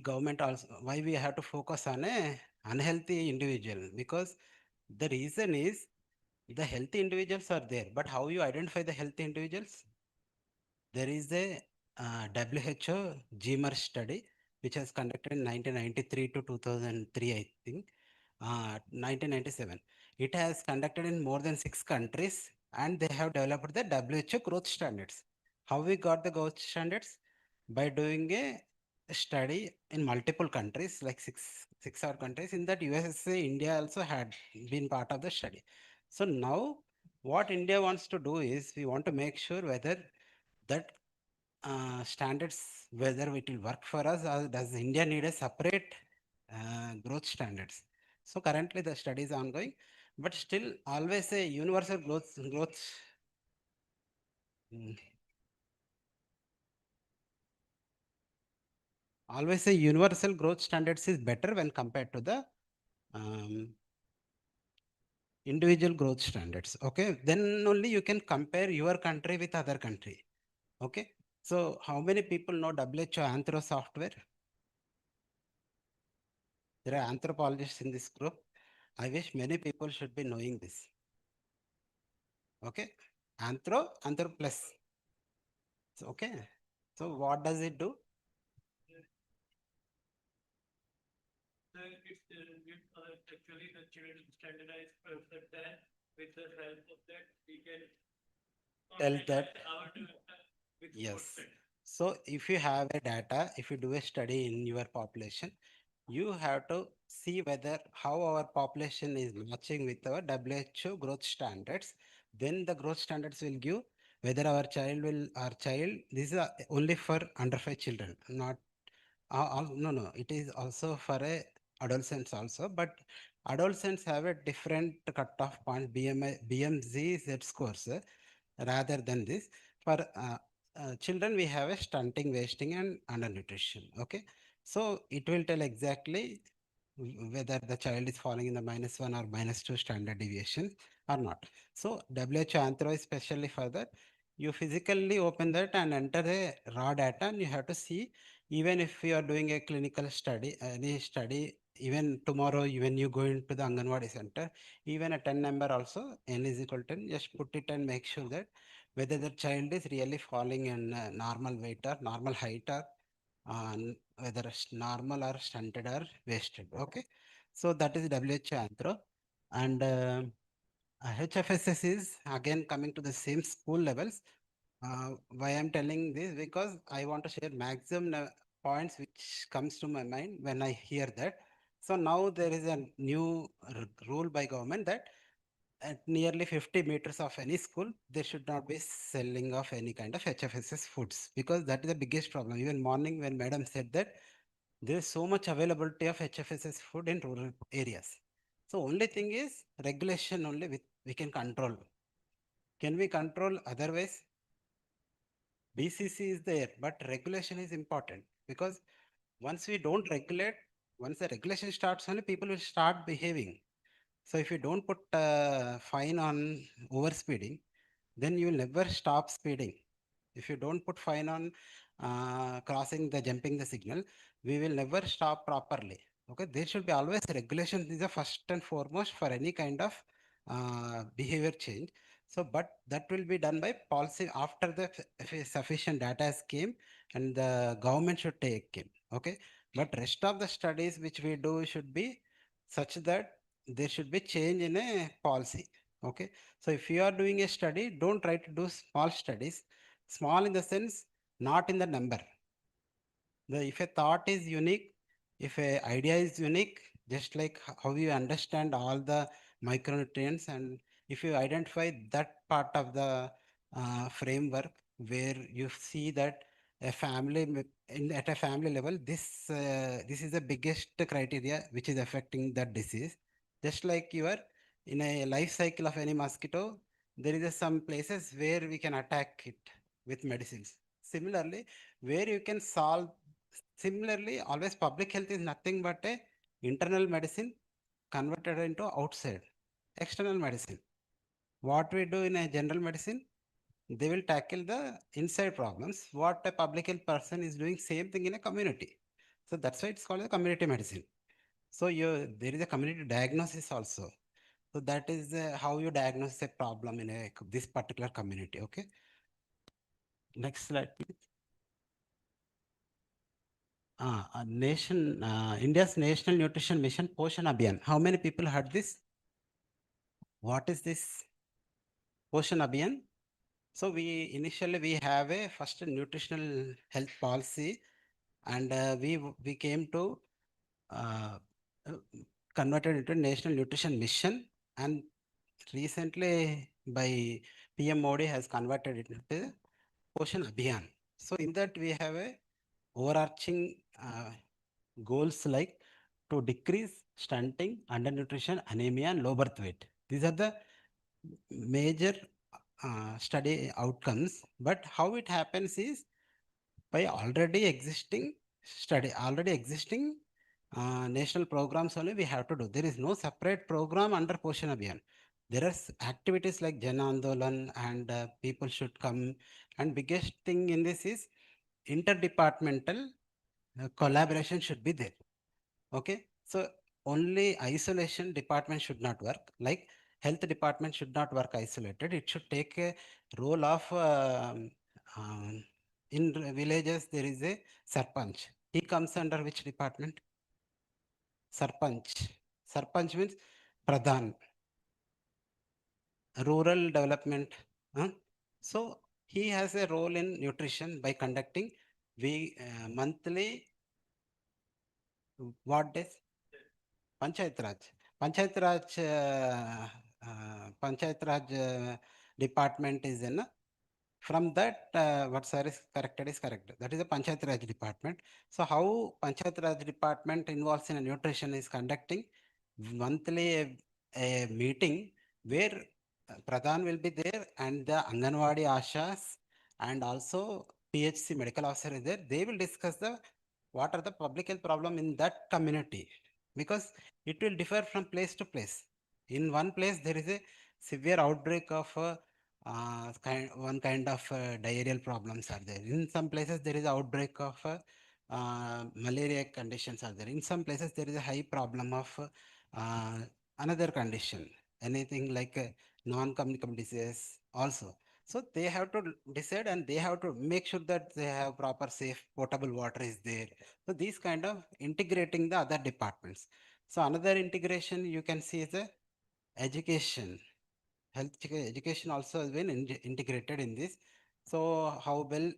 government also, why we have to focus on a unhealthy individual? Because the reason is the healthy individuals are there, but how you identify the healthy individuals? There is a WHO GMER study which was conducted in 1993 to 2003, I think, 1997. It has conducted in more than 6 countries, and they have developed the WHO growth standards. How we got the growth standards? By doing a study in multiple countries, like six odd countries. In that, USA, India also had been part of the study. So now, what India wants to do is we want to make sure whether that standards, whether it will work for us, or does India need a separate growth standards. So currently the study is ongoing, but still always a universal growth mm, always a universal growth standards is better when compared to the um, individual growth standards. Okay, then only you can compare your country with other country. Okay, so how many people know WHO Anthro software? There are anthropologists in this group. I wish many people should be knowing this. Okay, Anthro plus. So, okay, so what does it do? So it's actually the children standardized perfect that with the help of that we can Tell that. our with Yes. So if you have a data, if you do a study in your population, you have to see whether how our population is matching with our WHO growth standards. Then the growth standards will give whether our child, this is only for under 5 children, not no, it is also for a adolescents also, but adolescents have a different cutoff point, BMZ Z scores, rather than this. For children, we have a stunting, wasting, and undernutrition. Okay, so it will tell exactly whether the child is falling in the -1 or -2 standard deviation or not. So WHO Anthro is specially for that. You physically open that and enter the raw data, and you have to see, even if you are doing a clinical study, any study, even tomorrow, when you go into the Anganwadi center, even a 10 number also, n is equal to 10, just put it and make sure that whether the child is really falling in normal weight or normal height, or whether it's normal or stunted or wasted. Okay, so that is WHO Anthro. And HFSS is again coming to the same school levels. Why I'm telling this? Because I want to share maximum points which comes to my mind when I hear that. So now there is a new rule by government that at nearly 50 meters of any school, they should not be selling of any kind of HFSS foods, because that is the biggest problem. Even morning when madam said that there is so much availability of HFSS food in rural areas. So only thing is regulation only we can control. Can we control otherwise? BCC is there, but regulation is important, because once we don't regulate, once the regulation starts, only people will start behaving. So if you don't put a fine on overspeeding, then you will never stop speeding. If you don't put fine on jumping the signal, we will never stop properly. Okay, there should be always regulation. This is the first and foremost for any kind of behavior change. So, but that will be done by policy after the sufficient data has came and the government should take it. Okay, but rest of the studies which we do should be such that there should be change in a policy. Okay, so if you are doing a study, don't try to do small studies. Small in the sense, not in the number. If a thought is unique, if a idea is unique, just like how you understand all the micronutrients, and if you identify that part of the framework where you see that a at a family level, this is the biggest criteria which is affecting that disease. Just like you are in a life cycle of any mosquito, there is some places where we can attack it with medicines. Similarly, where you can solve. Similarly, always public health is nothing but a internal medicine converted into outside, external medicine. What we do in a general medicine, they will tackle the inside problems. What a public health person is doing, same thing in a community. So that's why it's called a community medicine. So there is a community diagnosis also. So that is how you diagnose a problem in this particular community. Okay. Next slide, please. India's National Nutrition Mission Poshan Abhiyan. How many people heard this? What is this Poshan Abhiyan? So we have a first nutritional health policy, and we came to uh, uh, converted into National Nutrition Mission, and recently by PM Modi has converted it into Poshan Abhiyan. So in that we have a overarching goals like to decrease stunting, undernutrition, anemia, and low birth weight. These are the major study outcomes. But how it happens is by already existing national programs only we have to do. There is no separate program under Poshan Abhiyan. There are activities like Jan Andolan and people should come. And biggest thing in this is interdepartmental collaboration should be there. Okay, so only isolation department should not work. Like health department should not work isolated. It should take a role of in villages there is a sarpanch. He comes under which department? Sarpanch. Sarpanch means pradhan. Rural development. Huh? So he has a role in nutrition by conducting monthly what days? Panchayat Raj. Panchayat Raj, Panchayat Raj department is in. From that, what sir is corrected is correct. That is a Panchayat Raj department. So how Panchayat Raj department involves in a nutrition is conducting monthly a meeting where Pradhan will be there and the Anganwadi Ashas and also PHC medical officer is there. They will discuss what are the public health problem in that community, because it will differ from place to place. In one place, there is a severe outbreak of one kind of diarrheal problems are there. In some places, there is outbreak of malaria conditions are there. In some places, there is a high problem of another condition, anything like non-communicable disease also. So they have to decide and they have to make sure that they have proper safe potable water is there. So these kind of integrating the other departments. So another integration you can see is the education. Education also has been integrated in this. So how well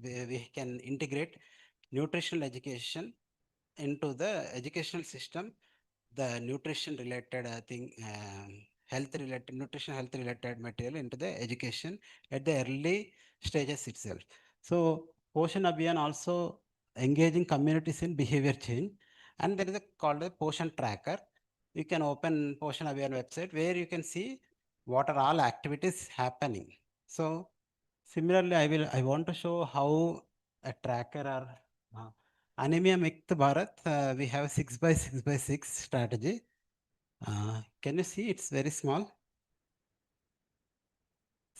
we can integrate nutritional education into the educational system, the nutrition related thing, health related, nutrition health related material into the education at the early stages itself. So Poshan Abhiyan also engaging communities in behavior change, and there is a called a Poshan tracker. You can open Poshan Abhiyan website where you can see what are all activities happening. So similarly, I want to show how a tracker or Anemia Mukt Bharat, we have 6 by 6 by 6 strategy. Can you see it's very small?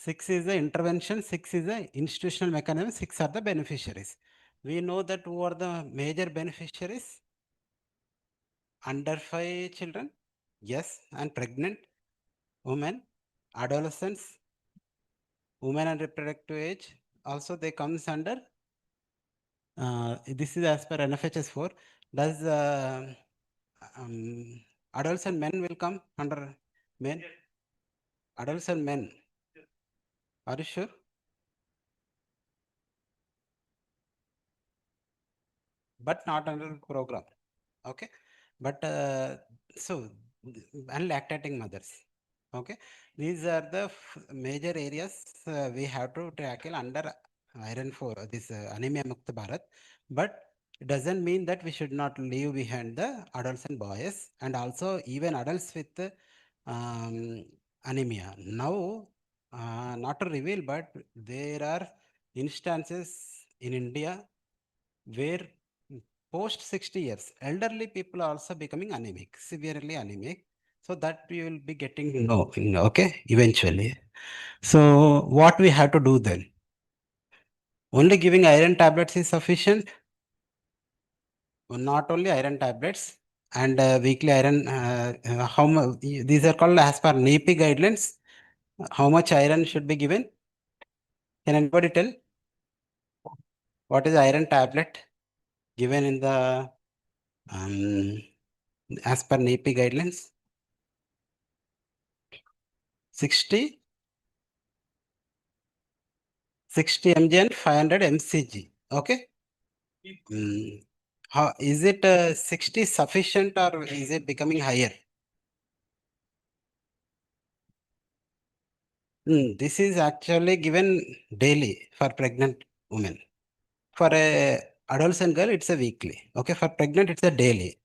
6 is the intervention, 6 is the institutional mechanism, 6 are the beneficiaries. We know that who are the major beneficiaries? Under 5 children, yes, and pregnant women, adolescents, women and reproductive age, also they comes under, this is as per NFHS 4. Does adults and men will come under men? Adults and men. Are you sure? But not under program. Okay. But so, and lactating mothers. Okay. These are the major areas we have to tackle under iron for this anemia mukta Bharat. But it doesn't mean that we should not leave behind the adults and boys, and also even adults with anemia. Now, not to reveal, but there are instances in India where post 60 years, elderly people are also becoming anemic, severely anemic. So that we will be getting to know, okay, eventually. So what we have to do then? Only giving iron tablets is sufficient? Not only iron tablets and weekly iron, how much, these are called as per NEPI guidelines. How much iron should be given? Can anybody tell? What is iron tablet given in the as per NEPI guidelines? 60 mg and 500 mcg. Okay. How is it 60 sufficient or is it becoming higher? This is actually given daily for pregnant women. For a adolescent girl, it's a weekly. Okay. For pregnant, it's a daily.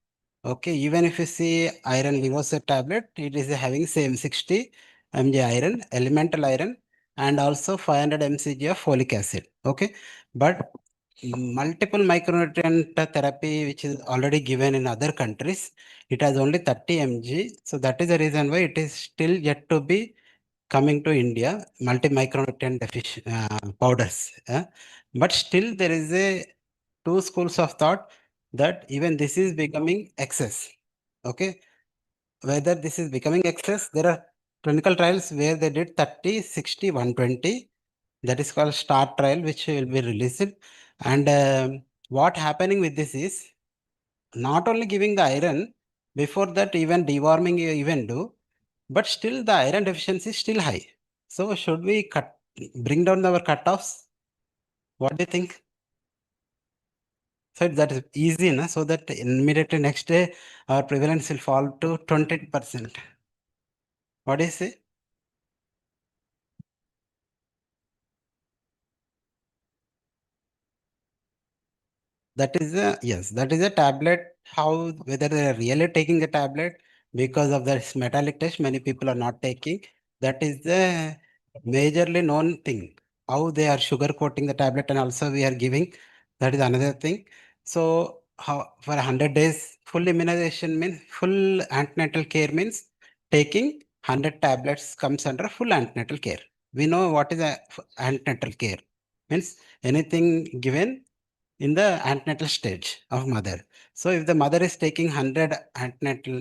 Okay. Even if you see iron levocet tablet, it is having same 60 mg iron, elemental iron, and also 500 mcg of folic acid. Okay. But multiple micronutrient therapy, which is already given in other countries, it has only 30 mg. So that is the reason why it is still yet to be coming to India, multi-micronutrient powders. But still there is a two schools of thought that even this is becoming excess. Okay. Whether this is becoming excess, there are clinical trials where they did 30, 60, 120. That is called STAR trial, which will be released. And what happening with this is not only giving the iron, before that even deworming you even do, but still the iron deficiency is still high. So should we bring down our cutoffs? What do you think? So that is easy, na? So that immediately next day our prevalence will fall to 20%. What do you say? That is a, yes, that is a tablet. How, whether they are really taking the tablet because of this metallic test, many people are not taking. That is the majorly known thing. How they are sugar coating the tablet and also we are giving. That is another thing. So how for 100 days full immunization means full antenatal care means taking 100 tablets comes under full antenatal care. We know what is a antenatal care means anything given in the antenatal stage of mother. So if the mother is taking 100 antenatal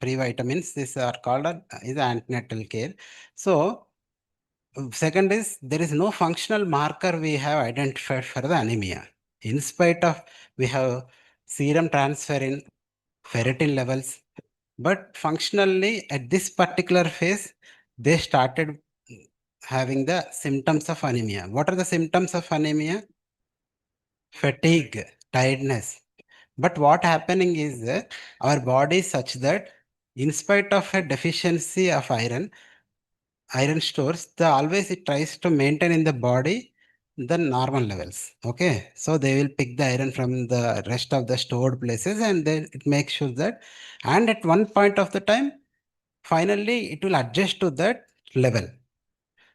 previtamins, these are called is antenatal care. So second is there is no functional marker we have identified for the anemia. In spite of we have serum transferrin, ferritin levels, but functionally at this particular phase, they started having the symptoms of anemia. What are the symptoms of anemia? Fatigue, tiredness. But what happening is that our body is such that in spite of a deficiency of iron stores, the always it tries to maintain in the body the normal levels. Okay. So they will pick the iron from the rest of the stored places and then it makes sure that, and at one point of the time, finally it will adjust to that level.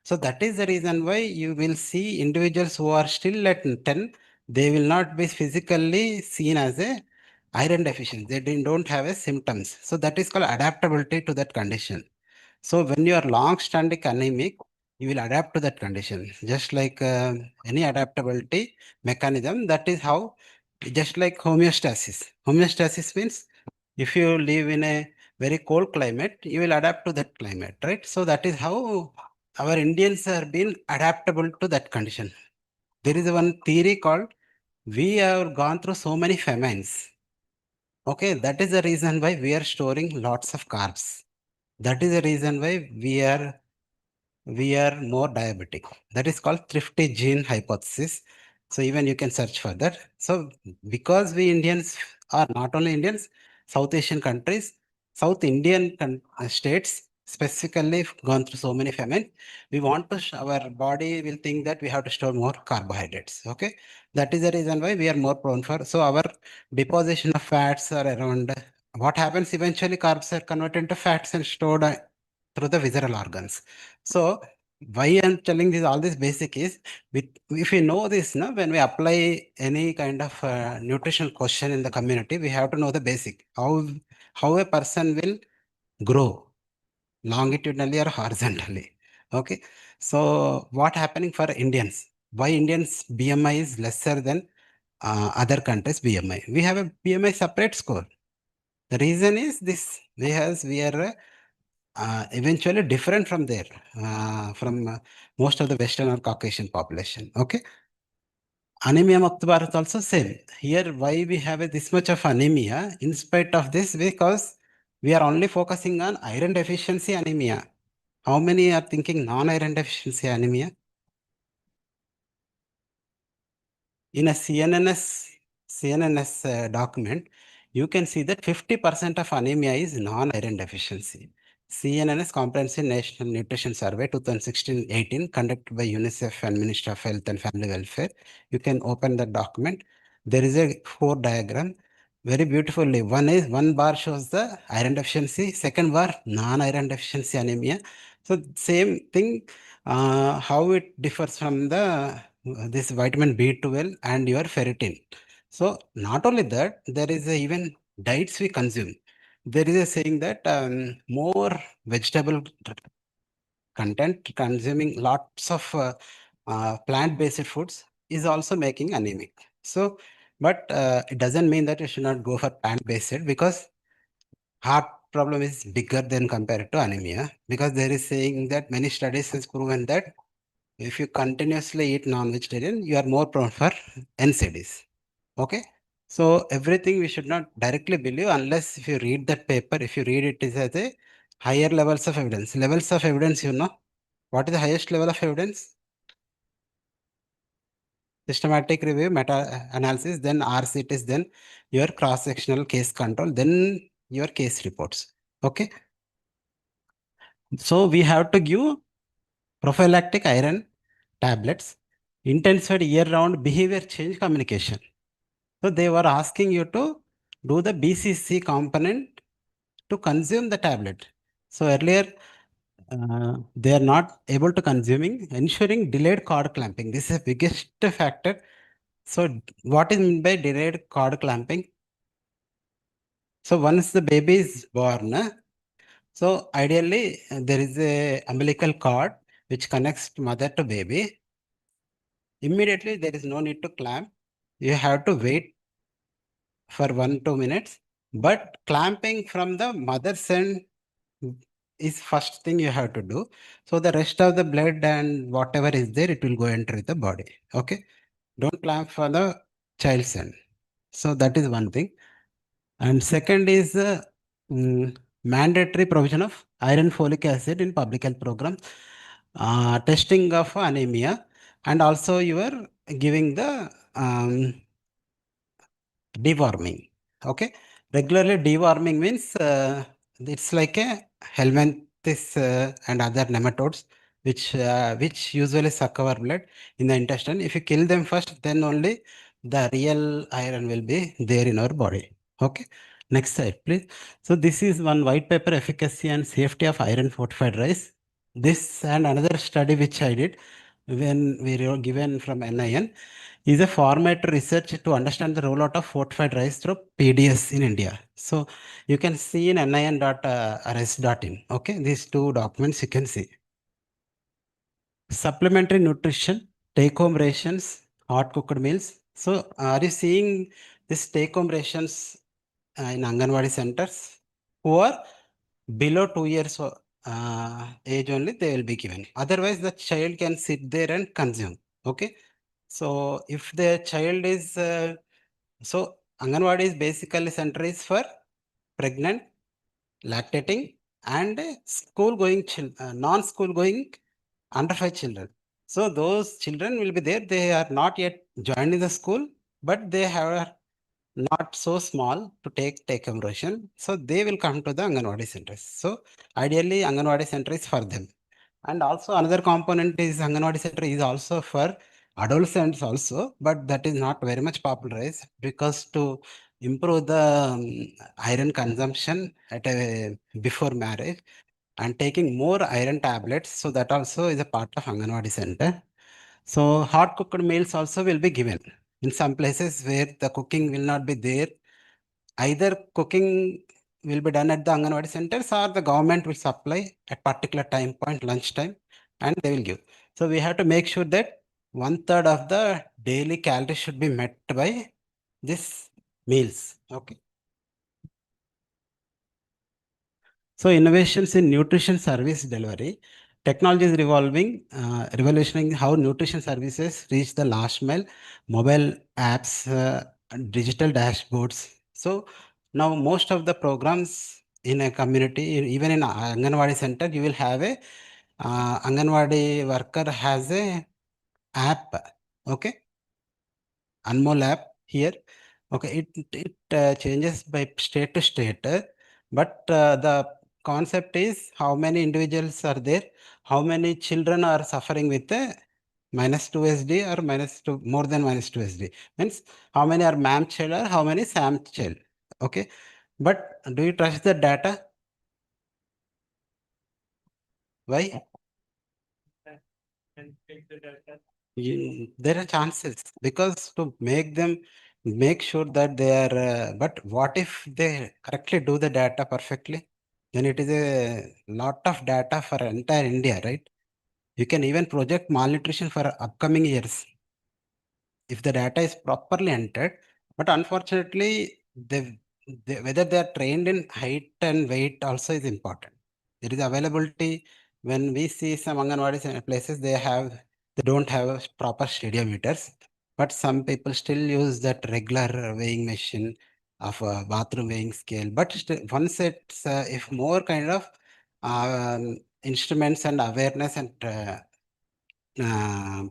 So that is the reason why you will see individuals who are still at 10, they will not be physically seen as a iron deficiency. They don't have a symptoms. So that is called adaptability to that condition. So when you are long-standing anemic, you will adapt to that condition. Just like any adaptability mechanism, that is how, just like homeostasis. Homeostasis means if you live in a very cold climate, you will adapt to that climate, right? So that is how our Indians have been adaptable to that condition. There is one theory called, we have gone through so many famines. Okay, that is the reason why we are storing lots of carbs. That is the reason why we are more diabetic. That is called thrifty gene hypothesis. So even you can search for that. So because we Indians are not only Indians, South Asian countries, South Indian states specifically gone through so many famine, we want to, our body will think that we have to store more carbohydrates. Okay. That is the reason why we are more prone for, so our deposition of fats are around, what happens eventually, carbs are converted into fats and stored through the visceral organs. So why I'm telling this all this basic is, if we know this, no, when we apply any kind of nutritional question in the community, we have to know the basic, how a person will grow longitudinally or horizontally. Okay. So what happening for Indians? Why Indians BMI is lesser than other countries BMI? We have a BMI separate score. The reason is this, because we are eventually different from there, from most of the Western or Caucasian population. Okay. Anemia Mukta Bharat also same. Here, why we have this much of anemia in spite of this? Because we are only focusing on iron deficiency anemia. How many are thinking non-iron deficiency anemia? In a CNNS document, you can see that 50% of anemia is non-iron deficiency. CNNS Comprehensive National Nutrition Survey 2016-18 conducted by UNICEF and Ministry of Health and Family Welfare. You can open the document. There is a 4 diagram very beautifully. One bar shows the iron deficiency, second bar non-iron deficiency anemia. So same thing, how it differs from the this vitamin B12 and your ferritin. So not only that, there is even diets we consume. There is a saying that more vegetable content, consuming lots of plant-based foods is also making anemic. So, but it doesn't mean that you should not go for plant-based, because heart problem is bigger than compared to anemia, because there is saying that many studies has proven that if you continuously eat non-vegetarian, you are more prone for NCDs. Okay. So everything we should not directly believe unless if you read that paper, if you read it is as a higher levels of evidence. Levels of evidence, you know, what is the highest level of evidence? Systematic review, meta-analysis, then RCTs, then your cross-sectional case control, then your case reports. Okay. So we have to give prophylactic iron tablets, intensified year-round behavior change communication. So they were asking you to do the BCC component to consume the tablet. So earlier, they are not able to consuming, ensuring delayed cord clamping. This is the biggest factor. So what is meant by delayed cord clamping? So once the baby is born, so ideally there is a umbilical cord which connects mother to baby. Immediately there is no need to clamp. You have to wait for 1-2 minutes. But clamping from the mother's end is first thing you have to do. So the rest of the blood and whatever is there, it will go enter the body. Okay. Don't clamp for the child's end. So that is one thing. And second is mandatory provision of iron folic acid in public health program, testing of anemia, and also you are giving the deworming. Okay. Regularly deworming means it's like a helminthes and other nematodes which usually suck our blood in the intestine. If you kill them first, then only the real iron will be there in our body. Okay. Next slide, please. So this is one white paper, efficacy and safety of iron fortified rice. This and another study which I did when we were given from NIN is a format research to understand the rollout of fortified rice through PDS in India. So you can see in nin.rs.in. Okay, these two documents you can see. supplementary nutrition, take-home rations, hot cooked meals. So are you seeing this take-home rations in Anganwadi centers who are below 2 years age only they will be given. Otherwise, the child can sit there and consume. Okay. So if the child is so Anganwadi is basically center is for pregnant, lactating, and school going non-school going under 5 children. So those children will be there. They are not yet joined in the school, but they have not so small to take home ration. So they will come to the Anganwadi centers. So ideally, Anganwadi center is for them. And also another component is Anganwadi center is also for adolescents also, but that is not very much popularized because to improve the iron consumption at a before marriage and taking more iron tablets. So that also is a part of Anganwadi center. So hot cooked meals also will be given in some places where the cooking will not be there. Either cooking will be done at the Anganwadi centers or the government will supply at particular time point, lunchtime, and they will give. So we have to make sure that 1/3 of the daily calories should be met by this meals. Okay. So innovations in nutrition service delivery. Technology is revolutionizing how nutrition services reach the last mile, mobile apps, and digital dashboards. So now most of the programs in a community, even in Anganwadi center, you will have a Anganwadi worker has a app. Okay. Anmol app here. Okay, it changes by state to state, but the concept is how many individuals are there, how many children are suffering with -2 SD or more than -2 SD. Means how many are MAM child or how many SAM child. Okay, but do you trust the data? Why? There are chances because to make sure that they are, but what if they correctly do the data perfectly? Then it is a lot of data for entire India, right? You can even project malnutrition for upcoming years if the data is properly entered. But unfortunately, whether they are trained in height and weight also is important. There is availability. When we see some Anganwadi places, they don't have proper stadiometers, but some people still use that regular weighing machine of a bathroom weighing scale. But once it's if more kind of instruments and awareness and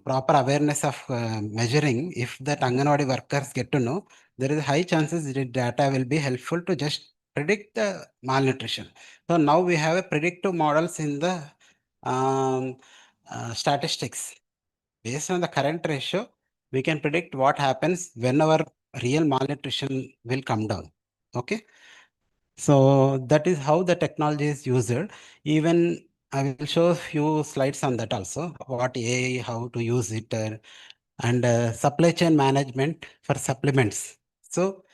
proper awareness of measuring, if that Anganwadi workers get to know, there is a high chances the data will be helpful to just predict the malnutrition. So now we have a predictive models in the statistics. Based on the current ratio, we can predict what happens whenever real malnutrition will come down. Okay. So that is how the technology is used. Even I will show a few slides on that also, what AI, how to use it, and supply chain management for supplements. So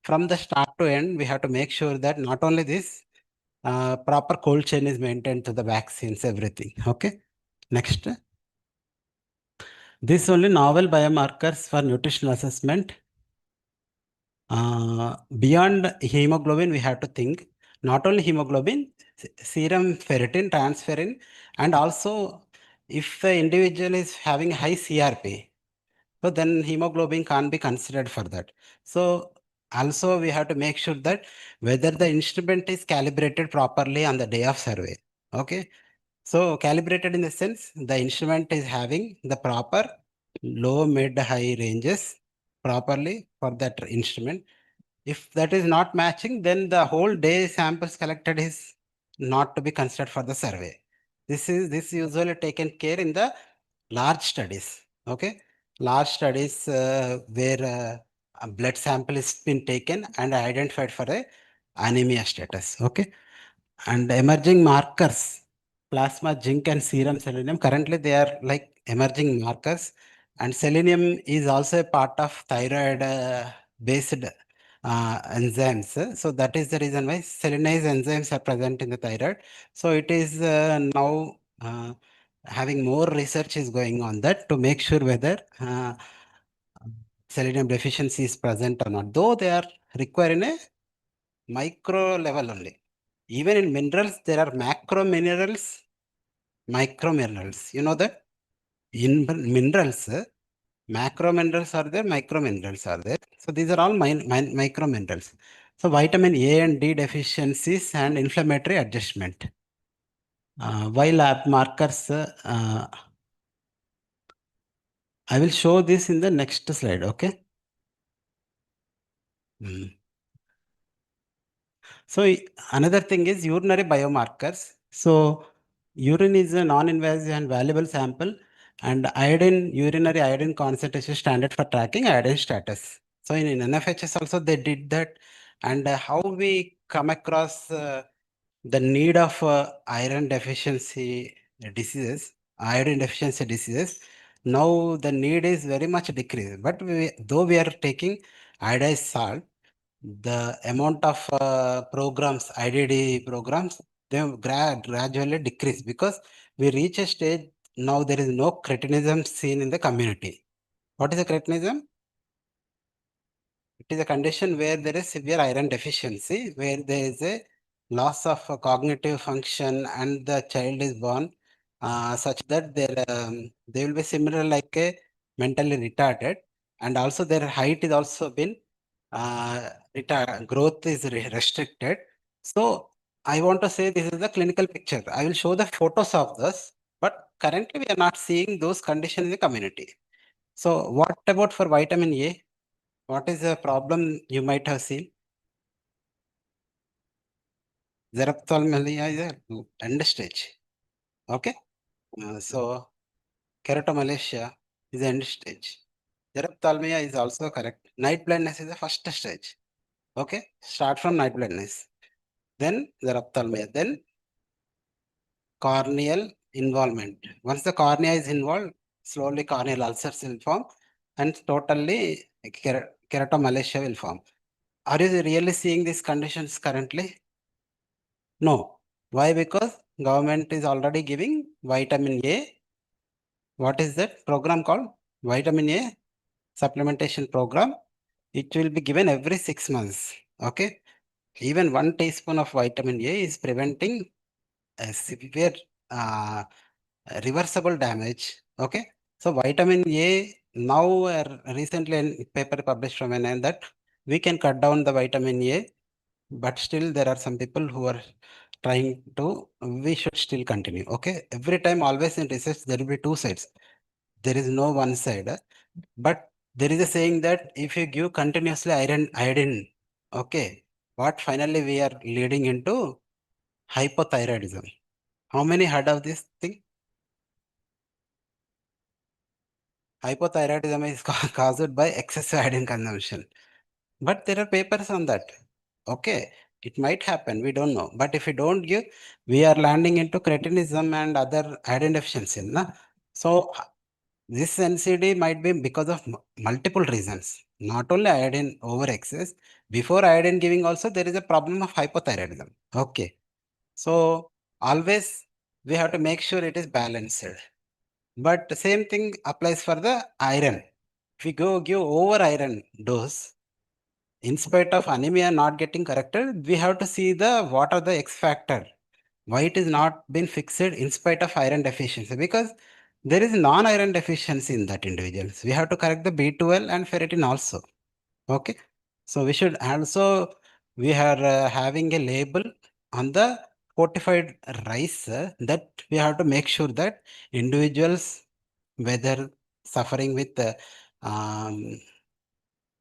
from the start to end, we have to make sure that not only this, proper cold chain is maintained to the vaccines, everything. Okay. Next. This only novel biomarkers for nutritional assessment. Beyond hemoglobin, we have to think not only hemoglobin, serum ferritin, transferrin, and also if the individual is having high CRP, so then hemoglobin can't be considered for that. So also we have to make sure that whether the instrument is calibrated properly on the day of survey. Okay. So calibrated in the sense the instrument is having the proper low, mid, high ranges properly for that instrument. If that is not matching, then the whole day samples collected is not to be considered for the survey. This usually taken care in the large studies. Okay, large studies where a blood sample is been taken and identified for a anemia status. Okay, and emerging markers, plasma, zinc, and serum selenium. Currently, they are like emerging markers, and selenium is also a part of thyroid based enzymes. So that is the reason why selenase enzymes are present in the thyroid. So it is now having more research is going on that to make sure whether selenium deficiency is present or not, though they are required in a micro level only. Even in minerals, there are macro minerals, micro minerals. You know that? In minerals, macro minerals are there, micro minerals are there. So these are all micro minerals. So vitamin A and D deficiencies and inflammatory adjustment. While lab markers, I will show this in the next slide, okay? So another thing is urinary biomarkers. So urine is a non-invasive and valuable sample, and urinary iodine concentration standard for tracking iodine status. So in NFHS also they did that, and how we come across the need of iron deficiency diseases, iodine deficiency diseases. Now the need is very much decreased, but though we are taking iodized salt, the amount of programs, IDD programs, they have gradually decreased because we reach a stage now there is no cretinism seen in the community. What is a cretinism? It is a condition where there is severe iron deficiency, where there is a loss of cognitive function and the child is born such that they will be similar like a mentally retarded, and also their height is also been growth is restricted. So I want to say this is the clinical picture. I will show the photos of this, but currently we are not seeing those conditions in the community. So what about for vitamin A? What is the problem you might have seen? Xerophthalmia is a end stage. Okay. So keratomalacia is the end stage. Xerophthalmia is also correct. Night blindness is the first stage. Okay. Start from night blindness. Then xerophthalmia. Then corneal involvement. Once the cornea is involved, slowly corneal ulcers will form and totally keratomalacia will form. Are you really seeing these conditions currently? No. Why? Because government is already giving vitamin A. What is that program called? Vitamin A supplementation program. It will be given every 6 months. Okay. Even 1 teaspoon of vitamin A is preventing a severe reversible damage. Okay. So vitamin A now recently a paper published from NN that we can cut down the vitamin A, but still there are some people who are trying to, we should still continue. Okay. Every time, always in research, there will be two sides. There is no one side, but there is a saying that if you give continuously iodine, okay, what finally we are leading into hypothyroidism. How many heard of this thing? Hypothyroidism is caused by excessive iodine consumption. But there are papers on that. Okay, it might happen, we don't know. But if we don't give, we are landing into cretinism and other iodine deficiency. Na? So this NCD might be because of multiple reasons. Not only iodine over excess. Before iodine giving also, there is a problem of hypothyroidism. Okay. So always we have to make sure it is balanced. But the same thing applies for the iron. If we go give over iron dose, in spite of anemia not getting corrected, we have to see what are the X factor. Why it is not been fixed in spite of iron deficiency? Because there is non-iron deficiency in that individuals. We have to correct the B12 and ferritin also. Okay. So we should also, we are having a label on the fortified rice that we have to make sure that individuals, whether suffering with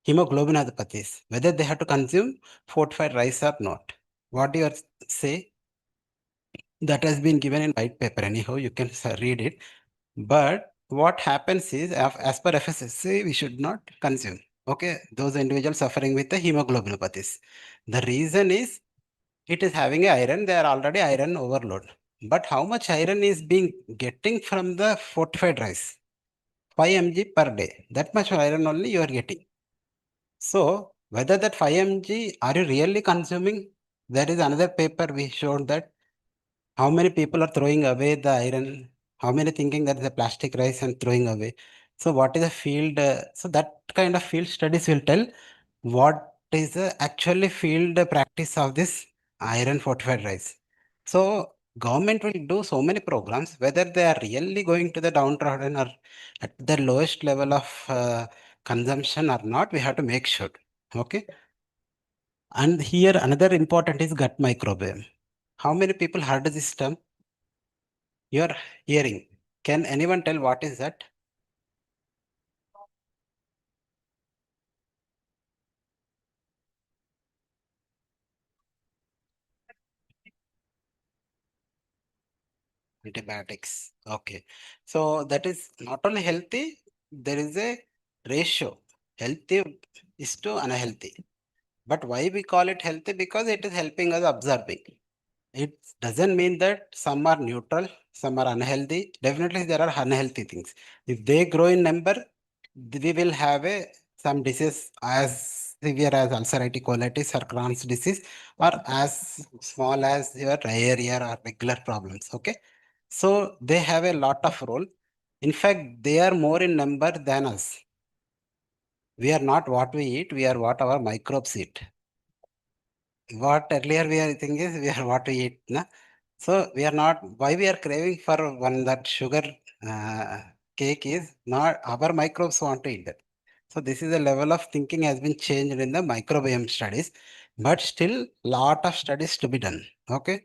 hemoglobinopathies, whether they have to consume fortified rice or not. What do you say? That has been given in white paper. Anyhow, you can read it. But what happens is, as per FSSC, we should not consume. Okay, those individuals suffering with the hemoglobinopathies. The reason is it is having a iron. They are already iron overload. But how much iron is being getting from the fortified rice? 5 mg per day. That much iron only you are getting. So whether that 5 mg are you really consuming? There is another paper we showed that how many people are throwing away the iron How many thinking that is a plastic rice and throwing away? So what is the field? So that kind of field studies will tell what is the actually field practice of this iron fortified rice. So government will do so many programs, whether they are really going to the downtrodden or at the lowest level of consumption or not, we have to make sure. Okay. And here another important is gut microbiome. How many people heard this term? You are hearing. Can anyone tell what is that? Antibiotics. Okay. So that is not only healthy, there is a ratio. Healthy is to unhealthy. But why we call it healthy? Because it is helping us absorbing. It doesn't mean that some are neutral, some are unhealthy. Definitely there are unhealthy things. If they grow in number, we will have some disease as severe as ulcerative colitis or Crohn's disease, or as small as your diarrhea or regular problems. Okay. So they have a lot of role. In fact, they are more in number than us. We are not what we eat, we are what our microbes eat. What earlier we are thinking is we are what we eat. Na? So we are not, why we are craving for one that sugar cake is not our microbes want to eat it. So this is a level of thinking has been changed in the microbiome studies, but still lot of studies to be done. Okay.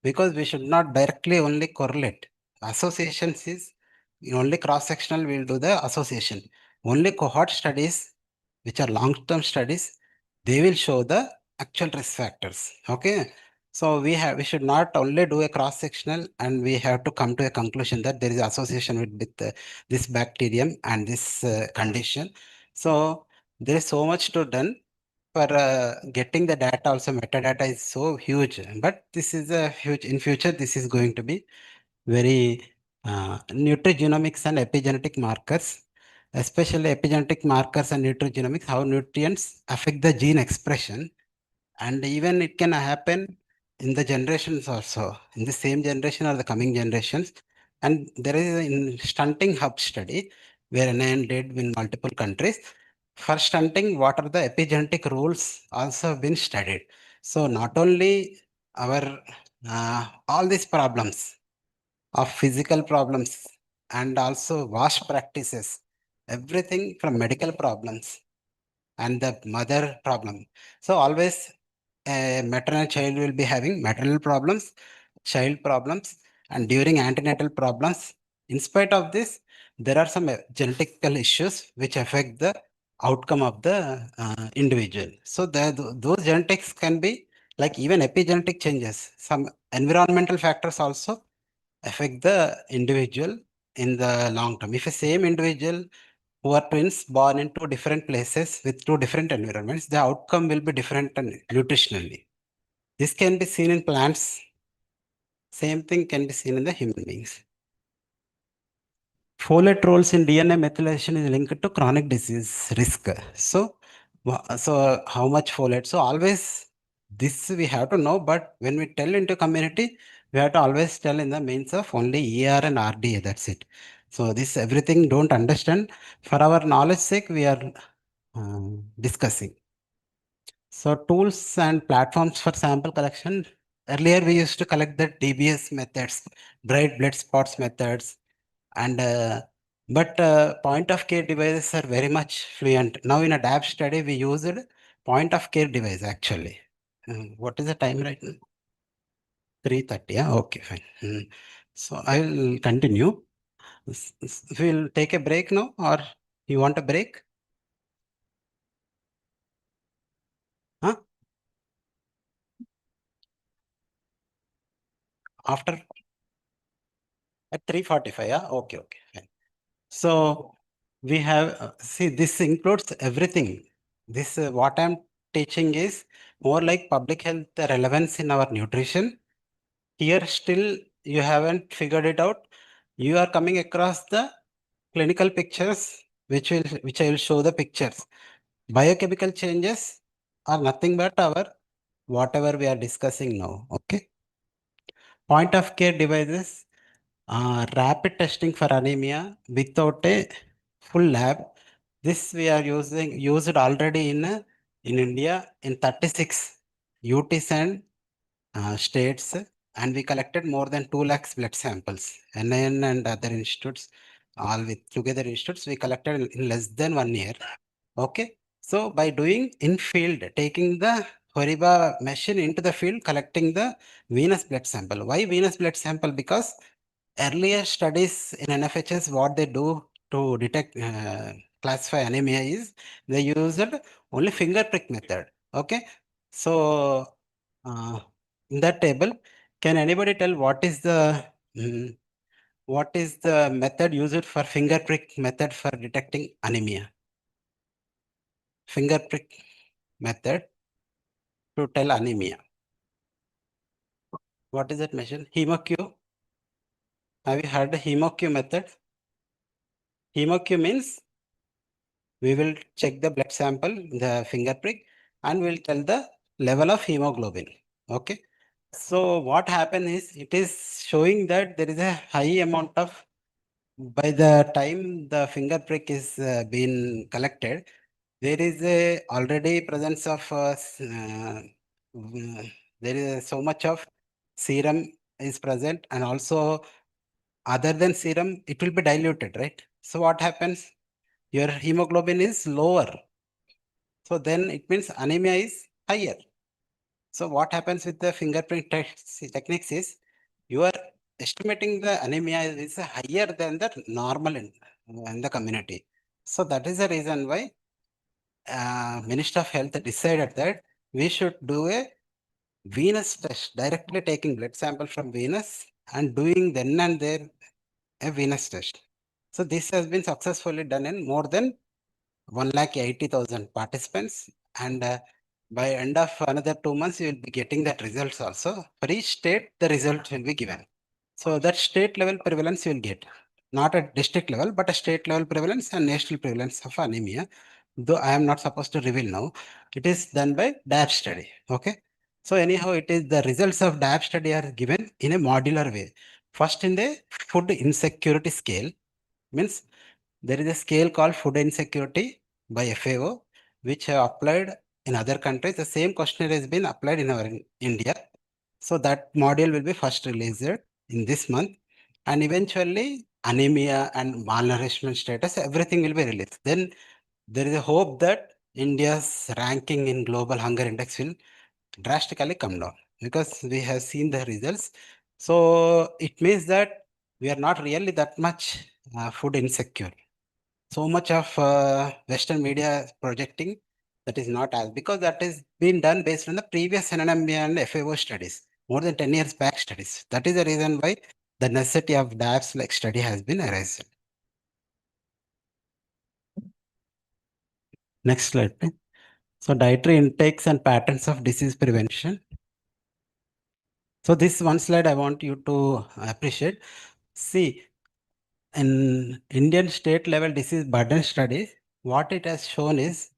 Because we should not directly only correlate. Associations is only cross-sectional we'll do the association. Only cohort studies, which are long-term studies, they will show the actual risk factors. Okay. So we should not only do a cross-sectional and we have to come to a conclusion that there is association with this bacterium and this condition. So there is so much to done for getting the data. Also metadata is so huge, but this is a huge in future. This is going to be very nutrigenomics and epigenetic markers, especially epigenetic markers and nutrigenomics, how nutrients affect the gene expression. And even it can happen in the generations also, in the same generation or the coming generations. And there is in stunting hub study where NIN did in multiple countries. For stunting, what are the epigenetic rules also have been studied. So not only our all these problems of physical problems and also wash practices, everything from medical problems and the mother problem. So always a maternal child will be having maternal problems, child problems, and during antenatal problems. In spite of this, there are some genetical issues which affect the outcome of the individual. So those genetics can be like even epigenetic changes. Some environmental factors also affect the individual in the long term. If a same individual who are twins born in two different places with two different environments, the outcome will be different nutritionally. This can be seen in plants. Same thing can be seen in the human beings. Folate roles in DNA methylation is linked to chronic disease risk. So how much folate? So always this we have to know, but when we tell into community, we have to always tell in the means of only ER and RDA. That's it. So this everything don't understand. For our knowledge sake, we are discussing. So tools and platforms for sample collection. Earlier we used to collect the DBS methods, bright blood spots methods, and but point of care devices are very much fluent. Now in a DAB study we used point of care device actually. What is the time right now? 3:30. Yeah, okay, fine. So I will continue. We'll take a break now, or you want a break? Huh? After at 3:45. Yeah, okay, okay, fine. So we have see this includes everything. This what I'm teaching is more like public health relevance in our nutrition. Here still you haven't figured it out. You are coming across the clinical pictures, which I will show the pictures. Biochemical changes are nothing but our whatever we are discussing now. Okay. Point of care devices. rapid testing for anemia without a full lab. This we are used already in India in 36 UTs and states, and we collected more than 2 lakhs blood samples. NIN and other institutes, all with together institutes, we collected in less than 1 year. Okay. So by doing in field, taking the Horiba machine into the field, collecting the venous blood sample. Why venous blood sample? Because earlier studies in NFHS, what they do to detect, classify anemia is they used only finger prick method. Okay. So in that table, can anybody tell what is the method used for finger prick method for detecting anemia? Finger prick method to tell anemia. What is that machine? HemoQ. Have you heard the HemoQ method? HemoQ means we will check the blood sample, the finger prick, and we'll tell the level of hemoglobin. Okay. So what happens is it is showing that there is a high amount of, by the time the finger prick is being collected, there is a already presence of there is so much of serum is present, and also other than serum it will be diluted, right? So what happens? Your hemoglobin is lower, so then it means anemia is higher. So what happens with the fingerprint techniques is you are estimating the anemia is higher than the normal in the community. So that is the reason why Minister of Health decided that we should do a venous test, directly taking blood sample from venous and doing then and there a venous test. So this has been successfully done in more than 1,80,000 participants, and by end of another 2 months, you will be getting that results also. For each state, the result will be given. So that state level prevalence you will get, not at district level, but a state level prevalence and national prevalence of anemia. Though I am not supposed to reveal now, it is done by DAB study. Okay. So anyhow, it is the results of DAB study are given in a modular way. First in the food insecurity scale, means there is a scale called food insecurity by FAO, which have applied in other countries. The same questionnaire has been applied in our India. So that module will be first released in this month, and eventually anemia and malnourishment status, everything will be released. Then there is a hope that India's ranking in global hunger index will drastically come down because we have seen the results. So it means that we are not really that much food insecure. So much of Western media projecting that is not as, because that is been done based on the previous NNMB and FAO studies, more than 10 years back studies. That is the reason why the necessity of DAPS like study has been arisen. Next slide, please. So dietary intakes and patterns of disease prevention. So this one slide I want you to appreciate. See, in Indian state level disease burden studies, what it has shown is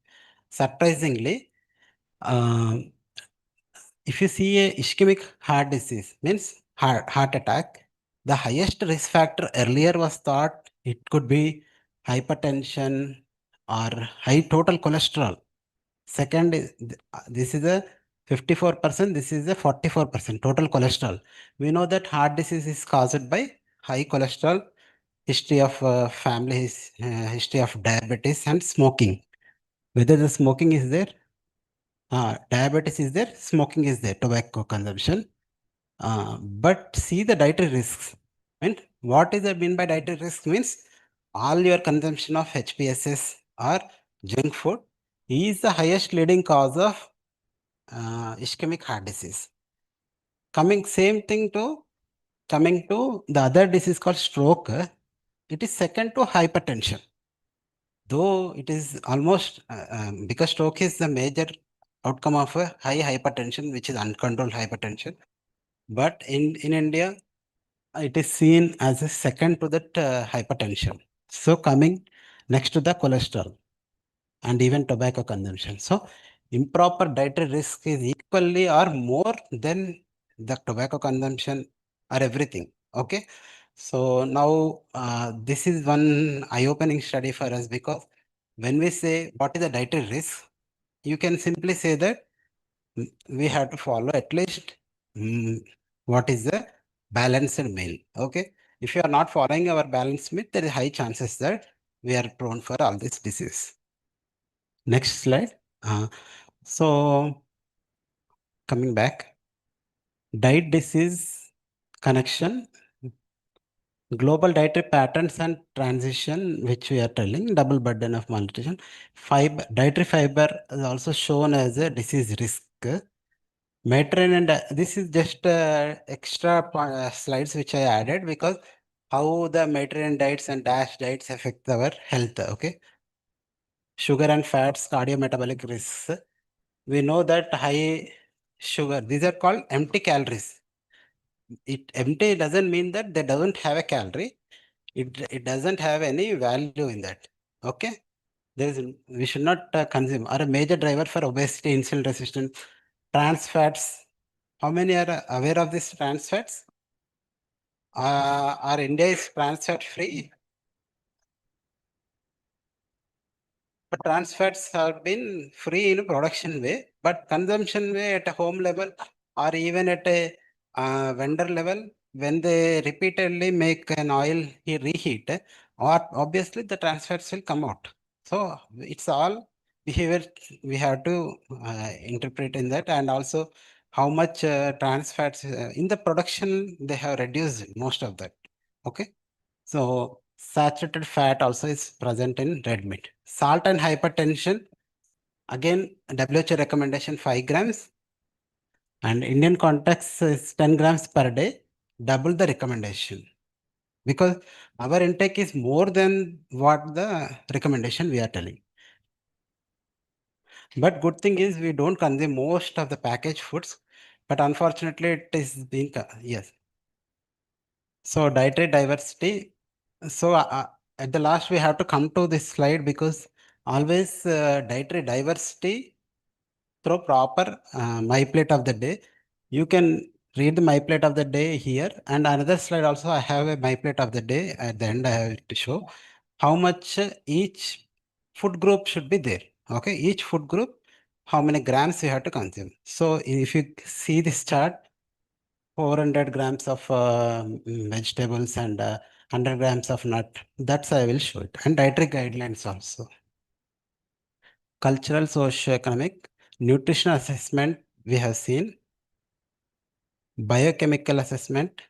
surprisingly, if you see a ischemic heart disease, means heart attack, the highest risk factor earlier was thought it could be hypertension or high total cholesterol. Second is this is a 54%, this is a 44% total cholesterol. We know that heart disease is caused by high cholesterol, history of family, history of diabetes and smoking. Whether the smoking is there, diabetes is there, smoking is there, tobacco consumption. But see the dietary risks. And what is that mean by dietary risks? Means all your consumption of HPSS or junk food is the highest leading cause of ischemic heart disease. Coming the other disease called stroke, it is second to hypertension. Though it is almost because stroke is the major outcome of a high hypertension, which is uncontrolled hypertension. But in India, it is seen as a second to that hypertension. So coming next to the cholesterol and even tobacco consumption. So improper dietary risk is equally or more than the tobacco consumption or everything. Okay. So now this is one eye-opening study for us, because when we say what is the dietary risk, you can simply say that we have to follow at least what is the balanced meal. Okay. If you are not following our balanced meal, there is high chances that we are prone for all this disease. Next slide. So coming back, diet disease connection, global dietary patterns and transition, which we are telling, double burden of malnutrition. Dietary fiber is also shown as a disease risk. Mediterranean, this is just extra slides which I added, because how the Mediterranean diets and DASH diets affect our health. Okay. Sugar and fats, cardiometabolic risks. We know that high sugar, these are called empty calories. Empty doesn't mean that they don't have a calorie. It doesn't have any value in that. Okay. We should not consume, are a major driver for obesity, insulin resistance, trans fats. How many are aware of this trans fats? Our India is trans fat free. But trans fats have been free in a production way, but consumption way at a home level or even at a vendor level, when they repeatedly make an oil reheat, or obviously the trans fats will come out. So it's all behavior we have to interpret in that, and also how much trans fats in the production they have reduced most of that. Okay. So saturated fat also is present in red meat. Salt and hypertension, again WHO recommendation 5 grams, and Indian context is 10 grams per day, double the recommendation, because our intake is more than what the recommendation we are telling. But good thing is we don't consume most of the packaged foods, but unfortunately it is being, yes. So dietary diversity. So at the last we have to come to this slide, because always dietary diversity through proper my plate of the day. You can read the my plate of the day here, and another slide also I have a my plate of the day. At the end I have to show how much each food group should be there. Okay, each food group, how many grams you have to consume. So if you see this chart, 400 grams of vegetables and 100 grams of nut. That's I will show it. And dietary guidelines also. Cultural, socio-economic, nutritional assessment we have seen. Biochemical assessment.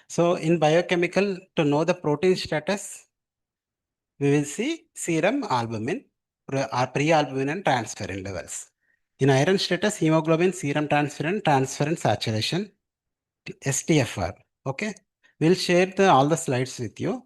So in biochemical, to know the protein status, we will see serum albumin, pre-albumin and transferrin levels. In iron status, hemoglobin, serum transferrin saturation, STFR. Okay, we'll share all the slides with you.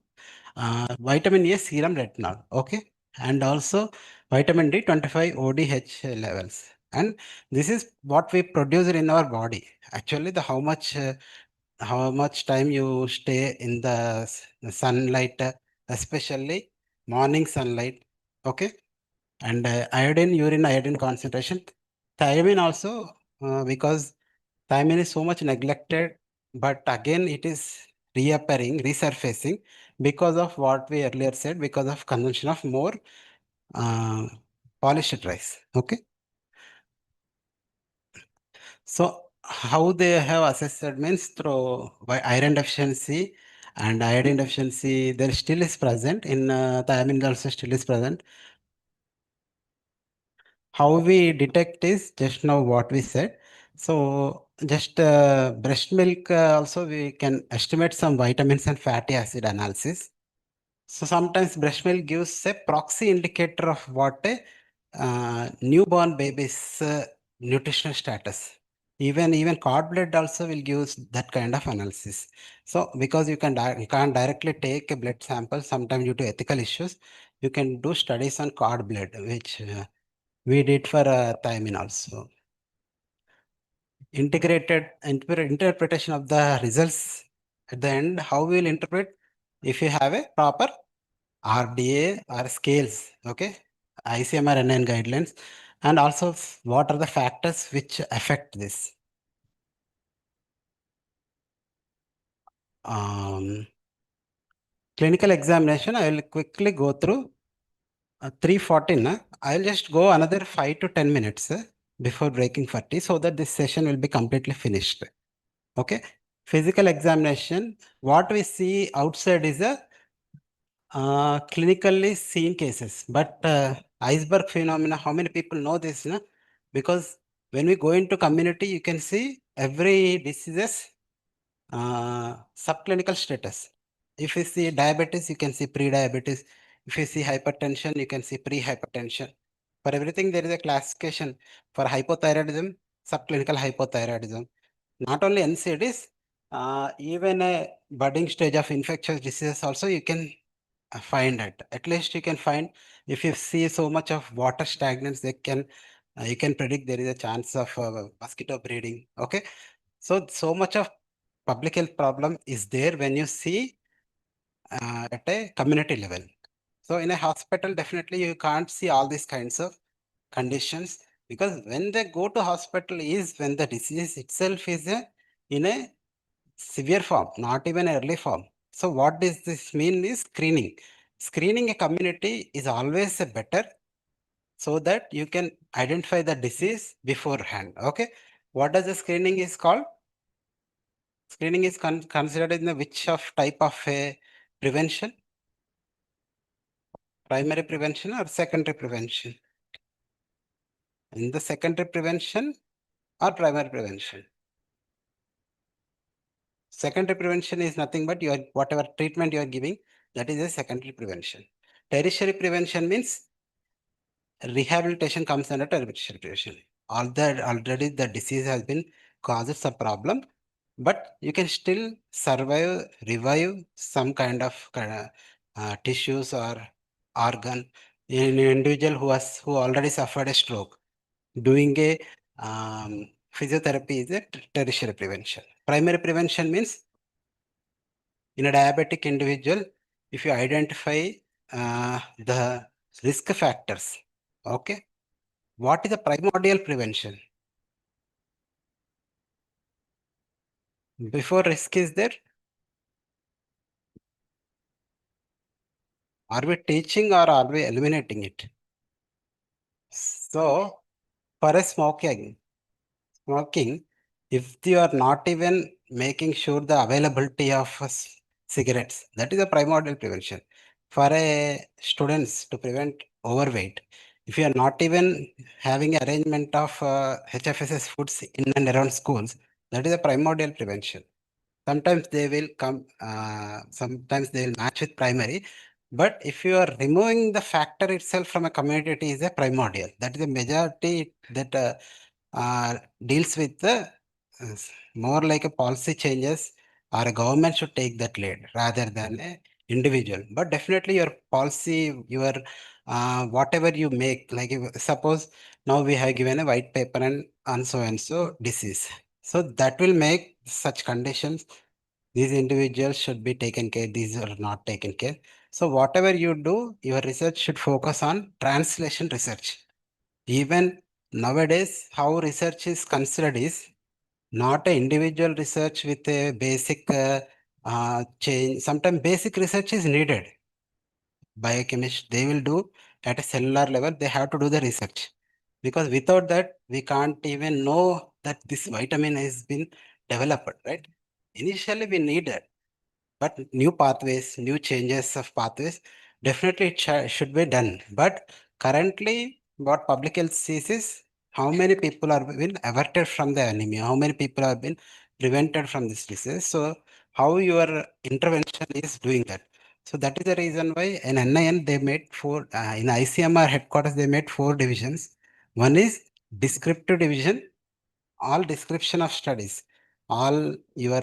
Vitamin A, serum retinol. Okay, and also vitamin D 25 ODH levels. And this is what we produce in our body. Actually, the how much time you stay in the sunlight, especially morning sunlight. Okay, and iodine, urine iodine concentration. Thiamine also, because thiamine is so much neglected, but again it is reappearing, resurfacing, because of what we earlier said, because of consumption of more uh, polished rice. Okay. So how they have assessed means through by iron deficiency and iodine deficiency, there still is present in thiamine also still is present. How we detect is just now what we said. So just breast milk also we can estimate some vitamins and fatty acid analysis. So sometimes breast milk gives a proxy indicator of what a newborn baby's nutritional status. Even cord blood also will give that kind of analysis. So because you can't directly take a blood sample, sometimes due to ethical issues, you can do studies on cord blood, which we did for thiamine also. Integrated interpretation of the results at the end, how we will interpret if you have a proper RDA or scales, okay, ICMR NN guidelines, and also what are the factors which affect this. clinical examination, I will quickly go through 3:14. I'll just go another 5 to 10 minutes before breaking for tea so that this session will be completely finished. Okay. Physical examination, what we see outside is a clinically seen cases, but iceberg phenomena, how many people know this? No? Because when we go into community, you can see every diseases subclinical status. If you see diabetes, you can see pre-diabetes. If you see hypertension, you can see pre-hypertension. For everything, there is a classification. For hypothyroidism, subclinical hypothyroidism. Not only NCDs, even a budding stage of infectious diseases also you can find it. At least you can find, if you see so much of water stagnance, they can you can predict there is a chance of mosquito breeding. Okay, so much of public health problem is there when you see at a community level. So in a hospital, definitely you can't see all these kinds of conditions, because when they go to hospital is when the disease itself is in a severe form, not even early form. So what does this mean is screening. Screening a community is always a better, so that you can identify the disease beforehand. Okay, what does the screening is called? Screening is considered in the which of type of prevention? Primary prevention or secondary prevention? In the secondary prevention or primary prevention? Secondary prevention is nothing but your whatever treatment you are giving, that is a secondary prevention. Tertiary prevention means rehabilitation comes under tertiary prevention. Already the disease has been caused some problem, but you can still survive, revive some kind of tissues or organ in an individual who already suffered a stroke. Doing a physiotherapy is a tertiary prevention. Primary prevention means in a diabetic individual, if you identify the risk factors, okay, what is the primordial prevention? Before risk is there, are we teaching or are we eliminating it? So, for a smoking, if you are not even making sure the availability of cigarettes, that is a primordial prevention. For a students to prevent overweight, if you are not even having arrangement of HFSS foods in and around schools, that is a primordial prevention. Sometimes they will come, sometimes they will match with primary. But if you are removing the factor itself from a community, is a primordial. That is a majority that deals with the more like a policy changes, or a government should take that lead rather than a individual. But definitely your policy, your whatever you make, like if, suppose now we have given a white paper and so disease. So that will make such conditions. These individuals should be taken care, these are not taken care. So whatever you do, your research should focus on translation research. Even nowadays, how research is considered is not a individual research with a basic change. Sometimes basic research is needed. Biochemists, they will do at a cellular level, they have to do the research. Because without that, we can't even know that this vitamin has been developed, right? Initially, we need that. But new pathways, new changes of pathways, definitely it should be done. But currently, what public health sees is how many people are been averted from the anemia, how many people have been prevented from this disease. So how your intervention is doing that. So that is the reason why in NIN they made four, in ICMR headquarters they made 4 divisions. One is descriptive division, all description of studies, all your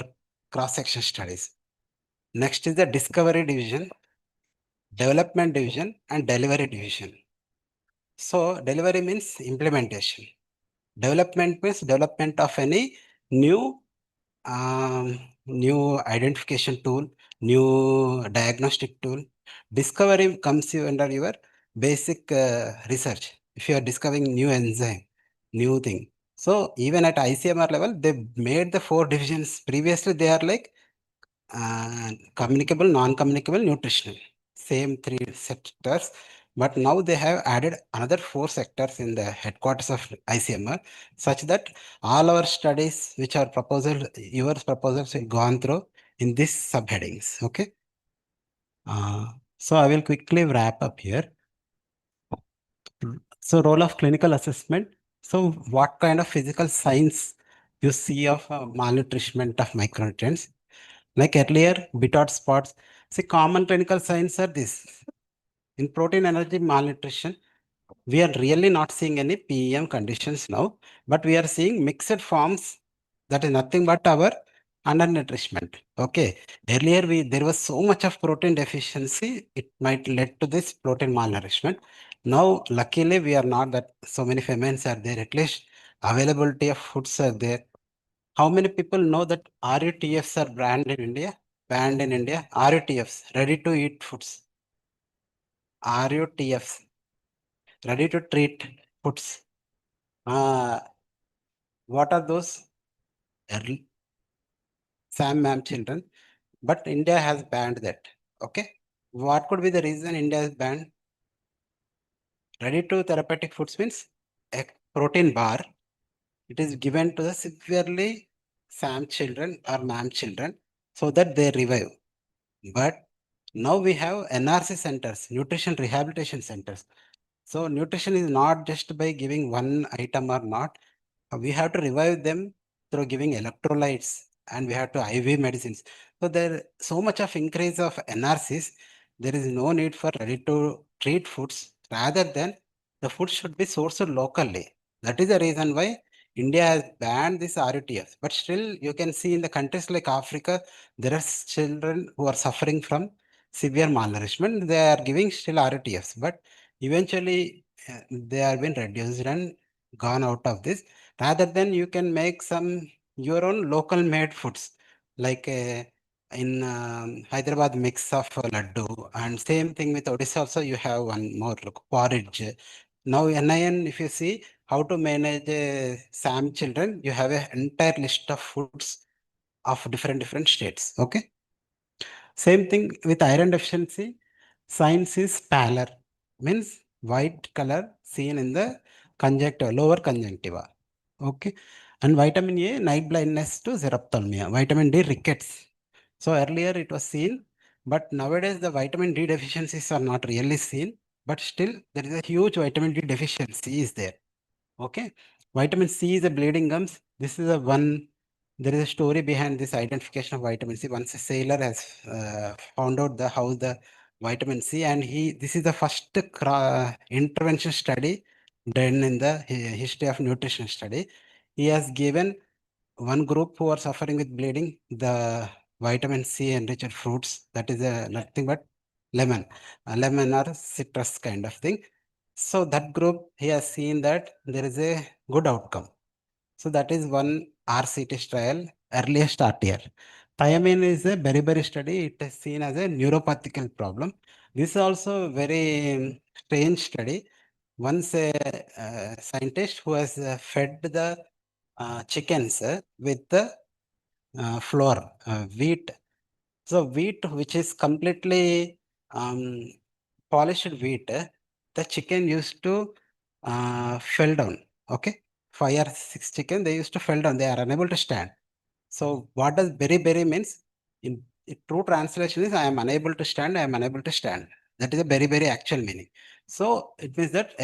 cross-section studies. Next is the discovery division, development division, and delivery division. So delivery means implementation. Development means development of any new new identification tool, new diagnostic tool. Discovery comes under your basic research. If you are discovering new enzyme, new thing. So even at ICMR level, they made the 4 divisions. Previously, they are like communicable, non-communicable, nutritional. Same three sectors. But now they have added another 4 sectors in the headquarters of ICMR, such that all our studies, which are proposal, your proposals will gone through in these subheadings. Okay. So I will quickly wrap up here. So role of clinical assessment. So what kind of physical signs you see of malnutrition of micronutrients? Like earlier, bitot spots. See, common clinical signs are this. In protein energy malnutrition, we are really not seeing any PEM conditions now, but we are seeing mixed forms. That is nothing but our undernourishment. Okay. Earlier, there was so much of protein deficiency, it might lead to this protein malnourishment. Now, luckily, we are not that so many famines are there. At least availability of foods are there. How many people know that RUTFs are banned in India? Banned in India. RUTFs, ready to eat foods. RUTFs, ready to treat foods. What are those? Early Sam ma'am children. But India has banned that. Okay. What could be the reason India has banned? Ready to therapeutic foods means a protein bar. It is given to the severely SAM children or MAM children so that they revive. But now we have NRC centers, nutrition rehabilitation centers. So nutrition is not just by giving one item or not. We have to revive them through giving electrolytes and we have to IV medicines. So there so much of increase of NRCs, there is no need for ready to treat foods rather than the food should be sourced locally. That is the reason why India has banned this RUTF. But still you can see in the countries like Africa, there are children who are suffering from severe malnourishment. They are giving still RUTFs, but eventually they have been reduced and gone out of this. Rather than you can make some your own local made foods like in Hyderabad mix of laddu and same thing with Odisha also you have one more look, porridge. Now NIN if you see how to manage SAM children, you have an entire list of foods of different states. Okay. Same thing with iron deficiency. Signs is pallor, means white color seen in the conjunctiva, lower conjunctiva. Okay. And vitamin A, night blindness to xerophthalmia. Vitamin D, rickets. So earlier it was seen, but nowadays the vitamin D deficiencies are not really seen, but still there is a huge vitamin D deficiency is there. Okay. Vitamin C is a bleeding gums. This is a one, there is a story behind this identification of vitamin C. Once a sailor has found out how the vitamin C and this is the first intervention study done in the history of nutrition study. He has given one group who are suffering with bleeding, the vitamin C enriched fruits, that is nothing but lemon, lemon or citrus kind of thing. So that group, he has seen that there is a good outcome. So that is one RCT trial, earliest RTR. Thiamine is a beriberi study. It is seen as a neuropathical problem. This is also very strange study. Once a scientist who has fed the chickens with the flour, wheat. So wheat, which is completely polished wheat, the chicken used to fell down. Okay, 5 or 6 chicken, they used to fell down. They are unable to stand. So what does berry means? In true translation is I am unable to stand. I am unable to stand. That is a very actual meaning. So it means that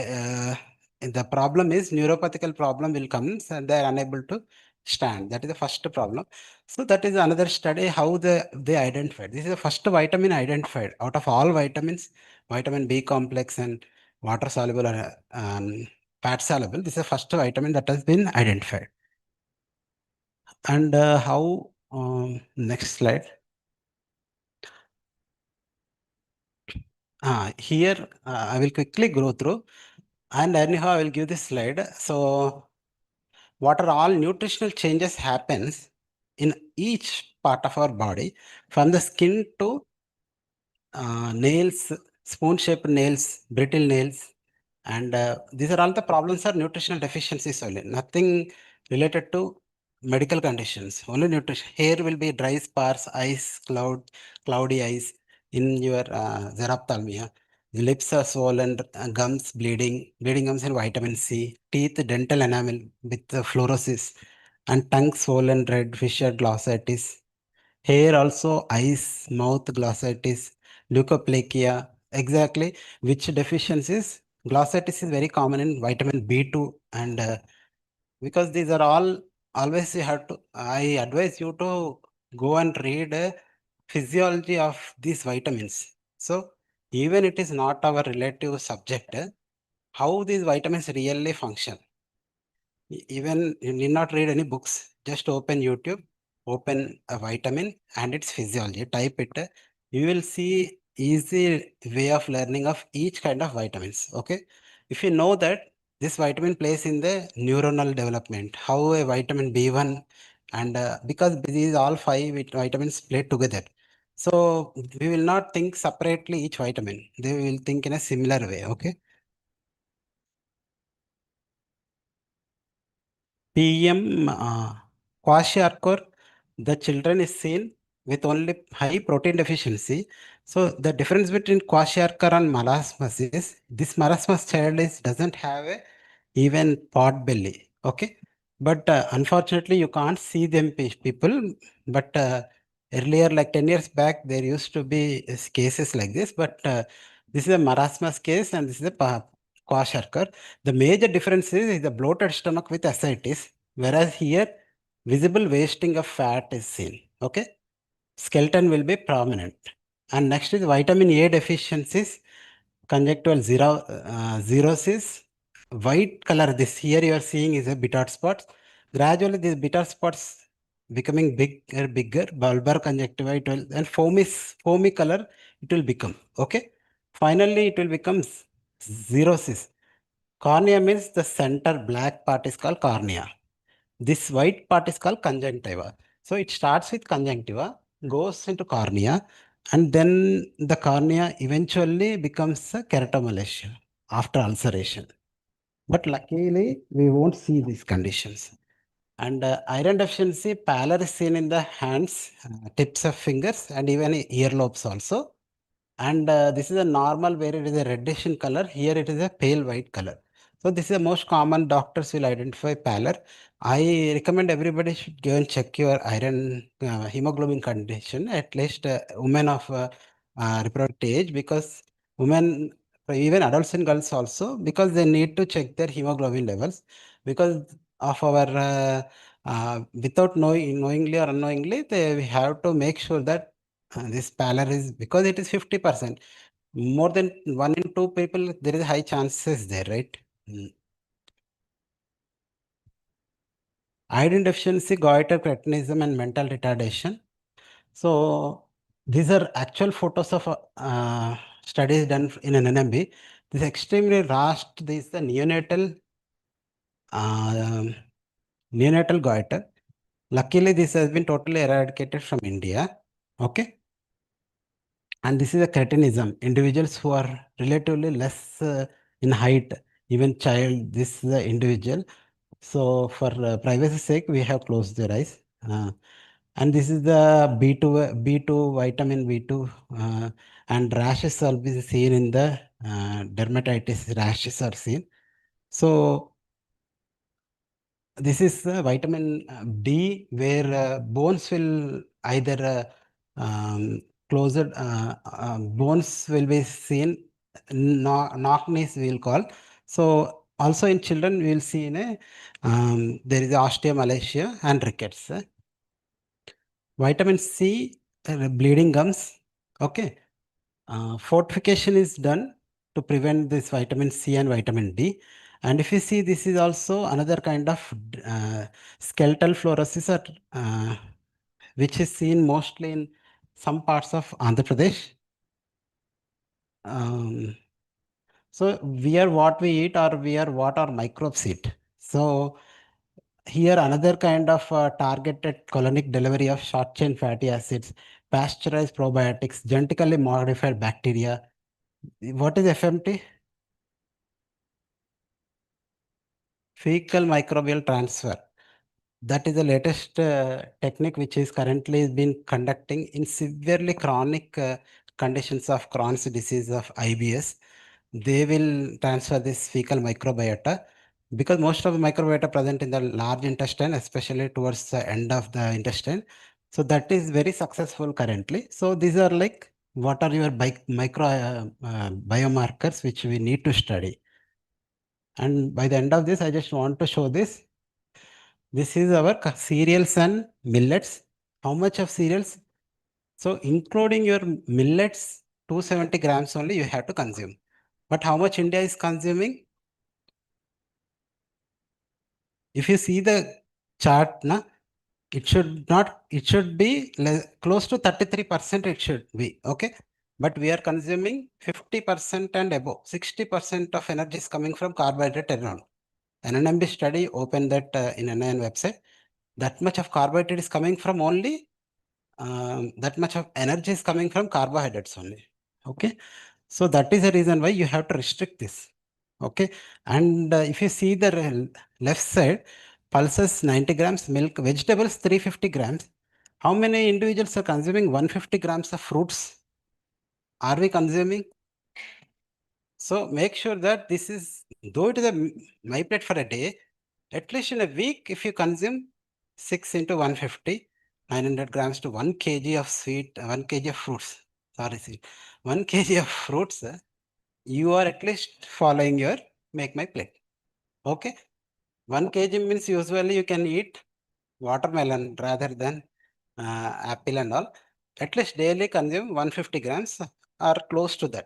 the problem is neuropathical problem will come and they are unable to stand. That is the first problem. So that is another study how they identified. This is the first vitamin identified out of all vitamins, vitamin B complex and water soluble and fat soluble. This is the first vitamin that has been identified. And how, next slide. Here I will quickly go through and anyhow I will give this slide. So what are all nutritional changes happens in each part of our body from the skin to nails, spoon-shaped nails, brittle nails, and these are all the problems are nutritional deficiencies only. Nothing related to medical conditions. Only nutrition. Hair will be dry, sparse, eyes, cloudy eyes in your xerophthalmia. Lips are swollen, gums bleeding, bleeding gums and vitamin C. Teeth, dental enamel with fluorosis, and tongue swollen, red, fissured, glossitis. Hair also, eyes, mouth, glossitis, leukoplakia. Exactly which deficiencies? Glossitis is very common in vitamin B2, and because these are all always you have to, I advise you to go and read physiology of these vitamins. So even it is not our relative subject, how these vitamins really function. Even you need not read any books, just open YouTube, open a vitamin and its physiology, type it. You will see easy way of learning of each kind of vitamins. Okay. If you know that this vitamin plays in the neuronal development, how a vitamin B1 and because these all five vitamins play together. So we will not think separately each vitamin. They will think in a similar way. Okay. PM kwashiorkor, the children is seen with only high protein deficiency. So the difference between kwashiorkor and marasmus is this marasmus child doesn't have a even pot belly. Okay, but unfortunately you can't see them people. But earlier, like 10 years back, there used to be cases like this. But this is a marasmus case, and this is a kwashiorkor. The major difference is the bloated stomach with ascites, whereas here visible wasting of fat is seen. Okay, skeleton will be prominent. And next is vitamin A deficiencies, conjunctival xerosis, white color. This here you are seeing is a bitter spots. Gradually, these bitter spots becoming bigger, bulbar conjunctivitis, and foamy color it will become. Okay, finally it will become xerosis. Cornea means the center black part is called cornea. This white part is called conjunctiva. So it starts with conjunctiva, goes into cornea, and then the cornea eventually becomes a keratomalacia after ulceration. But luckily, we won't see these conditions. And iron deficiency, pallor is seen in the hands, tips of fingers, and even earlobes also. And this is a normal where it is a reddish in color. Here it is a pale white color. So this is the most common. Doctors will identify pallor. I recommend everybody should go and check your iron hemoglobin condition, at least women of reproductive age, because women, even adolescent girls also, because they need to check their hemoglobin levels because of our without knowingly or unknowingly, we have to make sure that this pallor is because it is 50%. More than 1 in 2 people, there is high chances there, right? Iodine deficiency, goiter, cretinism, and mental retardation. So these are actual photos of studies done in an NMB. This is extremely vast. This is the neonatal goiter. Luckily, this has been totally eradicated from India. Okay. And this is a cretinism. Individuals who are relatively less in height, even child, this is the individual. So for privacy sake, we have closed their eyes. And this is the B2 vitamin B2 and rashes will be seen in the dermatitis. Rashes are seen. So this is vitamin D, where bones will either closed bones will be seen, knock knees we will call. So also in children we will see in a there is osteomalacia and rickets. Vitamin C, bleeding gums. Okay, fortification is done to prevent this vitamin C and vitamin D. And if you see, this is also another kind of skeletal fluorosis, which is seen mostly in some parts of Andhra Pradesh. So we are what we eat, or we are what our microbes eat. So here another kind of targeted colonic delivery of short chain fatty acids, pasteurized probiotics, genetically modified bacteria. What is FMT? Fecal microbial transfer. That is the latest technique which is currently been conducting in severely chronic conditions of Crohn's disease of IBS. They will transfer this fecal microbiota because most of the microbiota present in the large intestine, especially towards the end of the intestine. So that is very successful currently. So these are like what are your biomarkers which we need to study. And by the end of this, I just want to show this. This is our cereals and millets. How much of cereals? So including your millets, 270 grams only you have to consume. But how much India is consuming? If you see the chart, na, it should be close to 33% it should be, okay? But we are consuming 50% and above. 60% of energy is coming from carbohydrate alone. NNMB study, open that in NIN website. That much of carbohydrate is coming from only, that much of energy is coming from carbohydrates only, okay? So that is the reason why you have to restrict this, okay? And if you see the left side, pulses 90 grams, milk, vegetables 350 grams. How many individuals are consuming 150 grams of fruits? Are we consuming? So make sure that this is, though it is my plate for a day, at least in a week, if you consume 6 into 150, 900 grams to 1 kg of sweet, 1 kg of fruits, sorry, 1 kg of fruits, you are at least following your make my plate. Okay. 1 kg means usually you can eat watermelon rather than apple and all. At least daily consume 150 grams or close to that.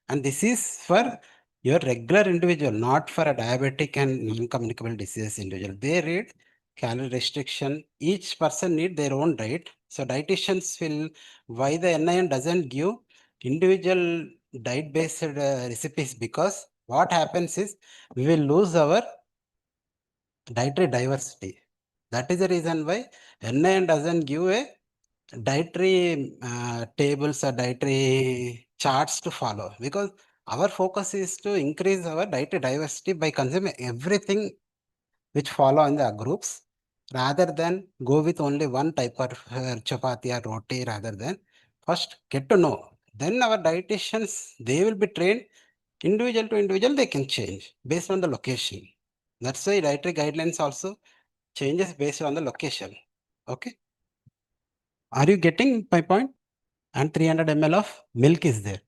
And this is for your regular individual, not for a diabetic and non-communicable disease individual. They read calorie restriction. Each person need their own diet. So dietitians will, why the NIN doesn't give individual diet-based recipes, because what happens is we will lose our dietary diversity. That is the reason why NIN doesn't give a dietary tables or dietary charts to follow, because our focus is to increase our dietary diversity by consuming everything which follow in the groups, rather than go with only one type of chapati or roti. Rather than first get to know, then our dietitians, they will be trained individual to individual, they can change based on the location. That's why dietary guidelines also changes based on the location. Okay. Are you getting my point? And 300 ml of milk is there.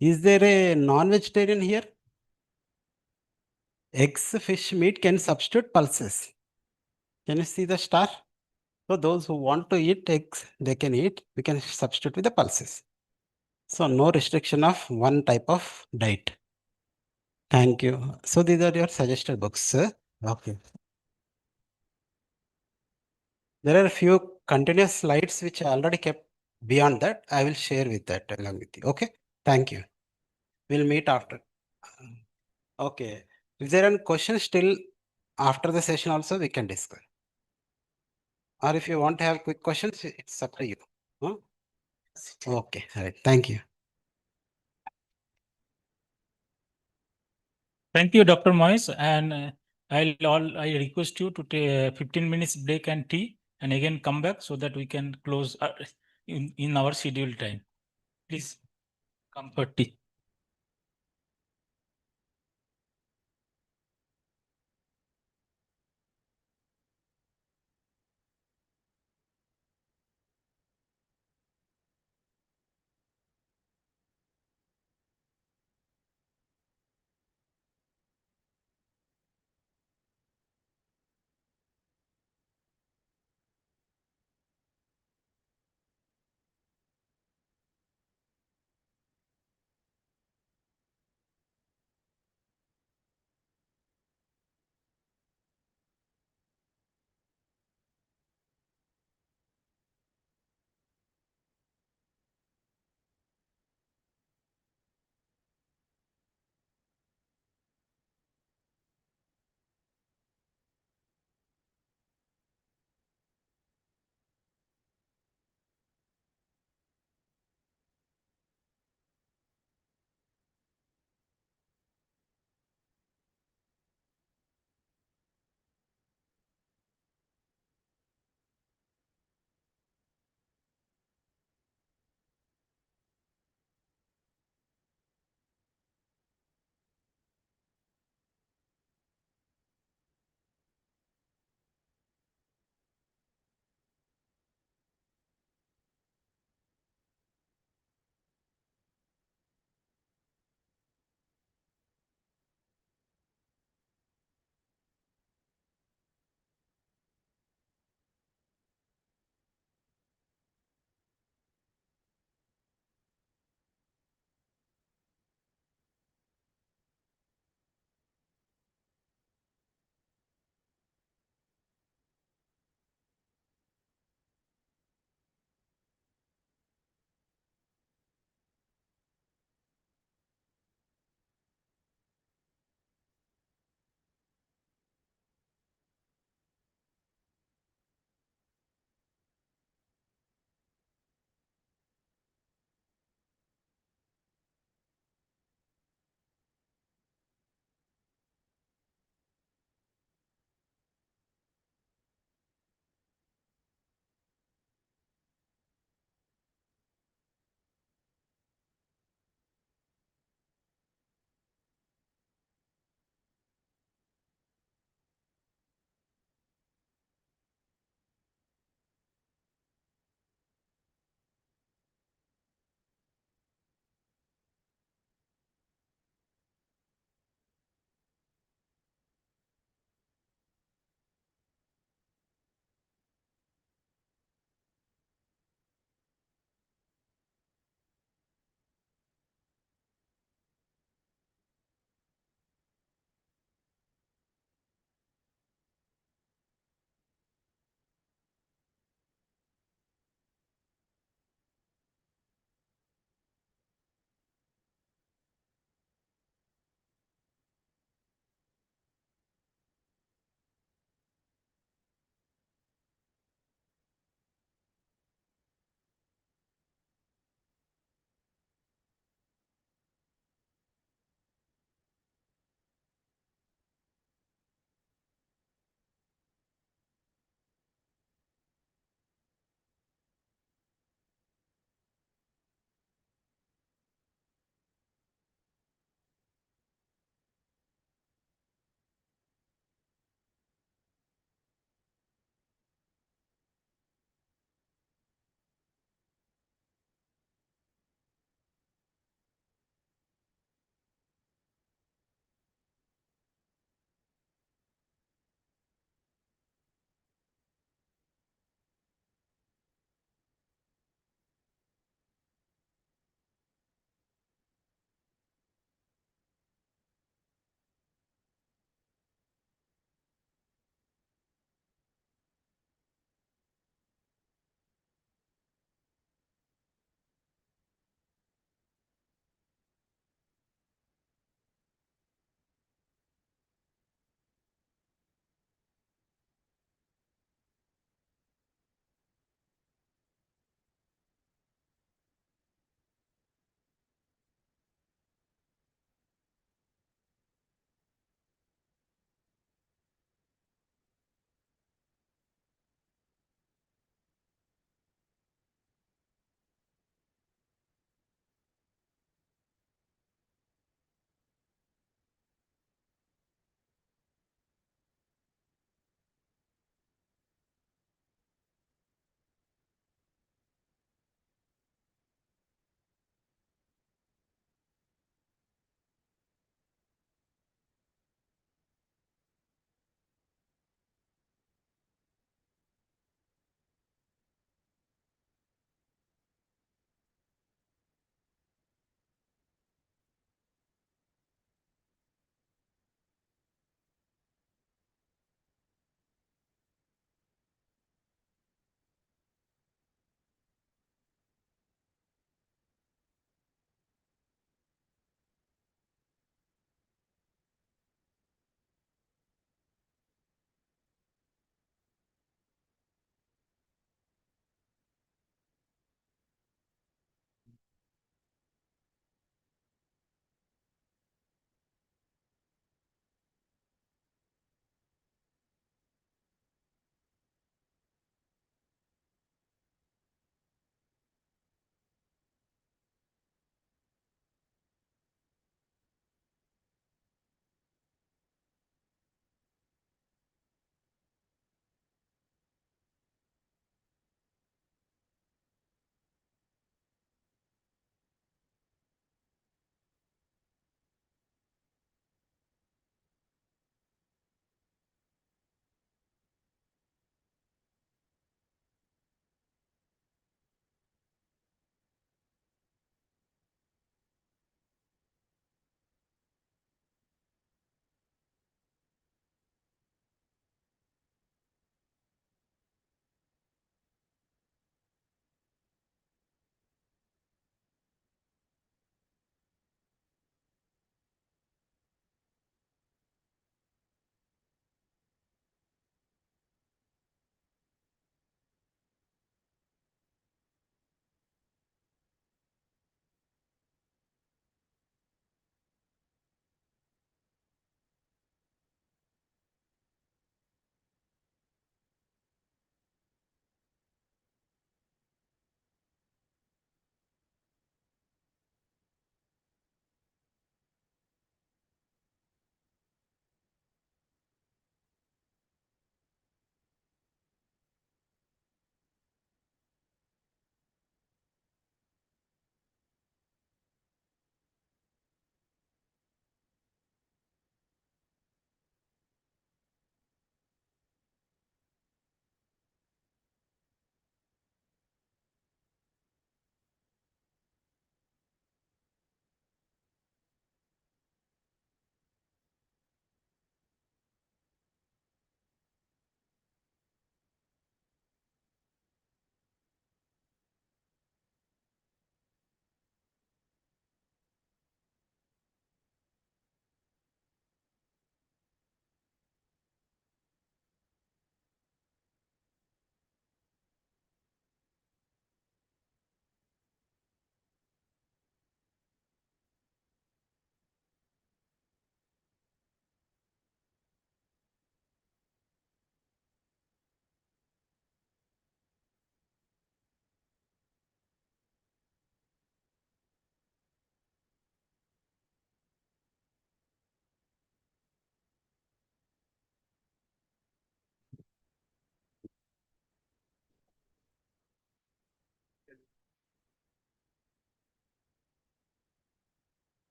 Is there a non-vegetarian here? Eggs, fish, meat can substitute pulses. Can you see the star? So those who want to eat eggs, they can eat. We can substitute with the pulses. So no restriction of one type of diet. Thank you. So these are your suggested books. Okay. There are a few continuous slides which I already kept. Beyond that, I will share with that along with you. Okay. Thank you. We'll meet after. Okay. If there are questions still after the session also, we can discuss. Or if you want to have quick questions, it's up to you. Huh? Okay. All right. Thank you. Thank you, Dr. Moyes. And I request you to take 15 minutes break and tea, and again come back so that we can close in our scheduled time. Please come for tea.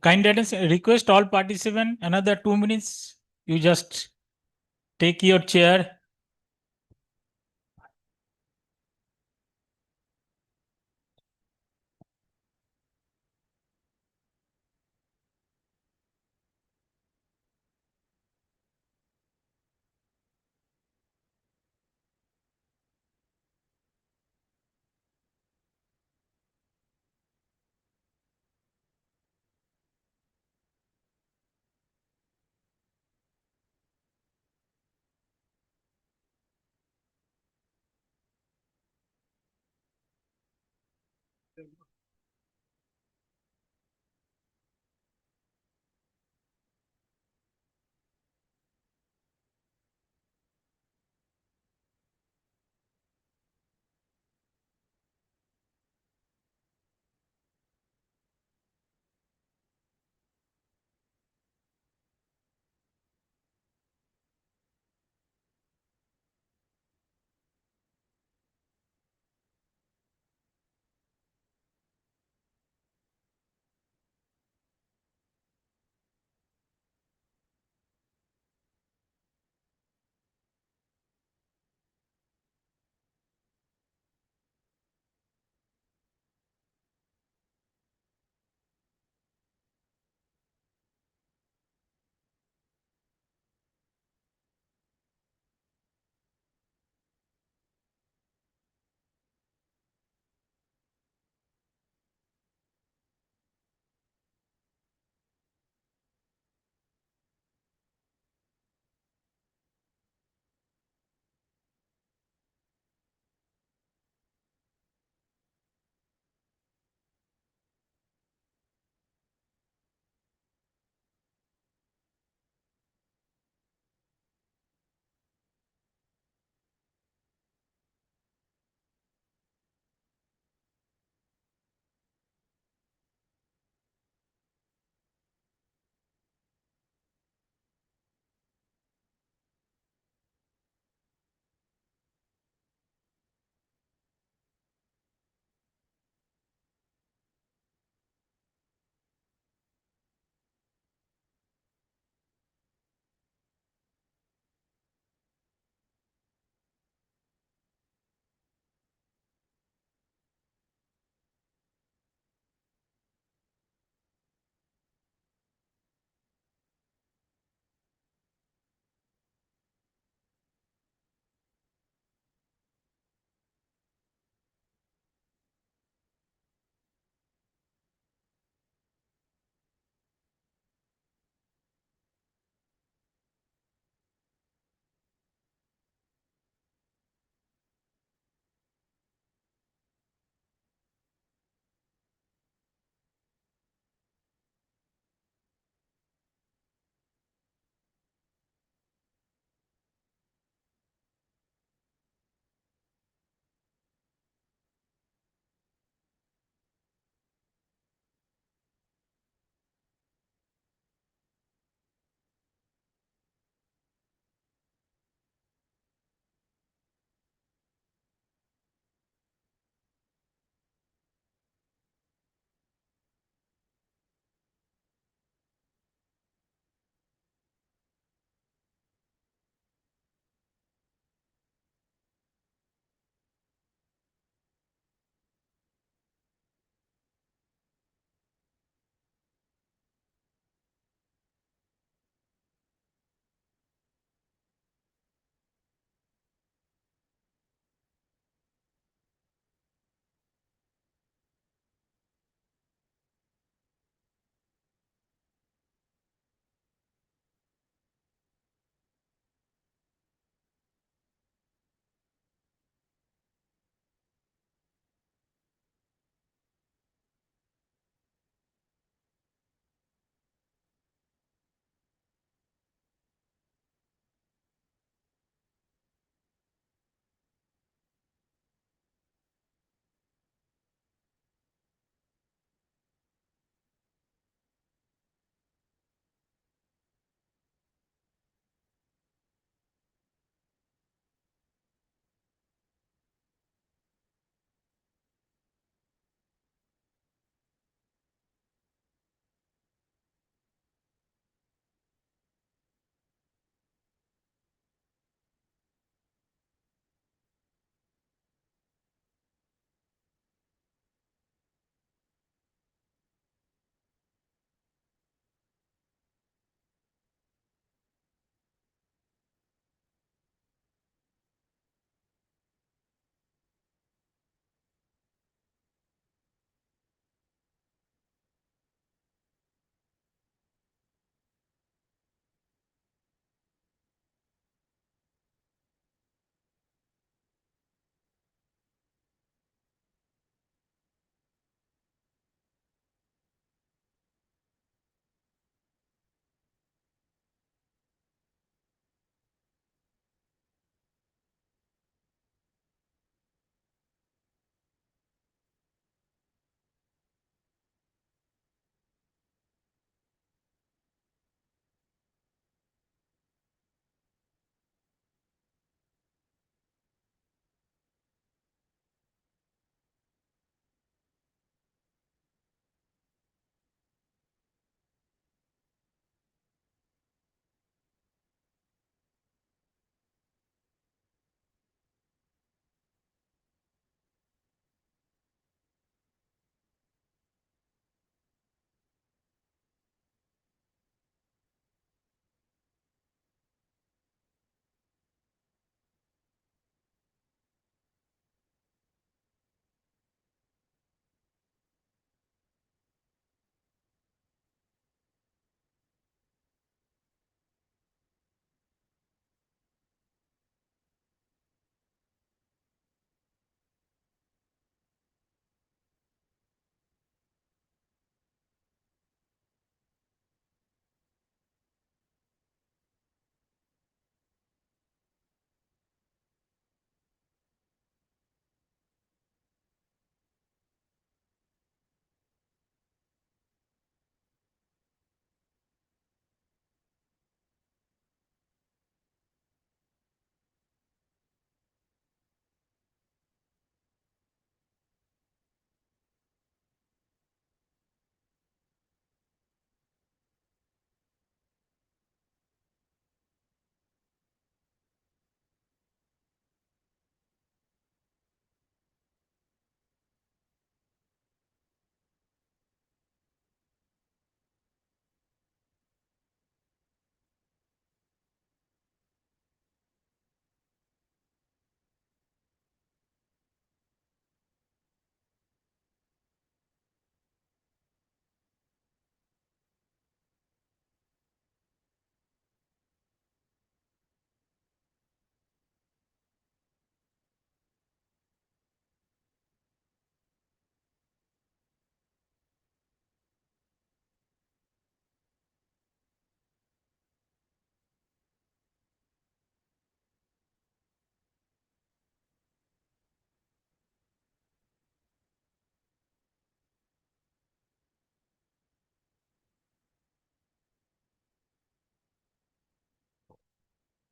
Kind request all participants another 2 minutes. You just take your chair.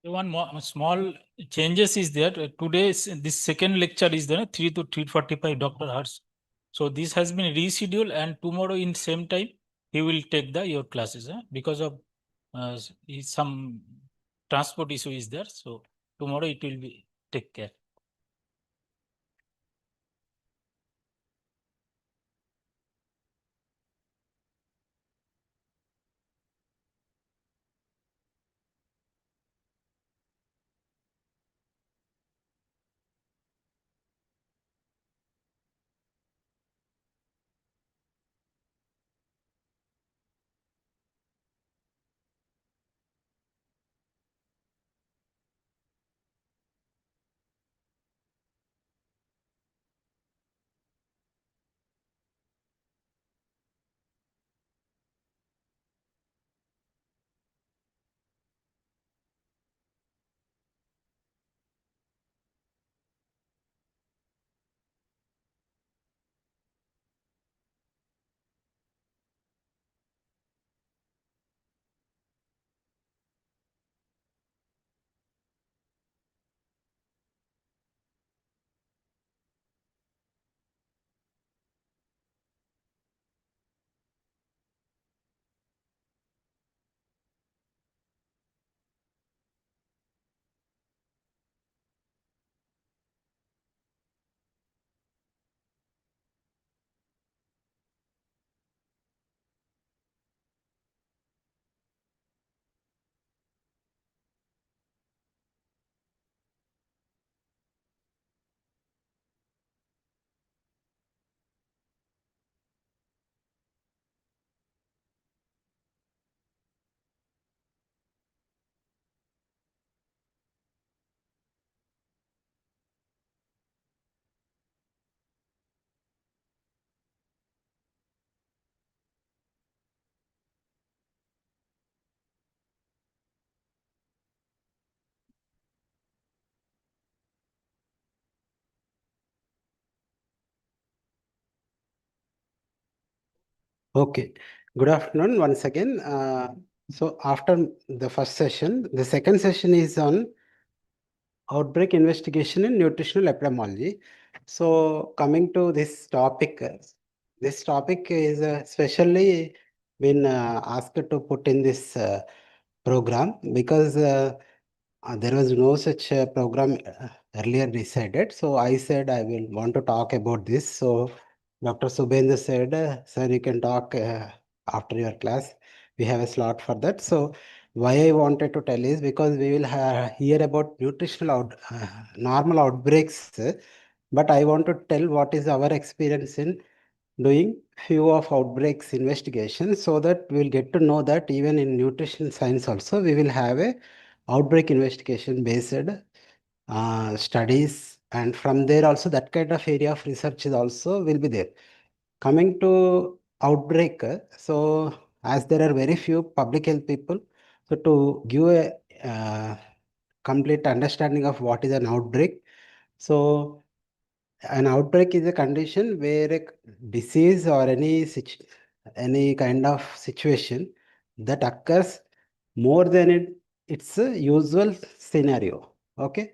One more small changes is there. Today's this second lecture is there 3 to 3:45 Dr. Hers. So this has been rescheduled, and tomorrow in same time he will take your classes because of some transport issue is there. So tomorrow it will be take care. Okay, good afternoon once again. So after the first session, the second session is on outbreak investigation in nutritional epidemiology. So coming to this topic is specially been asked to put in this program because there was no such program earlier decided. So I said I will want to talk about this. So Dr. Subhendra said, sir, you can talk after your class. We have a slot for that. So why I wanted to tell is because we will hear about normal outbreaks, but I want to tell what is our experience in doing few of outbreaks investigation so that we will get to know that even in nutrition science also we will have a outbreak investigation based studies, and from there also that kind of area of research is also will be there. Coming to outbreak, so as there are very few public health people, so to give a complete understanding of what is an outbreak. So an outbreak is a condition where a disease or any kind of situation that occurs more than its usual scenario. Okay,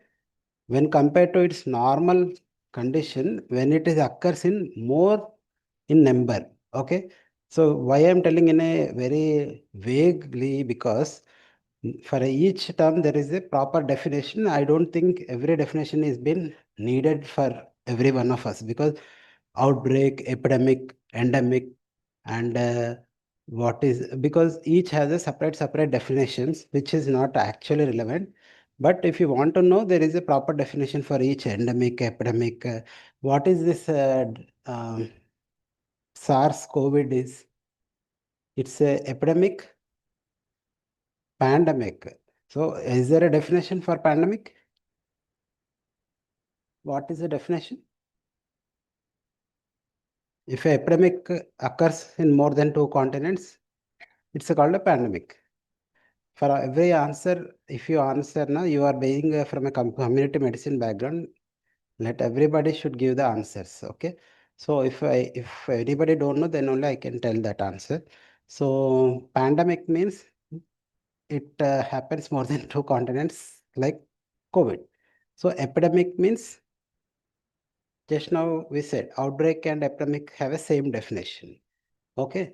when compared to its normal condition, when it is occurs in more in number. Okay, so why I'm telling in a very vaguely, because for each term there is a proper definition. I don't think every definition is been needed for every one of us, because outbreak, epidemic, endemic, and what is, because each has a separate definitions which is not actually relevant. But if you want to know, there is a proper definition for each endemic, epidemic. What is this SARS-CoV is? It's a epidemic, pandemic. So is there a definition for pandemic? What is the definition? If a epidemic occurs in more than 2 continents, it's called a pandemic. For every answer, if you answer now, you are being from a community medicine background, let everybody should give the answers. Okay. So if anybody don't know, then only I can tell that answer. So pandemic means it happens more than 2 continents. like COVID. So epidemic means, just now we said outbreak and epidemic have a same definition. Okay,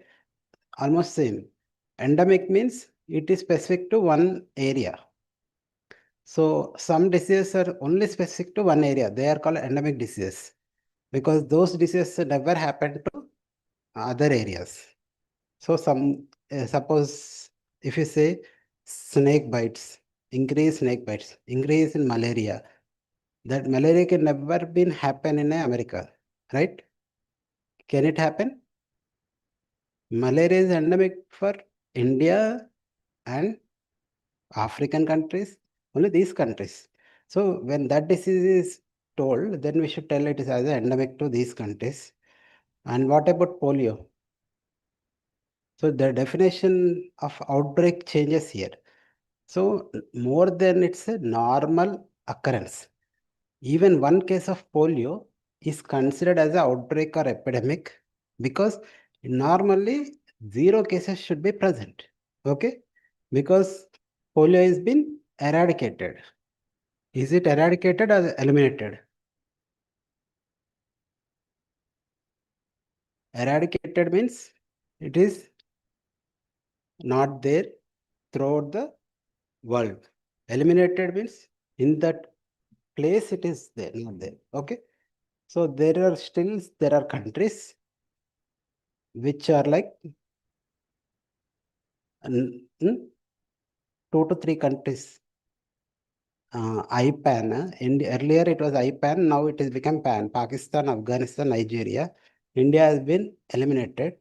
almost same. Endemic means it is specific to one area. So some diseases are only specific to one area. They are called endemic diseases because those diseases never happen to other areas. So suppose if you say snake bites, increase in malaria, that malaria can never been happen in America, right? Can it happen? Malaria is endemic for India and African countries, only these countries. So when that disease is told, then we should tell it is as an endemic to these countries. And what about polio? So the definition of outbreak changes here. So more than it's a normal occurrence. Even one case of polio is considered as an outbreak or epidemic because normally 0 cases should be present. Okay? Because polio has been eradicated. Is it eradicated or eliminated? Eradicated means it is not there throughout the world. Eliminated means in that place it is there, not there. Okay. So there are countries which are like 2 to 3 countries. IPAN. Earlier it was IPAN, now it has become PAN. Pakistan, Afghanistan, Nigeria. India has been eliminated.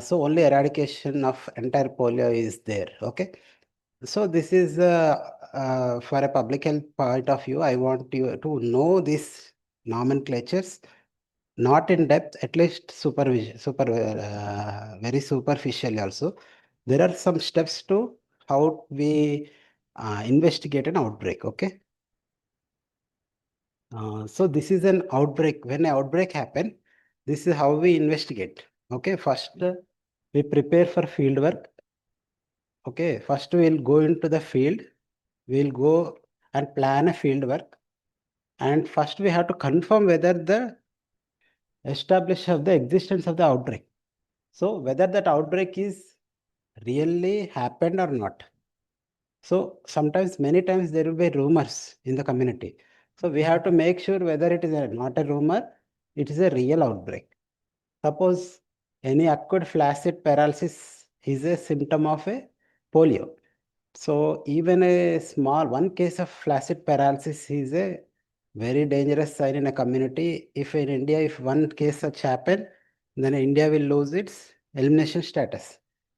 So only eradication of entire polio is there. Okay. So this is for a public health point of view. I want you to know these nomenclatures, not in depth, at least very superficially also. There are some steps to how we investigate an outbreak. Okay. So this is an outbreak. When an outbreak happen, this is how we investigate. Okay. First, we prepare for field work. Okay. First, we'll go into the field. We'll go and plan a field work. And first, we have to confirm whether the establish of the existence of the outbreak. So whether that outbreak is really happened or not. So sometimes, many times there will be rumors in the community. So we have to make sure whether it is not a rumor, it is a real outbreak. Suppose any acute flaccid paralysis is a symptom of a polio. So even a small one case of flaccid paralysis is a very dangerous sign in a community. If in India, if one case such happen, then India will lose its elimination status.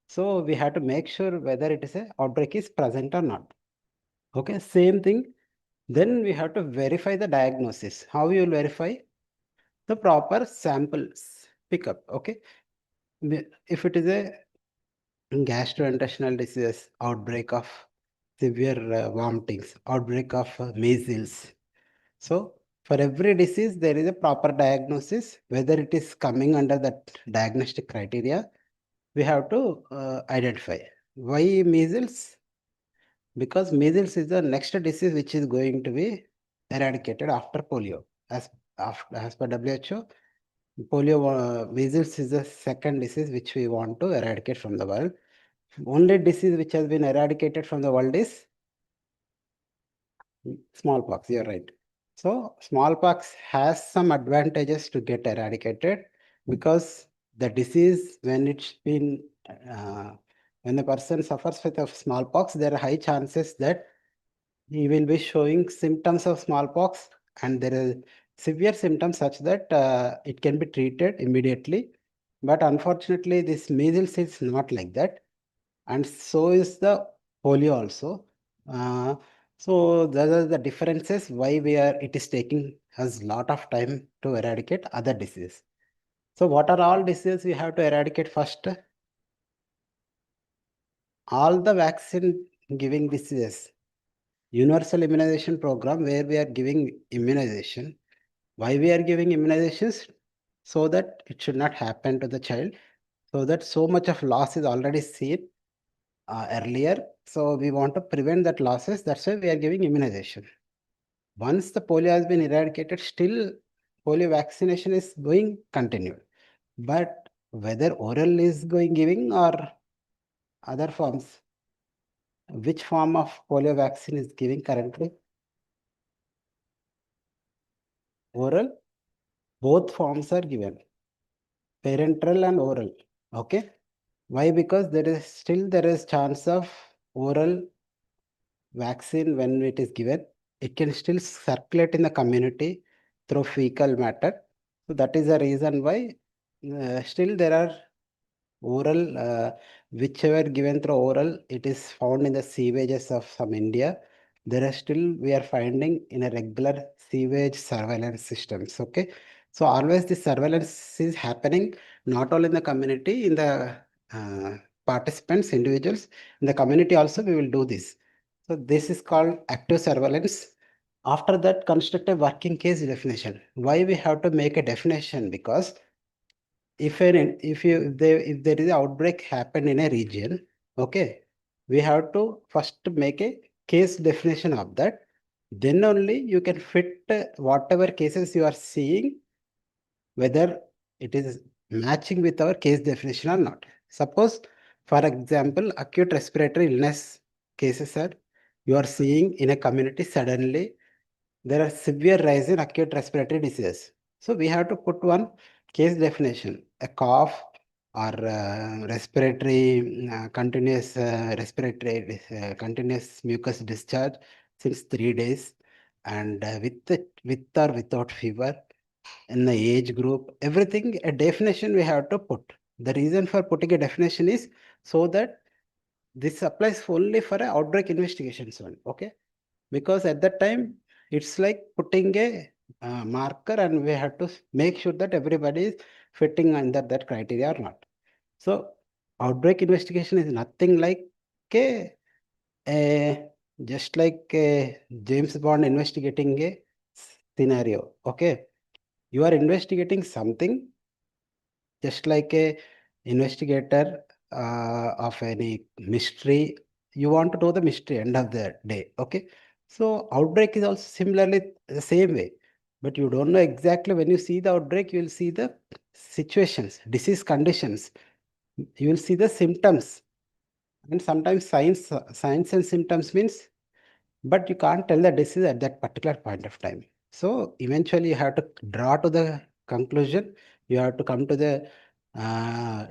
So we have to make sure whether it is a outbreak is present or not. Okay, same thing. Then we have to verify the diagnosis. How you will verify? The proper samples pickup. Okay, if it is a gastrointestinal disease, outbreak of severe vomitings, outbreak of measles. So for every disease, there is a proper diagnosis. Whether it is coming under that diagnostic criteria, we have to identify. Why measles? Because measles is the next disease which is going to be eradicated after polio. As per WHO, measles is the second disease which we want to eradicate from the world. Only disease which has been eradicated from the world is smallpox. You're right. So smallpox has some advantages to get eradicated because the disease, when it's been when the person suffers with of smallpox, there are high chances that he will be showing symptoms of smallpox, and there are severe symptoms such that it can be treated immediately. But unfortunately, this measles is not like that, and so is the polio also. So those are the differences why it is taking us lot of time to eradicate other diseases. So what are all diseases we have to eradicate first? All the vaccine giving diseases. Universal immunization program where we are giving immunization. Why we are giving immunizations? So that it should not happen to the child. So that so much of loss is already seen earlier. So we want to prevent that losses. That's why we are giving immunization. Once the polio has been eradicated, still polio vaccination is going continued. But whether oral is going giving or other forms, which form of polio vaccine is giving currently? Oral, both forms are given, parenteral and oral. Okay. Why? Because there is chance of oral vaccine when it is given, it can still circulate in the community through fecal matter. So that is the reason why still there are oral, whichever given through oral, it is found in the sewages of some India. There are still, we are finding in a regular sewage surveillance systems. Okay. So always this surveillance is happening, not only in the community, in the participants, individuals, in the community also we will do this. So this is called active surveillance. After that, construct a working case definition. Why we have to make a definition? Because if there is an outbreak happen in a region, okay, we have to first make a case definition of that. Then only you can fit whatever cases you are seeing, whether it is matching with our case definition or not. Suppose, for example, acute respiratory illness cases are you are seeing in a community suddenly there are severe rise in acute respiratory disease. So we have to put one case definition, a cough or respiratory continuous mucus discharge since 3 days, and with or without fever, in the age group, everything, a definition we have to put. The reason for putting a definition is so that this applies only for a outbreak investigations one, okay? Because at that time, it's like putting a marker and we have to make sure that everybody is fitting under that criteria or not. So outbreak investigation is nothing like a, a just like a James Bond investigating a scenario, okay? You are investigating something just like a investigator of any mystery. You want to know the mystery end of the day, okay? So outbreak is also similarly the same way, but you don't know exactly when you see the outbreak, you will see the situations, disease conditions, you will see the symptoms, and sometimes signs and symptoms means, but you can't tell the disease at that particular point of time. So eventually you have to draw to the conclusion, you have to come to the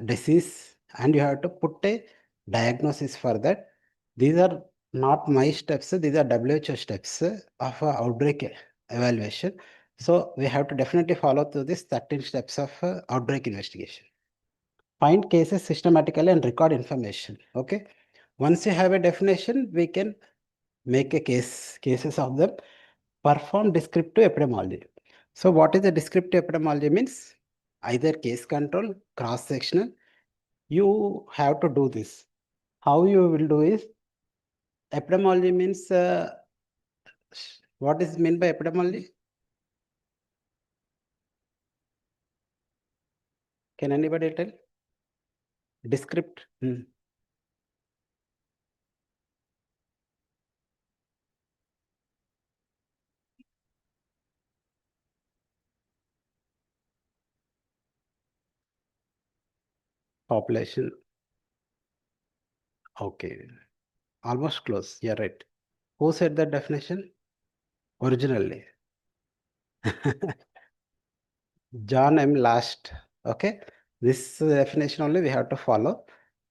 disease, and you have to put a diagnosis for that. These are not my steps, these are WHO steps of outbreak evaluation. So we have to definitely follow through this 13 steps of outbreak investigation. Find cases systematically and record information. Okay. Once you have a definition, we can make a cases of them. Perform descriptive epidemiology. So what is the descriptive epidemiology means? Either case control, cross-sectional. You have to do this. How you will do is, epidemiology means, what is meant by epidemiology? Can anybody tell? Descript. Population. Okay. Almost close. Yeah, right. Who said that definition? Originally. John M. Last. Okay. This definition only we have to follow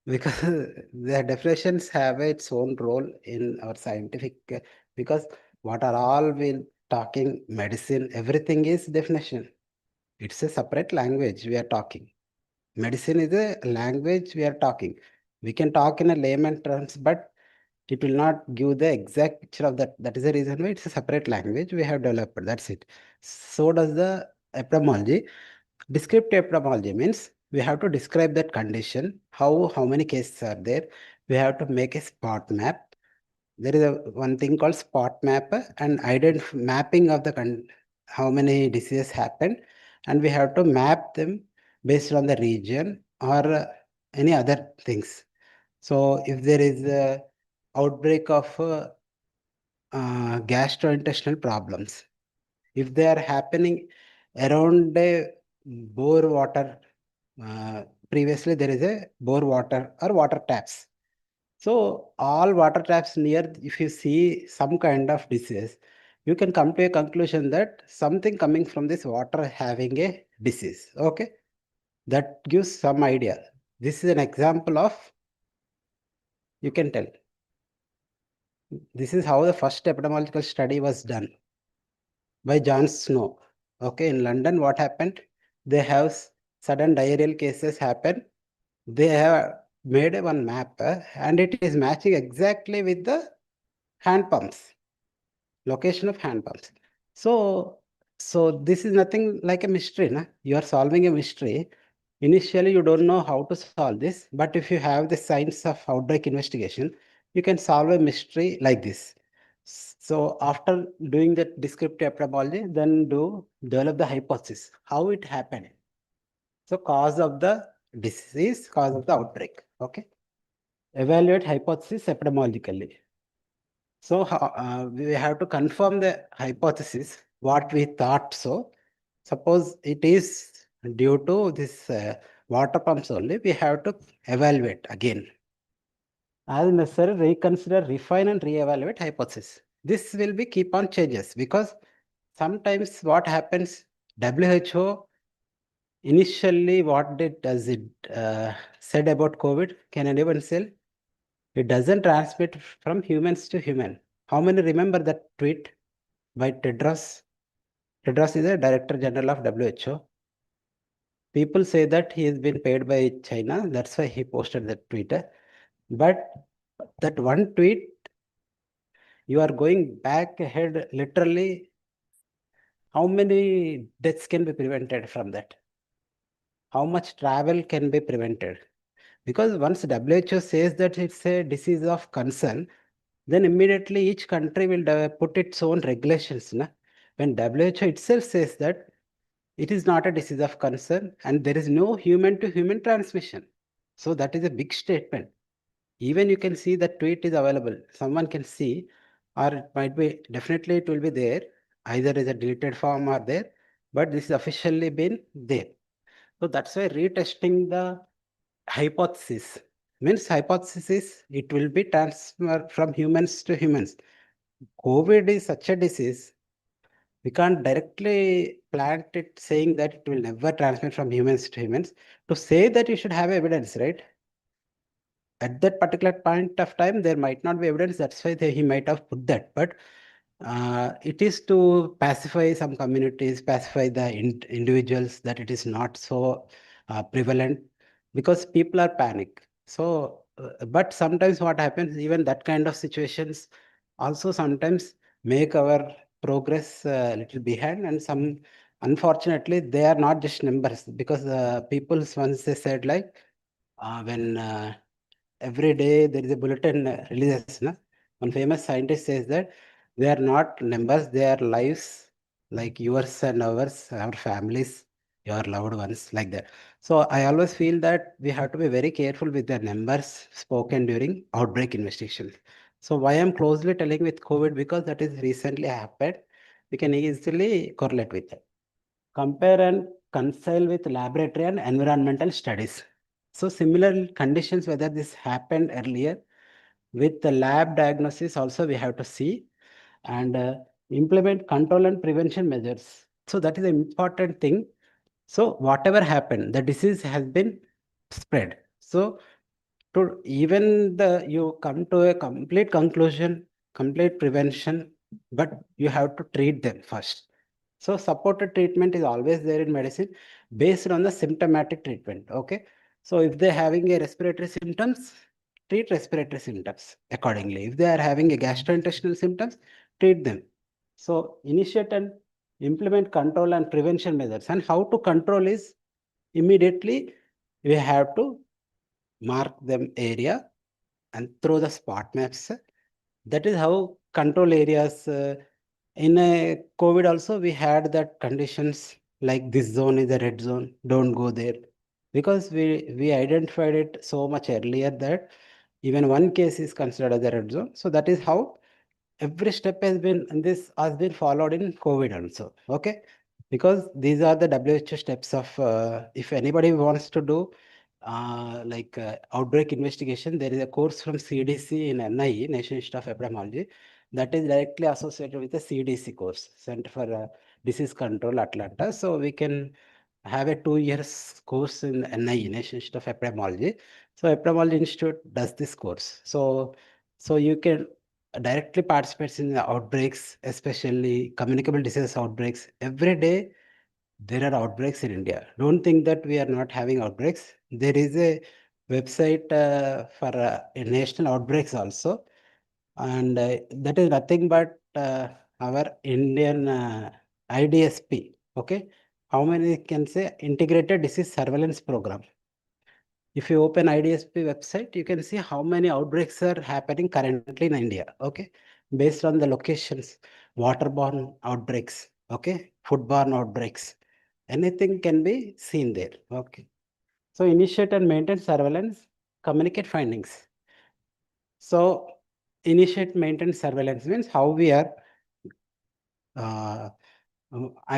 because the definitions have its own role in our scientific, because what are all we talking medicine, everything is definition. It's a separate language we are talking. Medicine is a language we are talking. We can talk in a layman terms, but it will not give the exact picture of that. That is the reason why it's a separate language we have developed. That's it. So does the epidemiology. Descriptive epidemiology means we have to describe that condition, how many cases are there. We have to make a spot map. There is one thing called spot map and mapping of the how many diseases happen, and we have to map them based on the region or any other things. So if there is outbreak of gastrointestinal problems. If they are happening around a bore water, previously there is a bore water or water taps. So all water taps near, if you see some kind of disease, you can come to a conclusion that something coming from this water having a disease. Okay, that gives some idea. This is an example of, you can tell. This is how the first epidemiological study was done by John Snow. Okay, in London, what happened? They have sudden diarrheal cases happen. They have made one map and it is matching exactly with the hand pumps, location of hand pumps. So this is nothing like a mystery. Na? You are solving a mystery. Initially, you don't know how to solve this, but if you have the science of outbreak investigation, you can solve a mystery like this. So after doing the descriptive epidemiology, then develop the hypothesis, how it happened. So cause of the disease, cause of the outbreak. Okay. Evaluate hypothesis epidemiologically. So we have to confirm the hypothesis, what we thought so. Suppose it is due to this water pumps only, we have to evaluate again. As necessary, reconsider, refine and re-evaluate hypothesis. This will be keep on changes because sometimes what happens, WHO initially what does it said about COVID, can anyone say? It doesn't transmit from humans to human. How many remember that tweet by Tedros? Tedros is the Director General of WHO. People say that he has been paid by China. That's why he posted that tweet. But that one tweet, you are going back ahead literally. How many deaths can be prevented from that? How much travel can be prevented? Because once WHO says that it's a disease of concern, then immediately each country will put its own regulations. Na? When WHO itself says that it is not a disease of concern and there is no human to human transmission. So that is a big statement. Even you can see that tweet is available. Someone can see, or it might be, definitely it will be there, either as a deleted form or there, but this is officially been there. So that's why retesting the hypothesis means hypothesis, it will be transferred from humans to humans. COVID is such a disease, we can't directly plant it saying that it will never transmit from humans to humans. To say that you should have evidence, right? At that particular point of time, there might not be evidence. That's why he might have put that. But it is to pacify some communities, pacify the individuals that it is not so prevalent because people are panic. So, but sometimes what happens, even that kind of situations also sometimes make our progress a little behind, and some, unfortunately, they are not just numbers because people once they said like when every day there is a bulletin releases. Na? One famous scientist says that they are not numbers, they are lives, like yours and ours, our families, your loved ones, like that. So I always feel that we have to be very careful with the numbers spoken during outbreak investigation. So why I'm closely telling with COVID, because that is recently happened, we can easily correlate with that. Compare and reconcile with laboratory and environmental studies. So similar conditions, whether this happened earlier with the lab diagnosis also we have to see and implement control and prevention measures. So that is an important thing. So whatever happened, the disease has been spread. So to even you come to a complete conclusion, complete prevention, but you have to treat them first. So supported treatment is always there in medicine based on the symptomatic treatment. Okay. So if they're having a respiratory symptoms, treat respiratory symptoms accordingly. If they are having a gastrointestinal symptoms, treat them. So initiate and implement control and prevention measures. And how to control is immediately we have to mark them area and throw the spot maps. That is how control areas in a COVID also we had that conditions like this zone is a red zone, don't go there, because we identified it so much earlier that Even one case is considered as a red zone. So that is how every step has been, and this has been followed in COVID also. Okay, because these are the WHO steps of if anybody wants to do outbreak investigation, there is a course from CDC in NIE, National Institute of Epidemiology, that is directly associated with the CDC course, Center for Disease Control, Atlanta. So we can have a 2 years course in NIE, National Institute of Epidemiology. So Epidemiology Institute does this course. So you can directly participate in the outbreaks, especially communicable disease outbreaks. Every day there are outbreaks in India. Don't think that we are not having outbreaks. There is a website for national outbreaks also, and that is nothing but our Indian IDSP. Okay, how many can say integrated disease surveillance program? If you open IDSP website, you can see how many outbreaks are happening currently in India. Okay, based on the locations, waterborne outbreaks. Okay, foodborne outbreaks. Anything can be seen there. Okay. So initiate and maintain surveillance, communicate findings. So initiate, maintain surveillance means how we are. I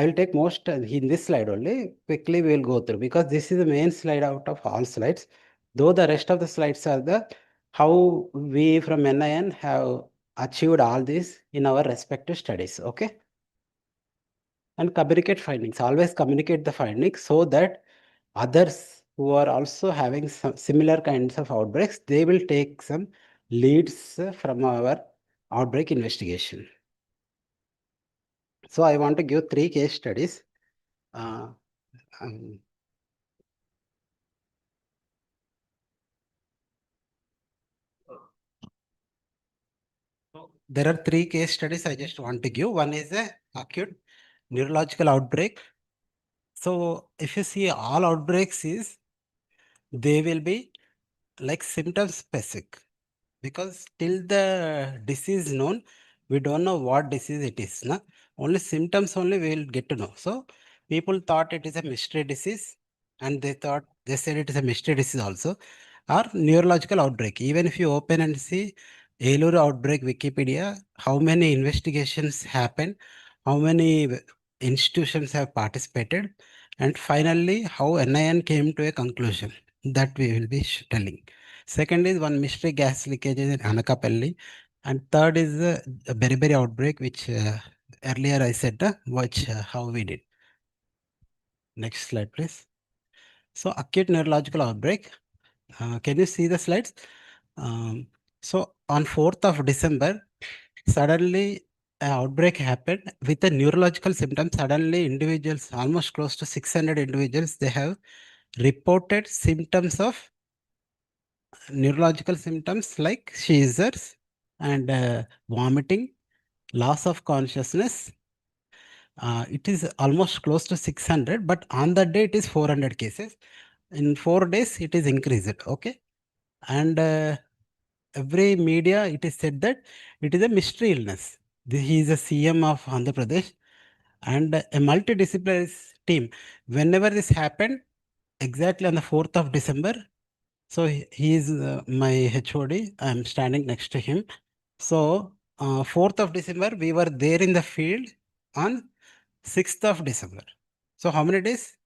will take most in this slide only. Quickly we will go through because this is the main slide out of all slides. Though the rest of the slides are the how we from NIN have achieved all this in our respective studies. Okay. And communicate findings. Always communicate the findings so that others who are also having some similar kinds of outbreaks, they will take some leads from our outbreak investigation. So I want to give 3 case studies. There are 3 case studies I just want to give. One is a acute neurological outbreak. So if you see all outbreaks they will be like symptom specific, because till the disease known, we don't know what disease it is. Na? Only symptoms only we will get to know. So people thought it is a mystery disease, and they said it is a mystery disease also, or neurological outbreak. Even if you open and see Elur outbreak Wikipedia, how many investigations happen, how many institutions have participated, and finally how NIN came to a conclusion, that we will be telling. Second is one mystery gas leakage in Anakapalli. And third is a beriberi outbreak, which earlier I said, how we did. Next slide, please. So acute neurological outbreak. Can you see the slides? So on 4th of December, suddenly an outbreak happened with the neurological symptoms. Suddenly individuals, almost close to 600 individuals, they have reported symptoms of neurological symptoms like seizures and vomiting, loss of consciousness. It is almost close to 600, but on that day it is 400 cases. In 4 days it is increased. Okay. And every media, it is said that it is a mystery illness. He is a CM of Andhra Pradesh and a multidisciplinary team. Whenever this happened, exactly on the 4th of December, so he is my HOD. I'm standing next to him. So 4th of December, we were there in the field on 6th of December. So how many days?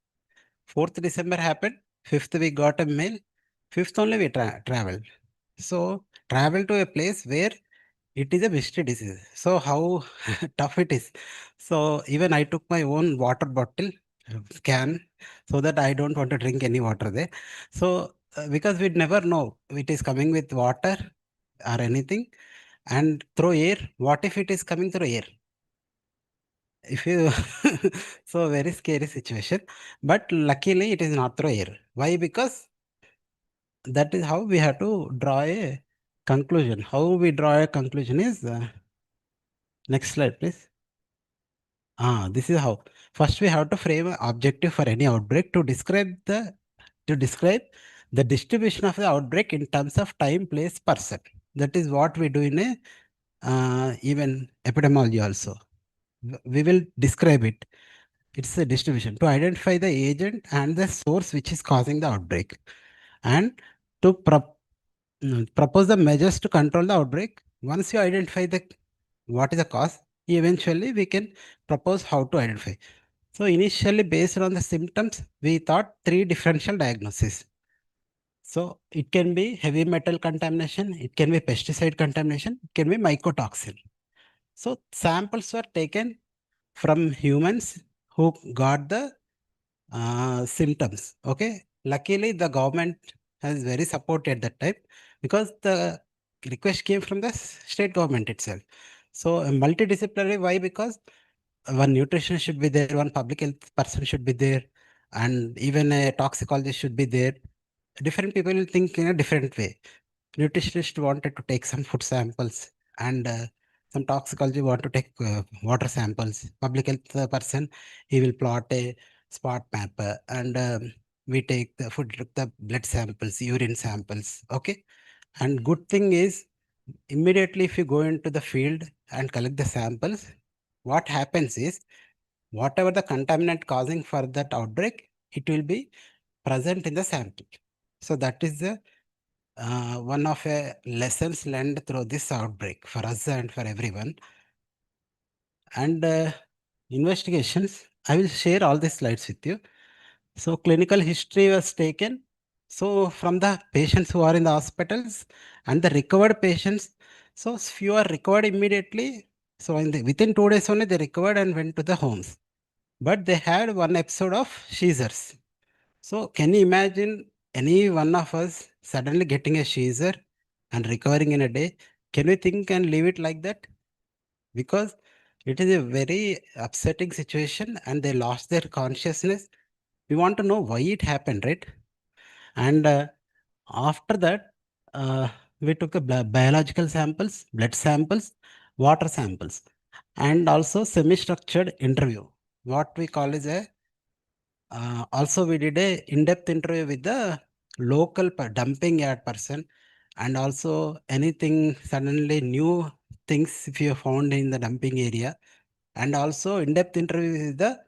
4th December happened. 5th we got a mail. 5th only we traveled. So travel to a place where it is a mystery disease. So how tough it is. So even I took my own water bottle can, so that I don't want to drink any water there. So because we'd never know it is coming with water or anything, and through air. What if it is coming through air? If you so very scary situation. But luckily it is not through air. Why? Because that is how we have to draw a conclusion. How we draw a conclusion is next slide, please. This is how. First, we have to frame an objective for any outbreak to describe the distribution of the outbreak in terms of time, place, person. That is what we do in a even epidemiology also. We will describe it. It's a distribution to identify the agent and the source which is causing the outbreak, and to propose the measures to control the outbreak. Once you identify the what is the cause, eventually we can propose how to identify. So initially, based on the symptoms, we thought 3 differential diagnoses. So it can be heavy metal contamination, it can be pesticide contamination, it can be mycotoxin. So samples were taken from humans who got the symptoms. Okay. Luckily, the government has very supported that time because the request came from the state government itself. So multidisciplinary, why? Because one nutritionist should be there, one public health person should be there, and even a toxicologist should be there. Different people will think in a different way. Nutritionist wanted to take some food samples, and some toxicology want to take water samples. Public health person, he will plot a spot map, and we take the food, the blood samples, urine samples. Okay, and good thing is immediately if you go into the field and collect the samples, what happens is whatever the contaminant causing for that outbreak, it will be present in the sample. So that is the one of a lessons learned through this outbreak for us and for everyone. And investigations, I will share all the slides with you. So clinical history was taken. So from the patients who are in the hospitals and the recovered patients, so few are recovered immediately. So within 2 days only they recovered and went to the homes. But they had one episode of seizures. So can you imagine any one of us suddenly getting a seizure and recovering in a day? Can we think and leave it like that? Because it is a very upsetting situation and they lost their consciousness. We want to know why it happened, right? And after that, we took a biological samples, blood samples, water samples, and also semi-structured interview. What we call is a also, we did a in-depth interview with the local dumping yard person, and also anything suddenly new things if you found in the dumping area, and also in-depth interview with the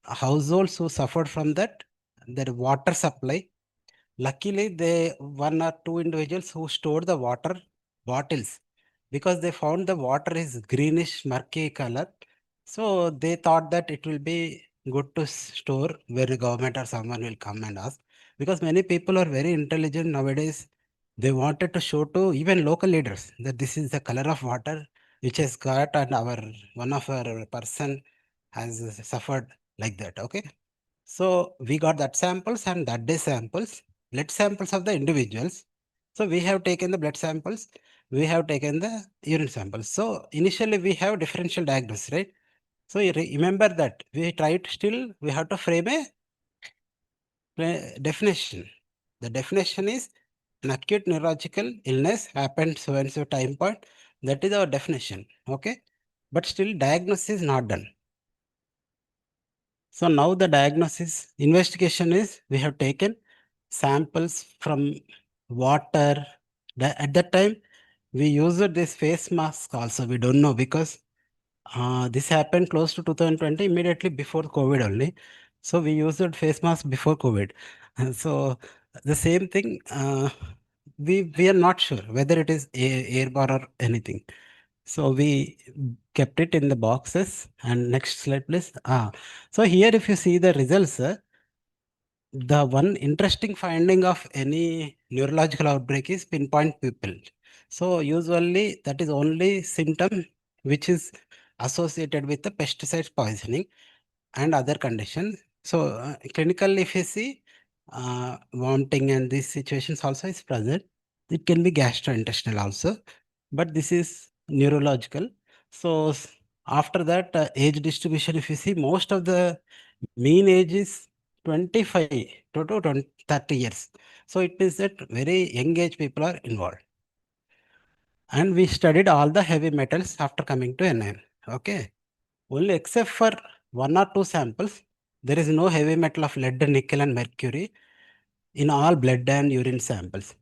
households who suffered from that their water supply. Luckily, they one or two individuals who stored the water bottles because they found the water is greenish murky color. So they thought that it will be good to store where the government or someone will come and ask. Because many people are very intelligent nowadays. They wanted to show to even local leaders that this is the color of water which has got and our one of our person has suffered like that. Okay. So we got that samples and that day samples, blood samples of the individuals. So we have taken the blood samples, we have taken the urine samples. So initially we have differential diagnosis, right? So you remember that we tried still, we have to frame a definition. The definition is an acute neurological illness happened so and so time point. That is our definition. Okay. But still diagnosis is not done. So now the diagnosis investigation is we have taken samples from water. At that time, we used this face mask also. We don't know because this happened close to 2020, immediately before COVID only. So we used face mask before COVID. So the same thing, we are not sure whether it is airborne or anything. So we kept it in the boxes. And next slide, please. So here, if you see the results, the one interesting finding of any neurological outbreak is pinpoint pupil. So usually that is only symptom which is associated with the pesticide poisoning and other conditions. So clinically, if you see vomiting and these situations also is present. It can be gastrointestinal also, but this is neurological. So after that, age distribution, if you see, most of the mean age is 25 to 20, 30 years. So it means that very young age people are involved. And we studied all the heavy metals after coming to NIN. Okay. Only except for one or two samples, there is no heavy metal of lead, nickel, and mercury in all blood and urine samples.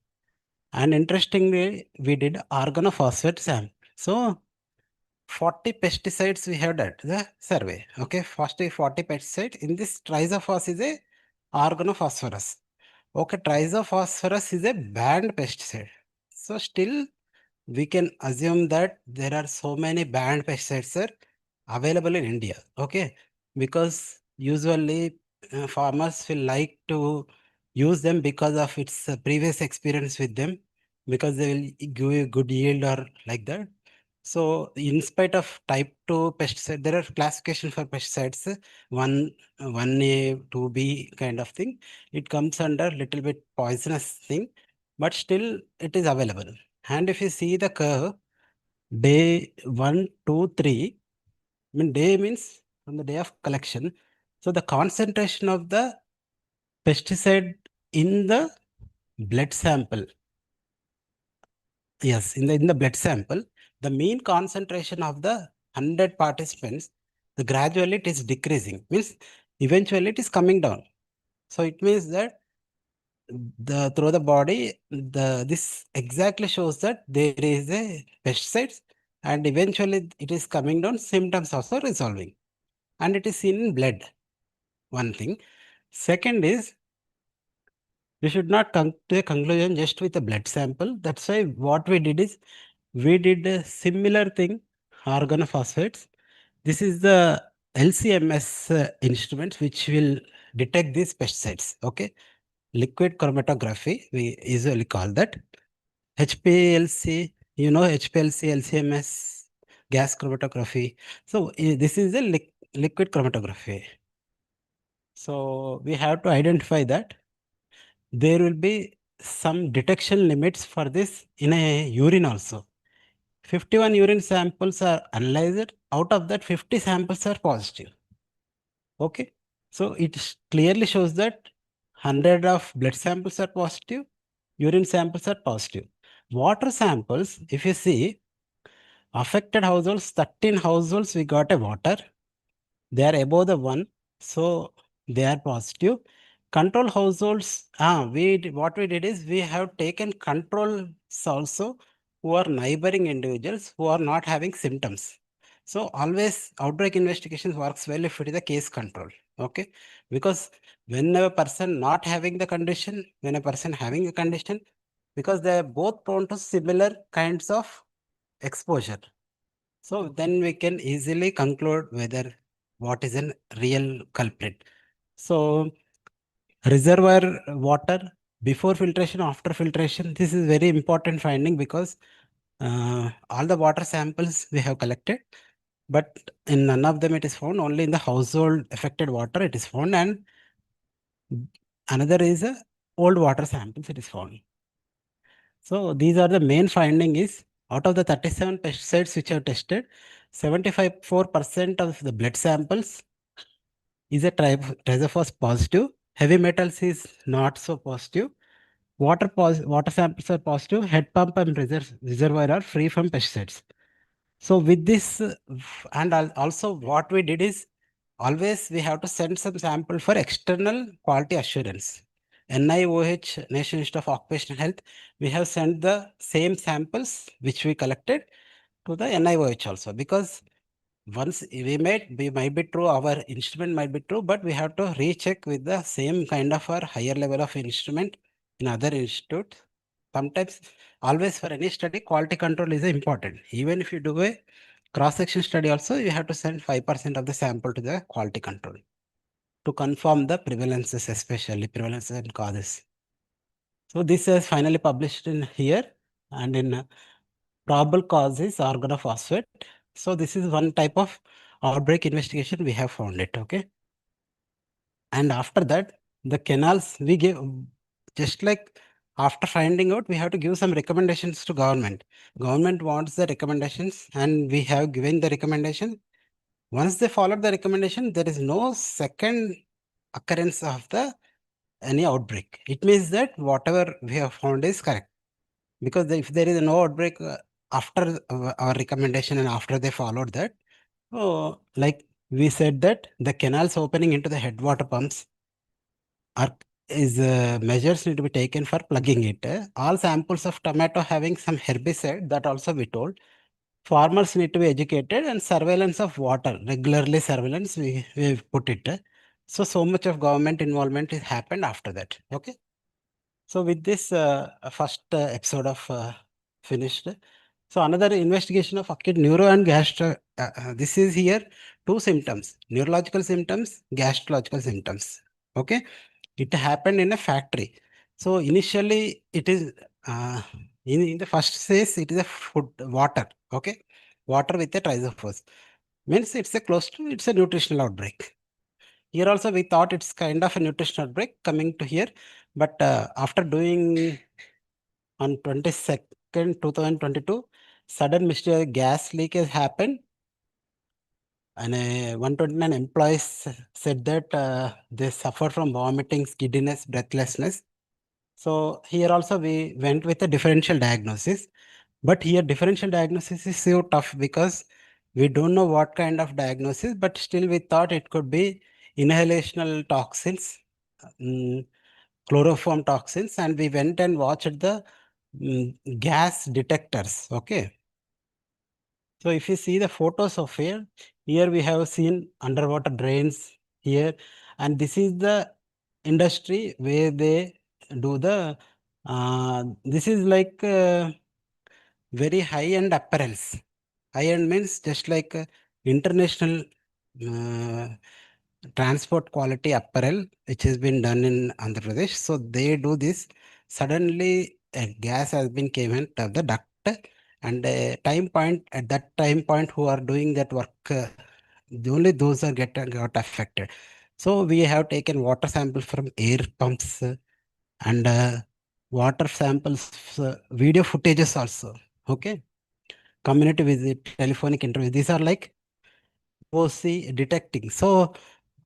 And interestingly, we did organophosphate sample. So 40 pesticides we have done the survey. Okay, 40 pesticides. In this trisophos is a organophosphorus. Okay, trisophosphorus is a banned pesticide. So still we can assume that there are so many banned pesticides are available in India. Okay, because usually farmers will like to use them because of its previous experience with them, because they will give you good yield or like that. So in spite of type 2 pesticide, there are classification for pesticides, 1A, 2B kind of thing. It comes under little bit poisonous thing, but still it is available. And if you see the curve, day 1, 2, 3, I mean day means from the day of collection. So the concentration of the pesticide in the blood sample, yes, in the blood sample, the mean concentration of the 100 participants, the gradually it is decreasing, means eventually it is coming down. So it means that the through the body, this exactly shows that there is a pesticides, and eventually it is coming down, symptoms also resolving, and it is seen in blood. One thing. Second is, we should not come to a conclusion just with a blood sample. That's why what we did is, we did a similar thing, organophosphates. This is the LCMS instrument which will detect these pesticides. Okay, liquid chromatography, we usually call that. HPLC, you know, HPLC, LCMS, gas chromatography. So this is a liquid chromatography. So we have to identify that there will be some detection limits for this in a urine also. 51 urine samples are analyzed. Out of that, 50 samples are positive. Okay. So it clearly shows that 100 of blood samples are positive, urine samples are positive. Water samples, if you see, affected households, 13 households, we got a water. They are above the 1, so they are positive. Control households, what we did is, we have taken controls also who are neighboring individuals who are not having symptoms. So always outbreak investigations works well if it is a case control. Okay, because when a person not having the condition, when a person having a condition, because they are both prone to similar kinds of exposure. So then we can easily conclude whether what is a real culprit. So reservoir water before filtration, after filtration, this is very important finding, because all the water samples we have collected, but in none of them it is found, only in the household affected water it is found, and another is old water samples it is found. So these are the main finding is, out of the 37 pesticides which are tested, 75.4% of the blood samples is a trisophos positive. Heavy metals is not so positive. Water samples are positive. Head pump and reservoir are free from pesticides. So with this, and also what we did is, always we have to send some sample for external quality assurance. NIOH, National Institute of Occupational Health, we have sent the same samples which we collected to the NIOH also, because once we might be true, our instrument might be true, but we have to recheck with the same kind of or higher level of instrument in other institutes. Sometimes, always for any study, quality control is important. Even if you do a cross-section study also, you have to send 5% of the sample to the quality control to confirm the prevalences, especially prevalences and causes. So this is finally published in here, and in probable cause is organophosphate. So this is one type of outbreak investigation we have found it. Okay. And after that, the canals we give, just like after finding out, we have to give some recommendations to government. Government wants the recommendations, and we have given the recommendation. Once they follow the recommendation, there is no second occurrence of the any outbreak. It means that whatever we have found is correct. Because if there is no outbreak after our recommendation and after they followed that, like we said that the canals opening into the headwater pumps are measures need to be taken for plugging it. All samples of tomato having some herbicide, that also we told. Farmers need to be educated, and surveillance of water, regularly surveillance we put it. So much of government involvement is happened after that. Okay. So with this first episode of finished. So another investigation of acute neuro and gastro, this is here two symptoms, neurological symptoms, gastrological symptoms. Okay. It happened in a factory. So initially it is, in the first phase, it is a food, water. Okay. Water with a trisophos. Means it's a close to, it's a nutritional outbreak. Here also we thought it's kind of a nutritional outbreak coming to here. But after doing on 22nd, 2022, sudden mysterious gas leak has happened. And 129 employees said that they suffer from vomiting, giddiness, breathlessness. So here also we went with a differential diagnosis. But here differential diagnosis is so tough because we don't know what kind of diagnosis, but still we thought it could be inhalational toxins, chloroform toxins, and we went and watched the gas detectors. Okay. So if you see the photos of here we have seen underwater drains here, and this is the industry where they do the, this is like very high-end apparels. High-end means just like international uh, transport quality apparel, which has been done in Andhra Pradesh. So they do this. Suddenly, a gas has been came out of the duct, and time point at that time point, who are doing that work, only those are got affected. So we have taken water sample from air pumps and water samples, video footages also. Okay, community visit, telephonic interview. These are like OC detecting. So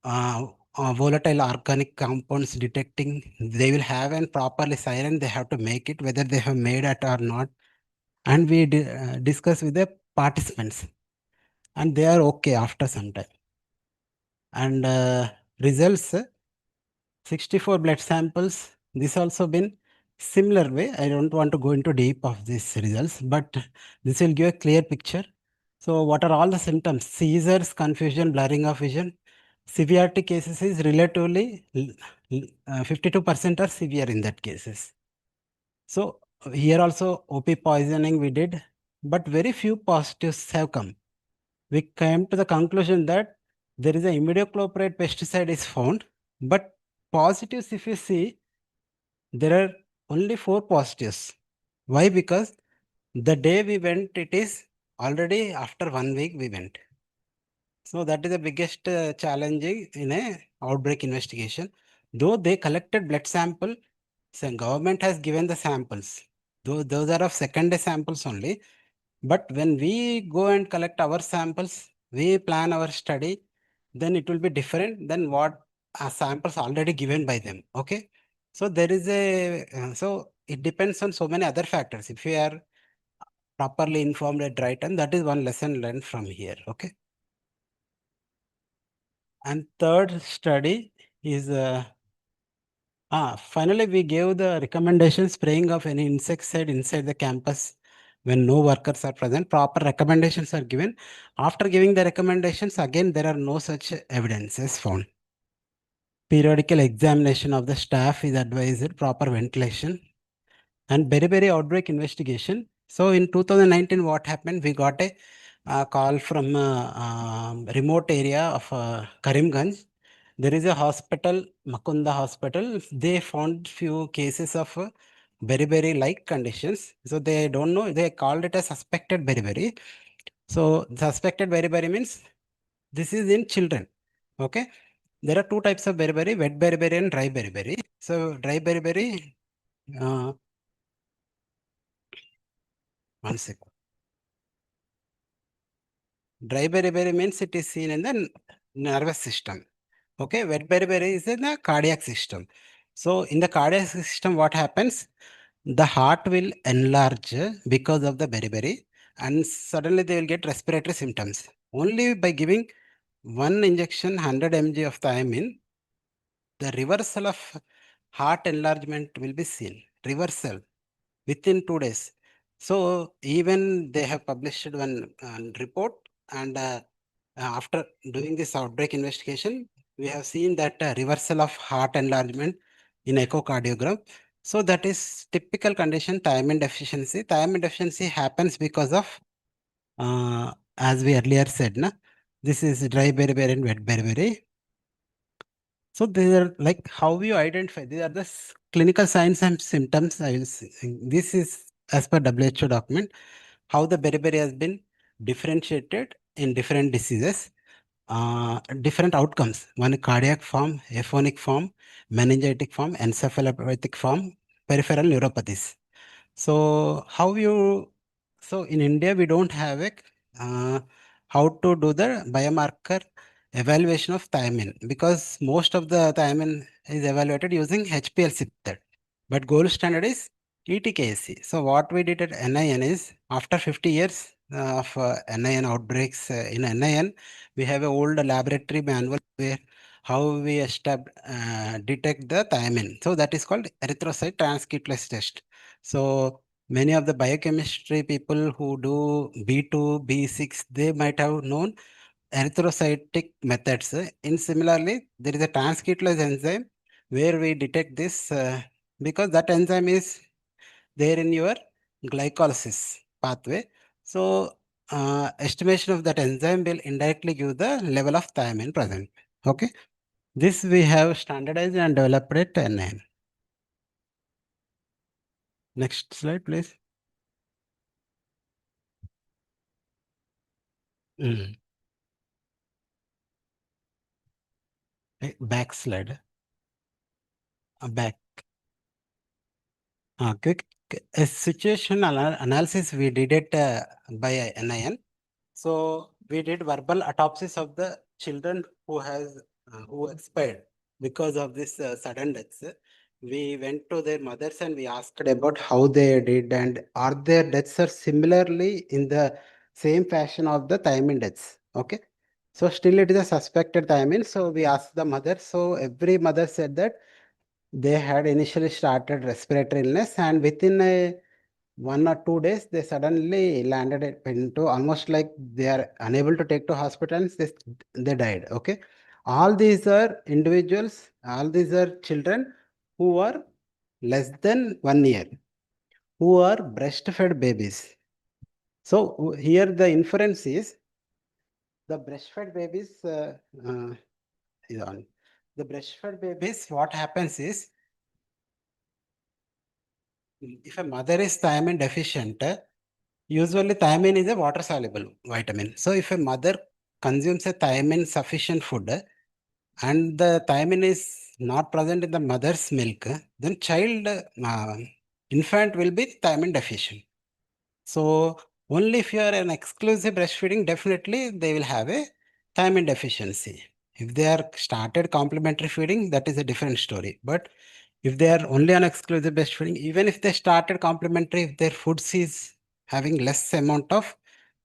volatile organic compounds detecting, they will have an properly siren, they have to make it, whether they have made it or not. And we discuss with the participants, and they are okay after some time. And results, 64 blood samples. This also been similar way. I don't want to go into deep of these results, but this will give a clear picture. So what are all the symptoms? Seizures, confusion, blurring of vision. Severity cases is relatively 52% are severe in that cases. So here also OP poisoning we did, but very few positives have come. We came to the conclusion that there is a imidacloprid pesticide is found, but positives, if you see, there are only 4 positives. Why? Because the day we went, it is already after 1 week we went. So that is the biggest challenging in a outbreak investigation. Though they collected blood sample, so government has given the samples. Though those are of second-day samples only. But when we go and collect our samples, we plan our study, then it will be different than what samples already given by them. Okay. So there is a, so it depends on so many other factors. If you are properly informed at right time, that is one lesson learned from here. Okay. And third study is, finally we gave the recommendation spraying of any insecticide inside the campus when no workers are present. Proper recommendations are given. After giving the recommendations, again, there are no such evidences found. Periodical examination of the staff is advised, proper ventilation, and very outbreak investigation. So in 2019, what happened? We got a call from remote area of Karimganj. There is a hospital, Makunda Hospital. They found few cases of very like conditions. So they don't know. They called it a suspected beriberi. So suspected beriberi means this is in children. Okay. There are two types of beriberi: wet beriberi and dry beriberi. So dry beriberi. One second. Dry beriberi means it is seen in the nervous system. Okay, wet beriberi is in the cardiac system. So in the cardiac system, what happens? The heart will enlarge because of the beriberi, and suddenly they will get respiratory symptoms. Only by giving one injection, 100 mg of thiamine, the reversal of heart enlargement will be seen. Reversal within 2 days. So even they have published one report, and after doing this outbreak investigation, we have seen that reversal of heart enlargement in echocardiogram. So that is typical condition, thiamine deficiency. Thiamine deficiency happens because of, as we earlier said, this is dry beriberi and wet beriberi. So they are like how you identify. These are the clinical signs and symptoms. I will say. This is as per WHO document how the beriberi has been differentiated in different diseases, different outcomes. One cardiac form, aphonic form, meningitic form, encephalopathic form, peripheral neuropathies. So how you, so in India, we don't have a, how to do the biomarker evaluation of thiamine because most of the thiamine is evaluated using HPLC method. But gold standard is ETKSC. So what we did at NIN is after 50 years of NIN outbreaks in NIN, we have a old laboratory manual where how we detect the thiamine. So that is called erythrocyte transcriptase test. So many of the biochemistry people who do B2, B6, they might have known erythrocytic methods. In similarly, there is a transcriptase enzyme where we detect this because that enzyme is there in your glycolysis pathway. So estimation of that enzyme will indirectly give the level of thiamine present. Okay. This we have standardized and developed at NIN. Next slide, please. Back slide. Back. Quick situation analysis we did it by NIN. So we did verbal autopsies of the children who expired because of this sudden deaths. We went to their mothers and we asked about how they did and are their deaths are similarly in the same fashion of the thiamine deaths. Okay. So still it is a suspected thiamine. So we asked the mother. So every mother said that they had initially started respiratory illness and within a 1 or 2 days they suddenly landed it into almost like they are unable to take to hospitals, they died. Okay, all these are individuals, all these are children who are less than 1 year, who are breastfed babies. So here the inference is the breastfed babies is on. The breastfed babies, what happens is if a mother is thiamine deficient, usually thiamine is a water soluble vitamin. So if a mother consumes a thiamine sufficient food and the thiamine is not present in the mother's milk, then infant will be thiamine deficient. So only if you are an exclusive breastfeeding, definitely they will have a thiamine deficiency. If they are started complementary feeding, that is a different story. But if they are only on exclusive breastfeeding, even if they started complementary, if their foods is having less amount of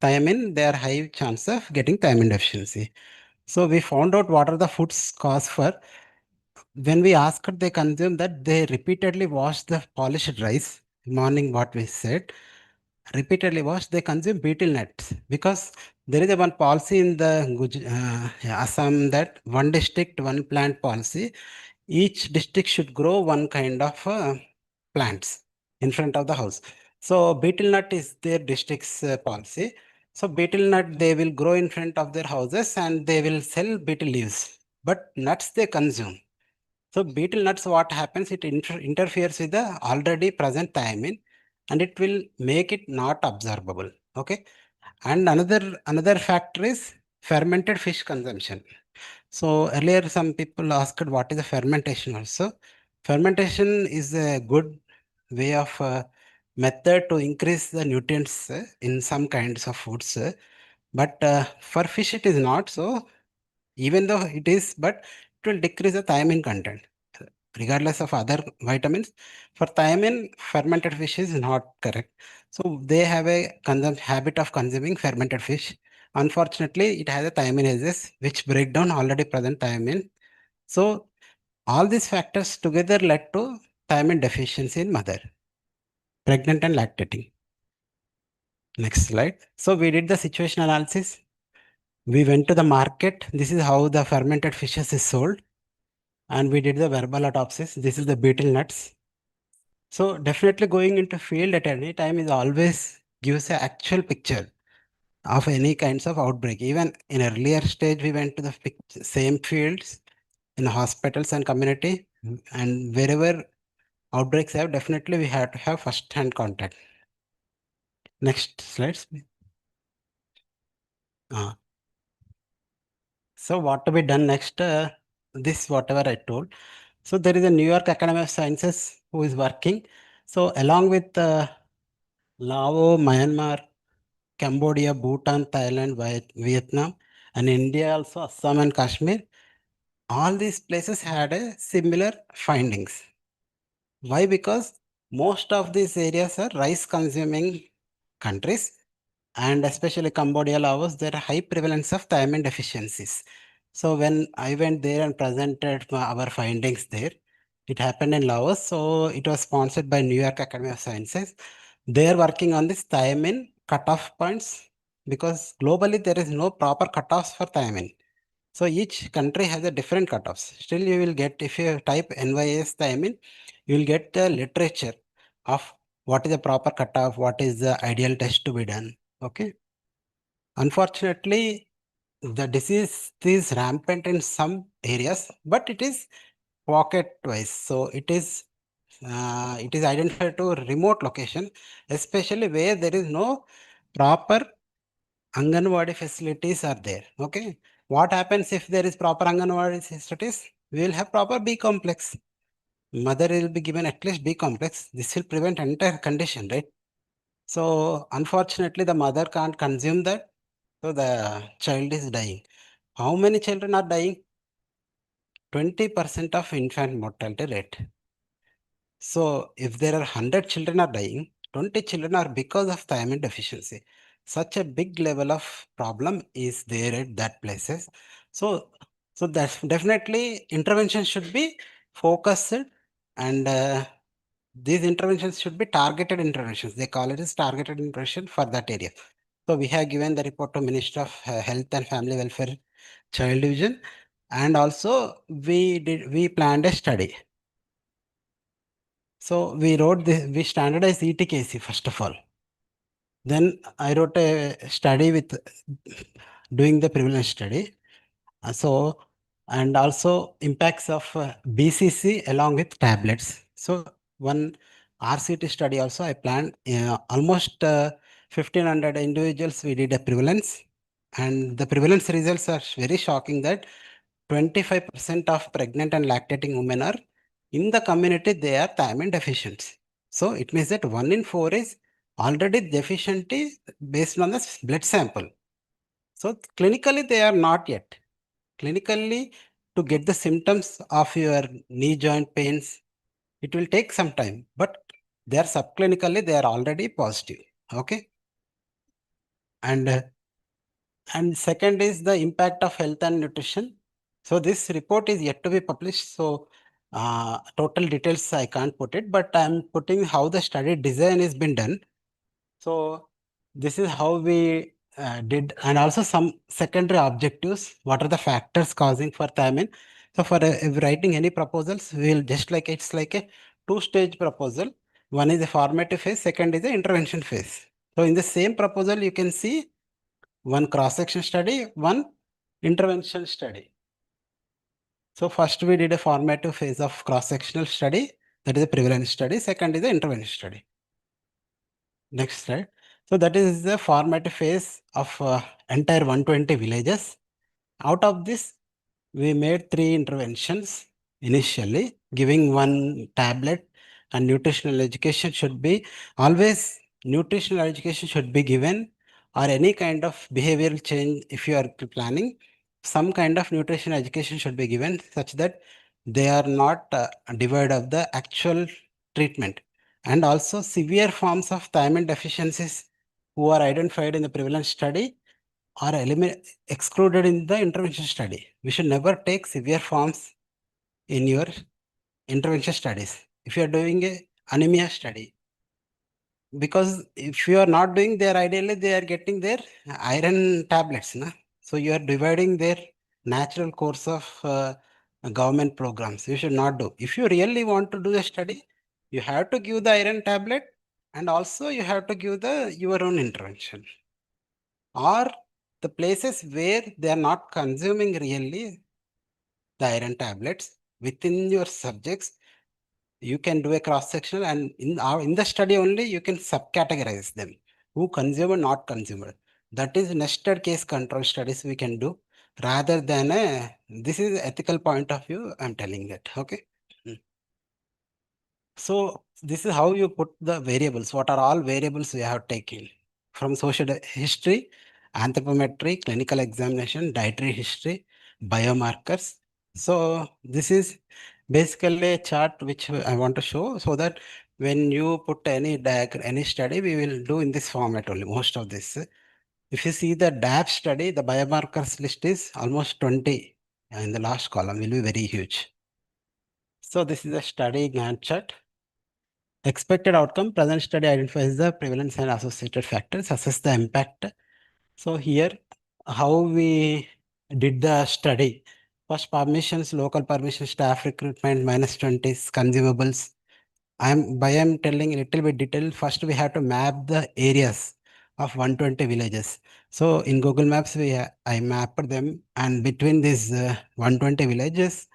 thiamine, they are high chance of getting thiamine deficiency. So we found out what are the foods cause for. When we asked, they consume that they repeatedly wash the polished rice. Morning, what we said, repeatedly wash, they consume betel nuts because there is a one policy in the Assam that one district, one plant policy. Each district should grow one kind of plants in front of the house. So betel nut is their district's policy. So betel nut they will grow in front of their houses and they will sell betel leaves. But nuts they consume. So betel nuts, what happens? It interferes with the already present thiamine, and it will make it not absorbable. Okay. And another factor is fermented fish consumption. So earlier some people asked what is the fermentation also. Fermentation is a good way of method to increase the nutrients in some kinds of foods. But for fish it is not so, even though it is, but it will decrease the thiamine content regardless of other vitamins. For thiamine, fermented fish is not correct. So they have a habit of consuming fermented fish. Unfortunately, it has a thiaminases which break down already present thiamine. So all these factors together led to thiamine deficiency in mother, pregnant and lactating. Next slide. So we did the situation analysis. We went to the market. This is how the fermented fishes is sold. And we did the verbal autopsies. This is the betel nuts. So definitely going into field at any time is always gives a actual picture of any kinds of outbreak. Even in earlier stage, we went to the same fields in hospitals and community, and wherever outbreaks have, definitely we have to have first-hand contact. Next slides. Uh, so what to be done next? This whatever I told. So there is a New York Academy of Sciences who is working. So along with Laos, Myanmar, Cambodia, Bhutan, Thailand, Vietnam, and India also, Assam and Kashmir, all these places had a similar findings. Why? Because most of these areas are rice consuming countries, and especially Cambodia, Laos, there are high prevalence of thiamine deficiencies. So when I went there and presented our findings there, it happened in Laos. So it was sponsored by New York Academy of Sciences. They are working on this thiamine cutoff points because globally there is no proper cutoffs for thiamine. So each country has a different cutoffs. Still, you will get, if you type NYS thiamine, you will get the literature of what is the proper cutoff, what is the ideal test to be done. Okay. Unfortunately, the disease is rampant in some areas, but it is pocket wise. So it is identified to remote location, especially where there is no proper Anganwadi facilities are there. Okay. What happens if there is proper Anganwadi facilities? We will have proper B complex. Mother will be given at least B complex. This will prevent entire condition, right? So unfortunately, the mother can't consume that. So the child is dying. How many children are dying? 20% of infant mortality rate. So if there are 100 children are dying, 20 children are because of thiamine deficiency. Such a big level of problem is there at that places. So, so that's definitely intervention should be focused, and these interventions should be targeted interventions. They call it as targeted intervention for that area. So we have given the report to Minister of Health and Family Welfare Child Division, and also we planned a study. So we standardized ETKC first of all. Then I wrote a study with doing the prevalence study. So, and also impacts of BCC along with tablets. So one RCT study also I planned almost 1500 individuals we did a prevalence, and the prevalence results are very shocking that 25% of pregnant and lactating women are in the community, they are thiamine deficient. So it means that 1 in 4 is already deficient based on the blood sample. So clinically they are not yet. Clinically, to get the symptoms of your knee joint pains, it will take some time, but they are subclinically, they are already positive. Okay. And second is the impact of health and nutrition. So this report is yet to be published. So total details I can't put it, but I'm putting how the study design has been done. So this is how we did, and also some secondary objectives. What are the factors causing for thiamine? So for writing any proposals, we'll just like it's like a two-stage proposal. One is a formative phase, second is the intervention phase. So in the same proposal, you can see one cross-section study, one intervention study. So first we did a formative phase of cross-sectional study, that is a prevalence study. Second is the intervention study. Next slide. So that is the formative phase of entire 120 villages. Out of this, we made 3 interventions initially, giving one tablet, and nutritional education should be always nutritional education should be given, or any kind of behavioral change. If you are planning, some kind of nutrition education should be given such that they are not devoid of the actual treatment. And also severe forms of thiamine deficiencies who are identified in the prevalence study are excluded in the intervention study. We should never take severe forms in your intervention studies. If you are doing a anemia study, because if you are not doing their, ideally they are getting their iron tablets. Na? So you are dividing their natural course of government programs. You should not do. If you really want to do a study, You have to give the iron tablet and also you have to give your own intervention. Or the places where they are not consuming really the iron tablets within your subjects, you can do a cross section, and in the study only you can subcategorize them, who consumer, not consumer. That is nested case control studies we can do rather than this is ethical point of view. I'm telling that. Okay. So this is how you put the variables. What are all variables we have taken from social history, anthropometry, clinical examination, dietary history, biomarkers. So this is basically a chart which I want to show, so that when you put any any study, we will do in this format only, most of this. If you see the DAP study, the biomarkers list is almost 20 in the last column, will be very huge. So this is a study Gantt chart. Expected outcome, present study identifies the prevalence and associated factors, assess the impact. So here, how we did the study. First, permissions, local permissions, staff recruitment, -20s, consumables. I'm telling a little bit detail. First, we have to map the areas of 120 villages. So in Google Maps, I mapped them, and between these 120 villages,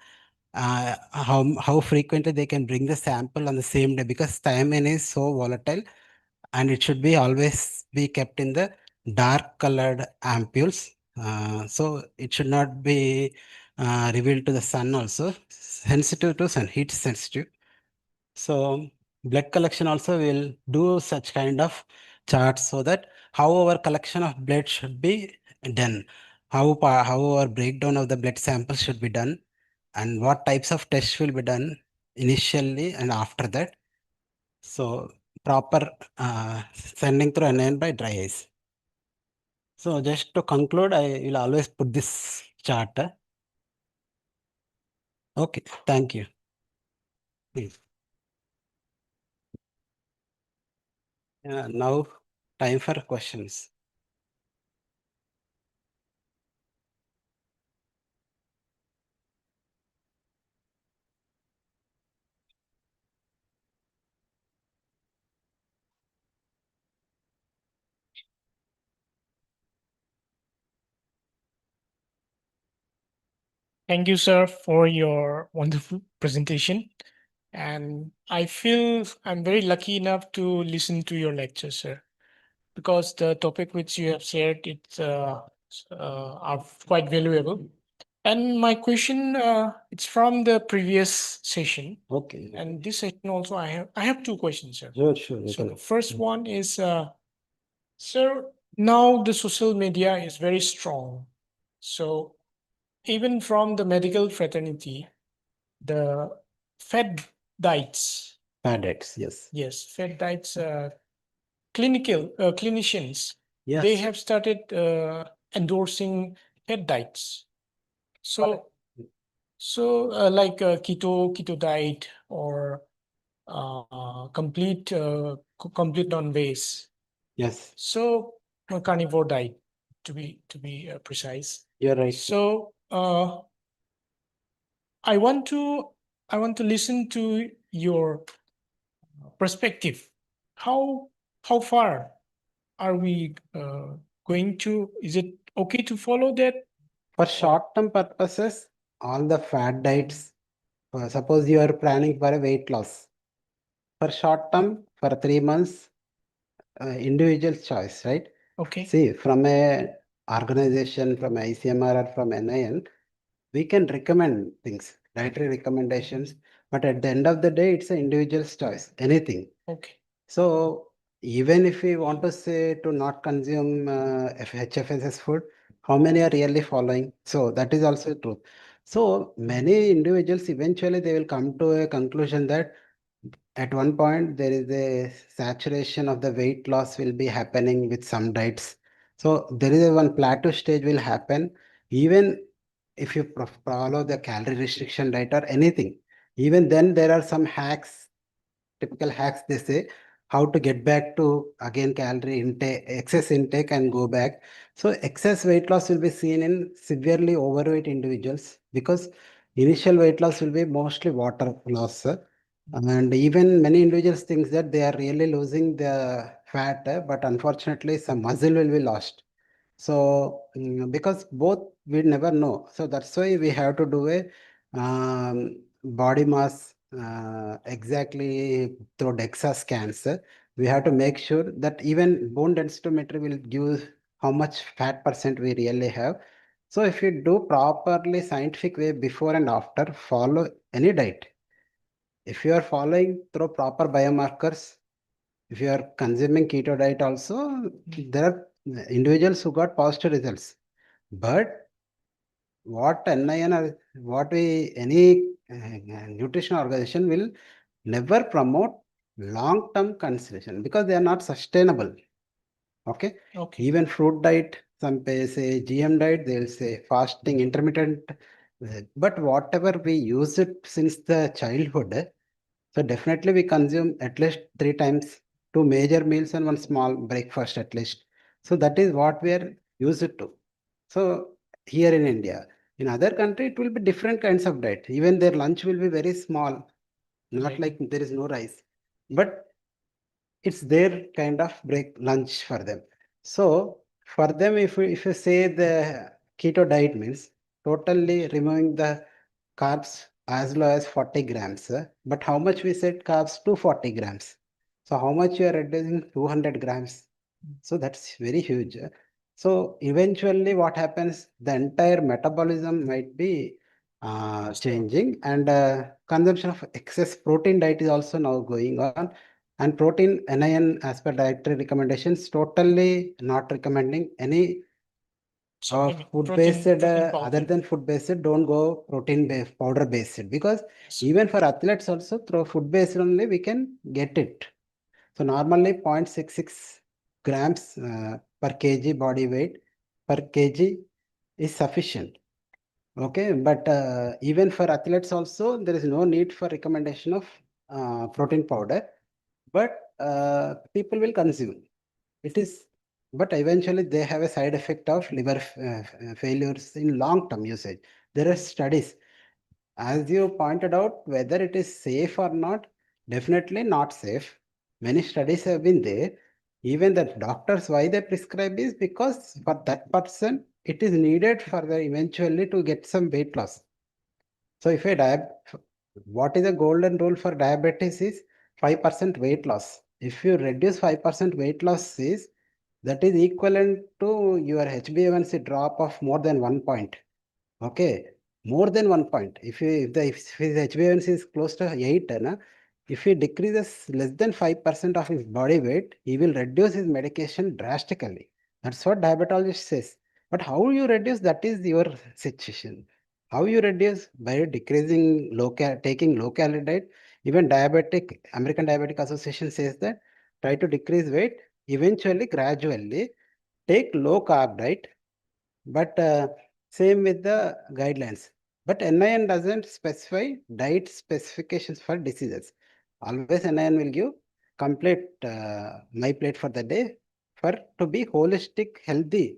how frequently they can bring the sample on the same day, because thiamine is so volatile and it should be always be kept in the dark colored ampules. So it should not be revealed to the sun also. Sensitive to sun, heat sensitive. So blood collection also will do such kind of charts, so that how our collection of blood should be done, how our breakdown of the blood samples should be done, and what types of tests will be done initially and after that. So proper sending through anion by dry ice. So just to conclude, I will always put this chart. Okay, thank you. Please. Now time for questions. Thank you, sir, for your wonderful presentation. And I feel I'm very lucky enough to listen to your lecture, sir, because the topic which you have shared, are quite valuable. And my question, it's from the previous session. Okay. And this session also, I have two questions, sir. Sure. So the first one is, sir, now the social media is very strong. So even from the medical fraternity, the fed diets. Fat diets, yes. Yes, fed diets, clinicians, Yes. they have started endorsing fed diets. So, like keto diet or complete non-base. Yes. So carnivore diet, to be precise. You're right. So I want to listen to your perspective. How far are we going to? Is it okay to follow that? For short-term purposes, all the fat diets, suppose you are planning for a weight loss. For short term, for 3 months, individual choice, right? Okay. See, from a organization, from ICMR or from NIN, we can recommend things, dietary recommendations, but at the end of the day, it's an individual's choice, anything. Okay. So even if we want to say to not consume HFSS food, how many are really following? So that is also true. So many individuals eventually they will come to a conclusion that at one point there is a saturation of the weight loss will be happening with some diets. So there is a one plateau stage will happen even if you follow the calorie restriction diet or anything. Even then there are some hacks, typical hacks they say, how to get back to again calorie intake, excess intake and go back. So excess weight loss will be seen in severely overweight individuals because initial weight loss will be mostly water loss. And even many individuals think that they are really losing the fat, but unfortunately some muscle will be lost. So because both we never know. So that's why we have to do a body mass exactly through DEXA scans. We have to make sure that even bone densitometry will give how much fat percent we really have. So if you do properly scientific way before and after, follow any diet. If you are following through proper biomarkers, if you are consuming keto diet also, there are individuals who got positive results. But what NIN or what we any nutrition organization will never promote long-term consideration because they are not sustainable. Okay. Okay. Even fruit diet, some say GM diet, they will say fasting, intermittent. But whatever we use it since the childhood, so definitely we consume at least 3 times, 2 major meals and 1 small breakfast at least. So that is what we are used to. So here in India, in other country it will be different kinds of diet. Even their lunch will be very small, not Right. like there is no rice, but it's their kind of break lunch for them. So for them, if you say the keto diet means totally removing the carbs as low as 40 grams, but how much we said carbs? 240 grams. So how much you are reducing? 200 grams. So that's very huge. So eventually what happens, the entire metabolism might be changing, and consumption of excess protein diet is also now going on. And protein NIN as per dietary recommendations, totally not recommending any food based, other than food based, don't go protein based, powder based, because even for athletes also through food based only we can get it. So normally 0.66 grams per kg body weight per kg is sufficient. Okay, but even for athletes also there is no need for recommendation of protein powder, but people will consume. It is, but eventually they have a side effect of liver failures in long term usage. There are studies, as you pointed out, whether it is safe or not, definitely not safe. Many studies have been there. Even the doctors, why they prescribe is because for that person, it is needed for the eventually to get some weight loss. So if a what is the golden rule for diabetes is 5% weight loss. If you reduce 5% weight loss is, that is equivalent to your HbA1c drop of more than 1 point. Okay, more than 1 point. If his HbA1c is close to 8, if he decreases less than 5% of his body weight, he will reduce his medication drastically. That's what diabetologist says. But how you reduce, that is your situation. How you reduce? By decreasing taking low calorie diet. Even American Diabetic Association says that try to decrease weight, eventually gradually take low carb diet, but same with the guidelines. But NIN doesn't specify diet specifications for diseases. Always NIN will give complete my plate for the day for to be holistic healthy.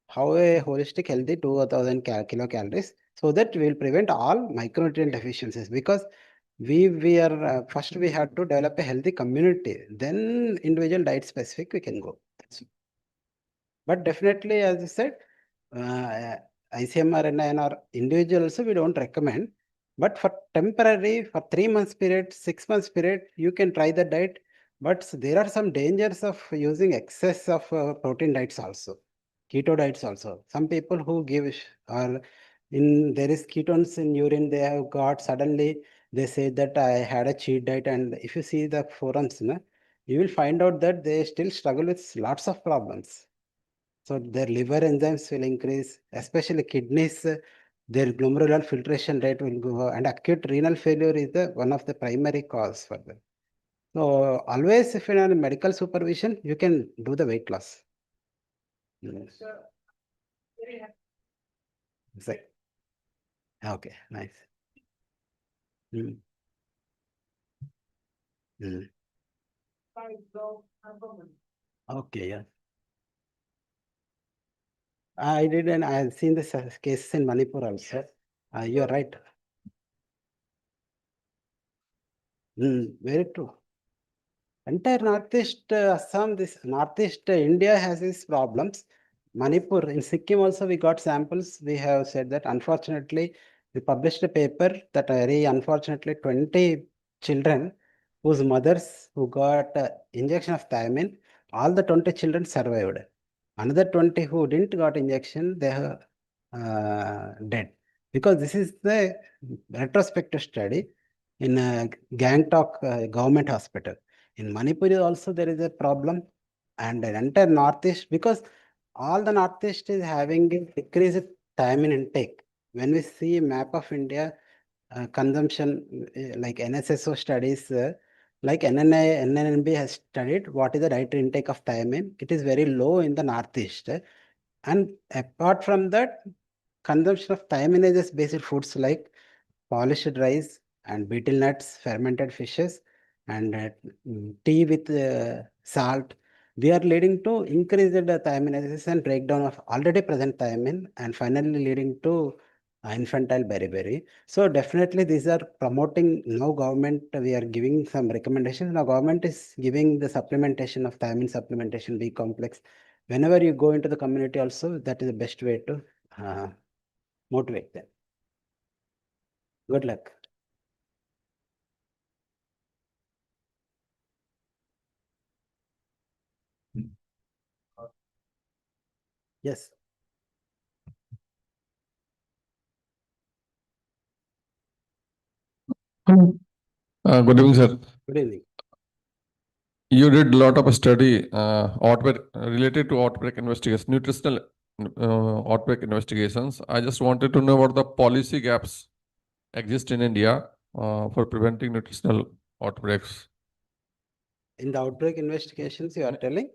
How a holistic healthy 2000 kilocalories, so that we will prevent all micronutrient deficiencies, because we are first we have to develop a healthy community, then individual diet specific we can go. But definitely, as I said, uh, ICMR and INR individuals we don't recommend. But for temporary, for 3 months period, 6 months period, you can try the diet. But there are some dangers of using excess of protein diets also, keto diets also. Some people who give or in there is ketones in urine, they have got suddenly they say that I had a cheat diet, and if you see the forums, you will find out that they still struggle with lots of problems. So their liver enzymes will increase, especially kidneys, their glomerular filtration rate will go, and acute renal failure is the one of the primary cause for them. So always if you're in medical supervision, you can do the weight loss. Yes. Exactly. Okay, nice. Mm. Mm. Okay, yeah. I did, and I have seen this cases in Manipur also. You're right. Very true. Entire Northeast Assam, this Northeast India has these problems. Manipur, in Sikkim also we got samples. We have said that unfortunately, we published a paper that very unfortunately 20 children whose mothers who got injection of thiamine, all the 20 children survived. Another 20 who didn't got injection, they are dead. Because this is the retrospective study in Gangtok government hospital. In Manipur also there is a problem, and the entire Northeast, because all the Northeast is having a decreased thiamine intake. When we see a map of India, consumption like NSSO studies, like NNI, NNB has studied what is the dietary intake of thiamine. It is very low in the Northeast. And apart from that, consumption of thiaminaceous based foods like polished rice and betel nuts, fermented fishes, and tea with salt, they are leading to increased thiaminaceous and breakdown of already present thiamine, and finally leading to infantile beriberi. So definitely these are promoting. Now government, we are giving some recommendations. Now government is giving the supplementation of thiamine supplementation B complex. Whenever you go into the community also, that is the best way to motivate them. Good luck. Yes. Good evening, sir. Good evening. You did a lot of study outbreak related to outbreak investigation, nutritional outbreak investigations. I just wanted to know what the policy gaps exist in India for preventing nutritional outbreaks. In the outbreak investigations, you are telling?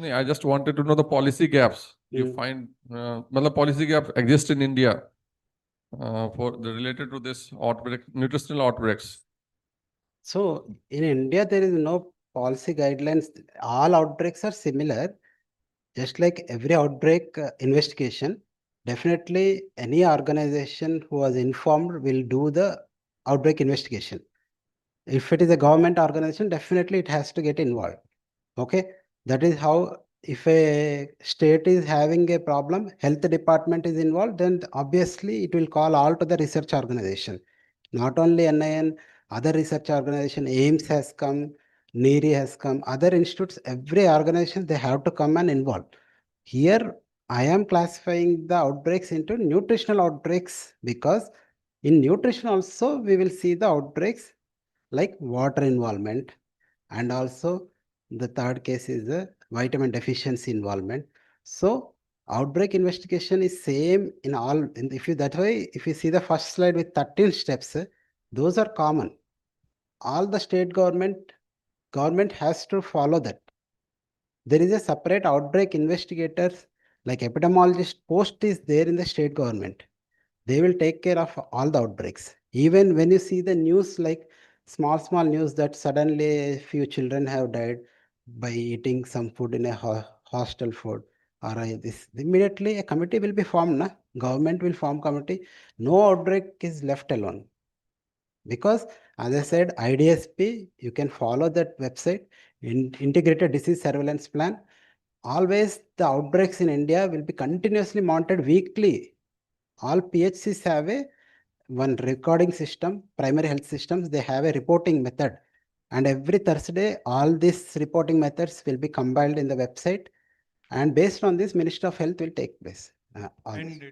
I just wanted to know the policy gaps you find. The policy gap exist in India for the related to this outbreak, nutritional outbreaks. So in India, there is no policy guidelines. All outbreaks are similar. Just like every outbreak investigation, definitely any organization who was informed will do the outbreak investigation. If it is a government organization, definitely it has to get involved. Okay, that is how. If a state is having a problem, health department is involved, then obviously it will call all to the research organization. Not only NIN, other research organization, AIMS has come, NEERI has come, other institutes, every organization, they have to come and involve. Here, I am classifying the outbreaks into nutritional outbreaks, because in nutrition also we will see the outbreaks like water involvement, and also the third case is the vitamin deficiency involvement. So outbreak investigation is same in all. If you that way, if you see the first slide with 13 steps, those are common. All the state government has to follow that. There is a separate outbreak investigators, like epidemiologist post is there in the state government. They will take care of all the outbreaks. Even when you see the news, like small news that suddenly a few children have died by eating some food in a hostel food, or this, immediately a committee will be formed. Government will form committee. No outbreak is left alone. Because as I said, IDSP, you can follow that website, integrated disease surveillance plan. Always the outbreaks in India will be continuously monitored weekly. All PHCs have a one recording system, primary health systems, they have a reporting method. And every Thursday, all these reporting methods will be compiled in the website. And based on this, Minister of Health will take place. And points.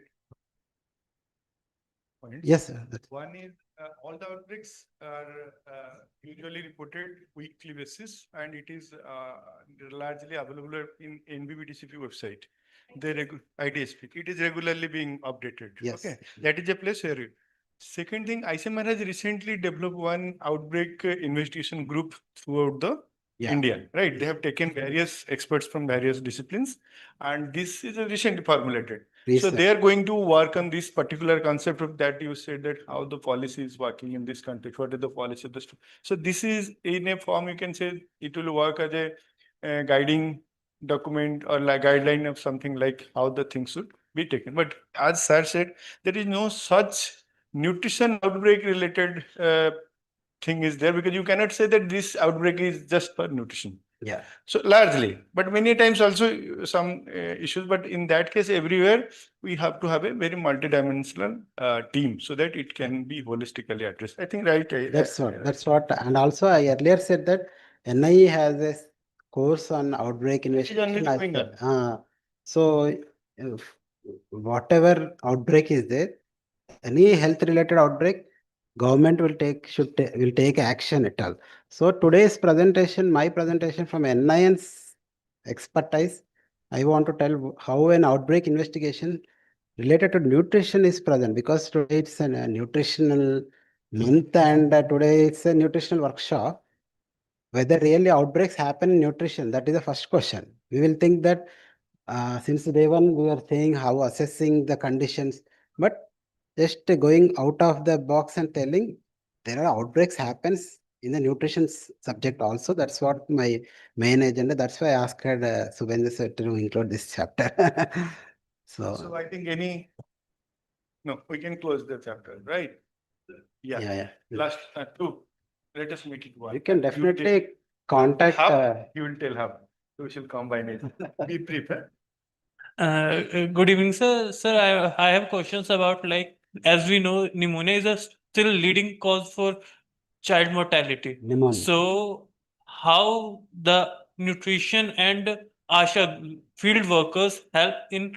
Yes, sir. One is all the outbreaks are usually reported weekly basis, and it is largely available in NBBDCP website. The IDSP, it is regularly being updated. Yes. Okay, that is a place where you. Second thing, ICMR has recently developed one outbreak investigation group throughout the India, right? They have taken various experts from various disciplines, and this is a recently formulated. So they are going to work on this particular concept of that you said, that how the policy is working in this country, what is the policy of the so this is in a form, you can say it will work as a guiding document or like guideline of something like how the things should be taken. But as sir said, there is no such nutrition outbreak related thing is there, because you cannot say that this outbreak is just for nutrition. Yeah. So largely, but many times also some issues. But in that case, everywhere we have to have a very multidimensional team so that it can be holistically addressed. I think right. That's what. And also, I earlier said that NIE has a course on outbreak investigation. I going said, so if whatever outbreak is there, any health related outbreak, government will take action at all. So today's presentation, my presentation from NIN's expertise, I want to tell how an outbreak investigation related to nutrition is present, because today it's a nutritional month, and today it's a nutritional workshop. Whether really outbreaks happen in nutrition, that is the first question. We will think that since day one we were saying how assessing the conditions, but just going out of the box and telling there are outbreaks happens in the nutrition subject also. That's what my main agenda. That's why I asked Subhendra sir to include this chapter. So I think no, we can close the chapter, right? Yeah. Yeah. Last two. Let us make it one. You can definitely contact. You will tell how. We shall combine it. Be prepared. Good evening, sir. Sir, I have questions about, like, as we know, pneumonia is a still leading cause for child mortality. Pneumonia. So, how the nutrition and ASHA field workers help in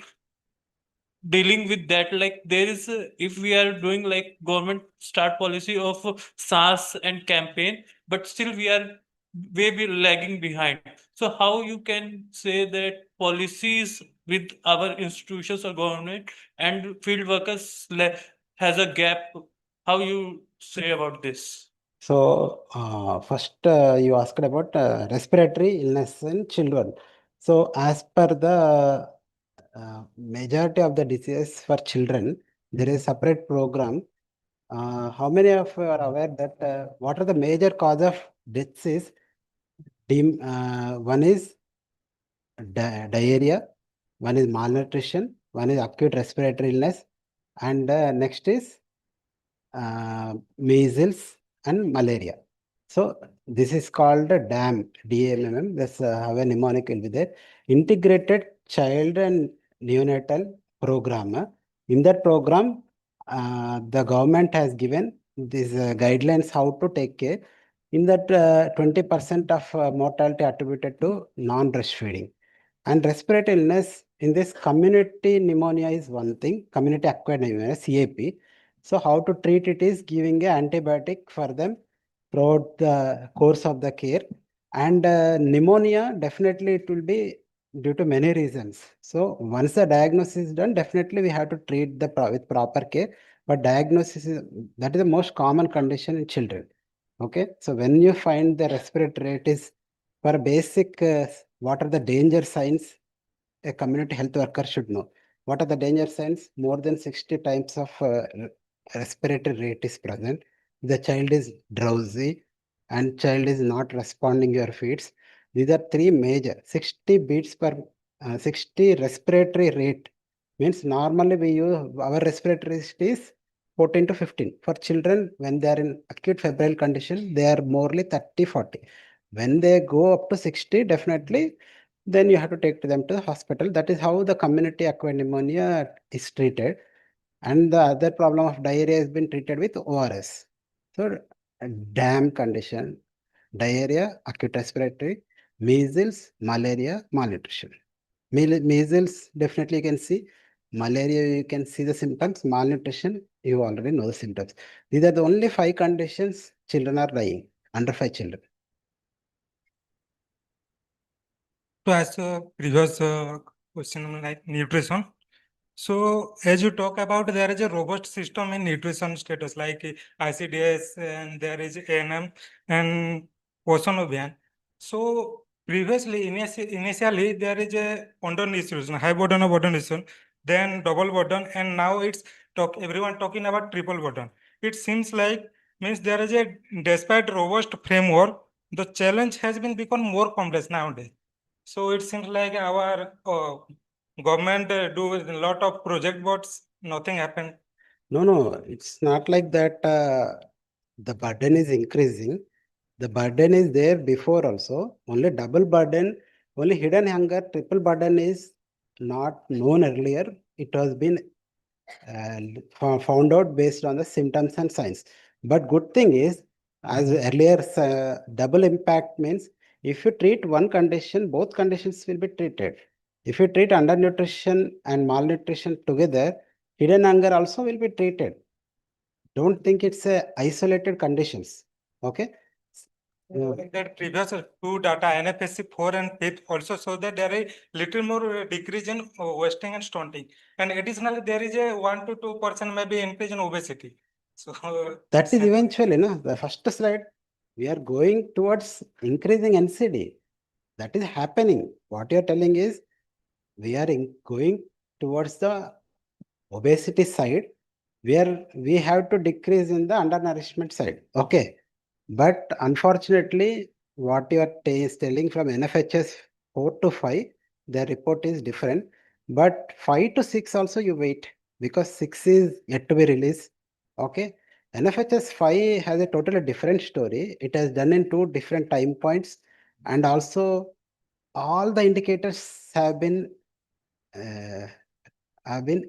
dealing with that? Like, there is if we are doing like government start policy of SARS and campaign, but still we are way lagging behind. So how you can say that policies with our institutions or government and field workers has a gap? How you say about this? So first you asked about respiratory illness in children. So as per the majority of the diseases for children, there is separate program. How many of you are aware that what are the major cause of deaths is one is diarrhea, one is malnutrition, one is acute respiratory illness, and next is measles and malaria. So this is called a DAMM, DAMM. That's have a mnemonic will be there. Integrated Child and Neonatal Program. In that program, the government has given these guidelines how to take care. In that, 20% of mortality attributed to non-breastfeeding. And respiratory illness in this community pneumonia is one thing, community acquired pneumonia, CAP. So how to treat it is giving an antibiotic for them throughout the course of the care. And pneumonia, definitely it will be due to many reasons. So once the diagnosis is done, definitely we have to treat with proper care. But diagnosis that is the most common condition in children. Okay, so when you find the respiratory rate is for basic, what are the danger signs a community health worker should know? What are the danger signs? More than 60 times of respiratory rate is present. The child is drowsy and child is not responding your feeds. These are three major. 60 beats per 60 respiratory rate means normally we use our respiratory rate is 14 to 15. For children, when they are in acute febrile condition, they are morely 30, 40. When they go up to 60, definitely, then you have to take them to the hospital. That is how the community acquired pneumonia is treated. And the other problem of diarrhea has been treated with ORS. So, DAM condition, diarrhea, acute respiratory, measles, malaria, malnutrition. Measles, definitely you can see. Malaria, you can see the symptoms. Malnutrition, you already know the symptoms. These are the only 5 conditions children are dying, under 5 children. So as a previous question like nutrition. So as you talk about, there is a robust system in nutrition status like ICDS, and there is ANM and Poषण Abhiyan. So previously, initially there is a undernutrition, high burden of undernutrition, then double burden, and now it's everyone talking about triple burden. It seems like means there is a, despite robust framework, the challenge has been become more complex nowadays. So it seems like our government do a lot of project, but nothing happened. No, it's not like that. the burden is increasing. The burden is there before also, only double burden, only hidden hunger, triple burden is not known earlier. It has been found out based on the symptoms and signs. But good thing is, as earlier, double impact means if you treat one condition, both conditions will be treated. If you treat undernutrition and malnutrition together, hidden hunger also will be treated. Don't think it's a isolated conditions. Okay. Like that previous two data, NFSC 4 and 5 also show that there is little more decrease in wasting and stunting. And additionally, there is a 1 to 2% maybe increase in obesity. So that is eventually, no, the first slide, we are going towards increasing NCD. That is happening. What you are telling is we are going towards the obesity side, where we have to decrease in the undernourishment side. Okay. But unfortunately, what you are telling from NFHS 4 to 5, the report is different. But 5 to 6 also you wait, because 6 is yet to be released. Okay. NFHS 5 has a totally different story. It has done in 2 different time points, and also all the indicators have been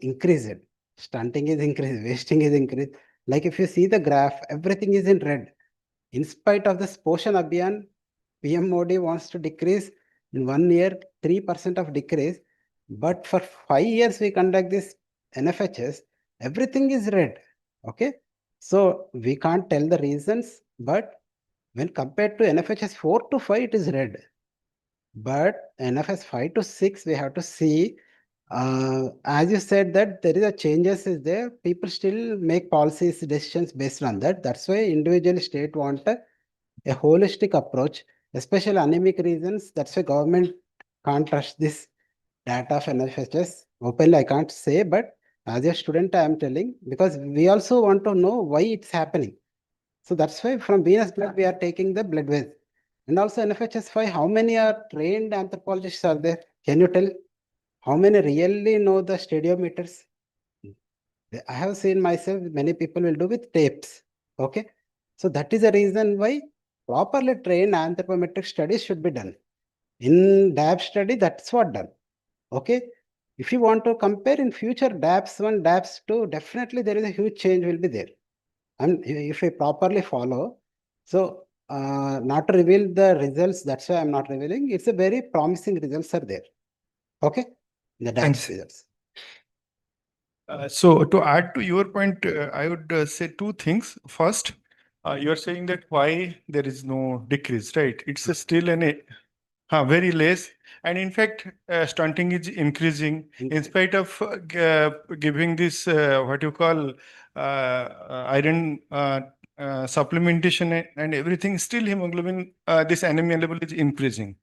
increased. Stunting is increased, wasting is increased. Like if you see the graph, everything is in red. In spite of this Poshan Abhiyan, PM Modi wants to decrease in 1 year 3% of decrease, but for 5 years we conduct this NFHS, everything is red. Okay, so we can't tell the reasons, but when compared to NFHS 4 to 5, it is red. But NFS 5 to 6, we have to see. As you said that there is a changes is there, people still make policies, decisions based on that. That's why individual state want a holistic approach, especially anemic reasons. That's why government can't trust this data of NFHS. Openly, I can't say, but as a student, I am telling, because we also want to know why it's happening. So that's why from venous blood, we are taking the blood waste. And also NFHS 5, how many are trained anthropologists are there? Can you tell how many really know the stadiometers? I have seen myself, many people will do with tapes. Okay. So that is the reason why properly trained anthropometric studies should be done. In DAB study, that's what done. Okay. If you want to compare in future DABs 1, DABs 2, definitely there is a huge change will be there. And if we properly follow, so not to reveal the results, that's why I'm not revealing. It's a very promising results are there. Okay. The DABs results. So to add to your point, I would say two things. First, you are saying that why there is no decrease, right? It's still very less, and in fact, stunting is increasing in spite of giving this what you call iron supplementation and everything. Still, hemoglobin, this anemia level is increasing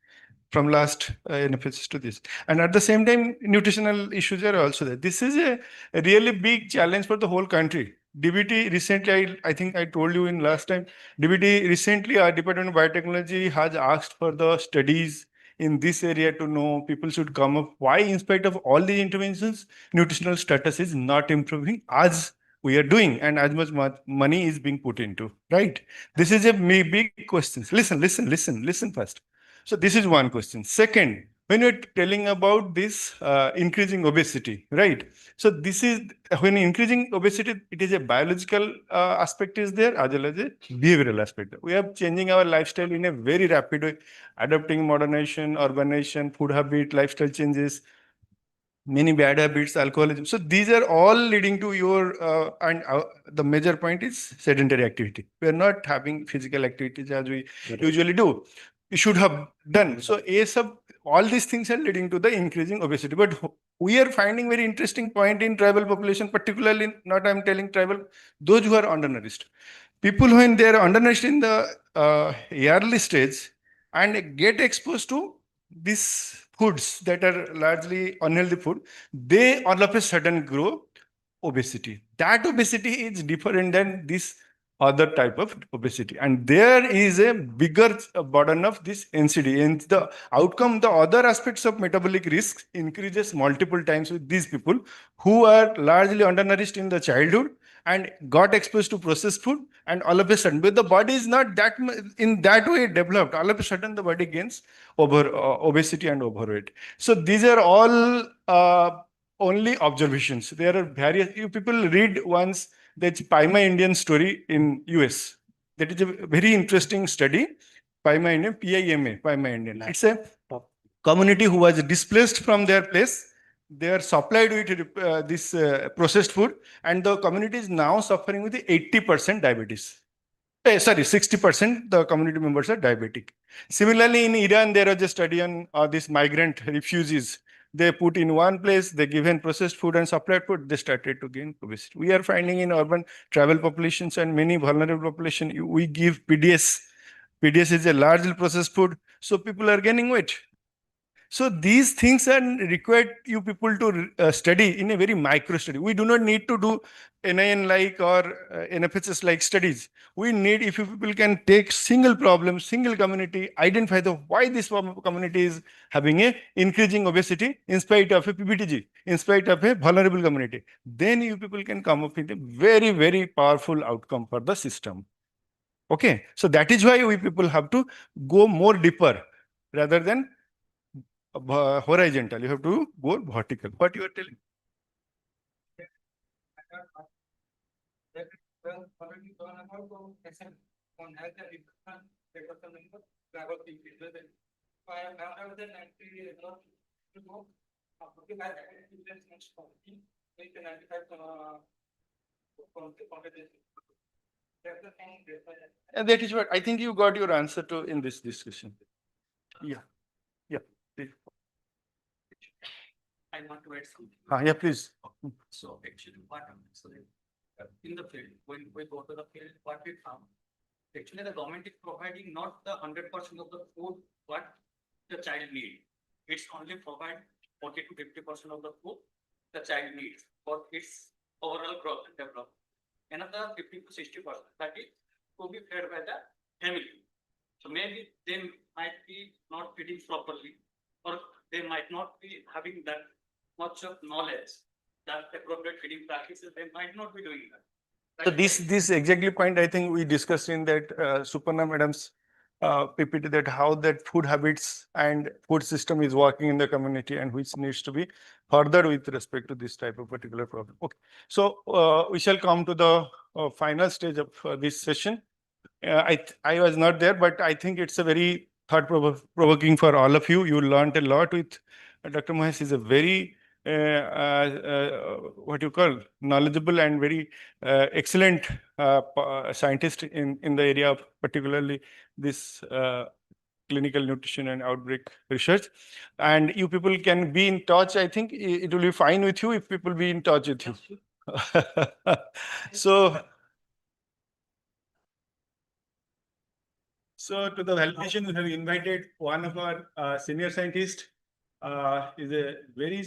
from last NFHS to this. And at the same time, nutritional issues are also there. This is a really big challenge for the whole country. DBT recently, I think I told you in last time, DBT recently, our Department of Biotechnology has asked for the studies in this area to know people should come up why, in spite of all the interventions, nutritional status is not improving as we are doing and as much money is being put into, right? This is a big question. Listen first. So this is one question. Second, when you're telling about this increasing obesity, right? So this is when increasing obesity, it is a biological aspect is there as well as a behavioral aspect. We are changing our lifestyle in a very rapid way, adopting modernization, urbanization, food habit, lifestyle changes, many bad habits, alcoholism. So these are all leading to your the major point is sedentary activity. We are not having physical activities as we usually do. We should have done. So all these things are leading to the increasing obesity. But we are finding very interesting point in tribal population, particularly not I'm telling tribal, those who are undernourished. People when they are undernourished in the early stage and get exposed to these foods that are largely unhealthy food, they all of a sudden grow obesity. That obesity is different than this other type of obesity. And there is a bigger burden of this NCD. And the outcome, the other aspects of metabolic risk increases multiple times with these people who are largely undernourished in the childhood and got exposed to processed food, and all of a sudden, but the body is not that in that way developed. All of a sudden, the body gains obesity and overweight. So these are all only observations. There are various. You people read once that Paima Indian story in US. That is a very interesting study. Paima Indian, PIMA, Paima Indian. It's a community who was displaced from their place. They are supplied with this processed food, and the community is now suffering with 80% diabetes. Sorry, 60% the community members are diabetic. Similarly, in Iran, there was a study on these migrant refugees. They put in one place, they given processed food and supplied food, they started to gain obesity. We are finding in urban travel populations and many vulnerable population, we give PDS. PDS is a largely processed food, so people are gaining weight. So these things are required you people to study in a very micro study. We do not need to do NIN like or NFHS like studies. We need, if you people can take single problem, single community, identify the why this community is having a increasing obesity in spite of a PBTG, in spite of a vulnerable community, then you people can come up with a very, very powerful outcome for the system. Okay, so that is why we people have to go more deeper rather than horizontal. You have to go vertical. What you are telling? And that is what I think you got your answer to in this discussion. Yeah. Yeah. Please. I want to add something. Yeah, please. So actually, what in the field, when we go to the field, what we found, actually the government is providing not the 100% of the food what the child needs. It's only provide 40 to 50% of the food the child needs for its overall growth and development. Another 50 to 60% that is to be fed by the family. So maybe they might be not feeding properly, or they might not be having that much of knowledge that appropriate feeding practices, they might not be doing that. So this exactly point I think we discussed in that Suparna Madam's PPT, that how that food habits and food system is working in the community and which needs to be further with respect to this type of particular problem. Okay, so we shall come to the final stage of this session. I was not there, but I think it's a very thought-provoking for all of you. You learned a lot with Dr. Mahesh. Is a very what you call knowledgeable and very excellent scientist in the area of particularly this clinical nutrition and outbreak research. And you people can be in touch. I think it will be fine with you if people be in touch with you. So to the validation, we have invited one of our senior scientists. Is a very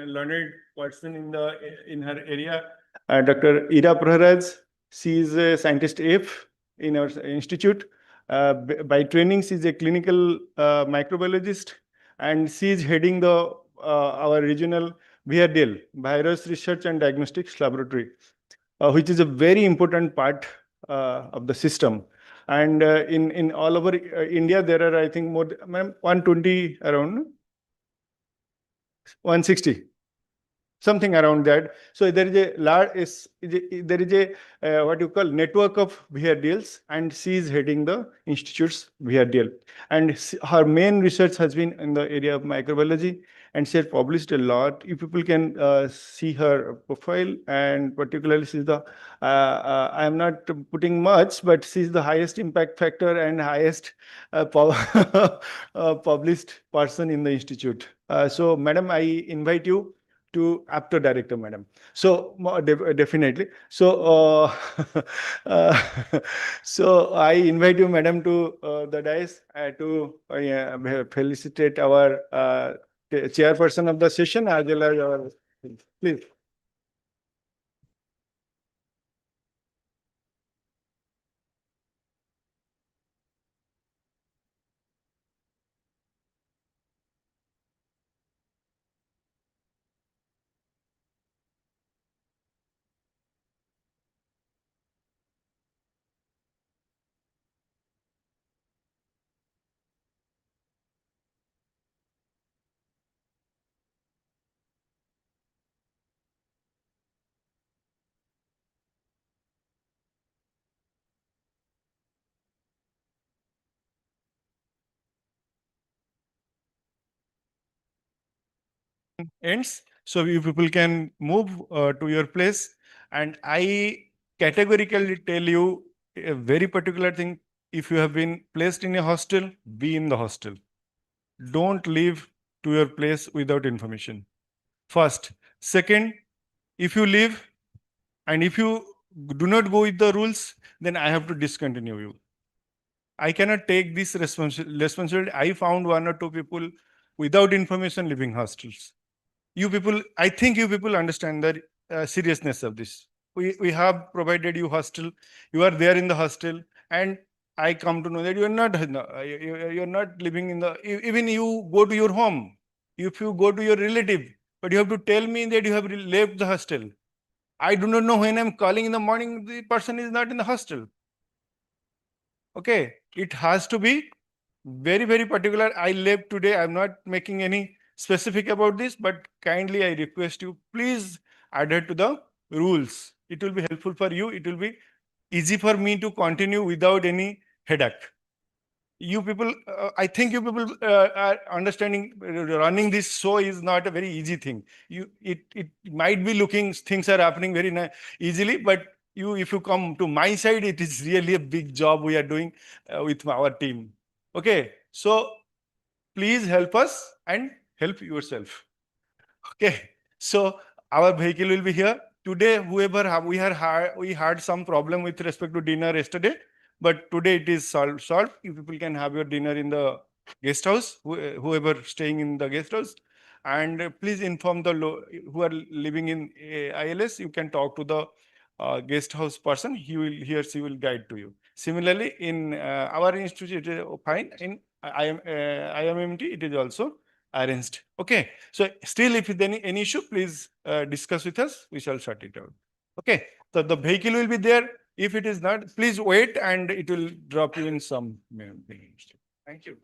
learned person in her area, Dr. Ira Praharaj. She is a scientist F in our institute. By training, she is a clinical microbiologist, and she is heading the our regional VRDL, Virus Research and Diagnostics Laboratory, which is a very important part of the system. And in all over India, there are, I think, more than 120 around 160, something around that. So there is a large, there is a what you call network of VRDLs, and she is heading the institute's VRDL. And her main research has been in the area of microbiology, and she has published a lot. If people can see her profile, and particularly she's the, I am not putting much, but she's the highest impact factor and highest published person in the institute. So madam, I invite you to after director, madam. So definitely. So so I invite you, madam, to the dais to felicitate our chairperson of the session as well as our, please. ends. So you people can move to your place. And I categorically tell you a very particular thing. If you have been placed in a hostel, be in the hostel. Don't leave to your place without information. First. Second, if you leave and if you do not go with the rules, then I have to discontinue you. I cannot take this responsibility. I found one or two people without information living hostels. You people, I think you people understand the seriousness of this. We have provided you hostel. You are there in the hostel, and I come to know that you are not you are not living in the. Even you go to your home. If you go to your relative, but you have to tell me that you have left the hostel. I do not know when I'm calling in the morning. The person is not in the hostel. Okay, it has to be very, very particular. I left today. I'm not making any specific about this, but kindly I request you, please adhere to the rules. It will be helpful for you. It will be easy for me to continue without any headache. You people, I think you people are understanding running this show is not a very easy thing. It might be looking things are happening very easily, but if you come to my side, it is really a big job we are doing with our team. Okay, so please help us and help yourself. Okay, so our vehicle will be here today. Whoever we had some problem with respect to dinner yesterday, but today it is solved. You people can have your dinner in the guest house. Whoever staying in the guest house, and please inform the who are living in ILS. You can talk to the guest house person. He or she will guide to you. Similarly, in our institute, it is fine. In IMMT, it is also arranged. Okay. So still, if there any issue, please discuss with us. We shall sort it out. Okay. So the vehicle will be there. If it is not, please wait and it will drop you in some. Thank you.